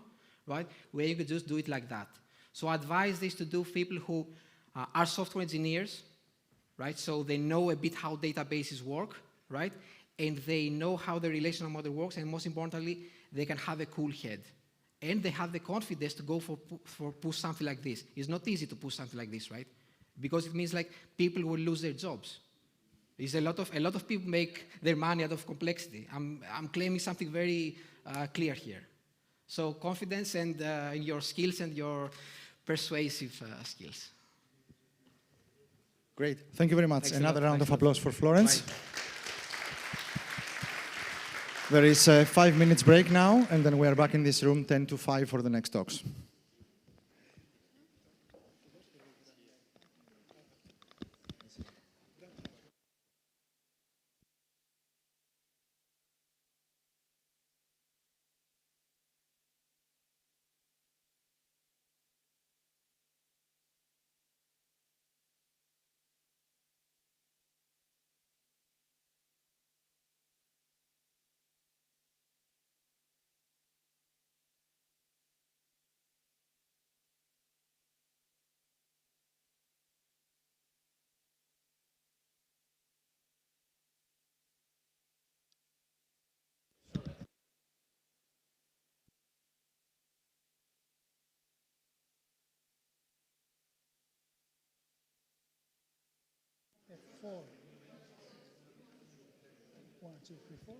Speaker 19: right? Where you could just do it like that. So I advise this to do people who are software engineers, right? So they know a bit how databases work, right? And they know how the relational model works, and most importantly, they can have a cool head. And they have the confidence to go for push something like this. It's not easy to push something like this, right? Because it means like people will lose their jobs. It's a lot of people make their money out of complexity. I'm claiming something very clear here. So confidence and in your skills and your persuasive skills.
Speaker 18: Great. Thank you very much.
Speaker 19: Thanks
Speaker 18: Another round of
Speaker 19: Thanks
Speaker 18: applause for Florence.
Speaker 19: Bye.
Speaker 18: There is a 5 minutes break now, and then we are back in this room 10 to 5 for the next talks.
Speaker 21: Four. 1, 2, 3, 4.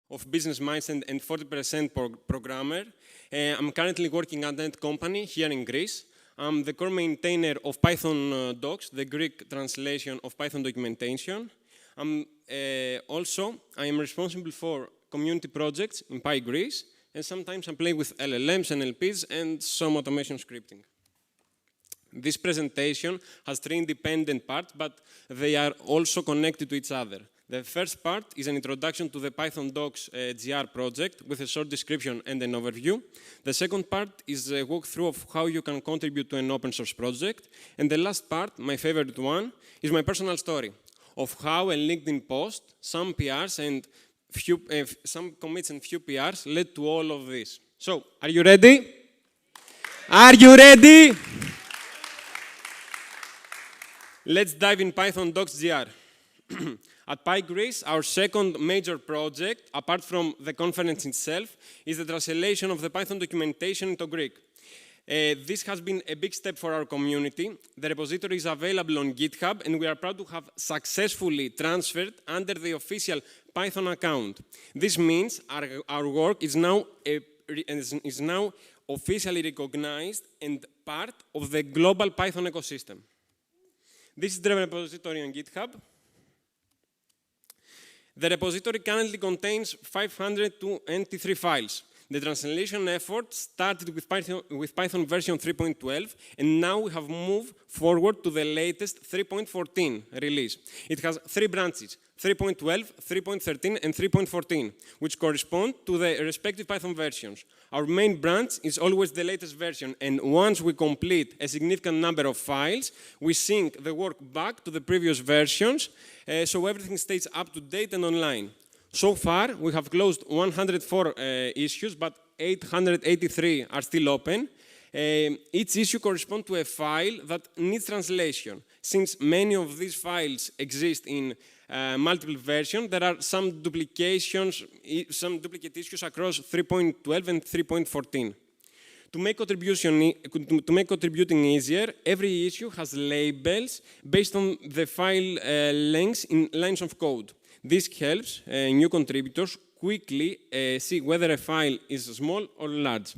Speaker 3: of business minds and 40% programmer. I'm currently working at a company here in Greece. I'm the core maintainer of Python docs, the Greek translation of Python documentation. I am responsible for community projects in PyGreece, and sometimes I play with LLMs, NLPs, and some automation scripting. This presentation has 3 independent parts, but they are also connected to each other. The first part is an introduction to the Python docs GR project with a short description and an overview. The second part is a walkthrough of how you can contribute to an open source project. And the last part, my favorite one, is my personal story of how a LinkedIn post, some PRs and some commits and few PRs led to all of this. So, are you ready? Are you ready? Let's dive in Python docs GR. At PyGreece, our second major project, apart from the conference itself, is the translation of the Python documentation into Greek. This has been a big step for our community. The repository is available on GitHub, and we are proud to have successfully transferred under the official Python account. This means our work is now officially recognized and part of the global Python ecosystem. This is the repository on GitHub. The repository currently contains 523 files. The translation effort started with Python version 3.12, and now we have moved forward to the latest 3.14 release. It has 3 branches, 3.12, 3.13, and 3.14, which correspond to the respective Python versions. Our main branch is always the latest version, and once we complete a significant number of files, we sync the work back to the previous versions, so everything stays up to date and online. So far, we have closed 104 issues, but 883 are still open. Each issue corresponds to a file that needs translation. Since many of these files exist in multiple versions, there are some duplications, some duplicate issues across 3.12 and 3.14. To make contributing easier, every issue has labels based on the file lengths in lines of code. This helps new contributors quickly see whether a file is small or large.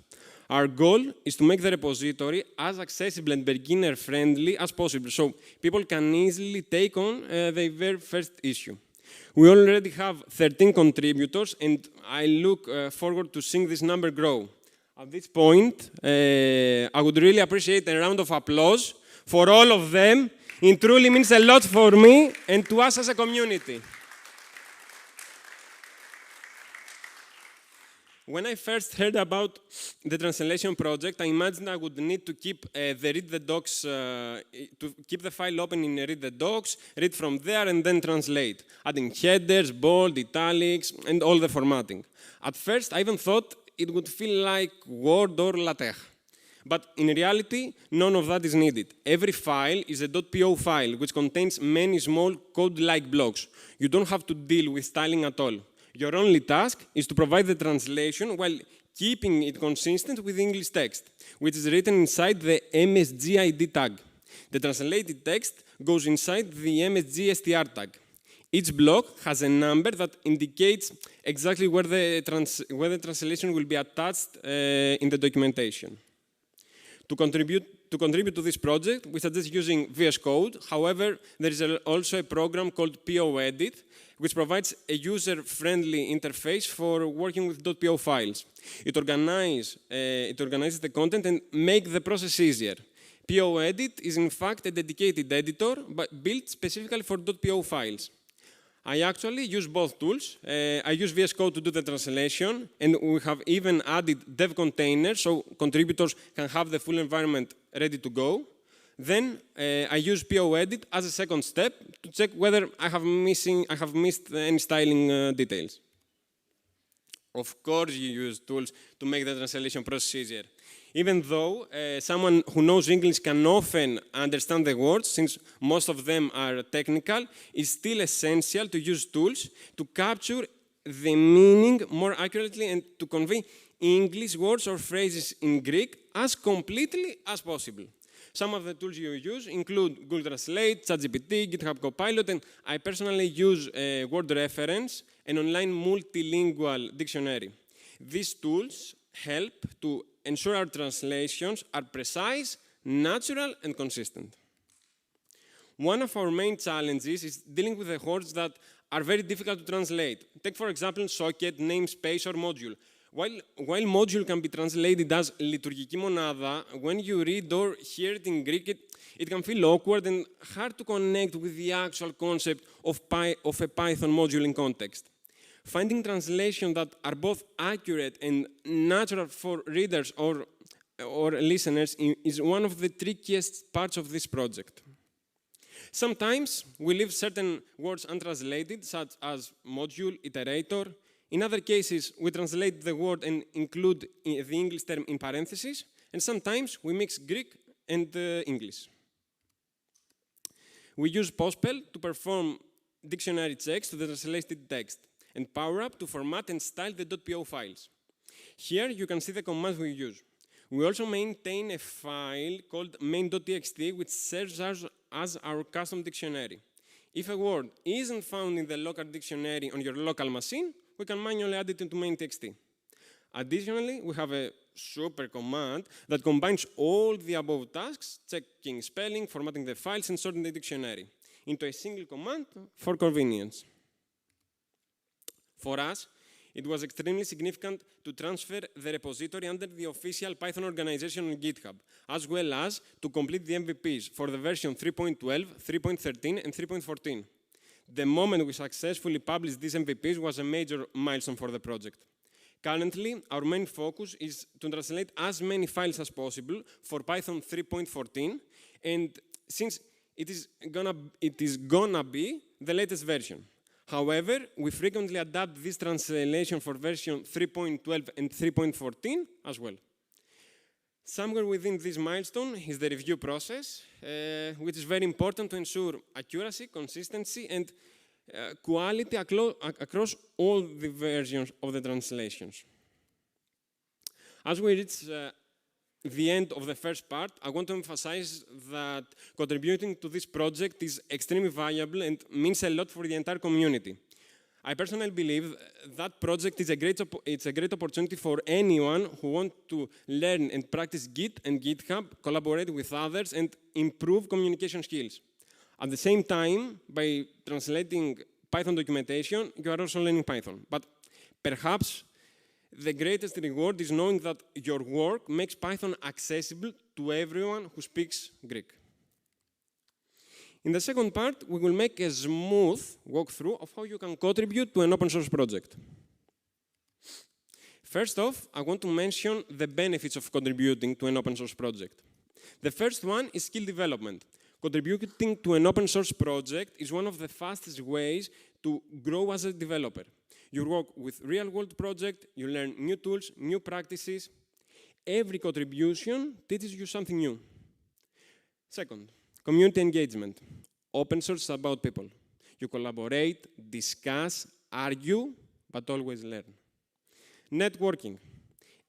Speaker 3: Our goal is to make the repository as accessible and beginner-friendly as possible, so people can easily take on their very first issue. We already have 13 contributors, and I look forward to seeing this number grow. At this point, I would really appreciate a round of applause for all of them. It truly means a lot for me and to us as a community. When I first heard about the translation project, I imagined I would need to keep the file open in read the docs, read from there, and then translate, adding headers, bold, italics, and all the formatting. At first, I even thought it would feel like Word or LaTeX. But in reality, none of that is needed. Every file is a .po file, which contains many small code-like blocks. You don't have to deal with styling at all. Your only task is to provide the translation while keeping it consistent with English text, which is written inside the MSG-ID tag. The translated text goes inside the MSG-str tag. Each block has a number that indicates exactly where the translation will be attached in the documentation. To contribute to this project, we suggest using VS Code. However, there is also a program called POEdit, which provides a user-friendly interface for working with .po files. It organizes the content and makes the process easier. POEdit is in fact a dedicated editor built specifically for .po files. I actually use both tools. I use VS Code to do the translation, and we have even added dev containers so contributors can have the full environment ready to go. Then I use POEdit as a second step to check whether I have missed any styling details. Of course, you use tools to make the translation process easier. Even though someone who knows English can often understand the words, since most of them are technical, it's still essential to use tools to capture the meaning more accurately and to convey English words or phrases in Greek as completely as possible. Some of the tools you use include Google Translate, ChatGPT, GitHub Copilot, and I personally use Word Reference, an online multilingual dictionary. These tools help to ensure our translations are precise, natural, and consistent. One of our main challenges is dealing with the words that are very difficult to translate. Take, for example, socket, namespace, or module. While module can be translated as λειτουργική μονάδα, when you read or hear it in Greek, it can feel awkward and hard to connect with the actual concept of a Python module in context. Finding translations that are both accurate and natural for readers or listeners is one of the trickiest parts of this project. Sometimes we leave certain words untranslated, such as module, iterator. In other cases, we translate the word and include the English term in parentheses, and sometimes we mix Greek and English. We use Postpel to perform dictionary checks to the translated text, and PowerUp to format and style the .po files. Here you can see the commands we use. We also maintain a file called main.txt, which serves as our custom dictionary. If a word isn't found in the local dictionary on your local machine, we can manually add it into main.txt. Additionally, we have a super command that combines all the above tasks, checking spelling, formatting the files, and sorting the dictionary, into a single command for convenience. For us, it was extremely significant to transfer the repository under the official Python organization on GitHub, as well as to complete the MVPs for the version 3.12, 3.13, and 3.14. The moment we successfully published these MVPs was a major milestone for the project. Currently, our main focus is to translate as many files as possible for Python 3.14, and since it is gonna be the latest version. However, we frequently adapt this translation for version 3.12 and 3.14 as well. Somewhere within this milestone is the review process, which is very important to ensure accuracy, consistency, and quality across all the versions of the translations. As we reach the end of the first part, I want to emphasize that contributing to this project is extremely valuable and means a lot for the entire community. I personally believe that project is a great opportunity for anyone who wants to learn and practice Git and GitHub, collaborate with others, and improve communication skills. At the same time, by translating Python documentation, you are also learning Python. But perhaps the greatest reward is knowing that your work makes Python accessible to everyone who speaks Greek. In the second part, we will make a smooth walkthrough of how you can contribute to an open source project. First off, I want to mention the benefits of contributing to an open source project. The first one is skill development. Contributing to an open source project is one of the fastest ways to grow as a developer. You work with real-world projects, you learn new tools, new practices. Every contribution teaches you something new. Second, community engagement. Open source is about people. You collaborate, discuss, argue, but always learn. Networking.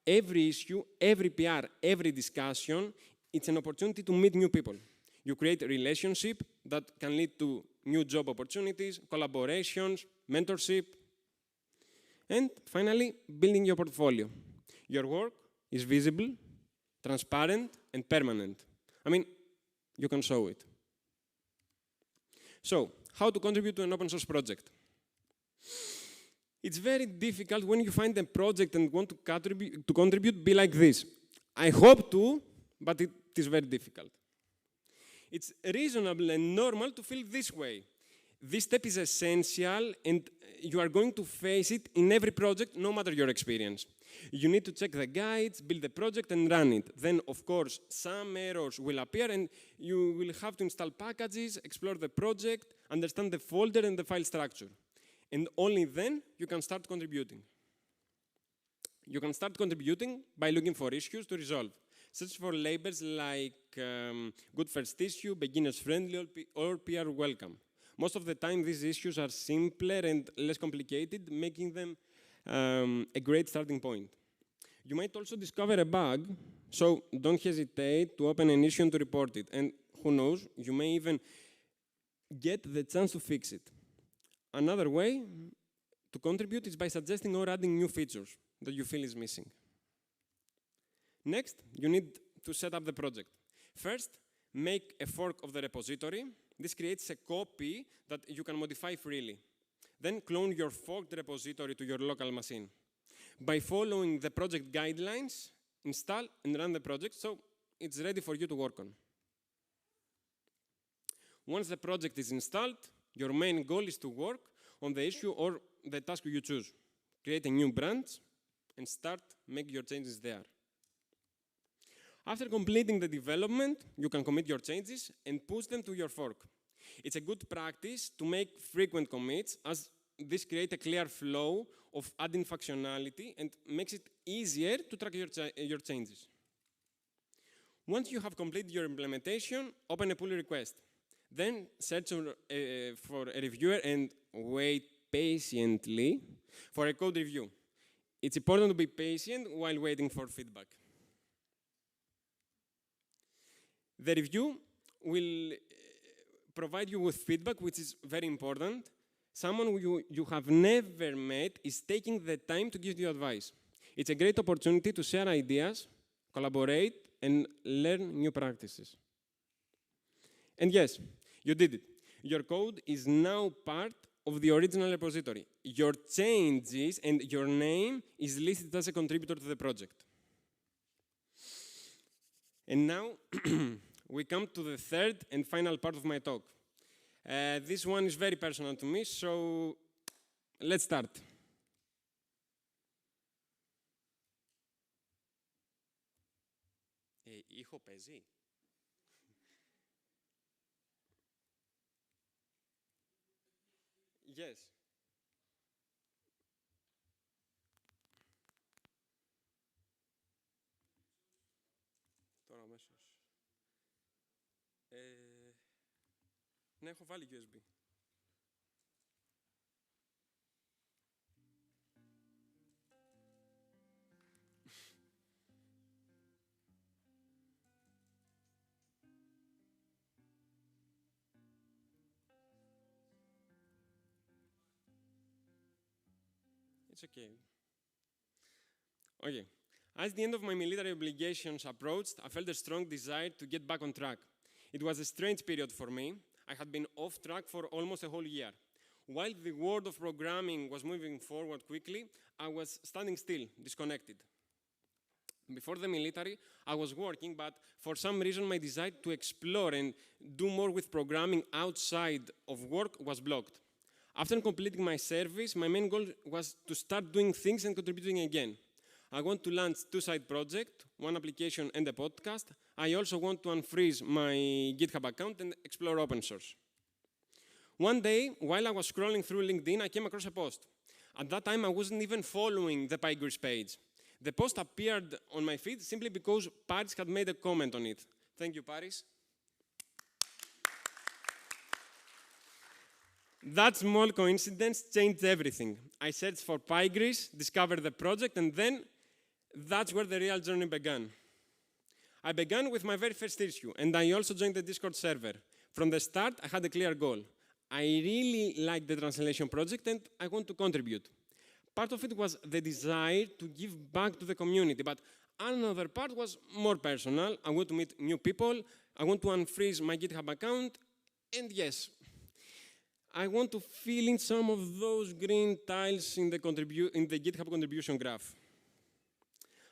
Speaker 3: Every issue, every PR, every discussion, it's an opportunity to meet new people. You create a relationship that can lead to new job opportunities, collaborations, mentorship. And finally, building your portfolio. Your work is visible, transparent, and permanent. I mean, you can show it. So, how to contribute to an open source project? It's very difficult when you find a project and want to contribute be like this. I hope to, but it is very difficult. It's reasonable and normal to feel this way. This step is essential, and you are going to face it in every project, no matter your experience. You need to check the guides, build the project, and run it. Then, of course, some errors will appear, and you will have to install packages, explore the project, understand the folder and the file structure. And only then you can start contributing. You can start contributing by looking for issues to resolve. Search for labels like good first issue, beginners friendly, or PR welcome. Most of the time, these issues are simpler and less complicated, making them a great starting point. You might also discover a bug, so don't hesitate to open an issue and to report it. And who knows, you may even get the chance to fix it. Another way to contribute is by suggesting or adding new features that you feel is missing. Next, you need to set up the project. First, make a fork of the repository. This creates a copy that you can modify freely. Then clone your forked repository to your local machine. By following the project guidelines, install and run the project so it's ready for you to work on. Once the project is installed, your main goal is to work on the issue or the task you choose. Create a new branch and start making your changes there. After completing the development, you can commit your changes and push them to your fork. It's a good practice to make frequent commits, as this creates a clear flow of adding functionality and makes it easier to track your changes. Once you have completed your implementation, open a pull request. Then search for a reviewer and wait patiently for a code review. It's important to be patient while waiting for feedback. The review will provide you with feedback, which is very important. Someone you have never met is taking the time to give you advice. It's a great opportunity to share ideas, collaborate, and learn new practices. And yes, you did it. Your code is now part of the original repository. Your changes and your name is listed as a contributor to the project. And now, we come to the third and final part of my talk. This one is very personal to me, so let's start. Ήχο παίζει. Yes. Τώρα αμέσως. Ναι, έχω βάλει USB. It's okay. Okay. As the end of my military obligations approached, I felt a strong desire to get back on track. It was a strange period for me. I had been off track for almost a whole year. While the world of programming was moving forward quickly, I was standing still, disconnected. Before the military, I was working, but for some reason my desire to explore and do more with programming outside of work was blocked. After completing my service, my main goal was to start doing things and contributing again. I want to launch 2 side projects, 1 application and a podcast. I also want to unfreeze my GitHub account and explore open source. One day, while I was scrolling through LinkedIn, I came across a post. At that time, I wasn't even following the PyGris page. The post appeared on my feed simply because Paris had made a comment on it. Thank you, Paris. That small coincidence changed everything. I searched for PyGris, discovered the project, and then that's where the real journey began. I began with my very first issue, and I also joined the Discord server. From the start, I had a clear goal. I really like the translation project, and I want to contribute. Part of it was the desire to give back to the community, but another part was more personal. I want to meet new people, I want to unfreeze my GitHub account, and yes, I want to fill in some of those green tiles in the GitHub contribution graph.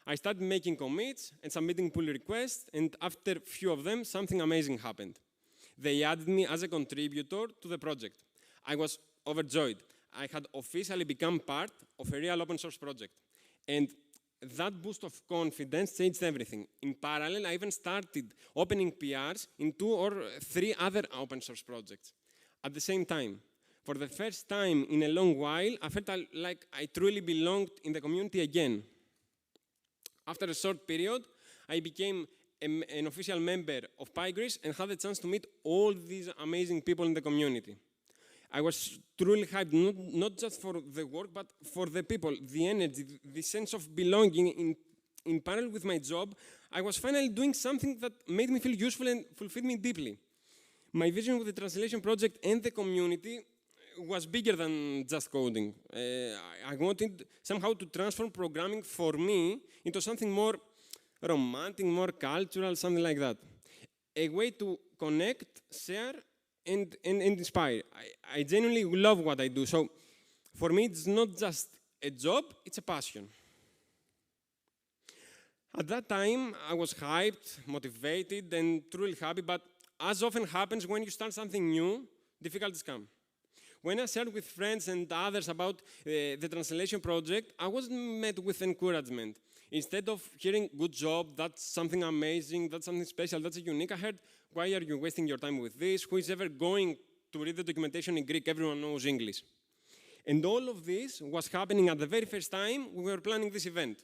Speaker 3: I started making commits and submitting pull requests, and after a few of them, something amazing happened. They added me as a contributor to the project. I was overjoyed. I had officially become part of a real open source project. And that boost of confidence changed everything. In parallel, I even started opening PRs in 2 or 3 other open source projects. At the same time, for the first time in a long while, I felt like I truly belonged in the community again. After a short period, I became an official member of PyGris and had the chance to meet all these amazing people in the community. I was truly hyped, not just for the work, but for the people, the energy, the sense of belonging in parallel with my job, I was finally doing something that made me feel useful and fulfilled me deeply. My vision with the translation project and the community was bigger than just coding. I wanted somehow to transform programming for me into something more romantic, more cultural, something like that. A way to connect, share, and inspire. I genuinely love what I do. So for me, it's not just a job, it's a passion. At that time, I was hyped, motivated, and truly happy, but as often happens when you start something new, difficulties come. When I shared with friends and others about the translation project, I wasn't met with encouragement. Instead of hearing, good job, that's something amazing, that's something special, that's unique, I heard, why are you wasting your time with this? Who is ever going to read the documentation in Greek? Everyone knows English. And all of this was happening at the very first time we were planning this event.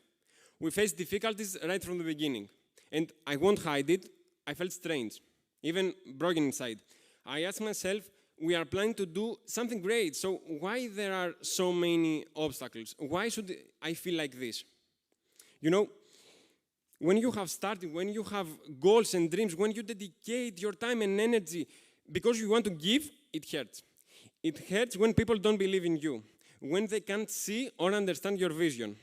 Speaker 3: We faced difficulties right from the beginning. And I won't hide it, I felt strange, even broken inside. I asked myself, we are planning to do something great, so why there are so many obstacles? Why should I feel like this? You know, when you have started, when you have goals and dreams, when you dedicate your time and energy because you want to give, it hurts. It hurts when people don't believe in you, when they can't see or understand your vision.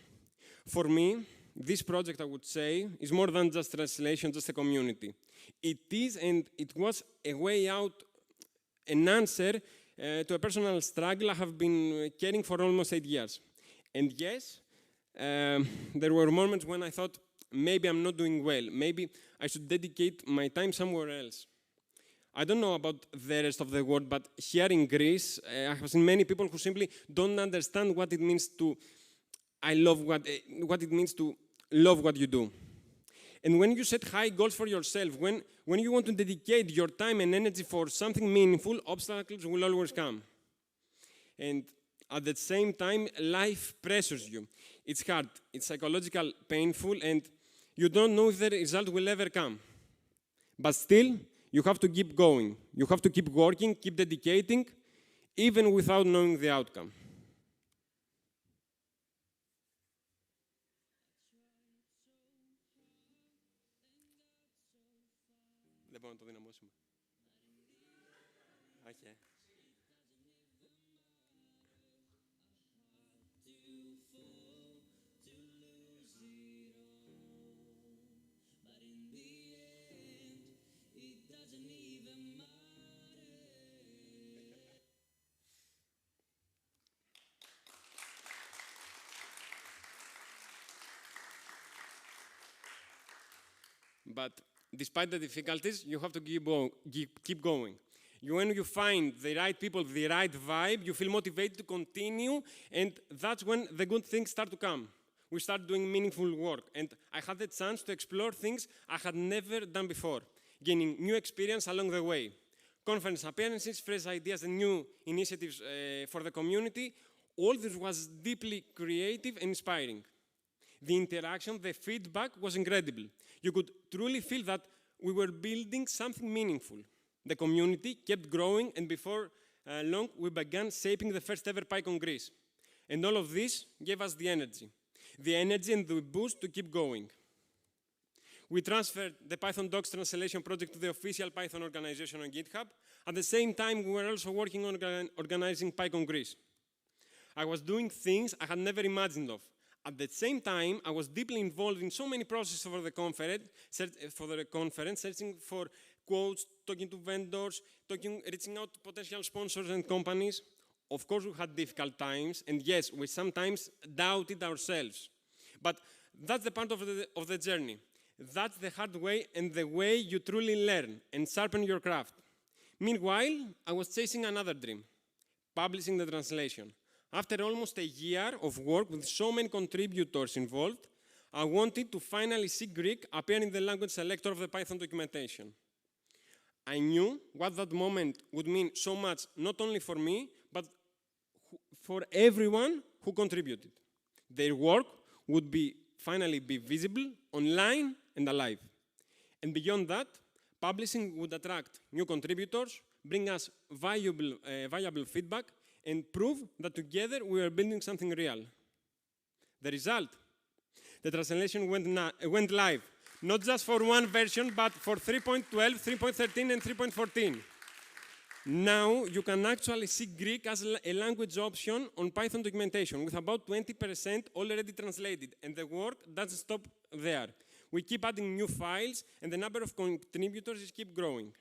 Speaker 3: For me, this project, I would say, is more than just translation, just a community. It is, and it was a way out, an answer to a personal struggle I have been carrying for almost 8 years. And yes, there were moments when I thought, maybe I'm not doing well, maybe I should dedicate my time somewhere else. I don't know about the rest of the world, but here in Greece, I have seen many people who simply don't understand what it means to what it means to love what you do. And when you set high goals for yourself, when you want to dedicate your time and energy for something meaningful, obstacles will always come. And at the same time, life pressures you. It's hard, it's psychological, painful, and you don't know if the result will ever come. But still, you have to keep going. You have to keep working, keep dedicating, even without knowing the outcome. Δεν μπορούμε να το δυναμώσουμε. Okay. But despite the difficulties, you have to keep going. When you find the right people, the right vibe, you feel motivated to continue, and that's when the good things start to come. We start doing meaningful work, and I had the chance to explore things I had never done before, gaining new experience along the way. Conference appearances, fresh ideas, and new initiatives for the community, all this was deeply creative and inspiring. The interaction, the feedback was incredible. You could truly feel that we were building something meaningful. The community kept growing, and before long, we began shaping the first ever PyCon Greece. And all of this gave us the energy and the boost to keep going. We transferred the Python docs translation project to the official Python organization on GitHub. At the same time, we were also working on organizing PyCon Greece. I was doing things I had never imagined of. At the same time, I was deeply involved in so many processes for the conference, searching for quotes, talking to vendors, reaching out to potential sponsors and companies. Of course, we had difficult times, and yes, we sometimes doubted ourselves. But that's the part of the journey. That's the hard way and the way you truly learn and sharpen your craft. Meanwhile, I was chasing another dream, publishing the translation. After almost a year of work with so many contributors involved, I wanted to finally see Greek appear in the language selector of the Python documentation. I knew what that moment would mean so much, not only for me, but for everyone who contributed. Their work would finally be visible, online, and alive. And beyond that, publishing would attract new contributors, bring us valuable feedback, and prove that together we are building something real. The result? the translation went live. Not just for one version, but for 3.12, 3.13, and 3.14. Now, you can actually see Greek as a language option on Python documentation, with about 20% already translated, and the work doesn't stop there. We keep adding new files, and the number of contributors keep growing.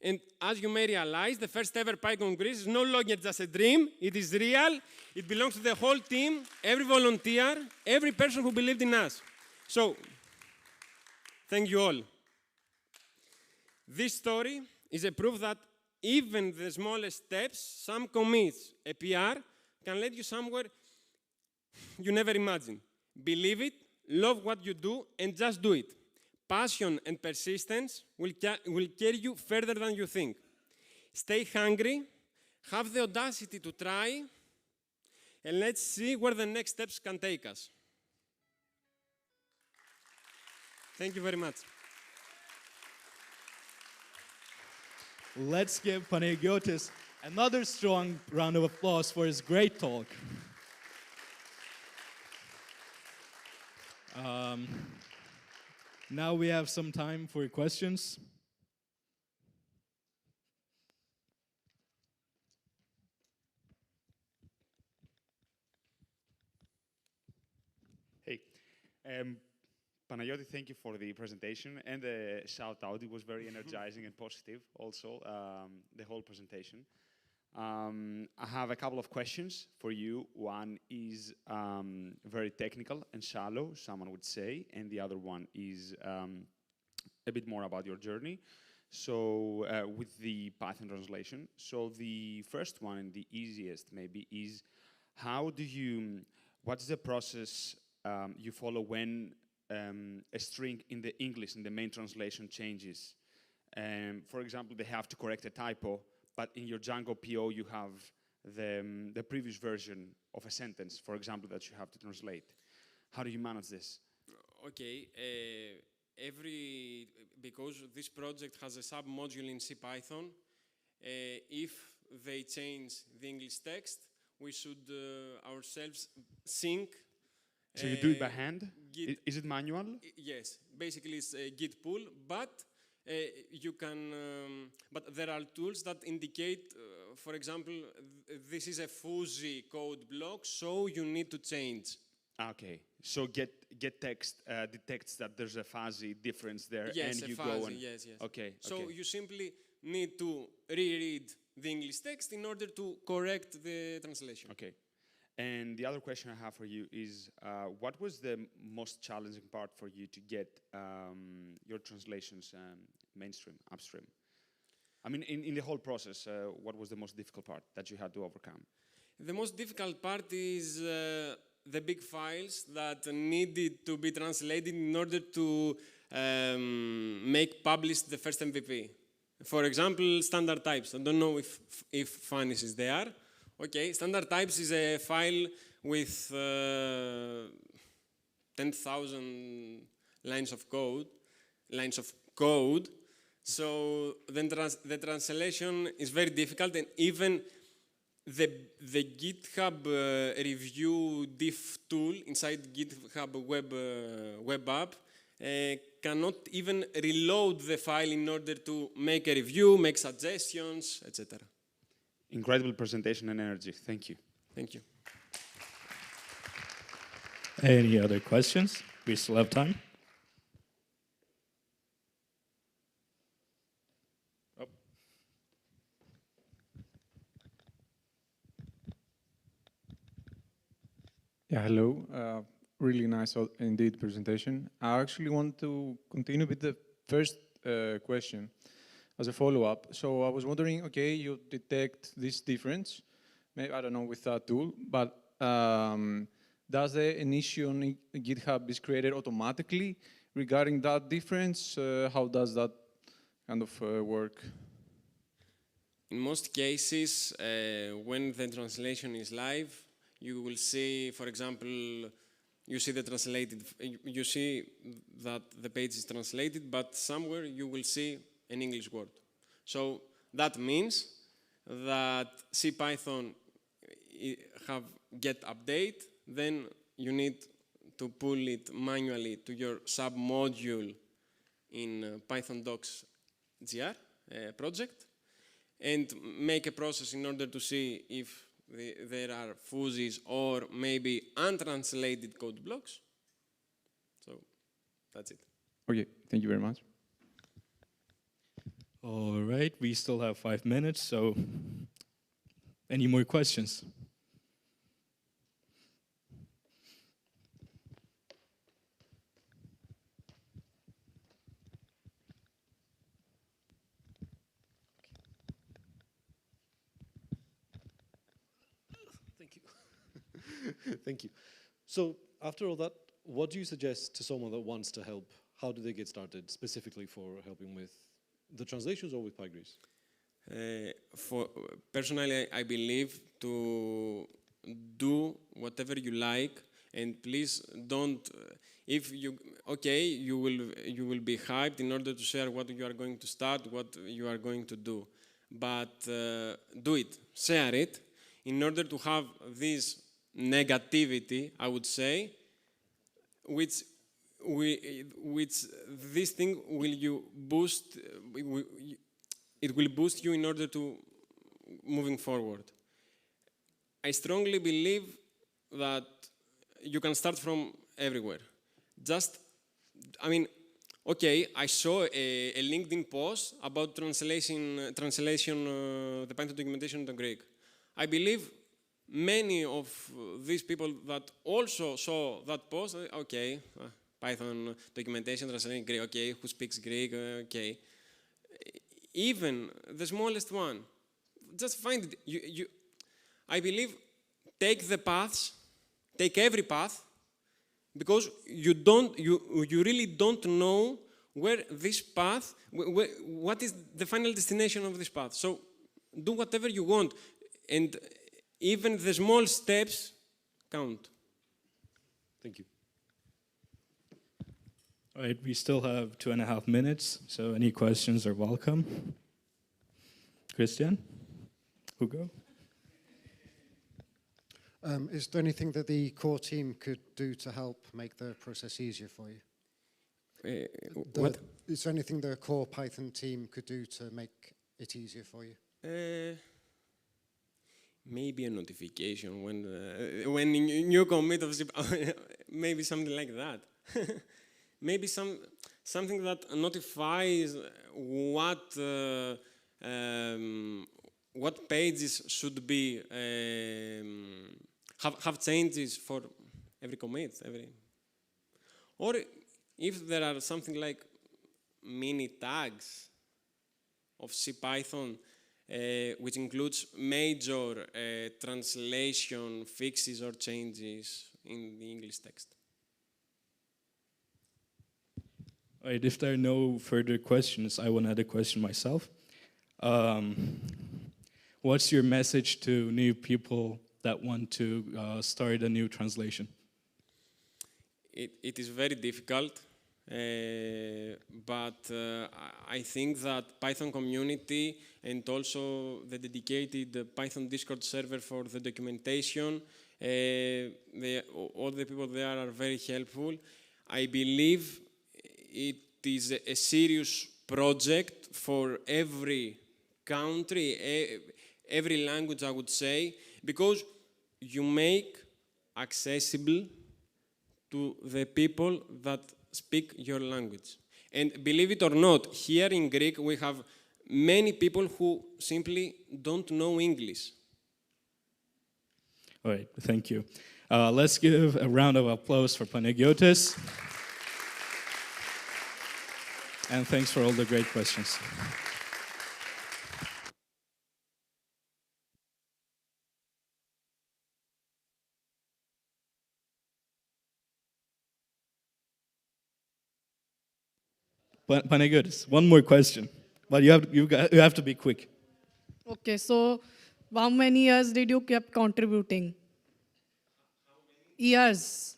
Speaker 3: And as you may realize, the first ever PyCon Greece is no longer just a dream, it is real. It belongs to the whole team, every volunteer, every person who believed in us. So, thank you all. This story is a proof that even the smallest steps, some commits, a PR, can lead you somewhere you never imagined. Believe it, love what you do, and just do it. Passion and persistence will carry you further than you think. Stay hungry, have the audacity to try, and let's see where the next steps can take us. Thank you very much.
Speaker 5: Let's give Panagiotis another strong round of applause for his great talk. Now we have some time for questions.
Speaker 22: Hey, Panagiotis, thank you for the presentation and the shout out. It was very energizing and positive also, the whole presentation. I have a couple of questions for you. One is very technical and shallow, someone would say, and the other one is a bit more about your journey. So with the Python translation. So the first one and the easiest maybe is what's the process you follow when a string in the English, in the main translation changes? For example, they have to correct a typo, but in your Django PO, you have the previous version of a sentence, for example, that you have to translate. How do you manage this?
Speaker 3: Okay, because this project has a sub-module in CPython, if they change the English text, we should ourselves sync.
Speaker 22: So you do it by hand? Is it manual?
Speaker 3: Yes, basically it's a Git pull, but you can, but there are tools that indicate, for example, this is a fuzzy code block, so you need to change.
Speaker 22: Okay, so get text detects that there's a fuzzy difference there,
Speaker 3: yes,
Speaker 22: and you
Speaker 3: fuzzy,
Speaker 22: go and
Speaker 3: yes.
Speaker 22: Okay.
Speaker 3: So you simply need to reread the English text in order to correct the translation.
Speaker 22: Okay. And the other question I have for you is, what was the most challenging part for you to get your translations mainstream, upstream? I mean, in the whole process, what was the most difficult part that you had to overcome?
Speaker 3: The most difficult part is the big files that needed to be translated in order to make published the first MVP. For example, standard types. I don't know if Fanny's is there. Okay, standard types is a file with 10,000 lines of code. So then the translation is very difficult, and even the GitHub review diff tool inside GitHub web app cannot even reload the file in order to make a review, make suggestions, etc.
Speaker 22: Incredible presentation and energy. Thank you.
Speaker 3: Thank you.
Speaker 5: Any other questions? We still have time. Oh.
Speaker 23: Yeah, hello. Really nice indeed presentation. I actually want to continue with the first question as a follow-up. So I was wondering, okay, you detect this difference, maybe, I don't know, with that tool, but does an issue on GitHub is created automatically regarding that difference? How does that kind of work?
Speaker 3: In most cases, when the translation is live, you will see, for example, you see that the page is translated, but somewhere you will see an English word. So that means that CPython have get update, then you need to pull it manually to your sub-module in Python docs gr project, and make a process in order to see if there are fuzzies or maybe untranslated code blocks. So that's it.
Speaker 2: Okay, thank you very much.
Speaker 5: All right, we still have 5 minutes, so any more questions?
Speaker 4: Thank you. Thank you. So after all that, what do you suggest to someone that wants to help? How do they get started, specifically for helping with the translations or with PyGrease?
Speaker 3: Personally, I believe to do whatever you like, and please don't. If you you will be hyped in order to share what you are going to start, what you are going to do, but do it, share it, in order to have this negativity, I would say, which this thing will you boost. It will boost you in order to moving forward. I strongly believe that you can start from everywhere. Just, I mean, okay, I saw a LinkedIn post about translation the Python documentation into Greek. I believe many of these people that also saw that post, okay, Python documentation, translation Greek, okay, who speaks Greek, okay. Even the smallest one, just find it. I believe take the paths, take every path, because you really don't know where this path, what is the final destination of this path. So do whatever you want, and even the small steps count.
Speaker 4: Thank you.
Speaker 5: All right, we still have 2.5 minutes, so any questions are welcome. Christian? Hugo?
Speaker 7: Is there anything that the core team could do to help make the process easier for you?
Speaker 3: What?
Speaker 7: Is there anything the core Python team could do to make it easier for you?
Speaker 3: Maybe a notification when new commit of maybe something like that. Maybe something that notifies what pages should be have changes for every commit, or if there are something like mini tags of CPython, which includes major translation fixes or changes in the English text.
Speaker 5: All right, if there are no further questions, I want to add a question myself. What's your message to new people that want to start a new translation?
Speaker 3: It is very difficult, but I think that Python community and also the dedicated Python Discord server for the documentation, all the people there are very helpful. I believe it is a serious project for every country, every language, I would say, because you make accessible to the people that speak your language. And believe it or not, here in Greek we have many people who simply don't know English.
Speaker 5: All right, thank you. Let's give a round of applause for Panagiotis. And thanks for all the great questions. Panagiotis, one more question, but you have to be quick.
Speaker 8: Okay, so how many years did you keep contributing? Years.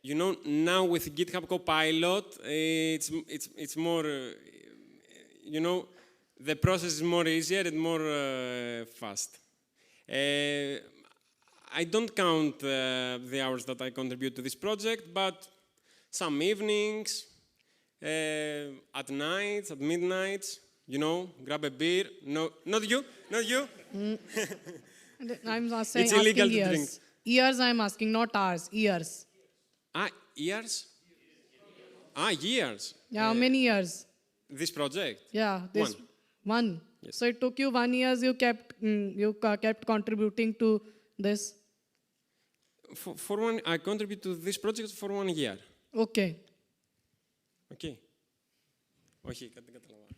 Speaker 3: You know, now with GitHub Copilot, it's more, you know, the process is more easier and more fast. I don't count the hours that I contribute to this project, but some evenings, at nights, at midnights, you know, grab a beer. No, not you, not you.
Speaker 8: I'm
Speaker 3: It's illegal
Speaker 8: asking
Speaker 3: to
Speaker 8: years.
Speaker 3: drink.
Speaker 8: Years I'm asking, not hours, years.
Speaker 3: Ah, years? Ah, years.
Speaker 8: Yeah, how many years?
Speaker 3: This project?
Speaker 8: Yeah, this one.
Speaker 3: Yes.
Speaker 8: So it took you 1 year, kept contributing to this.
Speaker 3: For one, I contribute to this project for 1 year.
Speaker 8: Okay.
Speaker 3: Okay. Όχι, κάτι δεν καταλαβαίνω.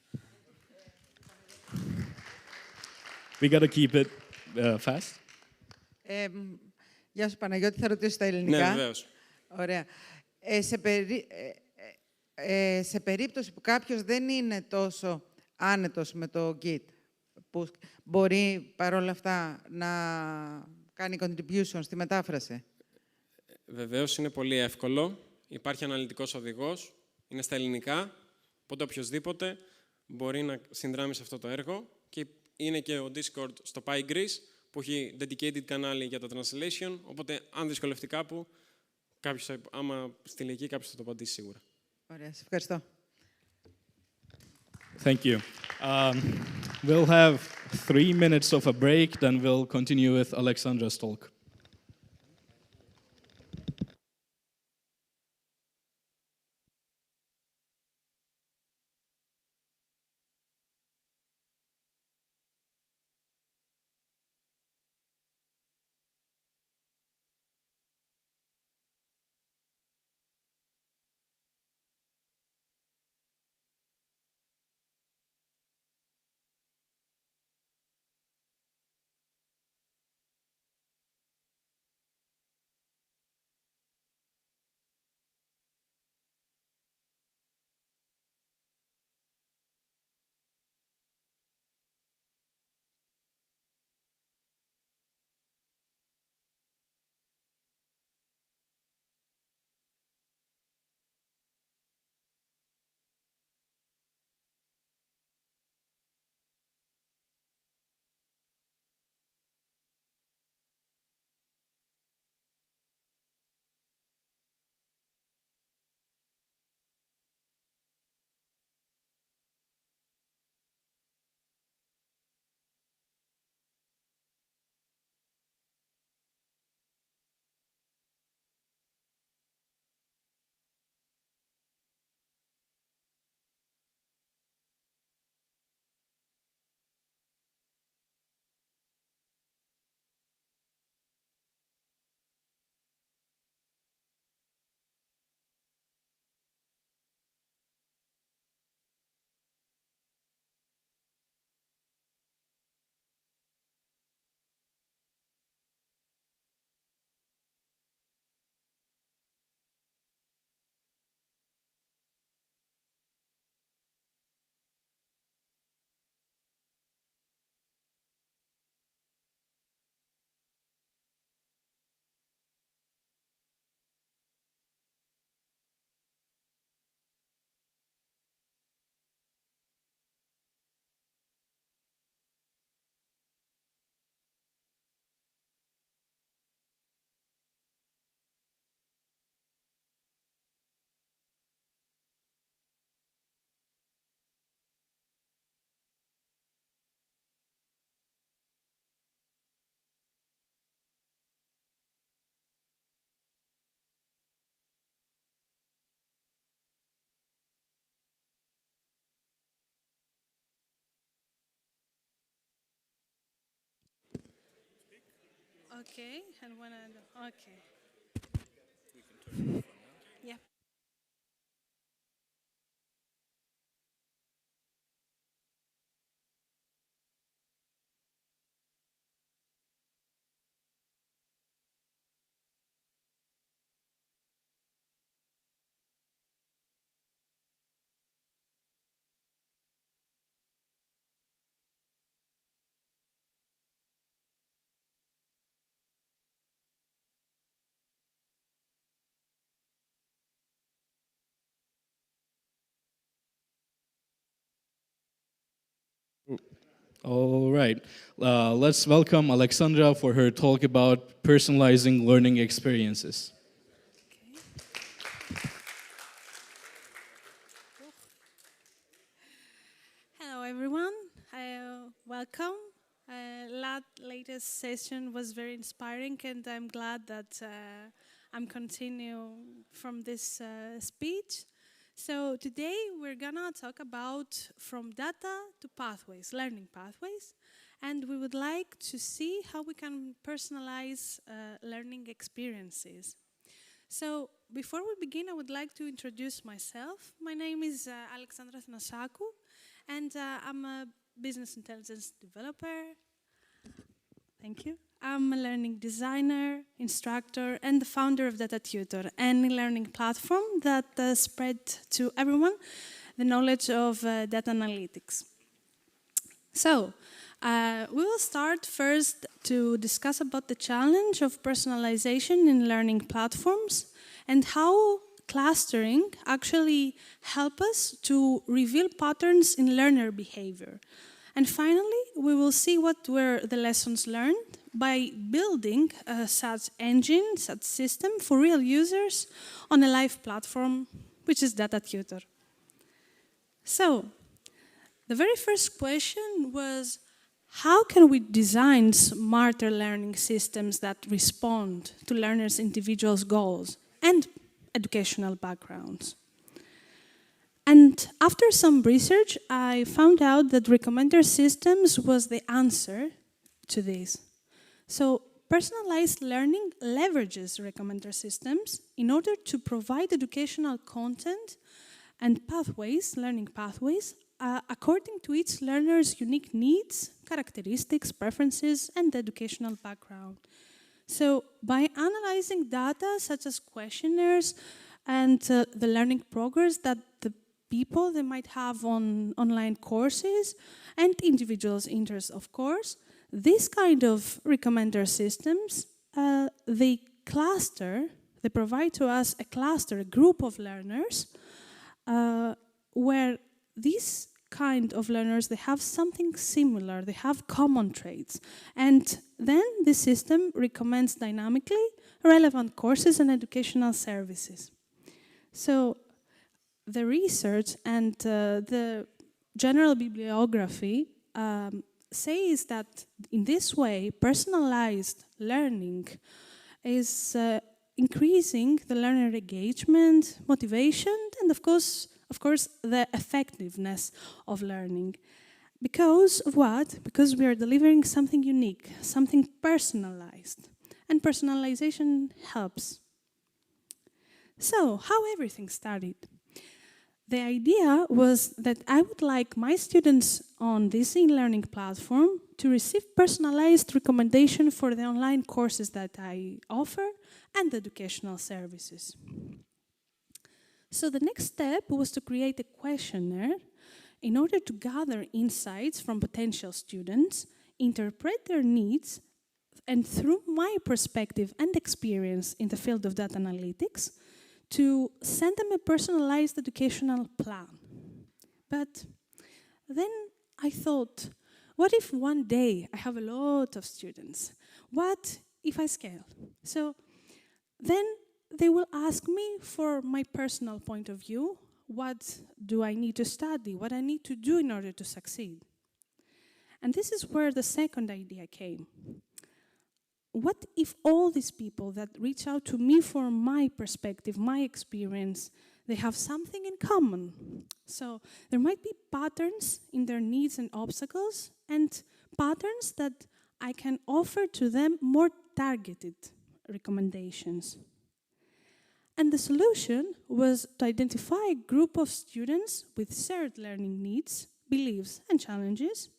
Speaker 5: We gotta keep it fast.
Speaker 2: Γεια σου Παναγιώτη, θα ρωτήσω στα ελληνικά.
Speaker 3: Ναι, βεβαίως.
Speaker 2: Ωραία. Σε περίπτωση που κάποιος δεν είναι τόσο άνετος με το Git, που μπορεί παρόλα αυτά να κάνει contribution στη μετάφραση.
Speaker 3: Βεβαίως, είναι πολύ εύκολο. Υπάρχει αναλυτικός οδηγός, είναι στα ελληνικά, οπότε οποιοσδήποτε μπορεί να συνδράμει σε αυτό το έργο και είναι και ο Discord στο PyGreece που έχει dedicated κανάλι για το translation, οπότε αν δυσκολευτεί κάπου, άμα στείλει εκεί, κάποιος θα το απαντήσει σίγουρα.
Speaker 2: Ωραία, σε ευχαριστώ.
Speaker 5: Thank you. We'll have 3 minutes of a break, then we'll continue with Alexandra's talk.
Speaker 9: Okay, and when okay. Yeah.
Speaker 5: All right. Let's welcome Alexandra for her talk about personalizing learning experiences.
Speaker 9: Hello, everyone. Welcome. Latest session was very inspiring, and I'm glad that I'm continuing from this speech. So today we're gonna talk about from data to pathways, learning pathways, and we would like to see how we can personalize learning experiences. So before we begin, I would like to introduce myself. My name is Alexandra Thanasakou, and I'm a business intelligence developer. Thank you. I'm a learning designer, instructor, and the founder of Data Tutor, an e-learning platform that spread to everyone the knowledge of data analytics. So, we will start first to discuss about the challenge of personalization in learning platforms and how clustering actually help us to reveal patterns in learner behavior. And finally, we will see what were the lessons learned by building such engine, such system for real users on a live platform, which is Data Tutor. So, the very first question was, how can we design smarter learning systems that respond to learners' individual goals and educational backgrounds? And after some research, I found out that recommender systems was the answer to this. So personalized learning leverages recommender systems in order to provide educational content and pathways, learning pathways, according to each learner's unique needs, characteristics, preferences, and educational background. So by analyzing data such as questionnaires and the learning progress that the people they might have on online courses and individuals' interests, of course, these kind of recommender systems, they provide to us a cluster, a group of learners, where these kind of learners, they have something similar, they have common traits. And then the system recommends dynamically relevant courses and educational services. So the research and the general bibliography says that in this way, personalized learning is increasing the learner engagement, motivation, and of course, the effectiveness of learning. Because of what? Because we are delivering something unique, something personalized. And personalization helps. So, how everything started? The idea was that I would like my students on this e-learning platform to receive personalized recommendation for the online courses that I offer and educational services. So the next step was to create a questionnaire in order to gather insights from potential students, interpret their needs, and through my perspective and experience in the field of data analytics, to send them a personalized educational plan. But then I thought, what if one day I have a lot of students? What if I scale? So then they will ask me for my personal point of view, what do I need to study, what I need to do in order to succeed. And this is where the second idea came. What if all these people that reach out to me for my perspective, my experience, they have something in common? So there might be patterns in their needs and obstacles, and patterns that I can offer to them more targeted recommendations. And the solution was to identify a group of students with shared learning needs, beliefs, and challenges,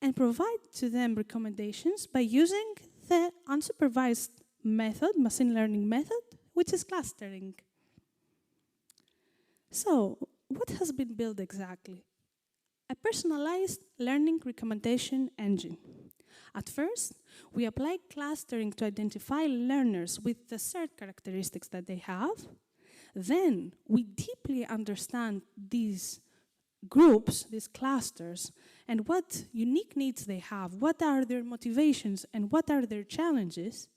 Speaker 9: and provide to them recommendations by using the unsupervised method, machine learning method, which is clustering. So, what has been built exactly? A personalized learning recommendation engine. At first, we apply clustering to identify learners with the shared characteristics that they have. Then, we deeply understand these groups, these clusters, and what unique needs they have, what are their motivations, and what are their challenges.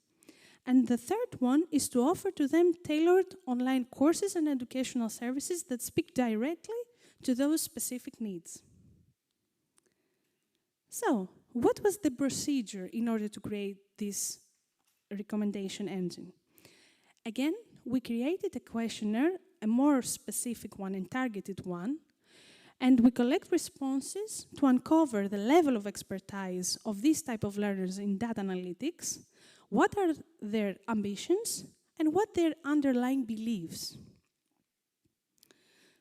Speaker 9: And the third one is to offer to them tailored online courses and educational services that speak directly to those specific needs. So, what was the procedure in order to create this recommendation engine? Again, we created a questionnaire, a more specific one and targeted one, and we collect responses to uncover the level of expertise of these type of learners in data analytics, what are their ambitions, and what their underlying beliefs.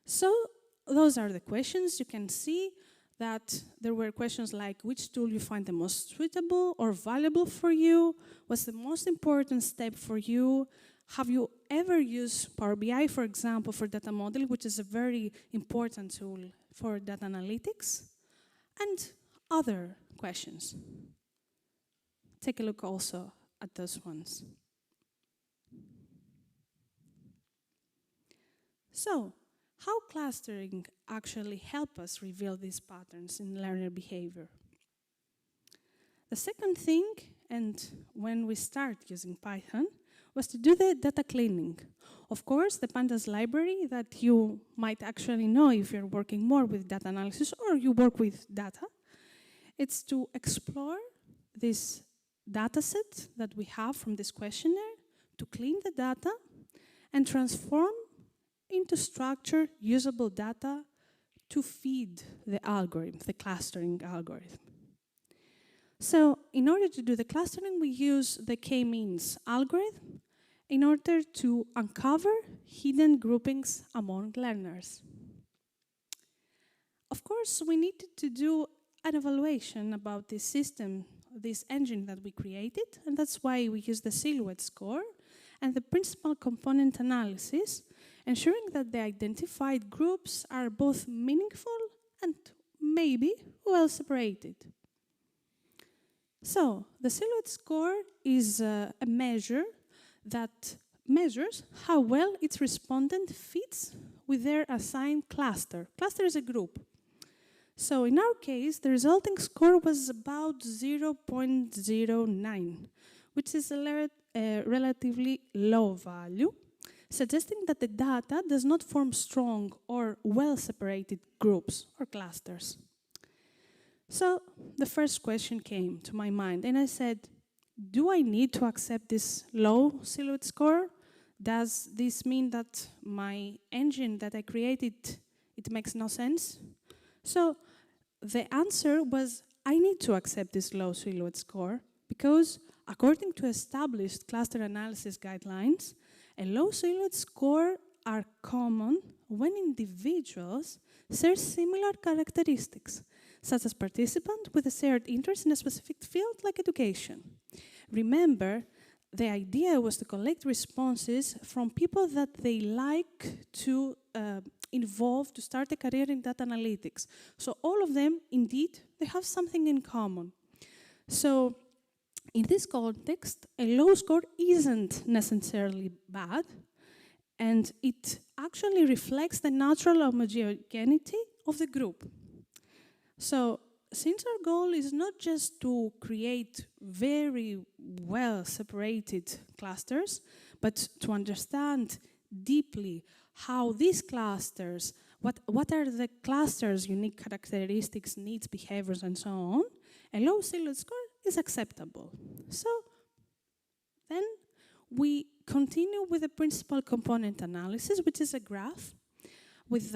Speaker 9: So, those are the questions. You can see that there were questions like which tool you find the most suitable or valuable for you, what's the most important step for you, have you ever used Power BI, for example, for data modeling, which is a very important tool for data analytics, and other questions. Take a look also at those ones. So, how clustering actually helps us reveal these patterns in learner behavior? The second thing, and when we start using Python, was to do the data cleaning. Of course, the pandas library that you might actually know if you're working more with data analysis or you work with data, it's to explore this data set that we have from this questionnaire, to clean the data and transform into structured, usable data to feed the algorithm, the clustering algorithm. So in order to do the clustering, we use the k-means algorithm in order to uncover hidden groupings among learners. Of course, we needed to do an evaluation about this system, this engine that we created, and that's why we use the silhouette score and the principal component analysis, ensuring that the identified groups are both meaningful and maybe well separated. So, the silhouette score is a measure that measures how well its respondent fits with their assigned cluster. Cluster is a group. So in our case, the resulting score was about 0.09, which is a relatively low value, suggesting that the data does not form strong or well-separated groups or clusters. So the first question came to my mind, and I said, do I need to accept this low silhouette score? Does this mean that my engine that I created, it makes no sense? So the answer was, I need to accept this low silhouette score because according to established cluster analysis guidelines, a low silhouette score are common when individuals share similar characteristics, such as participant with a shared interest in a specific field like education. Remember, the idea was to collect responses from people that they like to involve to start a career in data analytics. So all of them, indeed, they have something in common. So in this context, a low score isn't necessarily bad, and it actually reflects the natural homogeneity of the group. So since our goal is not just to create very well-separated clusters, but to understand deeply how these clusters, what are the clusters' unique characteristics, needs, behaviors, and so on, a low silhouette score is acceptable. So then we continue with the principal component analysis, which is a graph with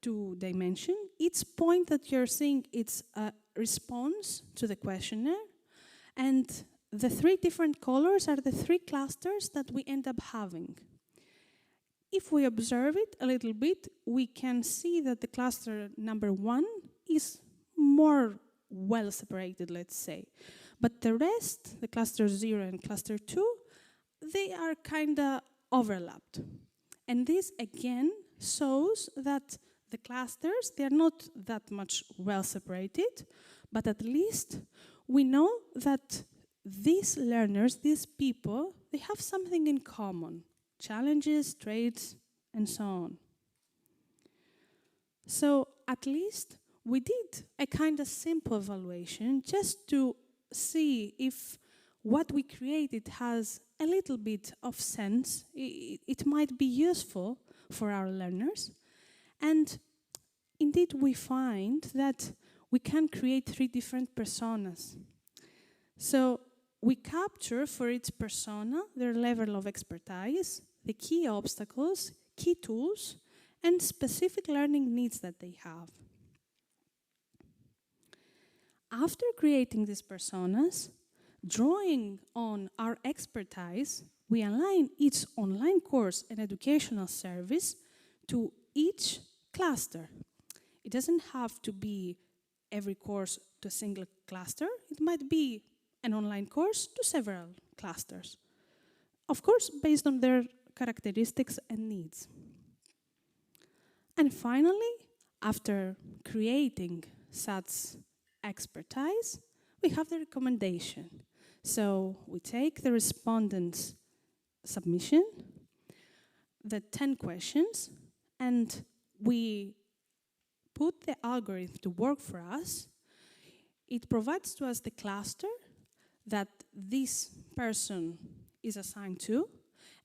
Speaker 9: two dimensions. Each point that you're seeing, it's a response to the questionnaire, and the three different colors are the three clusters that we end up having. If we observe it a little bit, we can see that the cluster number 1 is more well separated, let's say. But the rest, the cluster 0 and cluster 2, they are kind of overlapped. And this, again, shows that the clusters, they are not that much well separated, but at least we know that these learners, these people, they have something in common. Challenges, traits, and so on. So at least we did a kind of simple evaluation just to see if what we created has a little bit of sense. It might be useful for our learners. And indeed, we find that we can create 3 different personas. So we capture for each persona their level of expertise, the key obstacles, key tools, and specific learning needs that they have. After creating these personas, drawing on our expertise, we align each online course and educational service to each cluster. It doesn't have to be every course to a single cluster. It might be an online course to several clusters. Of course, based on their characteristics and needs. And finally, after creating such expertise, we have the recommendation. So we take the respondent's submission, the 10 questions, and we put the algorithm to work for us. It provides to us the cluster that this person is assigned to,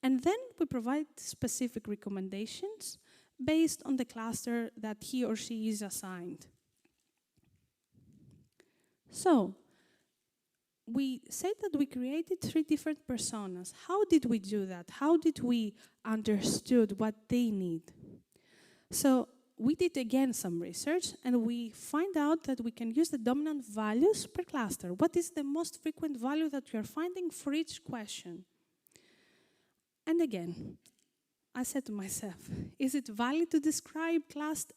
Speaker 9: and then we provide specific recommendations based on the cluster that he or she is assigned. So, we said that we created 3 different personas. How did we do that? How did we understood what they need? So, we did again some research, and we find out that we can use the dominant values per cluster. What is the most frequent value that we are finding for each question? And again, I said to myself, is it valid to describe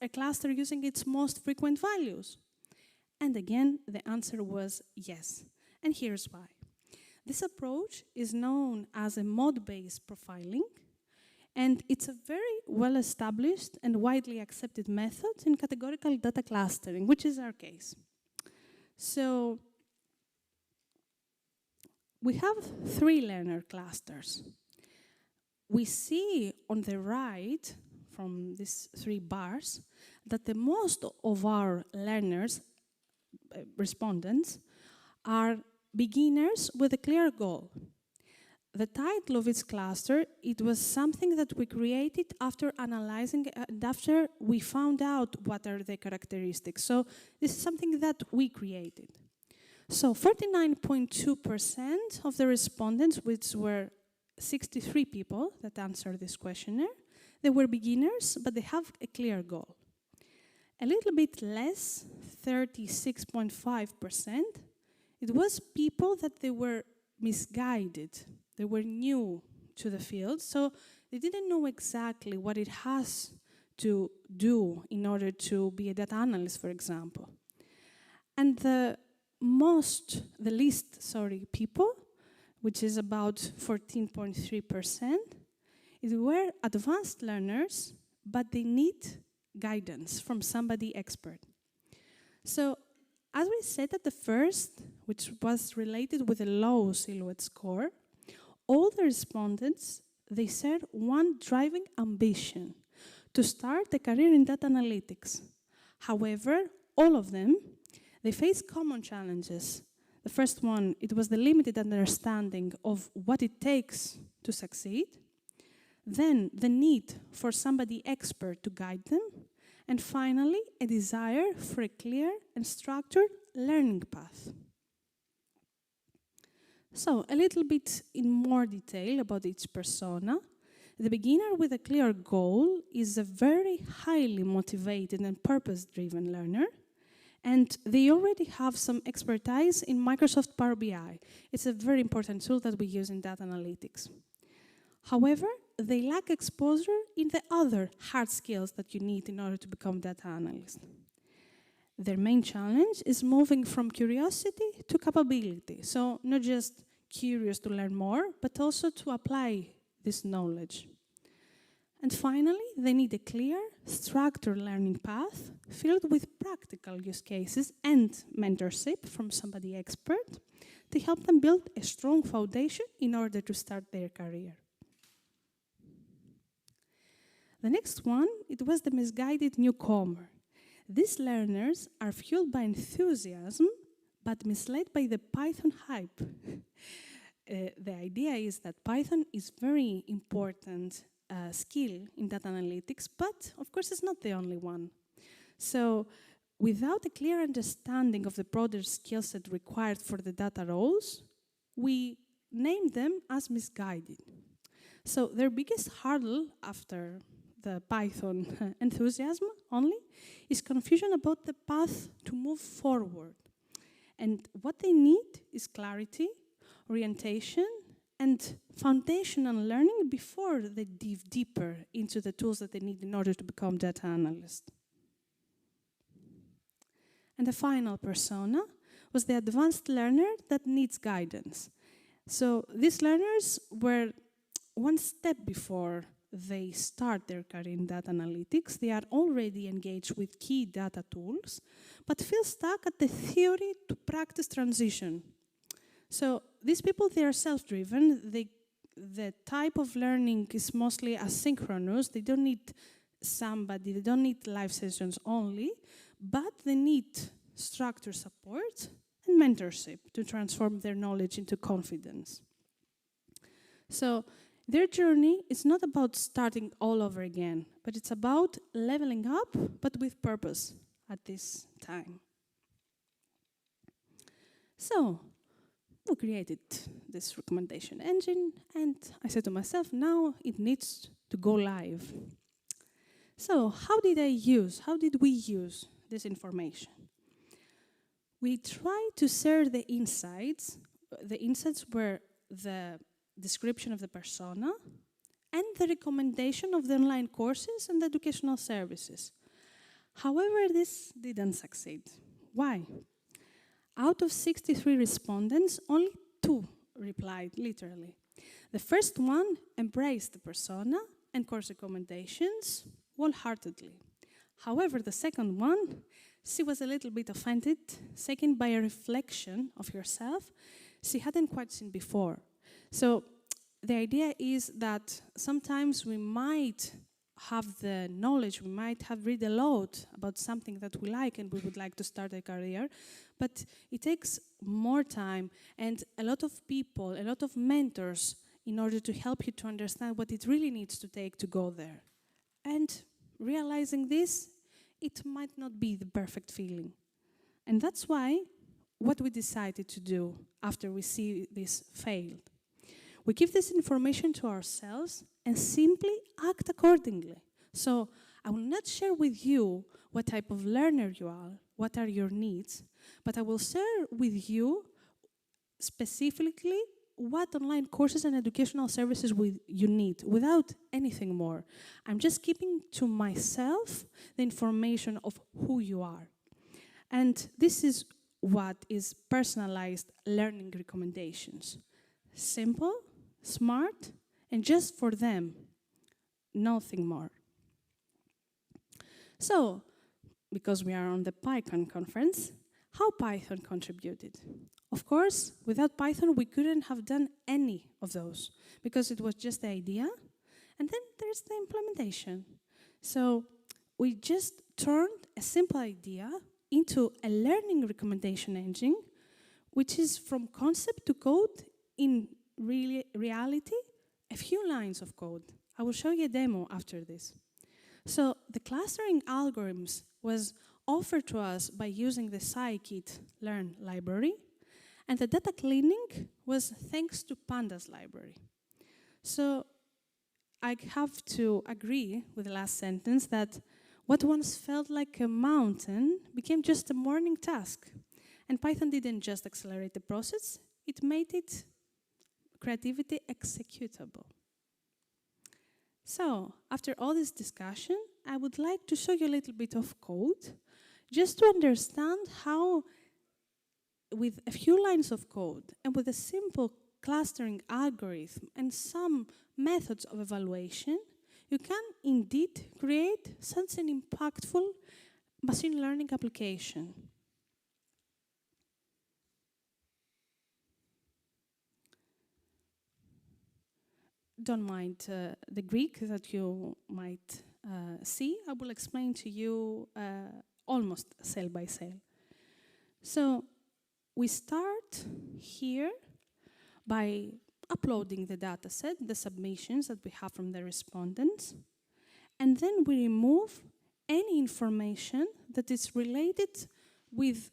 Speaker 9: a cluster using its most frequent values? And again, the answer was yes. And here's why. This approach is known as a mode-based profiling, and it's a very well-established and widely accepted method in categorical data clustering, which is our case. So we have 3 learner clusters. We see on the right, from these 3 bars, that the most of our learners, respondents, are beginners with a clear goal. The title of its cluster, it was something that we created after analyzing and after we found out what are the characteristics. So this is something that we created. So 49.2% of the respondents, which were 63 people that answered this questionnaire, they were beginners, but they have a clear goal. A little bit less, 36.5%, it was people that they were misguided. They were new to the field, so they didn't know exactly what it has to do in order to be a data analyst, for example. And the least people, which is about 14.3%, it were advanced learners, but they need guidance from somebody expert. So, as we said at the first, which was related with a low silhouette score, all the respondents, they shared one driving ambition, to start a career in data analytics. However, all of them, they face common challenges. The first one, it was the limited understanding of what it takes to succeed. Then the need for somebody expert to guide them. And finally, a desire for a clear and structured learning path. So, a little bit in more detail about each persona. The beginner with a clear goal is a very highly motivated and purpose-driven learner, and they already have some expertise in Microsoft Power BI. It's a very important tool that we use in data analytics. However, they lack exposure in the other hard skills that you need in order to become data analyst. Their main challenge is moving from curiosity to capability. So not just curious to learn more, but also to apply this knowledge. And finally, they need a clear, structured learning path filled with practical use cases and mentorship from somebody expert to help them build a strong foundation in order to start their career. The next one, it was the misguided newcomer. These learners are fueled by enthusiasm, but misled by the Python hype. The idea is that Python is very important skill in data analytics, but of course it's not the only one. So without a clear understanding of the broader skill set required for the data roles, we name them as misguided. So their biggest hurdle after the Python enthusiasm only is confusion about the path to move forward. And what they need is clarity, orientation, and foundational learning before they dive deeper into the tools that they need in order to become data analysts. And the final persona was the advanced learner that needs guidance. So these learners were one step before they start their career in data analytics. They are already engaged with key data tools, but feel stuck at the theory to practice transition. So these people, they are self-driven. The type of learning is mostly asynchronous. They don't need somebody, they don't need live sessions only, but they need structured support and mentorship to transform their knowledge into confidence. So their journey is not about starting all over again, but it's about leveling up, but with purpose at this time. So we created this recommendation engine, and I said to myself, now it needs to go live. So how did we use this information? We tried to share the insights. The insights were the description of the persona and the recommendation of the online courses and educational services. However, this didn't succeed. Why? Out of 63 respondents, only 2 replied, literally. The first one embraced the persona and course recommendations wholeheartedly. However, the second one, she was a little bit offended, second by a reflection of herself she hadn't quite seen before. So the idea is that sometimes we might have the knowledge, we might have read a lot about something that we like and we would like to start a career, but it takes more time and a lot of people, a lot of mentors in order to help you to understand what it really needs to take to go there. And realizing this, it might not be the perfect feeling. And that's why what we decided to do after we see this failed. We give this information to ourselves and simply act accordingly. So I will not share with you what type of learner you are, what are your needs, but I will share with you specifically what online courses and educational services you need, without anything more. I'm just keeping to myself the information of who you are. And this is what is personalized learning recommendations. Simple, smart, and just for them, nothing more. So, because we are on the PyCon conference, how Python contributed? Of course, without Python, we couldn't have done any of those, because it was just the idea, and then there's the implementation. So we just turned a simple idea into a learning recommendation engine, which is from concept to code in reality, a few lines of code. I will show you a demo after this. So the clustering algorithms was offered to us by using the scikit-learn library, and the data cleaning was thanks to Pandas library. So I have to agree with the last sentence that what once felt like a mountain became just a morning task. And Python didn't just accelerate the process, it made it creativity executable. So, after all this discussion, I would like to show you a little bit of code, just to understand how, with a few lines of code and with a simple clustering algorithm and some methods of evaluation, you can indeed create such an impactful machine learning application. Don't mind the Greek that you might see. I will explain to you almost cell by cell. So we start here by uploading the data set, the submissions that we have from the respondents, and then we remove any information that is related with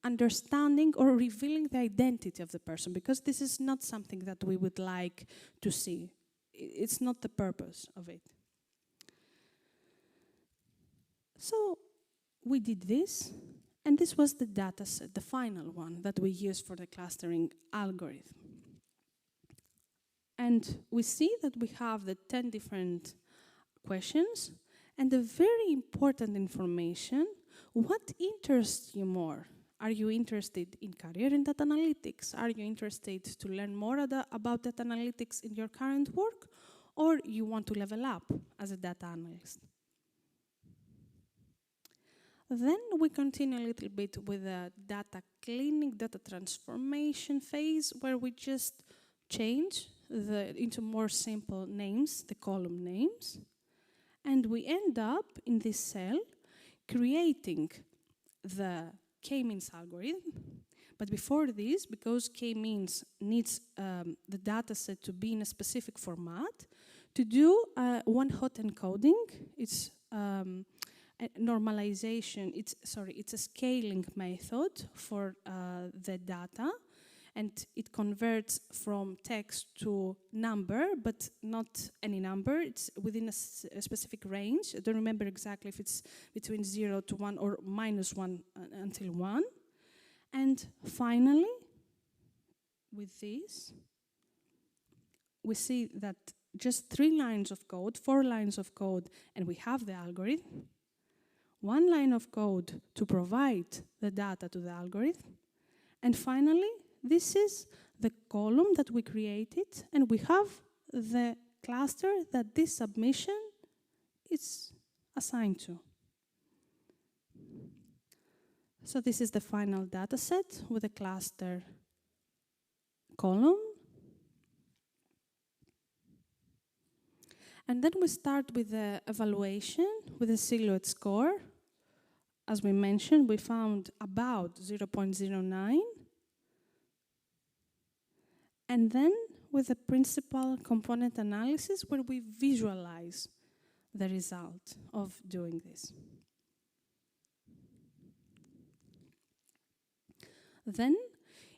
Speaker 9: understanding or revealing the identity of the person, because this is not something that we would like to see. It's not the purpose of it. So we did this, and this was the data set, the final one that we used for the clustering algorithm. And we see that we have the 10 different questions and the very important information. What interests you more? Are you interested in career in data analytics? Are you interested to learn more about data analytics in your current work? Or you want to level up as a data analyst? Then we continue a little bit with the data cleaning, data transformation phase, where we just change into more simple names, the column names. And we end up in this cell creating the k-means algorithm. But before this, because k-means needs the data set to be in a specific format, to do one-hot encoding, it's a normalization, it's a scaling method for the data, and it converts from text to number, but not any number. It's within a specific range. I don't remember exactly if it's between 0 to 1 or -1 until 1. And finally, with this, we see that just 3 lines of code, 4 lines of code, and we have the algorithm. 1 line of code to provide the data to the algorithm. And finally, this is the column that we created, and we have the cluster that this submission is assigned to. So this is the final data set with a cluster column. And then we start with the evaluation, with the silhouette score. As we mentioned, we found about 0.09. And then with the principal component analysis, where we visualize the result of doing this. Then,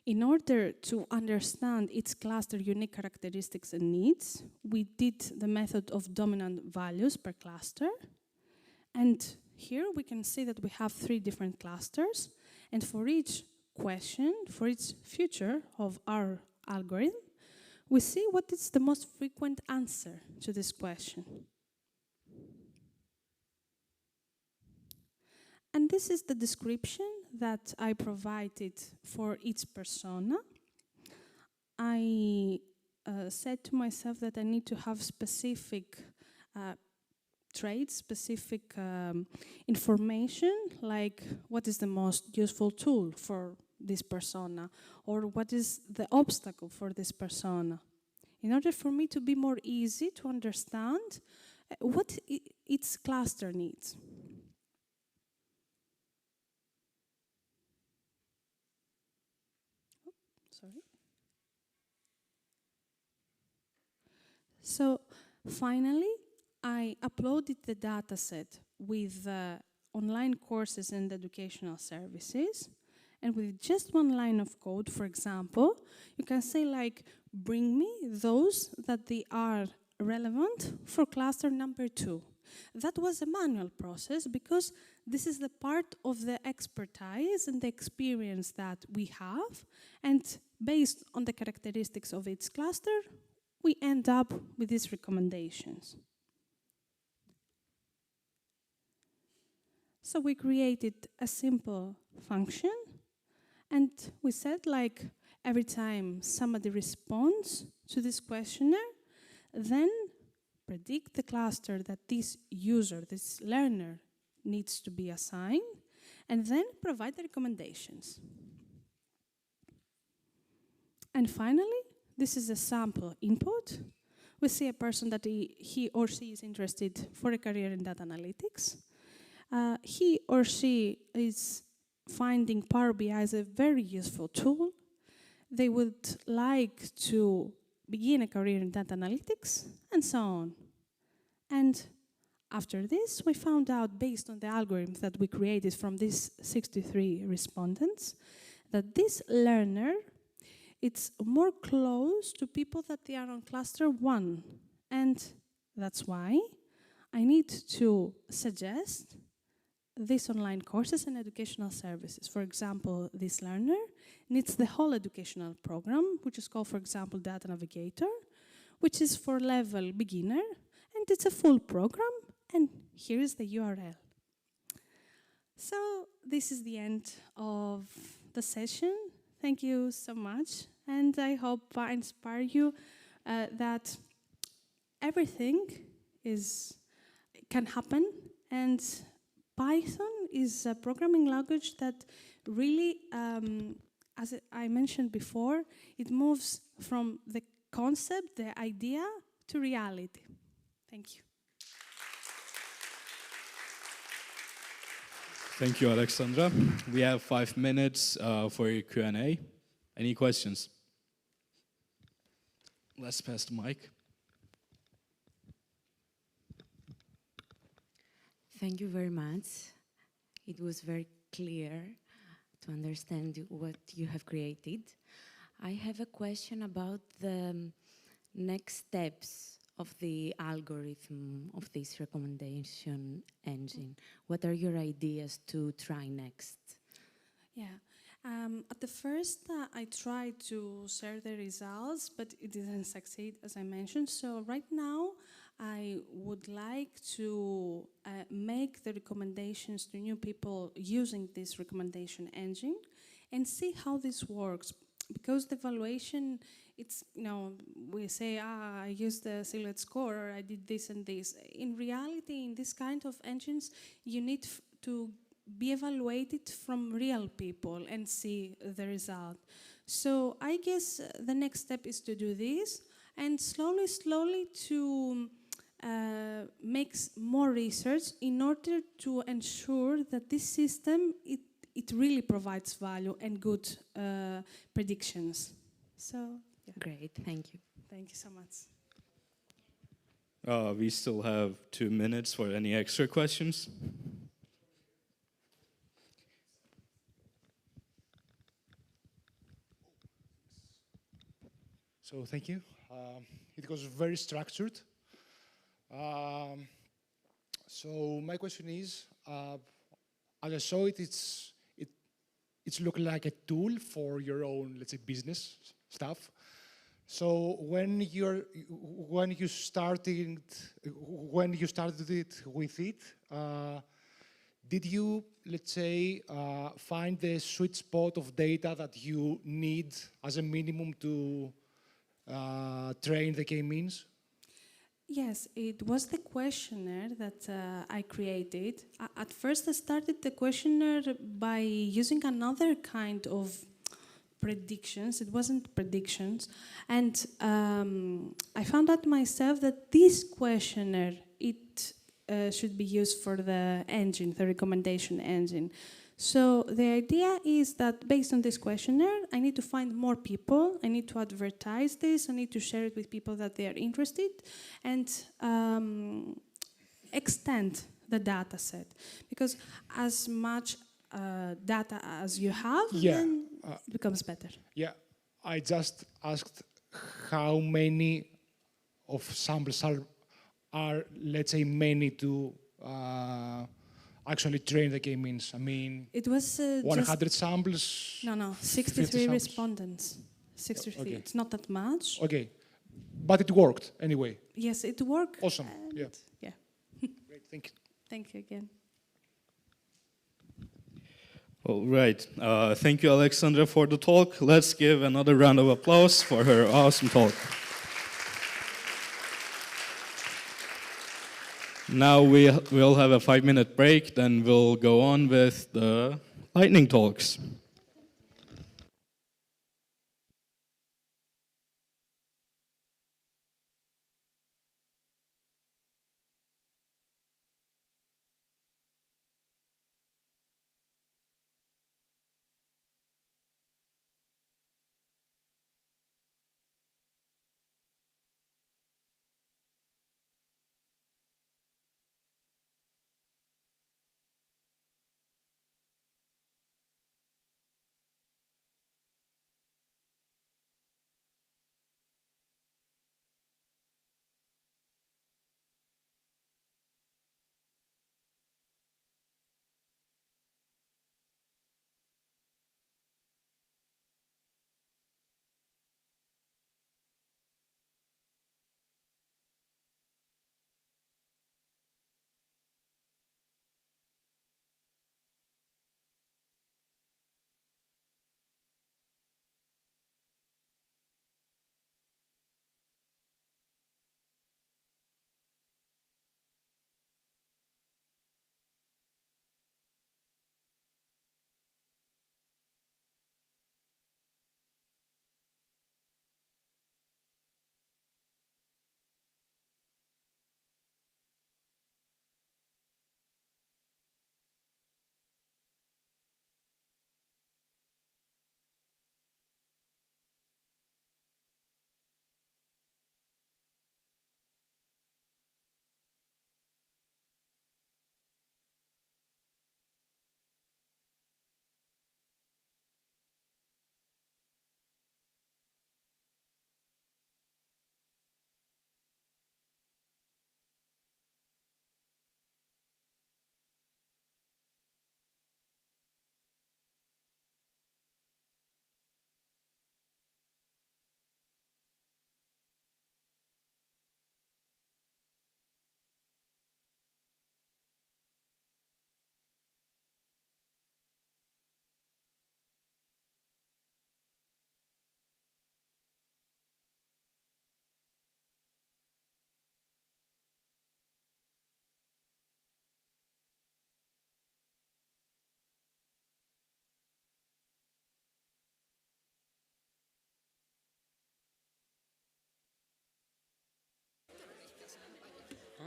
Speaker 9: in order to understand its cluster unique characteristics and needs, we did the method of dominant values per cluster. And here we can see that we have 3 different clusters. And for each question, for each feature of our algorithm, we see what is the most frequent answer to this question. And this is the description that I provided for each persona. I said to myself that I need to have specific traits, specific information, like what is the most useful tool for this persona, or what is the obstacle for this persona, in order for me to be more easy to understand what its cluster needs. Sorry. So finally, I uploaded the data set with online courses and educational services. And with just 1 line of code, for example, you can say, like, bring me those that they are relevant for cluster number 2. That was a manual process, because this is the part of the expertise and the experience that we have. And based on the characteristics of its cluster, we end up with these recommendations. So we created a simple function. And we said, like, every time somebody responds to this questionnaire, then predict the cluster that this user, this learner, needs to be assigned, and then provide the recommendations. And finally, this is a sample input. We see a person that he or she is interested for a career in data analytics. he or she is finding Power BI as a very useful tool. They would like to begin a career in data analytics, and so on. And after this, we found out, based on the algorithms that we created from these 63 respondents, that this learner, it's more close to people that they are on cluster 1. And that's why I need to suggest these online courses and educational services. For example, this learner needs the whole educational program, which is called, for example, Data Navigator, which is for level beginner, and it's a full program, and here is the URL. So this is the end of the session. Thank you so much, and I hope I inspire you that everything can happen, and Python is a programming language that really, as I mentioned before, it moves from the concept, the idea, to reality. Thank you.
Speaker 5: Thank you, Alexandra. We have 5 minutes for your Q&A. Any questions? Let's pass the mic.
Speaker 13: Thank you very much. It was very clear to understand what you have created. I have a question about the next steps of the algorithm of this recommendation engine. What are your ideas to try next?
Speaker 9: Yeah. At the first, I tried to share the results, but it didn't succeed, as I mentioned. So right now, I would like to make the recommendations to new people using this recommendation engine and see how this works. Because the evaluation, it's, we say, I used the silhouette score, or I did this and this. In reality, in this kind of engines, you need to be evaluated from real people and see the result. So I guess the next step is to do this, and slowly to make more research in order to ensure that this system, it really provides value and good predictions. So, yeah.
Speaker 13: Great, thank you.
Speaker 9: Thank you so much.
Speaker 5: We still have 2 minutes for any extra questions.
Speaker 14: So thank you. It was very structured. So my question is, as I saw it, it's looking like a tool for your own, let's say, business stuff. So when you started it with it, did you, let's say, find the sweet spot of data that you need as a minimum to train the k-means?
Speaker 9: Yes, it was the questionnaire that I created. At first, I started the questionnaire by using another kind of predictions. It wasn't predictions. And I found out myself that this questionnaire, it should be used for the engine, the recommendation engine. So the idea is that based on this questionnaire, I need to find more people, I need to advertise this, I need to share it with people that they are interested, and extend the data set. Because as much data as you have, then it becomes better.
Speaker 14: Yeah, I just asked how many of samples are, let's say, many to actually train the k-means. I mean,
Speaker 9: it was
Speaker 14: 100 samples?
Speaker 9: No, 63 respondents. 63, okay. It's not that much.
Speaker 14: Okay, but it worked anyway.
Speaker 9: Yes, it worked.
Speaker 14: Awesome, yeah.
Speaker 9: Great,
Speaker 14: thank you.
Speaker 9: Thank you again.
Speaker 5: All right, thank you, Alexandra, for the talk. Let's give another round of applause for her awesome talk. Now we'll have a 5-minute break, then we'll go on with the lightning talks.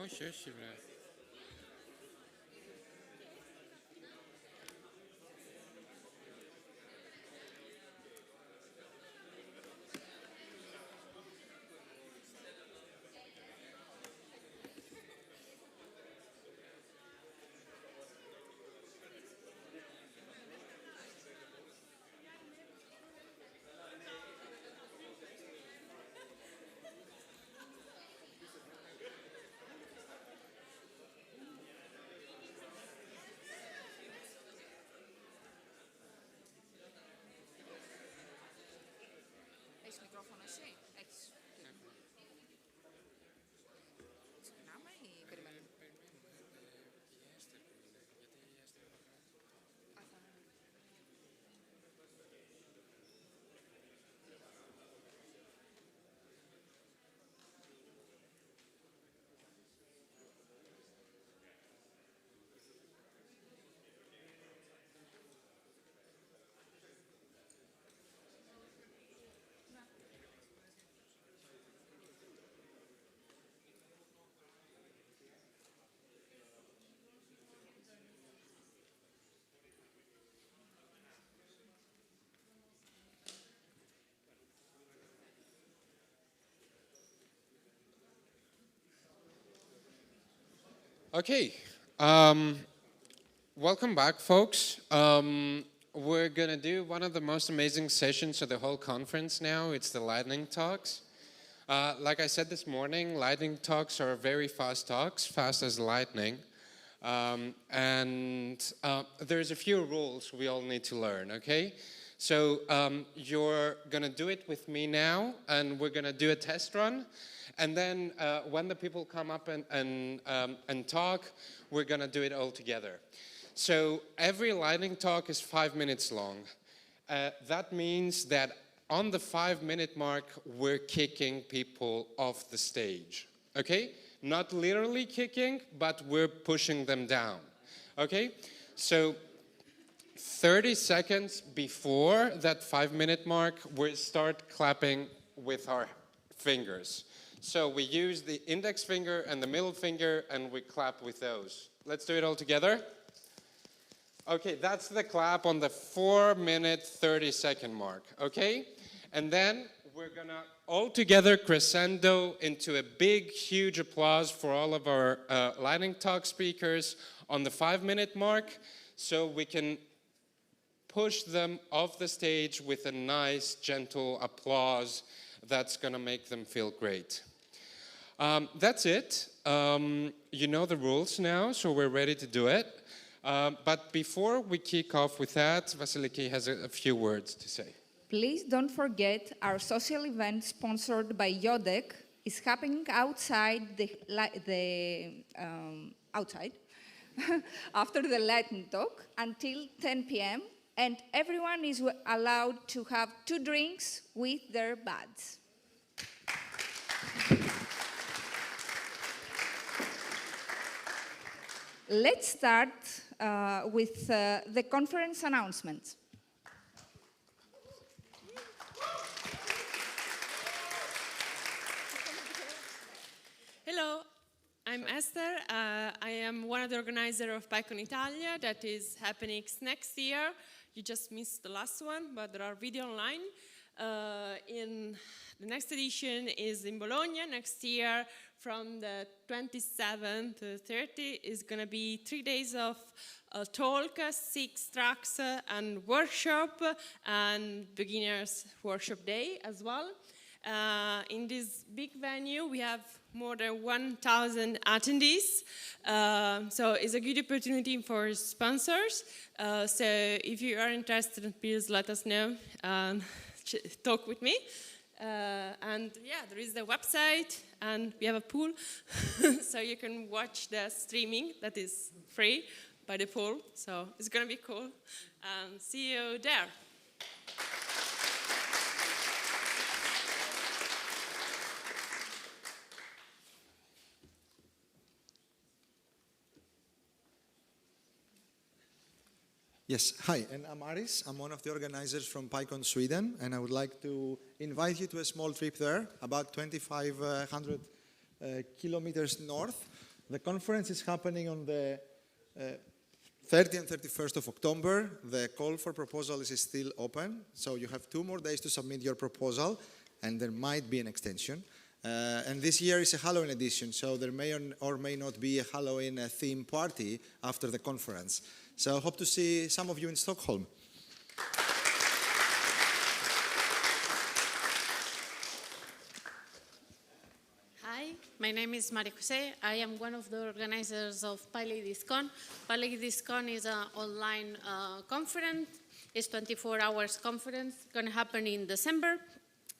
Speaker 3: Όχι, όχι, βρε.
Speaker 10: Έχεις μικρόφωνο εσύ? Έχεις. Ξεκινάμε ή περιμένουμε?
Speaker 3: Okay, welcome back, folks. We're going to do one of the most amazing sessions of the whole conference now. It's the lightning talks. Like I said this morning, lightning talks are very fast talks, fast as lightning. There's a few rules we all need to learn, okay? So you're going to do it with me now, and we're going to do a test run. And then when the people come up and talk, we're going to do it all together. So every lightning talk is 5 minutes long. That means that on the 5-minute mark, we're kicking people off the stage, okay? Not literally kicking, but we're pushing them down, okay? So 30 seconds before that 5-minute mark, we start clapping with our fingers. So we use the index finger and the middle finger, and we clap with those. Let's do it all together. Okay, that's the clap on the 4-minute, 30-second mark, okay? And then we're gonna all together crescendo into a big, huge applause for all of our lightning talk speakers on the 5-minute mark, so we can push them off the stage with a nice, gentle applause that's gonna make them feel great. That's it. You know the rules now, so we're ready to do it. But before we kick off with that, Vasiliki has a few words to say.
Speaker 10: Please don't forget our social event sponsored by Yodek is happening outside outside after the lightning talk until 10 p.m. and everyone is allowed to have 2 drinks with their buds. Let's start with the conference announcements.
Speaker 11: Hello, I'm Esther. I am one of the organizers of PyCon Italia that is happening next year. You just missed the last one, but there are videos online. In the next edition is in Bologna next year from the 27th to 30th. Is going to be 3 days of talk, 6 tracks and workshop and beginners workshop day as well. In this big venue, we have more than 1,000 attendees. So it's a good opportunity for sponsors. So if you are interested, please let us know and talk with me. And yeah, there is the website and we have a pool. So you can watch the streaming that is free by the pool. So it's going to be cool. And see you there.
Speaker 12: Yes, hi, and I'm Aris. I'm one of the organizers from PyCon Sweden, and I would like to invite you to a small trip there, about 2,500 kilometers north, The conference is happening on the 30th and 31st of October. The call for proposals is still open, so you have 2 more days to submit your proposal, and there might be an extension. And this year is a Halloween edition, so there may or may not be a Halloween theme party after the conference. So I hope to see some of you in Stockholm.
Speaker 1: Hi, my name is Maria Jose. I am one of the organizers of PyLadiesCon. PyLadiesCon is an online conference. It's 24 hours conference. It's going to happen in December.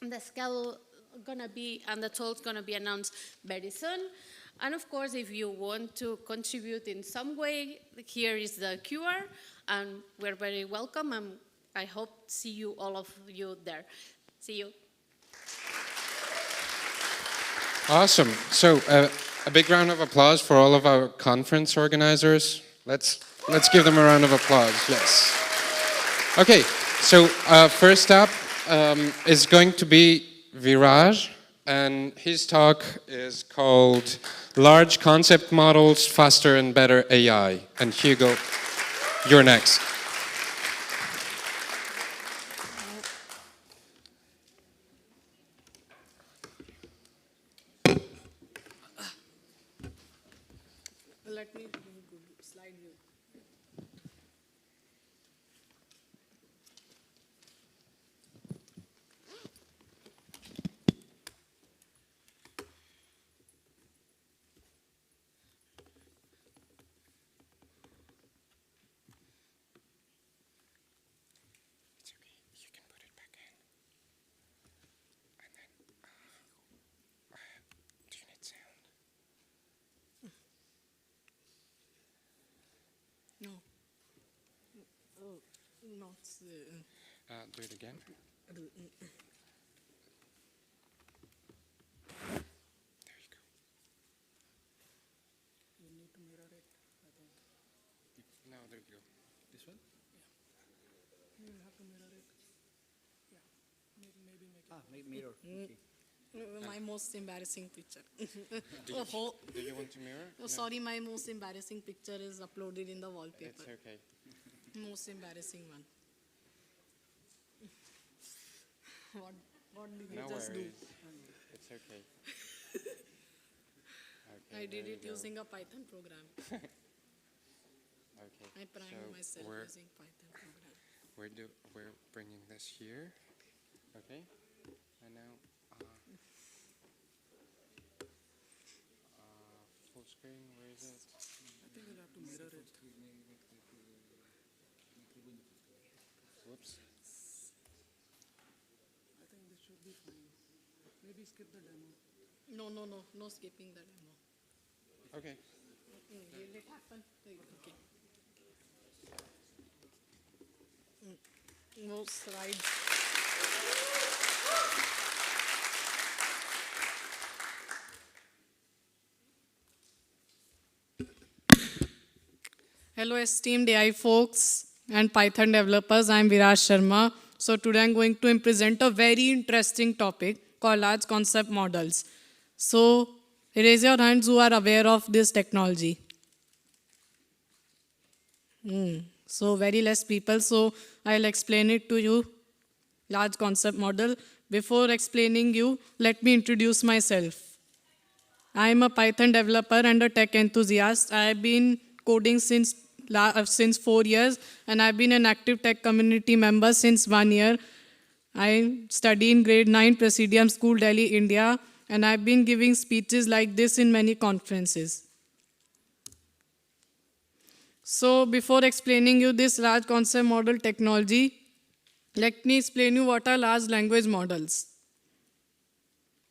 Speaker 1: The schedule gonna be, and the talk's gonna be announced very soon. And of course, if you want to contribute in some way, here is the QR, and we're very welcome, and I hope to see you, all of you there. See you.
Speaker 15: Awesome. So a big round of applause for all of our conference organizers. Let's give them a round of applause. Yes. Okay. So first up is going to be Viraj, and his talk is called Large Concept Models, Faster and Better AI. And Hugo, you're next.
Speaker 8: Let me slide you. No. Oh, not.
Speaker 15: Do it again.
Speaker 8: There you
Speaker 15: go.
Speaker 8: You need to mirror it, I think.
Speaker 15: No, there you go.
Speaker 8: This one? Yeah. You have to mirror it. Yeah. Maybe make it.
Speaker 16: Mirror. Okay.
Speaker 8: My most embarrassing picture.
Speaker 15: Do you want to mirror?
Speaker 8: Oh, sorry, my most embarrassing picture is uploaded in the wallpaper.
Speaker 15: It's okay.
Speaker 8: Most embarrassing one. What did you just do?
Speaker 15: It's okay.
Speaker 8: I did it using a Python program.
Speaker 15: Okay.
Speaker 8: I primed myself using Python program.
Speaker 15: We're bringing this here. Okay. And now full screen. Where is it?
Speaker 8: I think you'll have to mirror it.
Speaker 15: Whoops.
Speaker 8: I think this should be fine. Maybe skip the demo. No skipping the demo.
Speaker 15: Okay.
Speaker 8: Will it happen? Okay. No slides. Hello, esteemed AI folks and Python developers. I'm Viraj Sharma. So today I'm going to present a very interesting topic called large concept models. So raise your hands who are aware of this technology. So very less people. So I'll explain it to you. Large concept model. Before explaining you, let me introduce myself. I'm a Python developer and a tech enthusiast. I've been coding since 4 years, and I've been an active tech community member since 1 year. I study in grade 9 Presidium School, Delhi, India, and I've been giving speeches like this in many conferences. So before explaining you this large concept model technology, let me explain you what are large language models.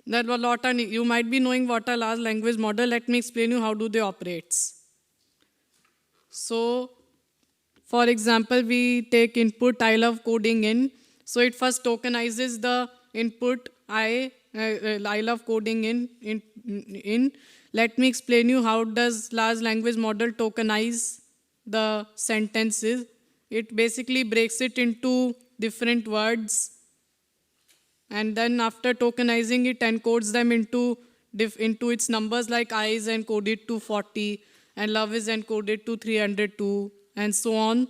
Speaker 8: You might be knowing what are large language model. Let me explain you how do they operate. So, for example, we take input I love coding in. So it first tokenizes the input I love coding in. Let me explain you how does large language model tokenize the sentences. It basically breaks it into different words, and then after tokenizing it, encodes them into into its numbers, like I is encoded to 40 and love is encoded to 302 and so on.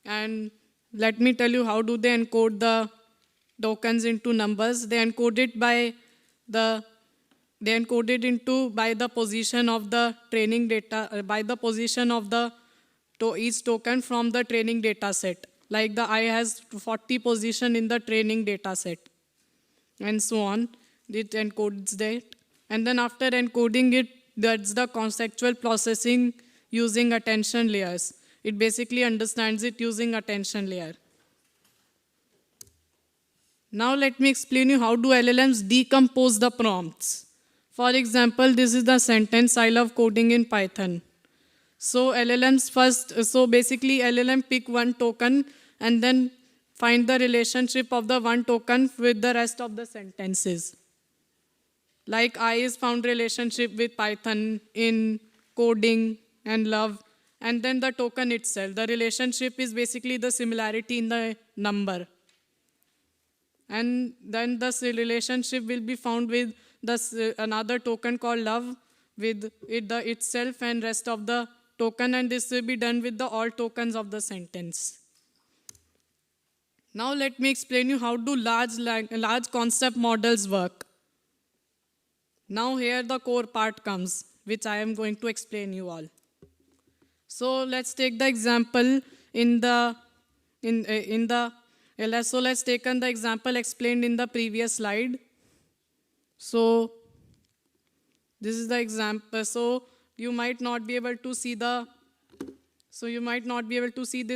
Speaker 8: And let me tell you how do they encode the tokens into numbers. They encode it by the position of the training data, by the position of the each token from the training data set. Like the I has 40 position in the training data set and so on. It encodes that. And then after encoding it, that's the conceptual processing using attention layers. It basically understands it using attention layer. Now let me explain you how do LLMs decompose the prompts. For example, this is the sentence, I love coding in Python. So basically LLM pick one token and then find the relationship of the one token with the rest of the sentences. Like I is found relationship with Python in coding and love, and then the token itself. The relationship is basically the similarity in the number. And then the relationship will be found with another token called love with itself and rest of the token, and this will be done with the all tokens of the sentence. Now let me explain you how do large concept models work. Now here the core part comes, which I am going to explain you all. So let's take the example so let's take the example explained in the previous slide. So this is the example. So you might not be able to see this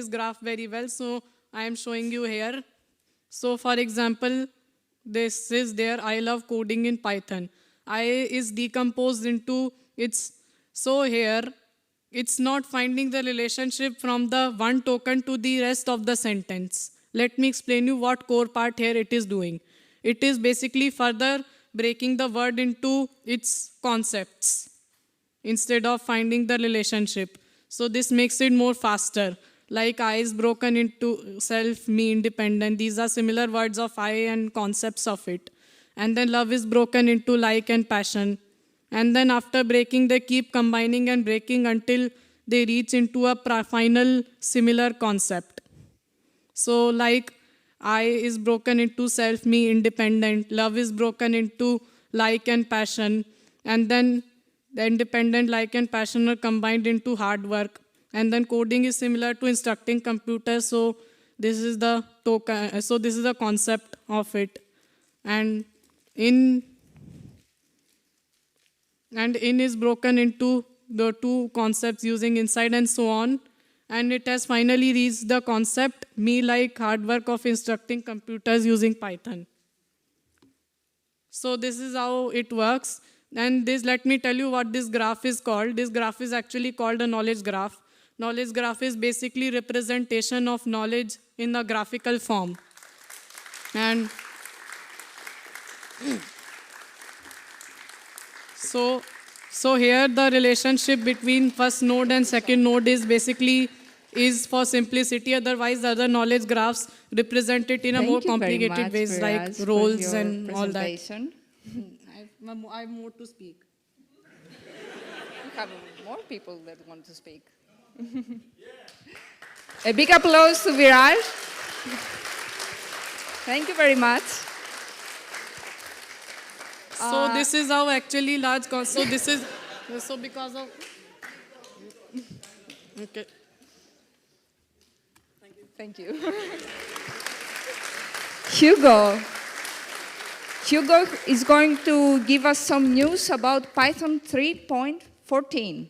Speaker 8: graph very well. So I am showing you here. So for example, this is there, I love coding in Python. I is decomposed into its, so here, it's not finding the relationship from the one token to the rest of the sentence. Let me explain you what core part here it is doing. It is basically further breaking the word into its concepts instead of finding the relationship. So this makes it more faster. Like I is broken into self, me, independent. These are similar words of I and concepts of it. And then love is broken into like and passion. And then after breaking, they keep combining and breaking until they reach into a final similar concept. So like I is broken into self, me, independent. Love is broken into like and passion. And then the independent, like and passion are combined into hard work. And then coding is similar to instructing computers. So this is the token. So this is the concept of it. And in is broken into the two concepts using inside and so on. And it has finally reached the concept, me like hard work of instructing computers using Python. So this is how it works. And this, let me tell you what this graph is called. This graph is actually called a knowledge graph. Knowledge graph is basically representation of knowledge in a graphical form. And so here the relationship between first node and second node is basically for simplicity. Otherwise, the other knowledge graphs represent it in a more complicated ways like roles and all that. I have more to speak.
Speaker 10: We have more people that want to speak. A big applause to Viraj. Thank you very much.
Speaker 8: So this is how actually large, so this is, so because of, okay.
Speaker 10: Thank you. Hugo is going to give us some news about Python 3.14.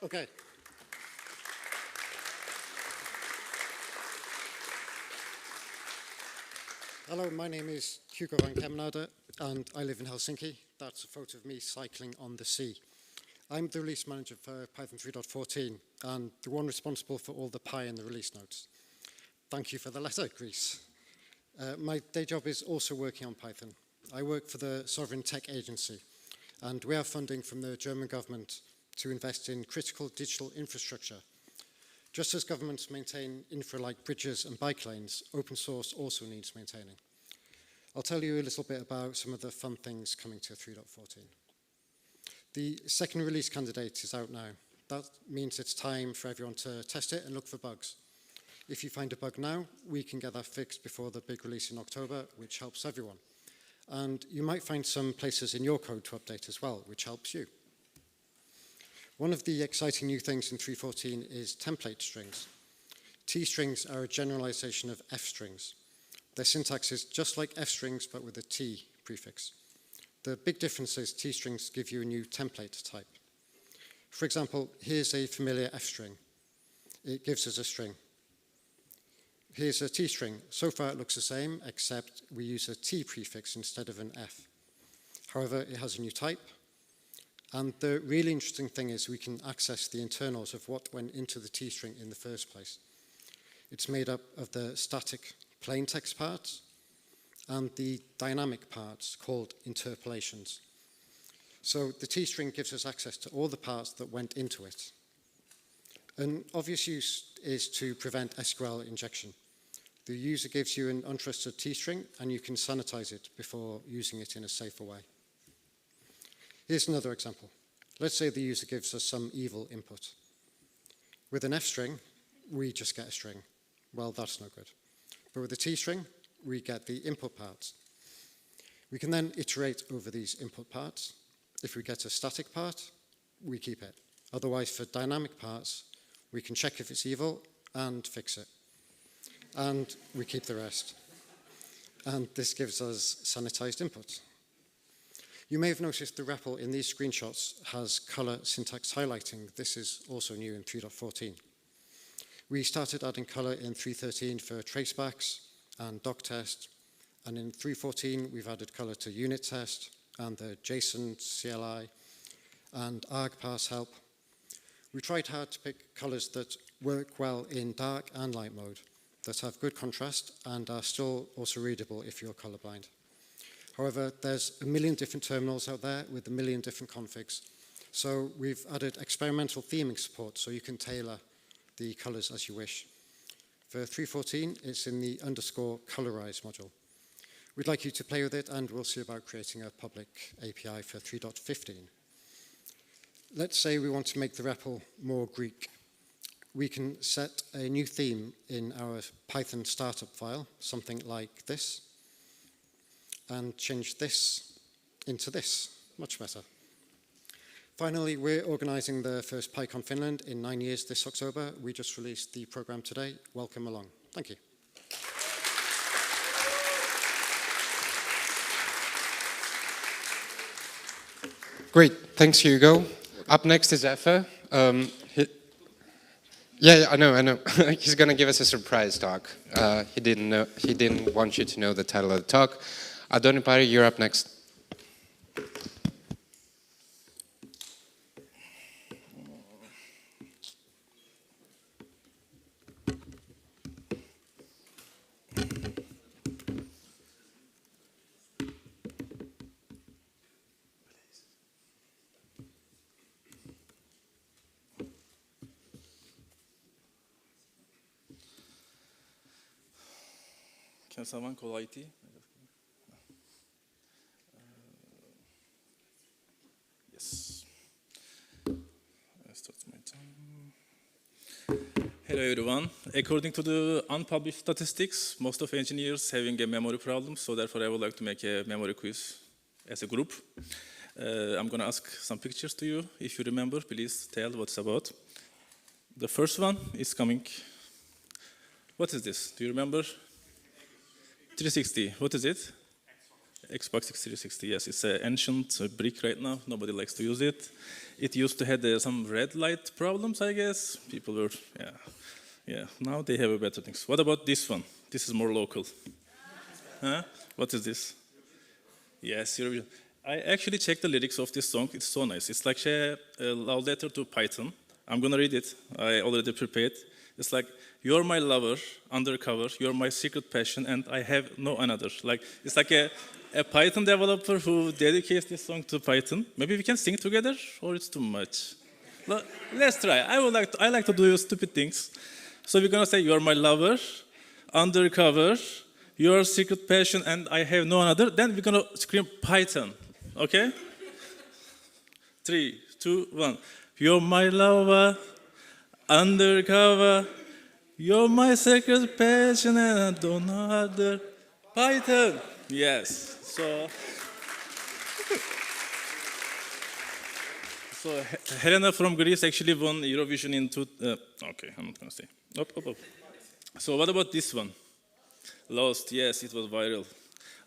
Speaker 7: Okay. Hello, my name is Hugo van Kemenade, and I live in Helsinki. That's a photo of me cycling on the sea. I'm the release manager for Python 3.14, and the one responsible for all the pie in the release notes. Thank you for the letter, Greece. My day job is also working on Python. I work for the Sovereign Tech Agency, and we have funding from the German government to invest in critical digital infrastructure. Just as governments maintain infra like bridges and bike lanes, open source also needs maintaining. I'll tell you a little bit about some of the fun things coming to 3.14. The second release candidate is out now. That means it's time for everyone to test it and look for bugs. If you find a bug now, we can get that fixed before the big release in October, which helps everyone. And you might find some places in your code to update as well, which helps you. One of the exciting new things in 3.14 is template strings. T strings are a generalization of F strings. Their syntax is just like F strings, but with a T prefix. The big difference is T strings give you a new template type. For example, here's a familiar F string. It gives us a string. Here's a T string. So far it looks the same, except we use a T prefix instead of an F. However, it has a new type. And the really interesting thing is we can access the internals of what went into the T string in the first place. It's made up of the static plain text parts and the dynamic parts called interpolations. So the T string gives us access to all the parts that went into it. An obvious use is to prevent SQL injection. The user gives you an untrusted T string and you can sanitize it before using it in a safer way. Here's another example. Let's say the user gives us some evil input. With an F string, we just get a string. Well, that's no good. But with a T string, we get the input parts. We can then iterate over these input parts. If we get a static part, we keep it. Otherwise, for dynamic parts, we can check if it's evil and fix it. And we keep the rest. And this gives us sanitized input. You may have noticed the REPL in these screenshots has color syntax highlighting. This is also new in 3.14. We started adding color in 3.13 for tracebacks and doc test. And in 3.14, we've added color to unit test and the JSON CLI and argparse help. We tried hard to pick colors that work well in dark and light mode, that have good contrast and are still also readable if you're colorblind. However, there's a million different terminals out there with a million different configs. So we've added experimental theming support so you can tailor the colors as you wish. For 3.14, it's in the _colorize module. We'd like you to play with it and we'll see about creating a public API for 3.15. Let's say we want to make the REPL more Greek. We can set a new theme in our Python startup file, something like this, and change this into this. Much better. Finally, we're organizing the first PyCon Finland in 9 years this October. We just released the program today. Welcome along. Thank you.
Speaker 15: Great, thanks Hugo. Up next is Effe. Yeah, I know. He's going to give us a surprise talk. He didn't want you to know the title of the talk. Auditorium, you're up next.
Speaker 6: Can someone call IT? Yes. Start my time. Hello everyone. According to the unpublished statistics, most of engineers having a memory problem, so therefore I would like to make a memory quiz as a group. I'm going to ask some pictures to you. If you remember, please tell what it's about. The first one is coming. What is this? Do you remember? 360. What is it? Xbox 360. Yes, it's an ancient brick right now. Nobody likes to use it. It used to have some red light problems, I guess. People were, yeah. Now they have better things. What about this one? This is more local. Huh? What is this? Yes, Eurovision. I actually checked the lyrics of this song. It's so nice. It's like a love letter to Python. I'm gonna read it. I already prepared. It's like, you're my lover, undercover, you're my secret passion, and I have no another. Like, it's like a Python developer who dedicates this song to Python. Maybe we can sing together, or it's too much? Let's try. I like to do stupid things. So we're gonna say, you're my lover, undercover, your secret passion, and I have no another. Then we're gonna scream Python, okay? 3, 2, 1. You're my lover, undercover, you're my secret passion, and I don't know other. Python, yes. So Helena from Greece actually won Eurovision in okay, I'm not gonna say. Up. So what about this one? Lost, yes, it was viral.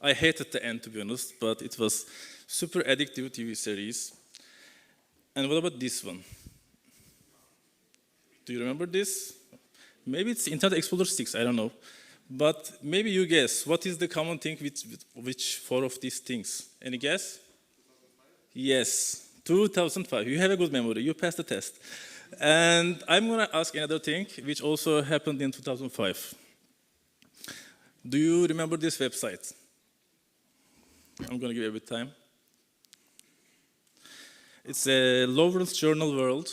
Speaker 6: I hated the end, to be honest, but it was super addictive TV series. And what about this one? Do you remember this? Maybe it's Internet Explorer 6, I don't know. But maybe you guess, what is the common thing with which four of these things? Any guess? 2005? Yes, 2005. You have a good memory, you passed the test. And I'm gonna ask another thing, which also happened in 2005. Do you remember this website? I'm gonna give you a bit time. It's a Lawrence Journal World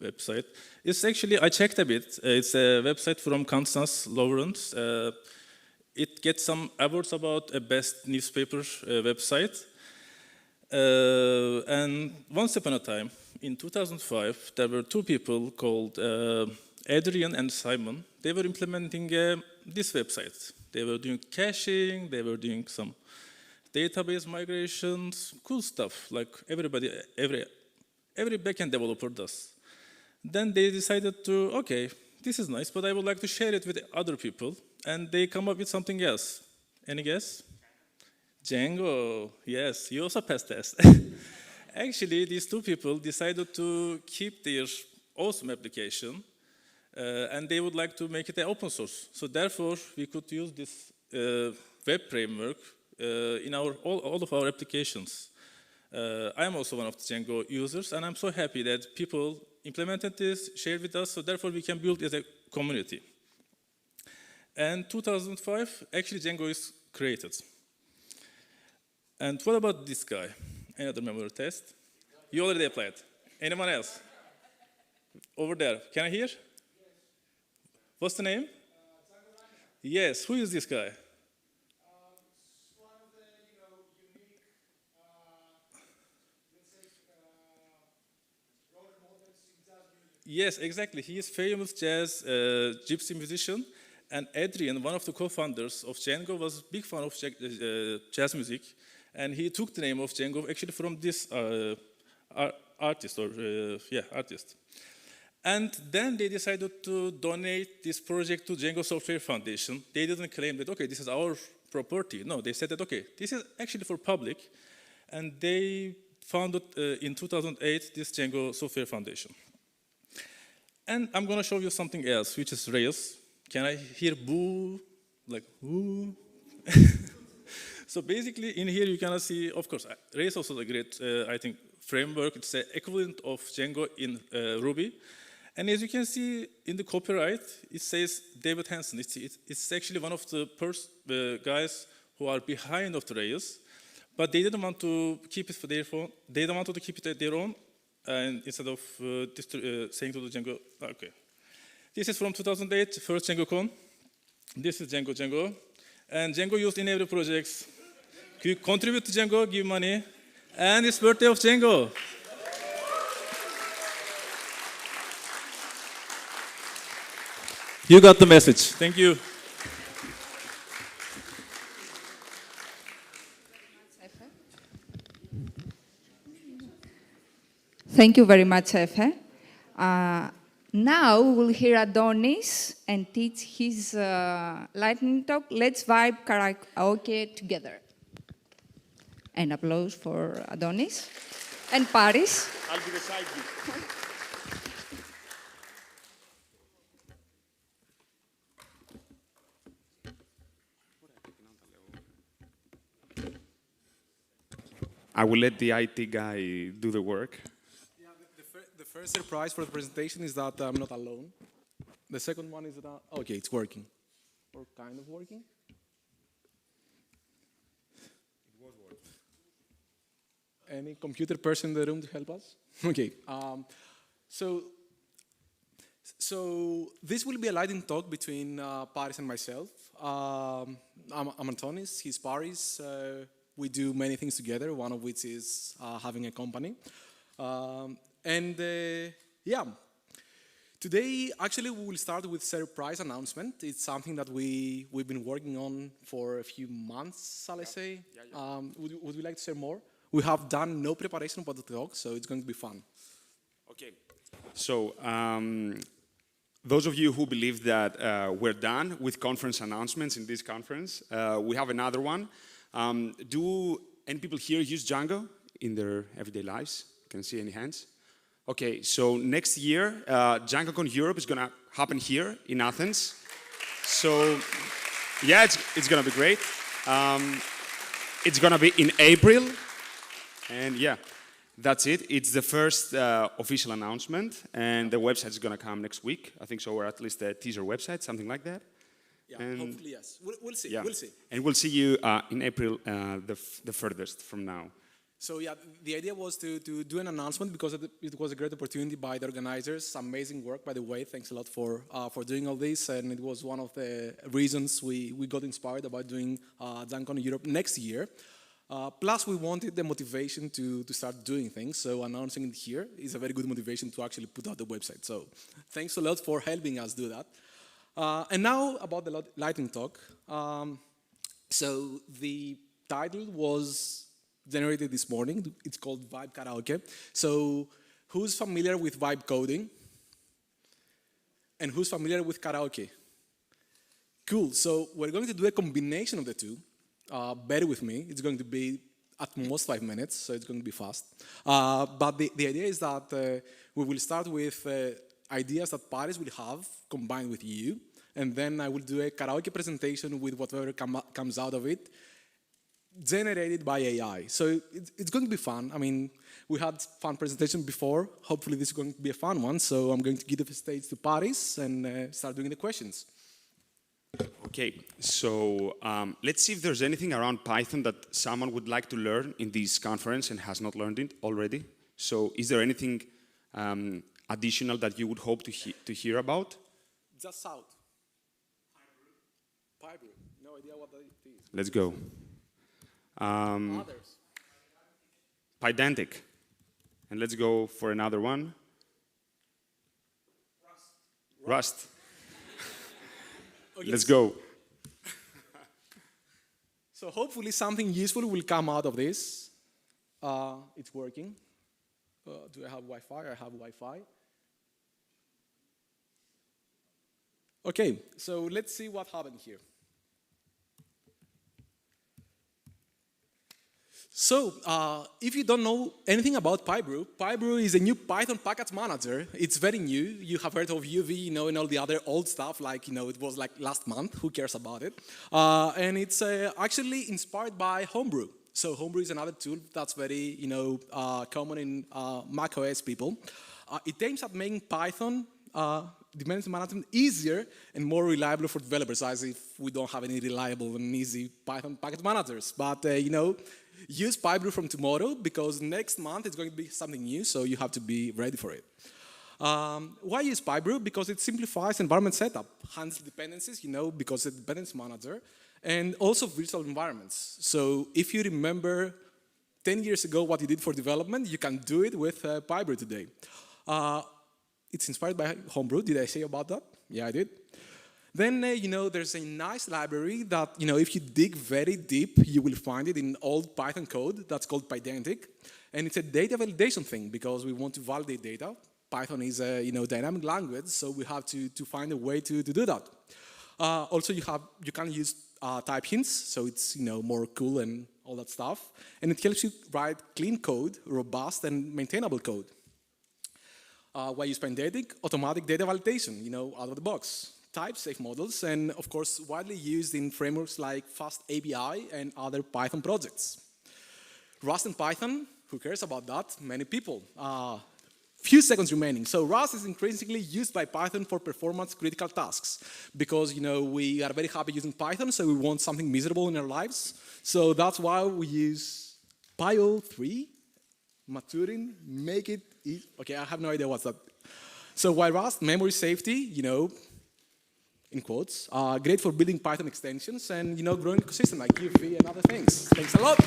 Speaker 6: website. It's actually, I checked a bit, it's a website from Constance Lawrence. It gets some awards about a best newspaper website. And once upon a time, in 2005, there were two people called Adrian and Simon. They were implementing this website. They were doing caching, they were doing some database migrations, cool stuff, like every backend developer does. Then they decided to, okay, this is nice, but I would like to share it with other people. And they come up with something else. Any guess? Django, yes, you also passed test. Actually, these two people decided to keep their awesome application, and they would like to make it an open source. So therefore, we could use this web framework in all of our applications. I'm also one of the Django users, and I'm so happy that people implemented this, shared with us, so therefore we can build as a community. And 2005, actually Django is created. And what about this guy? Another memory test. You already applied. Anyone else? Over there. Can I hear? What's the name? Yes. Who is this guy? Yes, exactly. He is famous jazz gypsy musician. And Adrian, one of the co-founders of Django, was a big fan of jazz music. And he took the name of Django actually from this artist. And then they decided to donate this project to Django Software Foundation. They didn't claim that, okay, this is our property. No, they said that, okay, this is actually for public. And they founded in 2008 this Django Software Foundation. And I'm going to show you something else, which is Rails. Can I hear boo? Like, boo? So basically, in here you can see, of course, Rails also a great, I think, framework. It's the equivalent of Django in Ruby. And as you can see in the copyright, it says David Hansen. It's actually one of the guys who are behind of the Rails, but they didn't want to keep it for their own. They didn't want to keep it at their own, and instead of saying to the Django, okay. This is from 2008, first DjangoCon. This is Django. And Django used in every project. You contribute to Django, give money, and it's birthday of Django. You got the message. Thank you.
Speaker 10: Thank you very much, Efe. Now we'll hear Adonis and teach his lightning talk. Let's vibe karaoke together. And applause for Adonis and Paris.
Speaker 16: I'll be the sidekick.
Speaker 22: I will let the IT guy do the work.
Speaker 16: Yeah, the first surprise for the presentation is that I'm not alone. The second one is that, okay, it's working. Or kind of working. It was working. Any computer person in the room to help us? Okay. So this will be a lightning talk between Paris and myself. I'm Antonis, he's Paris. We do many things together, one of which is having a company. Yeah, today actually we will start with surprise announcement. It's something that we've been working on for a few months, shall I say. Yeah. Would you like to share more? We have done no preparation about the talk, so it's going to be fun.
Speaker 22: Okay. So, those of you who believe that we're done with conference announcements in this conference, we have another one. Do any people here use Django in their everyday lives? Can I see any hands? Okay, so next year, DjangoCon Europe is going to happen here in Athens. So, yeah, it's going to be great. It's going to be in April. And yeah, that's it. It's the first official announcement. And the website is going to come next week. I think so, or at least a teaser website, something like that.
Speaker 16: Yeah,
Speaker 22: and
Speaker 16: hopefully, yes. We'll see,
Speaker 22: yeah.
Speaker 16: we'll see.
Speaker 22: And we'll see you in April, the furthest from now.
Speaker 16: So yeah, the idea was to do an announcement because it was a great opportunity by the organizers. Amazing work, by the way. Thanks a lot for doing all this. And it was one of the reasons we got inspired about doing DjangoCon Europe next year. Plus, we wanted the motivation to start doing things. So announcing it here is a very good motivation to actually put out the website. So thanks a lot for helping us do that. And now about the lightning talk. So the title was generated this morning. It's called Vibe Karaoke. So who's familiar with vibe coding? And who's familiar with karaoke? Cool. So we're going to do a combination of the two. Bear with me. It's going to be at most 5 minutes, so it's going to be fast. But the idea is that we will start with ideas that Paris will have combined with you, and then I will do a karaoke presentation with whatever comes out of it, generated by AI. So it's going to be fun. I mean, we had fun presentation before. Hopefully this is going to be a fun one. So I'm going to give the stage to Paris and start doing the questions.
Speaker 22: Okay, so let's see if there's anything around Python that someone would like to learn in this conference and has not learned it already. So is there anything additional that you would hope to hear about?
Speaker 16: Just shout. PyBrew. No idea what that is.
Speaker 22: Let's go.
Speaker 16: Others.
Speaker 22: Pydantic. And let's go for another one. Rust.
Speaker 16: Okay,
Speaker 22: let's go.
Speaker 16: So hopefully something useful will come out of this. It's working. Do I have Wi-Fi? I have Wi-Fi. Okay, so let's see what happened here. So, if you don't know anything about PyBrew, PyBrew is a new Python package manager. It's very new. You have heard of UV, and all the other old stuff, like, it was like last month. Who cares about it? And it's actually inspired by Homebrew. So Homebrew is another tool that's very, common in macOS people. It aims at making Python dependency management easier and more reliable for developers, as if we don't have any reliable and easy Python package managers. But, use PyBrew from tomorrow, because next month it's going to be something new, so you have to be ready for it. Why use PyBrew? Because it simplifies environment setup, handles dependencies, because it's a dependency manager, and also virtual environments. So if you remember 10 years ago what you did for development, you can do it with PyBrew today. It's inspired by Homebrew. Did I say about that? Yeah, I did. Then, there's a nice library that, if you dig very deep, you will find it in old Python code that's called Pydantic. And it's a data validation thing, because we want to validate data. Python is a, dynamic language, so we have to find a way to do that. Also, you can use type hints, so it's, more cool and all that stuff. And it helps you write clean code, robust and maintainable code. Why use Pydantic? Automatic data validation, out of the box. Type safe models, and of course widely used in frameworks like FastAPI and other Python projects. Rust and Python, who cares about that? Many people. Few seconds remaining. So Rust is increasingly used by Python for performance critical tasks because we are very happy using Python, so we want something miserable in our lives. So that's why we use PyO3, maturing, make it easy. Okay, I have no idea what's that. So while Rust, memory safety, in quotes, great for building Python extensions and growing ecosystem like UV and other things. Thanks a lot.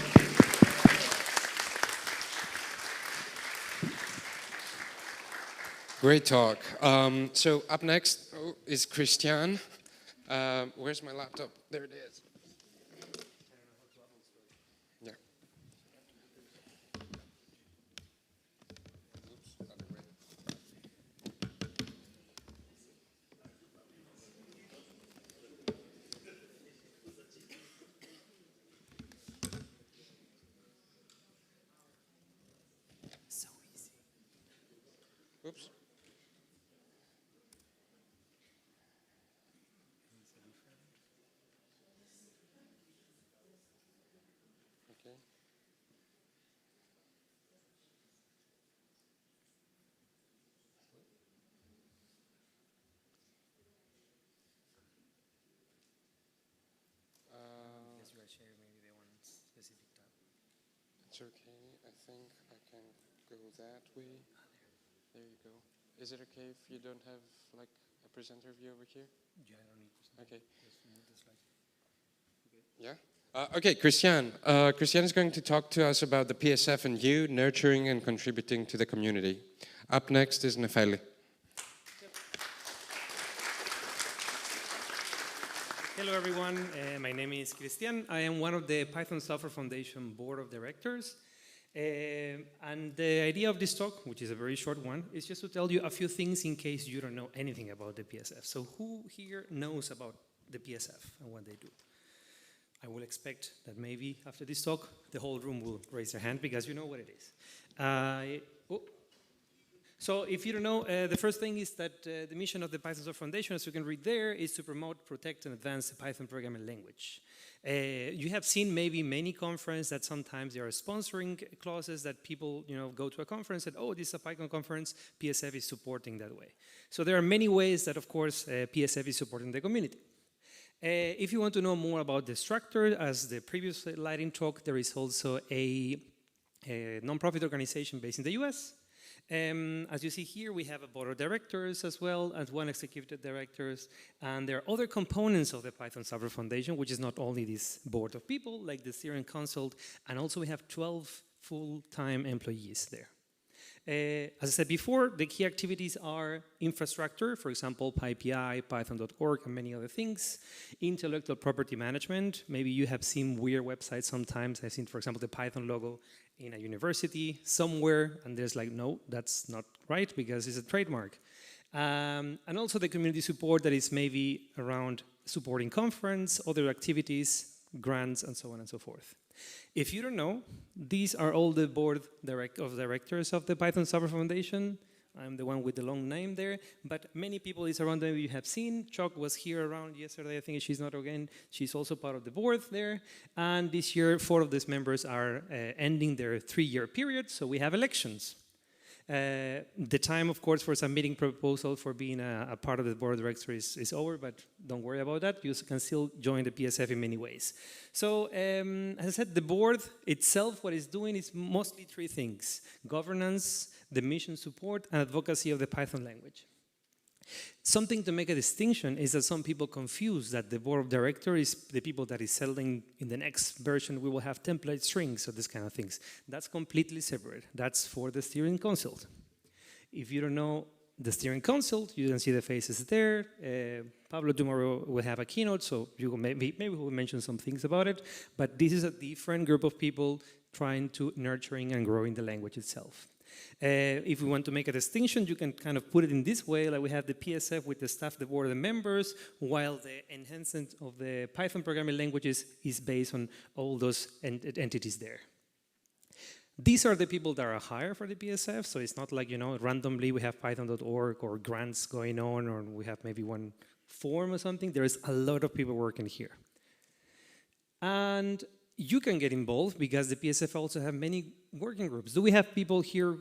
Speaker 15: Great talk. So up next is Christian. Where's my laptop? There it is. Yeah.
Speaker 17: So easy.
Speaker 15: Oops. Okay.
Speaker 17: Because you are sharing, maybe they want specific tab.
Speaker 15: It's okay. I think I can go that way. There you go. Is it okay if you don't have like a presenter view over here?
Speaker 17: Yeah, I don't need presenter.
Speaker 15: Okay.
Speaker 17: Just move the slide. Okay.
Speaker 15: Yeah? Okay, Christian. Christian is going to talk to us about the PSF and you, nurturing and contributing to the community. Up next is Nefeli.
Speaker 17: Hello everyone, my name is Christian. I am one of the Python Software Foundation Board of Directors. And the idea of this talk, which is a very short one, is just to tell you a few things in case you don't know anything about the PSF. So who here knows about the PSF and what they do? I will expect that maybe after this talk, the whole room will raise their hand because you know what it is. So if you don't know, the first thing is that the mission of the Python Software Foundation, as you can read there, is to promote, protect, and advance the Python programming language. You have seen maybe many conferences that sometimes there are sponsoring clauses that people go to a conference and, oh, this is a PyCon conference, PSF is supporting that way. So there are many ways that, of course, PSF is supporting the community. If you want to know more about the structure, as the previous lighting talk, there is also a non-profit organization based in the US. As you see here, we have a board of directors as well as one executive directors, and there are other components of the Python Software Foundation, which is not only this board of people, like the steering council, and also we have 12 full-time employees there. As I said before, the key activities are infrastructure, for example, PyPI, Python.org, and many other things. Intellectual property management. Maybe you have seen weird websites sometimes. I've seen, for example, the Python logo in a university somewhere, and there's like, no, that's not right because it's a trademark. And also the community support that is maybe around supporting conference, other activities, grants, and so on and so forth. If you don't know, these are all the board of directors of the Python Software Foundation. I'm the one with the long name there, but many people is around that you have seen. Chuck was here around yesterday. I think she's not again. She's also part of the board there. And this year, 4 of these members are ending their 3-year period, so we have elections. The time, of course, for submitting proposal for being a part of the board of directors is over, but don't worry about that. You can still join the PSF in many ways. So, as I said, the board itself, what it's doing is mostly 3 things: governance, the mission support, and advocacy of the Python language. Something to make a distinction is that some people confuse that the board of directors is the people that is settling in the next version we will have template strings or this kind of things. That's completely separate. That's for the steering council. If you don't know the steering council, you can see the faces there. Pablo tomorrow will have a keynote, so you will maybe we'll mention some things about it. But this is a different group of people trying to nurturing and growing the language itself. If we want to make a distinction, you can kind of put it in this way, like we have the PSF with the staff, the board, and the members, while the enhancement of the Python programming languages is based on all those entities there. These are the people that are hired for the PSF, so it's not like, randomly we have Python.org or grants going on, or we have maybe one form or something. There is a lot of people working here. And you can get involved because the PSF also have many working groups. Do we have people here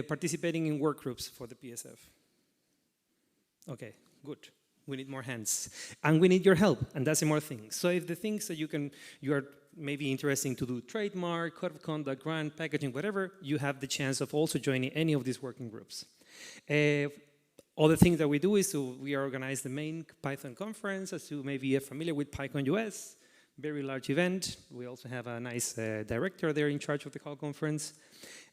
Speaker 17: participating in work groups for the PSF? Okay, good. We need more hands. And we need your help, and that's more things. So if the things that you are maybe interested to do trademark, code of conduct, grant, packaging, whatever, you have the chance of also joining any of these working groups. Other things that we do is we organize the main Python conference, as you maybe are familiar with PyCon US, very large event. We also have a nice director there in charge of the whole conference.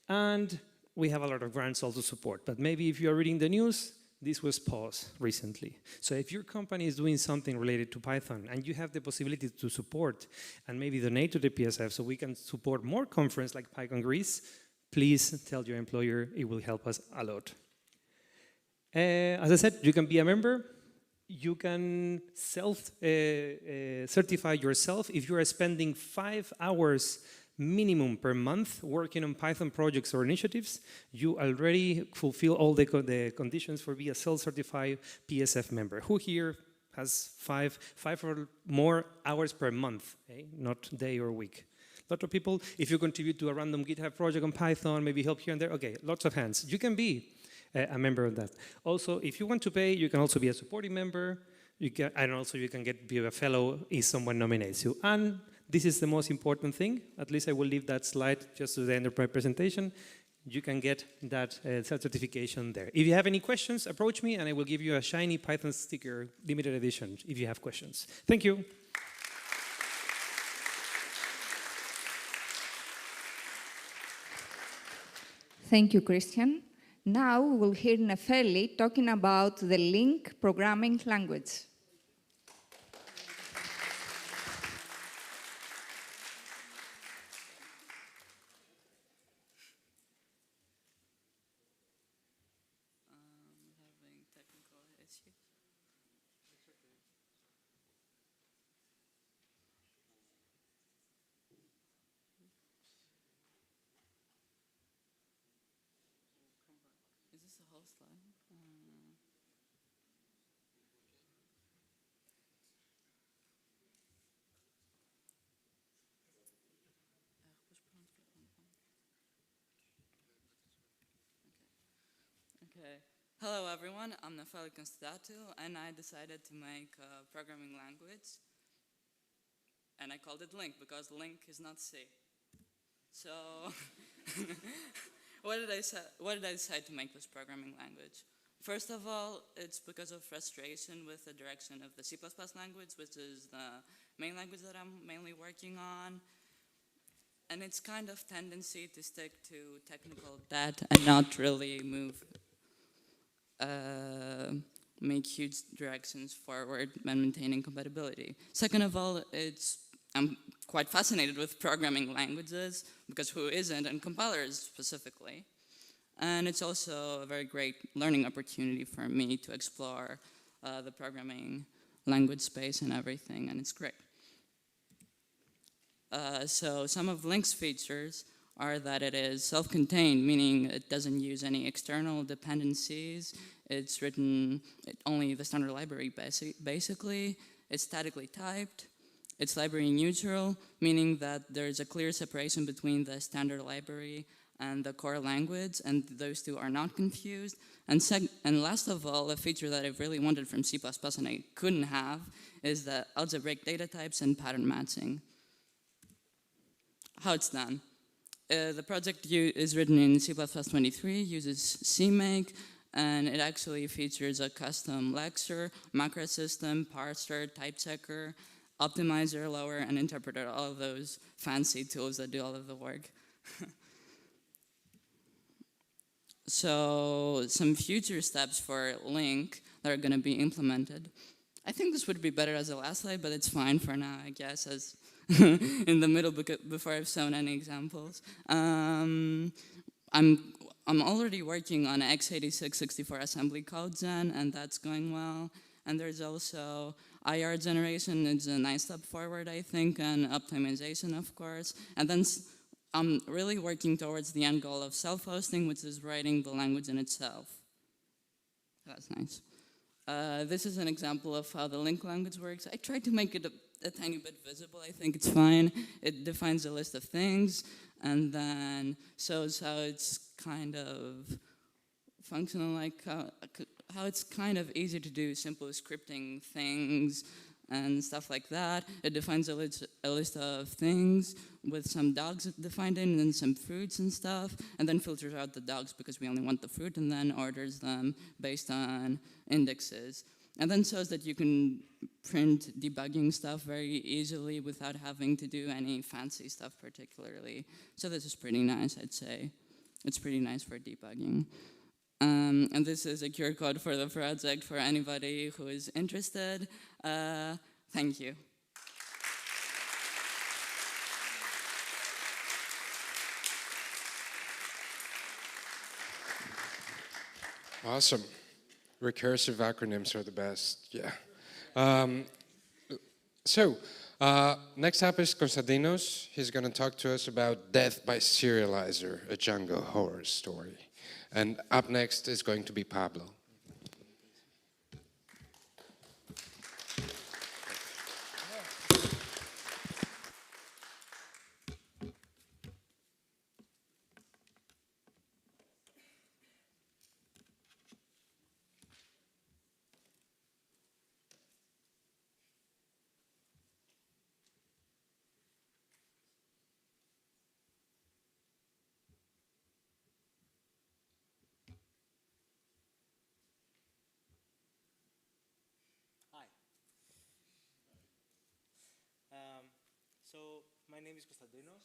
Speaker 17: And we have a lot of grants also support. But maybe if you are reading the news, this was paused recently. So if your company is doing something related to Python and you have the possibility to support and maybe donate to the PSF so we can support more conferences like PyCon Greece, please tell your employer. It will help us a lot. As I said, you can be a member. You can self-certify yourself. If you are spending 5 hours minimum per month working on Python projects or initiatives, you already fulfill all the conditions for being a self-certified PSF member. Who here has five or more hours per month, not day or week? A lot of people, if you contribute to a random GitHub project on Python, maybe help here and there, okay, lots of hands. You can be a member of that. Also, if you want to pay, you can also be a supporting member. And also you can be a fellow if someone nominates you. And this is the most important thing. At least I will leave that slide just to the end of my presentation. You can get that certification there. If you have any questions, approach me and I will give you a shiny Python sticker, limited edition, if you have questions. Thank you.
Speaker 10: Thank you, Christian. Now we will hear Nefeli talking about the Link programming language.
Speaker 18: Okay. Hello, everyone. I'm Nefeli Constantinatou, and I decided to make a programming language. And I called it Link, because Link is not C. So, why did I decide to make this programming language? First of all, it's because of frustration with the direction of the C++ language, which is the main language that I'm mainly working on. And it's kind of tendency to stick to technical debt and not really make huge directions forward and maintaining compatibility. Second of all, I'm quite fascinated with programming languages, because who isn't, and compilers specifically. And it's also a very great learning opportunity for me to explore the programming language space and everything, and it's great. So some of Link's features are that it is self-contained, meaning it doesn't use any external dependencies. It's written only the standard library, basically. It's statically typed. It's library neutral, meaning that there's a clear separation between the standard library and the core language, and those two are not confused. And last of all, a feature that I really wanted from C++ and I couldn't have is the algebraic data types and pattern matching. How it's done. The project is written in C++23, uses CMake, and it actually features a custom lexer, macro system, parser, type checker, optimizer, lower, and interpreter, all of those fancy tools that do all of the work. So some future steps for Link that are going to be implemented. I think this would be better as a last slide, but it's fine for now, I guess, as in the middle before I've shown any examples. I'm already working on x86-64 assembly code gen, and that's going well. And there's also IR generation. It's a nice step forward, I think, and optimization, of course. And then I'm really working towards the end goal of self-hosting, which is writing the language in itself. That's nice. This is an example of how the Link language works. I tried to make it a tiny bit visible, I think it's fine. It defines a list of things and then shows how it's kind of functional, like how it's kind of easy to do simple scripting things and stuff like that. It defines a list of things with some dogs defined in and then some fruits and stuff, and then filters out the dogs because we only want the fruit, and then orders them based on indexes. And then shows that you can print debugging stuff very easily without having to do any fancy stuff particularly. So this is pretty nice, I'd say. It's pretty nice for debugging. And this is a cure code for the project for anybody who is interested. Thank you.
Speaker 15: Awesome. Recursive acronyms are the best, yeah. Next up is Konstantinos. He's going to talk to us about Death by Serializer, a Django horror story. And up next is going to be Pablo.
Speaker 19: So my name is Konstantinos.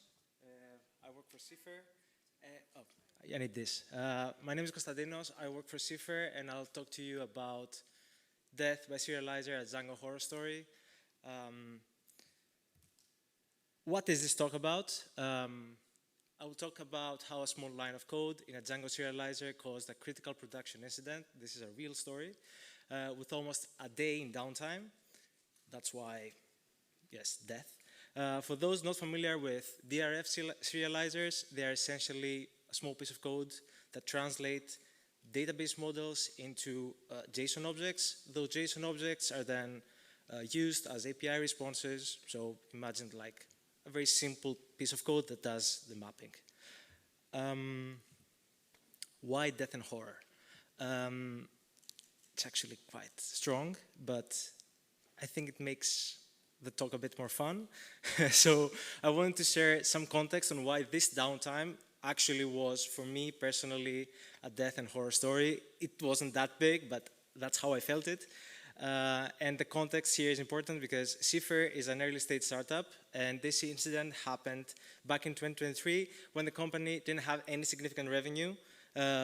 Speaker 19: I work for Cipher. I need this. My name is Konstantinos. I work for Cipher, and I'll talk to you about Death by Serializer, a Django horror story. What is this talk about? I will talk about how a small line of code in a Django serializer caused a critical production incident. This is a real story, with almost a day in downtime. That's why, yes, death. For those not familiar with DRF serializers, they are essentially a small piece of code that translate database models into JSON objects. Those JSON objects are then used as API responses. So imagine like a very simple piece of code that does the mapping. Why death and horror? It's actually quite strong, but I think it makes the talk a bit more fun. So I wanted to share some context on why this downtime actually was, for me personally, a death and horror story. It wasn't that big, but that's how I felt it. And the context here is important because Cipher is an early stage startup, and this incident happened back in 2023 when the company didn't have any significant revenue.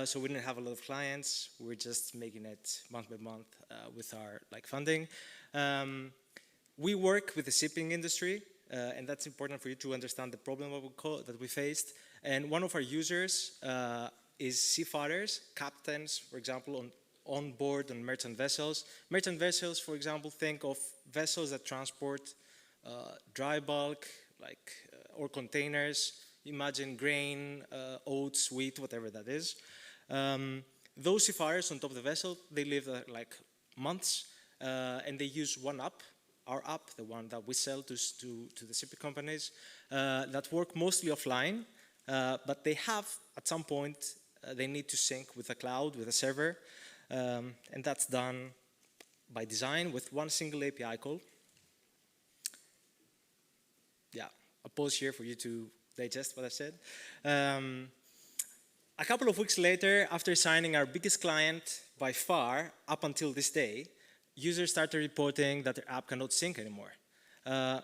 Speaker 19: So we didn't have a lot of clients. We were just making it month by month with our funding. We work with the shipping industry, and that's important for you to understand the problem that we faced. And one of our users is seafarers, captains, for example, on board on merchant vessels. Merchant vessels, for example, think of vessels that transport dry bulk, or containers. Imagine grain, oats, wheat, whatever that is. Those seafarers on top of the vessel, they live months, and they use one app, our app, the one that we sell to the shipping companies, that work mostly offline, but they have, at some point, they need to sync with the cloud, with a server, and that's done by design with one single API call. Yeah, I'll pause here for you to digest what I said. A couple of weeks later, after signing our biggest client by far, up until this day, users started reporting that their app cannot sync anymore.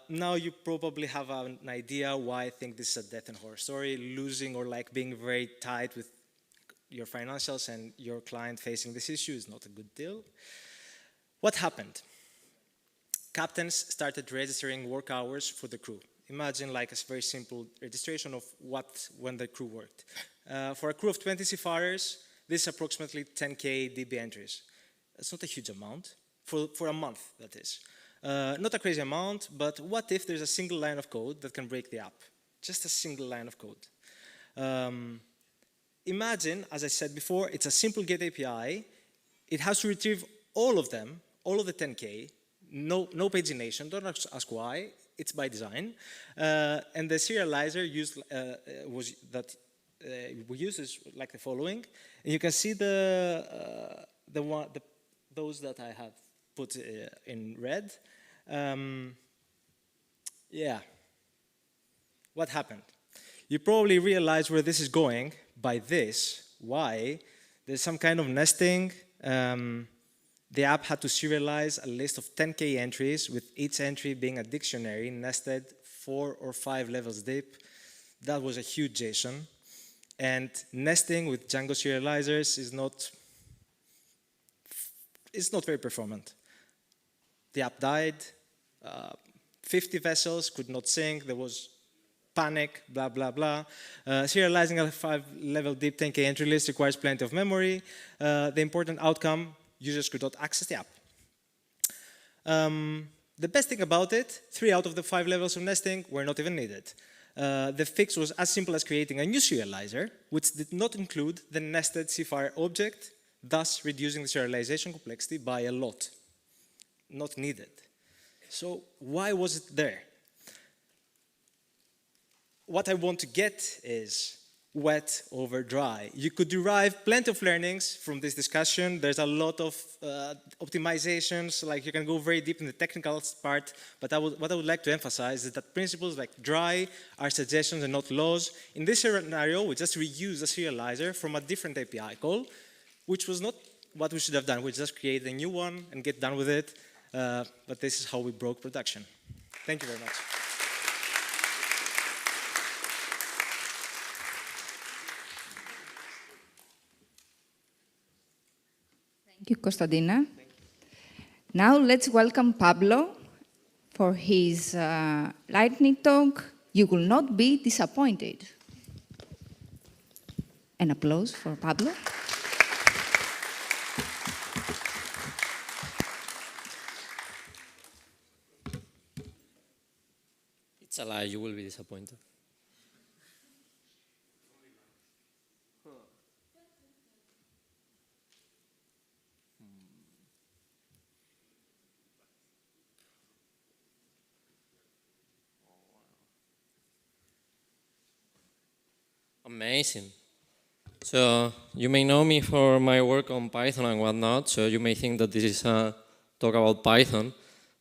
Speaker 19: Now you probably have an idea why I think this is a death and horror story. Losing or being very tight with your financials and your client facing this issue is not a good deal. What happened? Captains started registering work hours for the crew. Imagine a very simple registration of when the crew worked. For a crew of 20 seafarers, this is approximately 10K DB entries. That's not a huge amount. For a month, that is. Not a crazy amount, but what if there's a single line of code that can break the app? Just a single line of code. Imagine, as I said before, it's a simple GET API. It has to retrieve all of them, all of the 10K, no pagination. Don't ask why. It's by design. And the serializer we use is like the following. And you can see those that I have put in red. Yeah. What happened? You probably realize where this is going by this. Why? There's some kind of nesting. The app had to serialize a list of 10K entries, with each entry being a dictionary nested 4 or 5 levels deep. That was a huge JSON. And nesting with Django serializers is not very performant. The app died. 50 vessels could not sync. There was panic, blah, blah, blah. Serializing a 5-level deep 10K entry list requires plenty of memory. The important outcome, users could not access the app. The best thing about it, 3 out of the 5 levels of nesting were not even needed. The fix was as simple as creating a new serializer, which did not include the nested cFire object, thus reducing the serialization complexity by a lot. Not needed. So why was it there? What I want to get is wet over dry. You could derive plenty of learnings from this discussion. There's a lot of optimizations, like you can go very deep in the technical part, but what I would like to emphasize is that principles like dry are suggestions and not laws. In this scenario, we just reuse the serializer from a different API call, which was not what we should have done. We just create a new one and get done with it, but this is how we broke production. Thank you very much.
Speaker 10: Thank you, Kostadina. Now let's welcome Pablo for his lightning talk. You will not be disappointed. An applause for Pablo.
Speaker 20: It's a lie, you will be disappointed. Amazing. So you may know me for my work on Python and whatnot, so you may think that this is a talk about Python,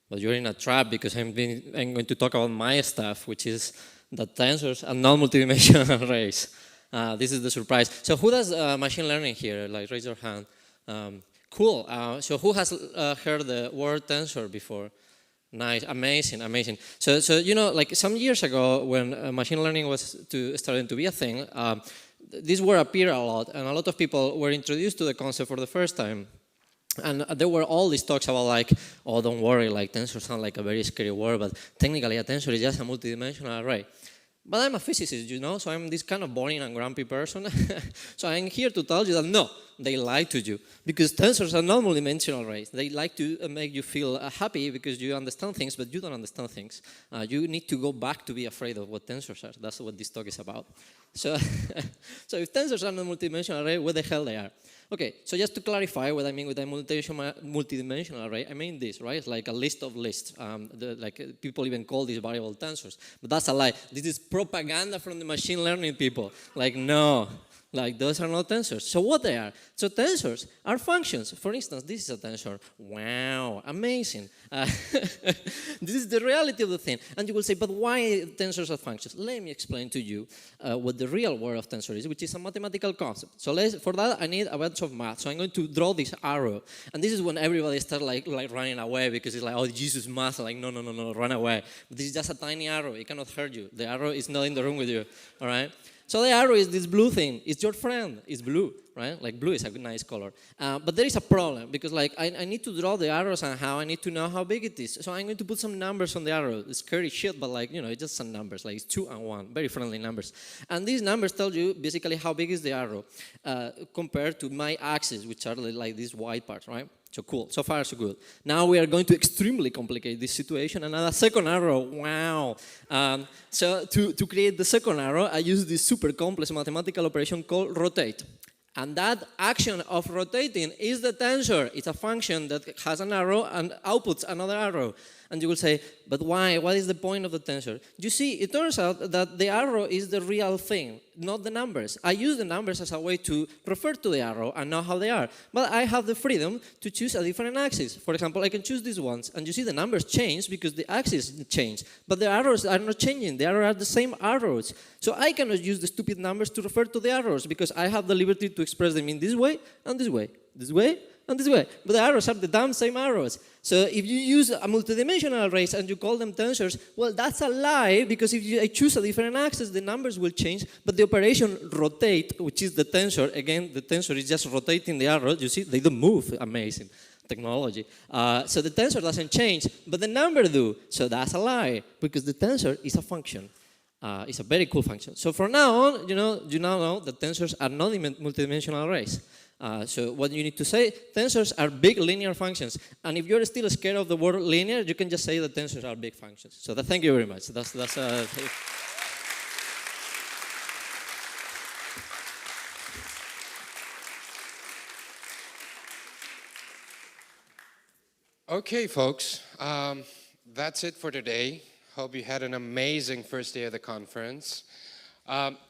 Speaker 20: but you're in a trap because I'm going to talk about my stuff, which is the tensors and non-multidimensional arrays. This is the surprise. So who does machine learning here? Like, raise your hand. Cool. So who has heard the word tensor before? Nice, amazing, amazing. So you know, like some years ago, when machine learning was starting to be a thing, this word appeared a lot, and a lot of people were introduced to the concept for the first time. And there were all these talks about like, oh, don't worry, like tensors sound like a very scary word, but technically a tensor is just a multidimensional array. But I'm a physicist, you know, so I'm this kind of boring and grumpy person. So I'm here to tell you that no, they lied to you. Because tensors are not multidimensional arrays. They like to make you feel happy because you understand things, but you don't understand things. You need to go back to be afraid of what tensors are. That's what this talk is about. So, so if tensors are not multidimensional array, what the hell they are? Okay, so just to clarify what I mean with a multidimensional array, I mean this, right? It's like a list of lists. Like people even call these variable tensors. But that's a lie. This is propaganda from the machine learning people. Like, no. Like, those are not tensors. So what they are? So tensors are functions. For instance, this is a tensor. Wow, amazing. This is the reality of the thing. And you will say, but why tensors are functions? Let me explain to you what the real word of tensor is, which is a mathematical concept. So for that, I need a bunch of math. So I'm going to draw this arrow. And this is when everybody starts like running away because it's like, oh, Jesus, math. Like, no, run away. But this is just a tiny arrow. It cannot hurt you. The arrow is not in the room with you, all right? So the arrow is this blue thing. It's your friend. It's blue, right? Like blue is a nice color. But there is a problem because like I need to draw the arrows and how I need to know how big it is. So I'm going to put some numbers on the arrow. It's scary shit, but like, you know, it's just some numbers. Like it's 2 and 1, very friendly numbers. And these numbers tell you basically how big is the arrow compared to my axis, which are like these white parts, right? So cool, so far so good. Now we are going to extremely complicate this situation and add a second arrow, wow. So to create the second arrow, I use this super complex mathematical operation called rotate. And that action of rotating is the tensor. It's a function that has an arrow and outputs another arrow. And you will say, but why? What is the point of the tensor? You see, it turns out that the arrow is the real thing, not the numbers. I use the numbers as a way to refer to the arrow and know how they are. But I have the freedom to choose a different axis. For example, I can choose these ones. And you see the numbers change because the axis changed. But the arrows are not changing. The arrows are the same arrows. So I cannot use the stupid numbers to refer to the arrows because I have the liberty to express them in this way and this way, this way and this way. But the arrows are the damn same arrows. So if you use a multidimensional arrays and you call them tensors, well, that's a lie, because if I choose a different axis, the numbers will change, but the operation rotate, which is the tensor, again, the tensor is just rotating the arrows. You see, they don't move. Amazing technology. So the tensor doesn't change, but the number do. So that's a lie, because the tensor is a function. It's a very cool function. So from now on, you now know that tensors are not multidimensional arrays. So what you need to say, tensors are big linear functions. And if you're still scared of the word linear, you can just say that tensors are big functions. So thank you very much.
Speaker 15: Okay, folks, that's it for today. Hope you had an amazing first day of the conference.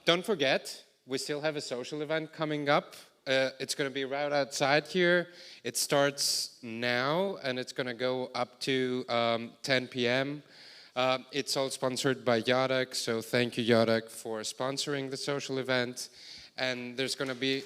Speaker 15: Don't forget, we still have a social event coming up. It's going to be right outside here. It starts now, and it's going to go up to 10 p.m. It's all sponsored by Jacek, so thank you, Jacek, for sponsoring the social event. And there's going to be...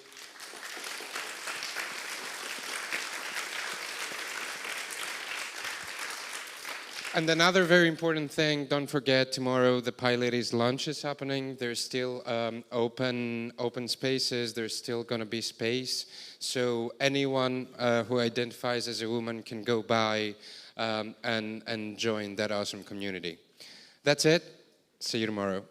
Speaker 15: And another very important thing, don't forget, tomorrow the PyLadies lunch is happening. There's still open spaces. There's still going to be space. So anyone who identifies as a woman can go by and join that awesome community. That's it. See you tomorrow.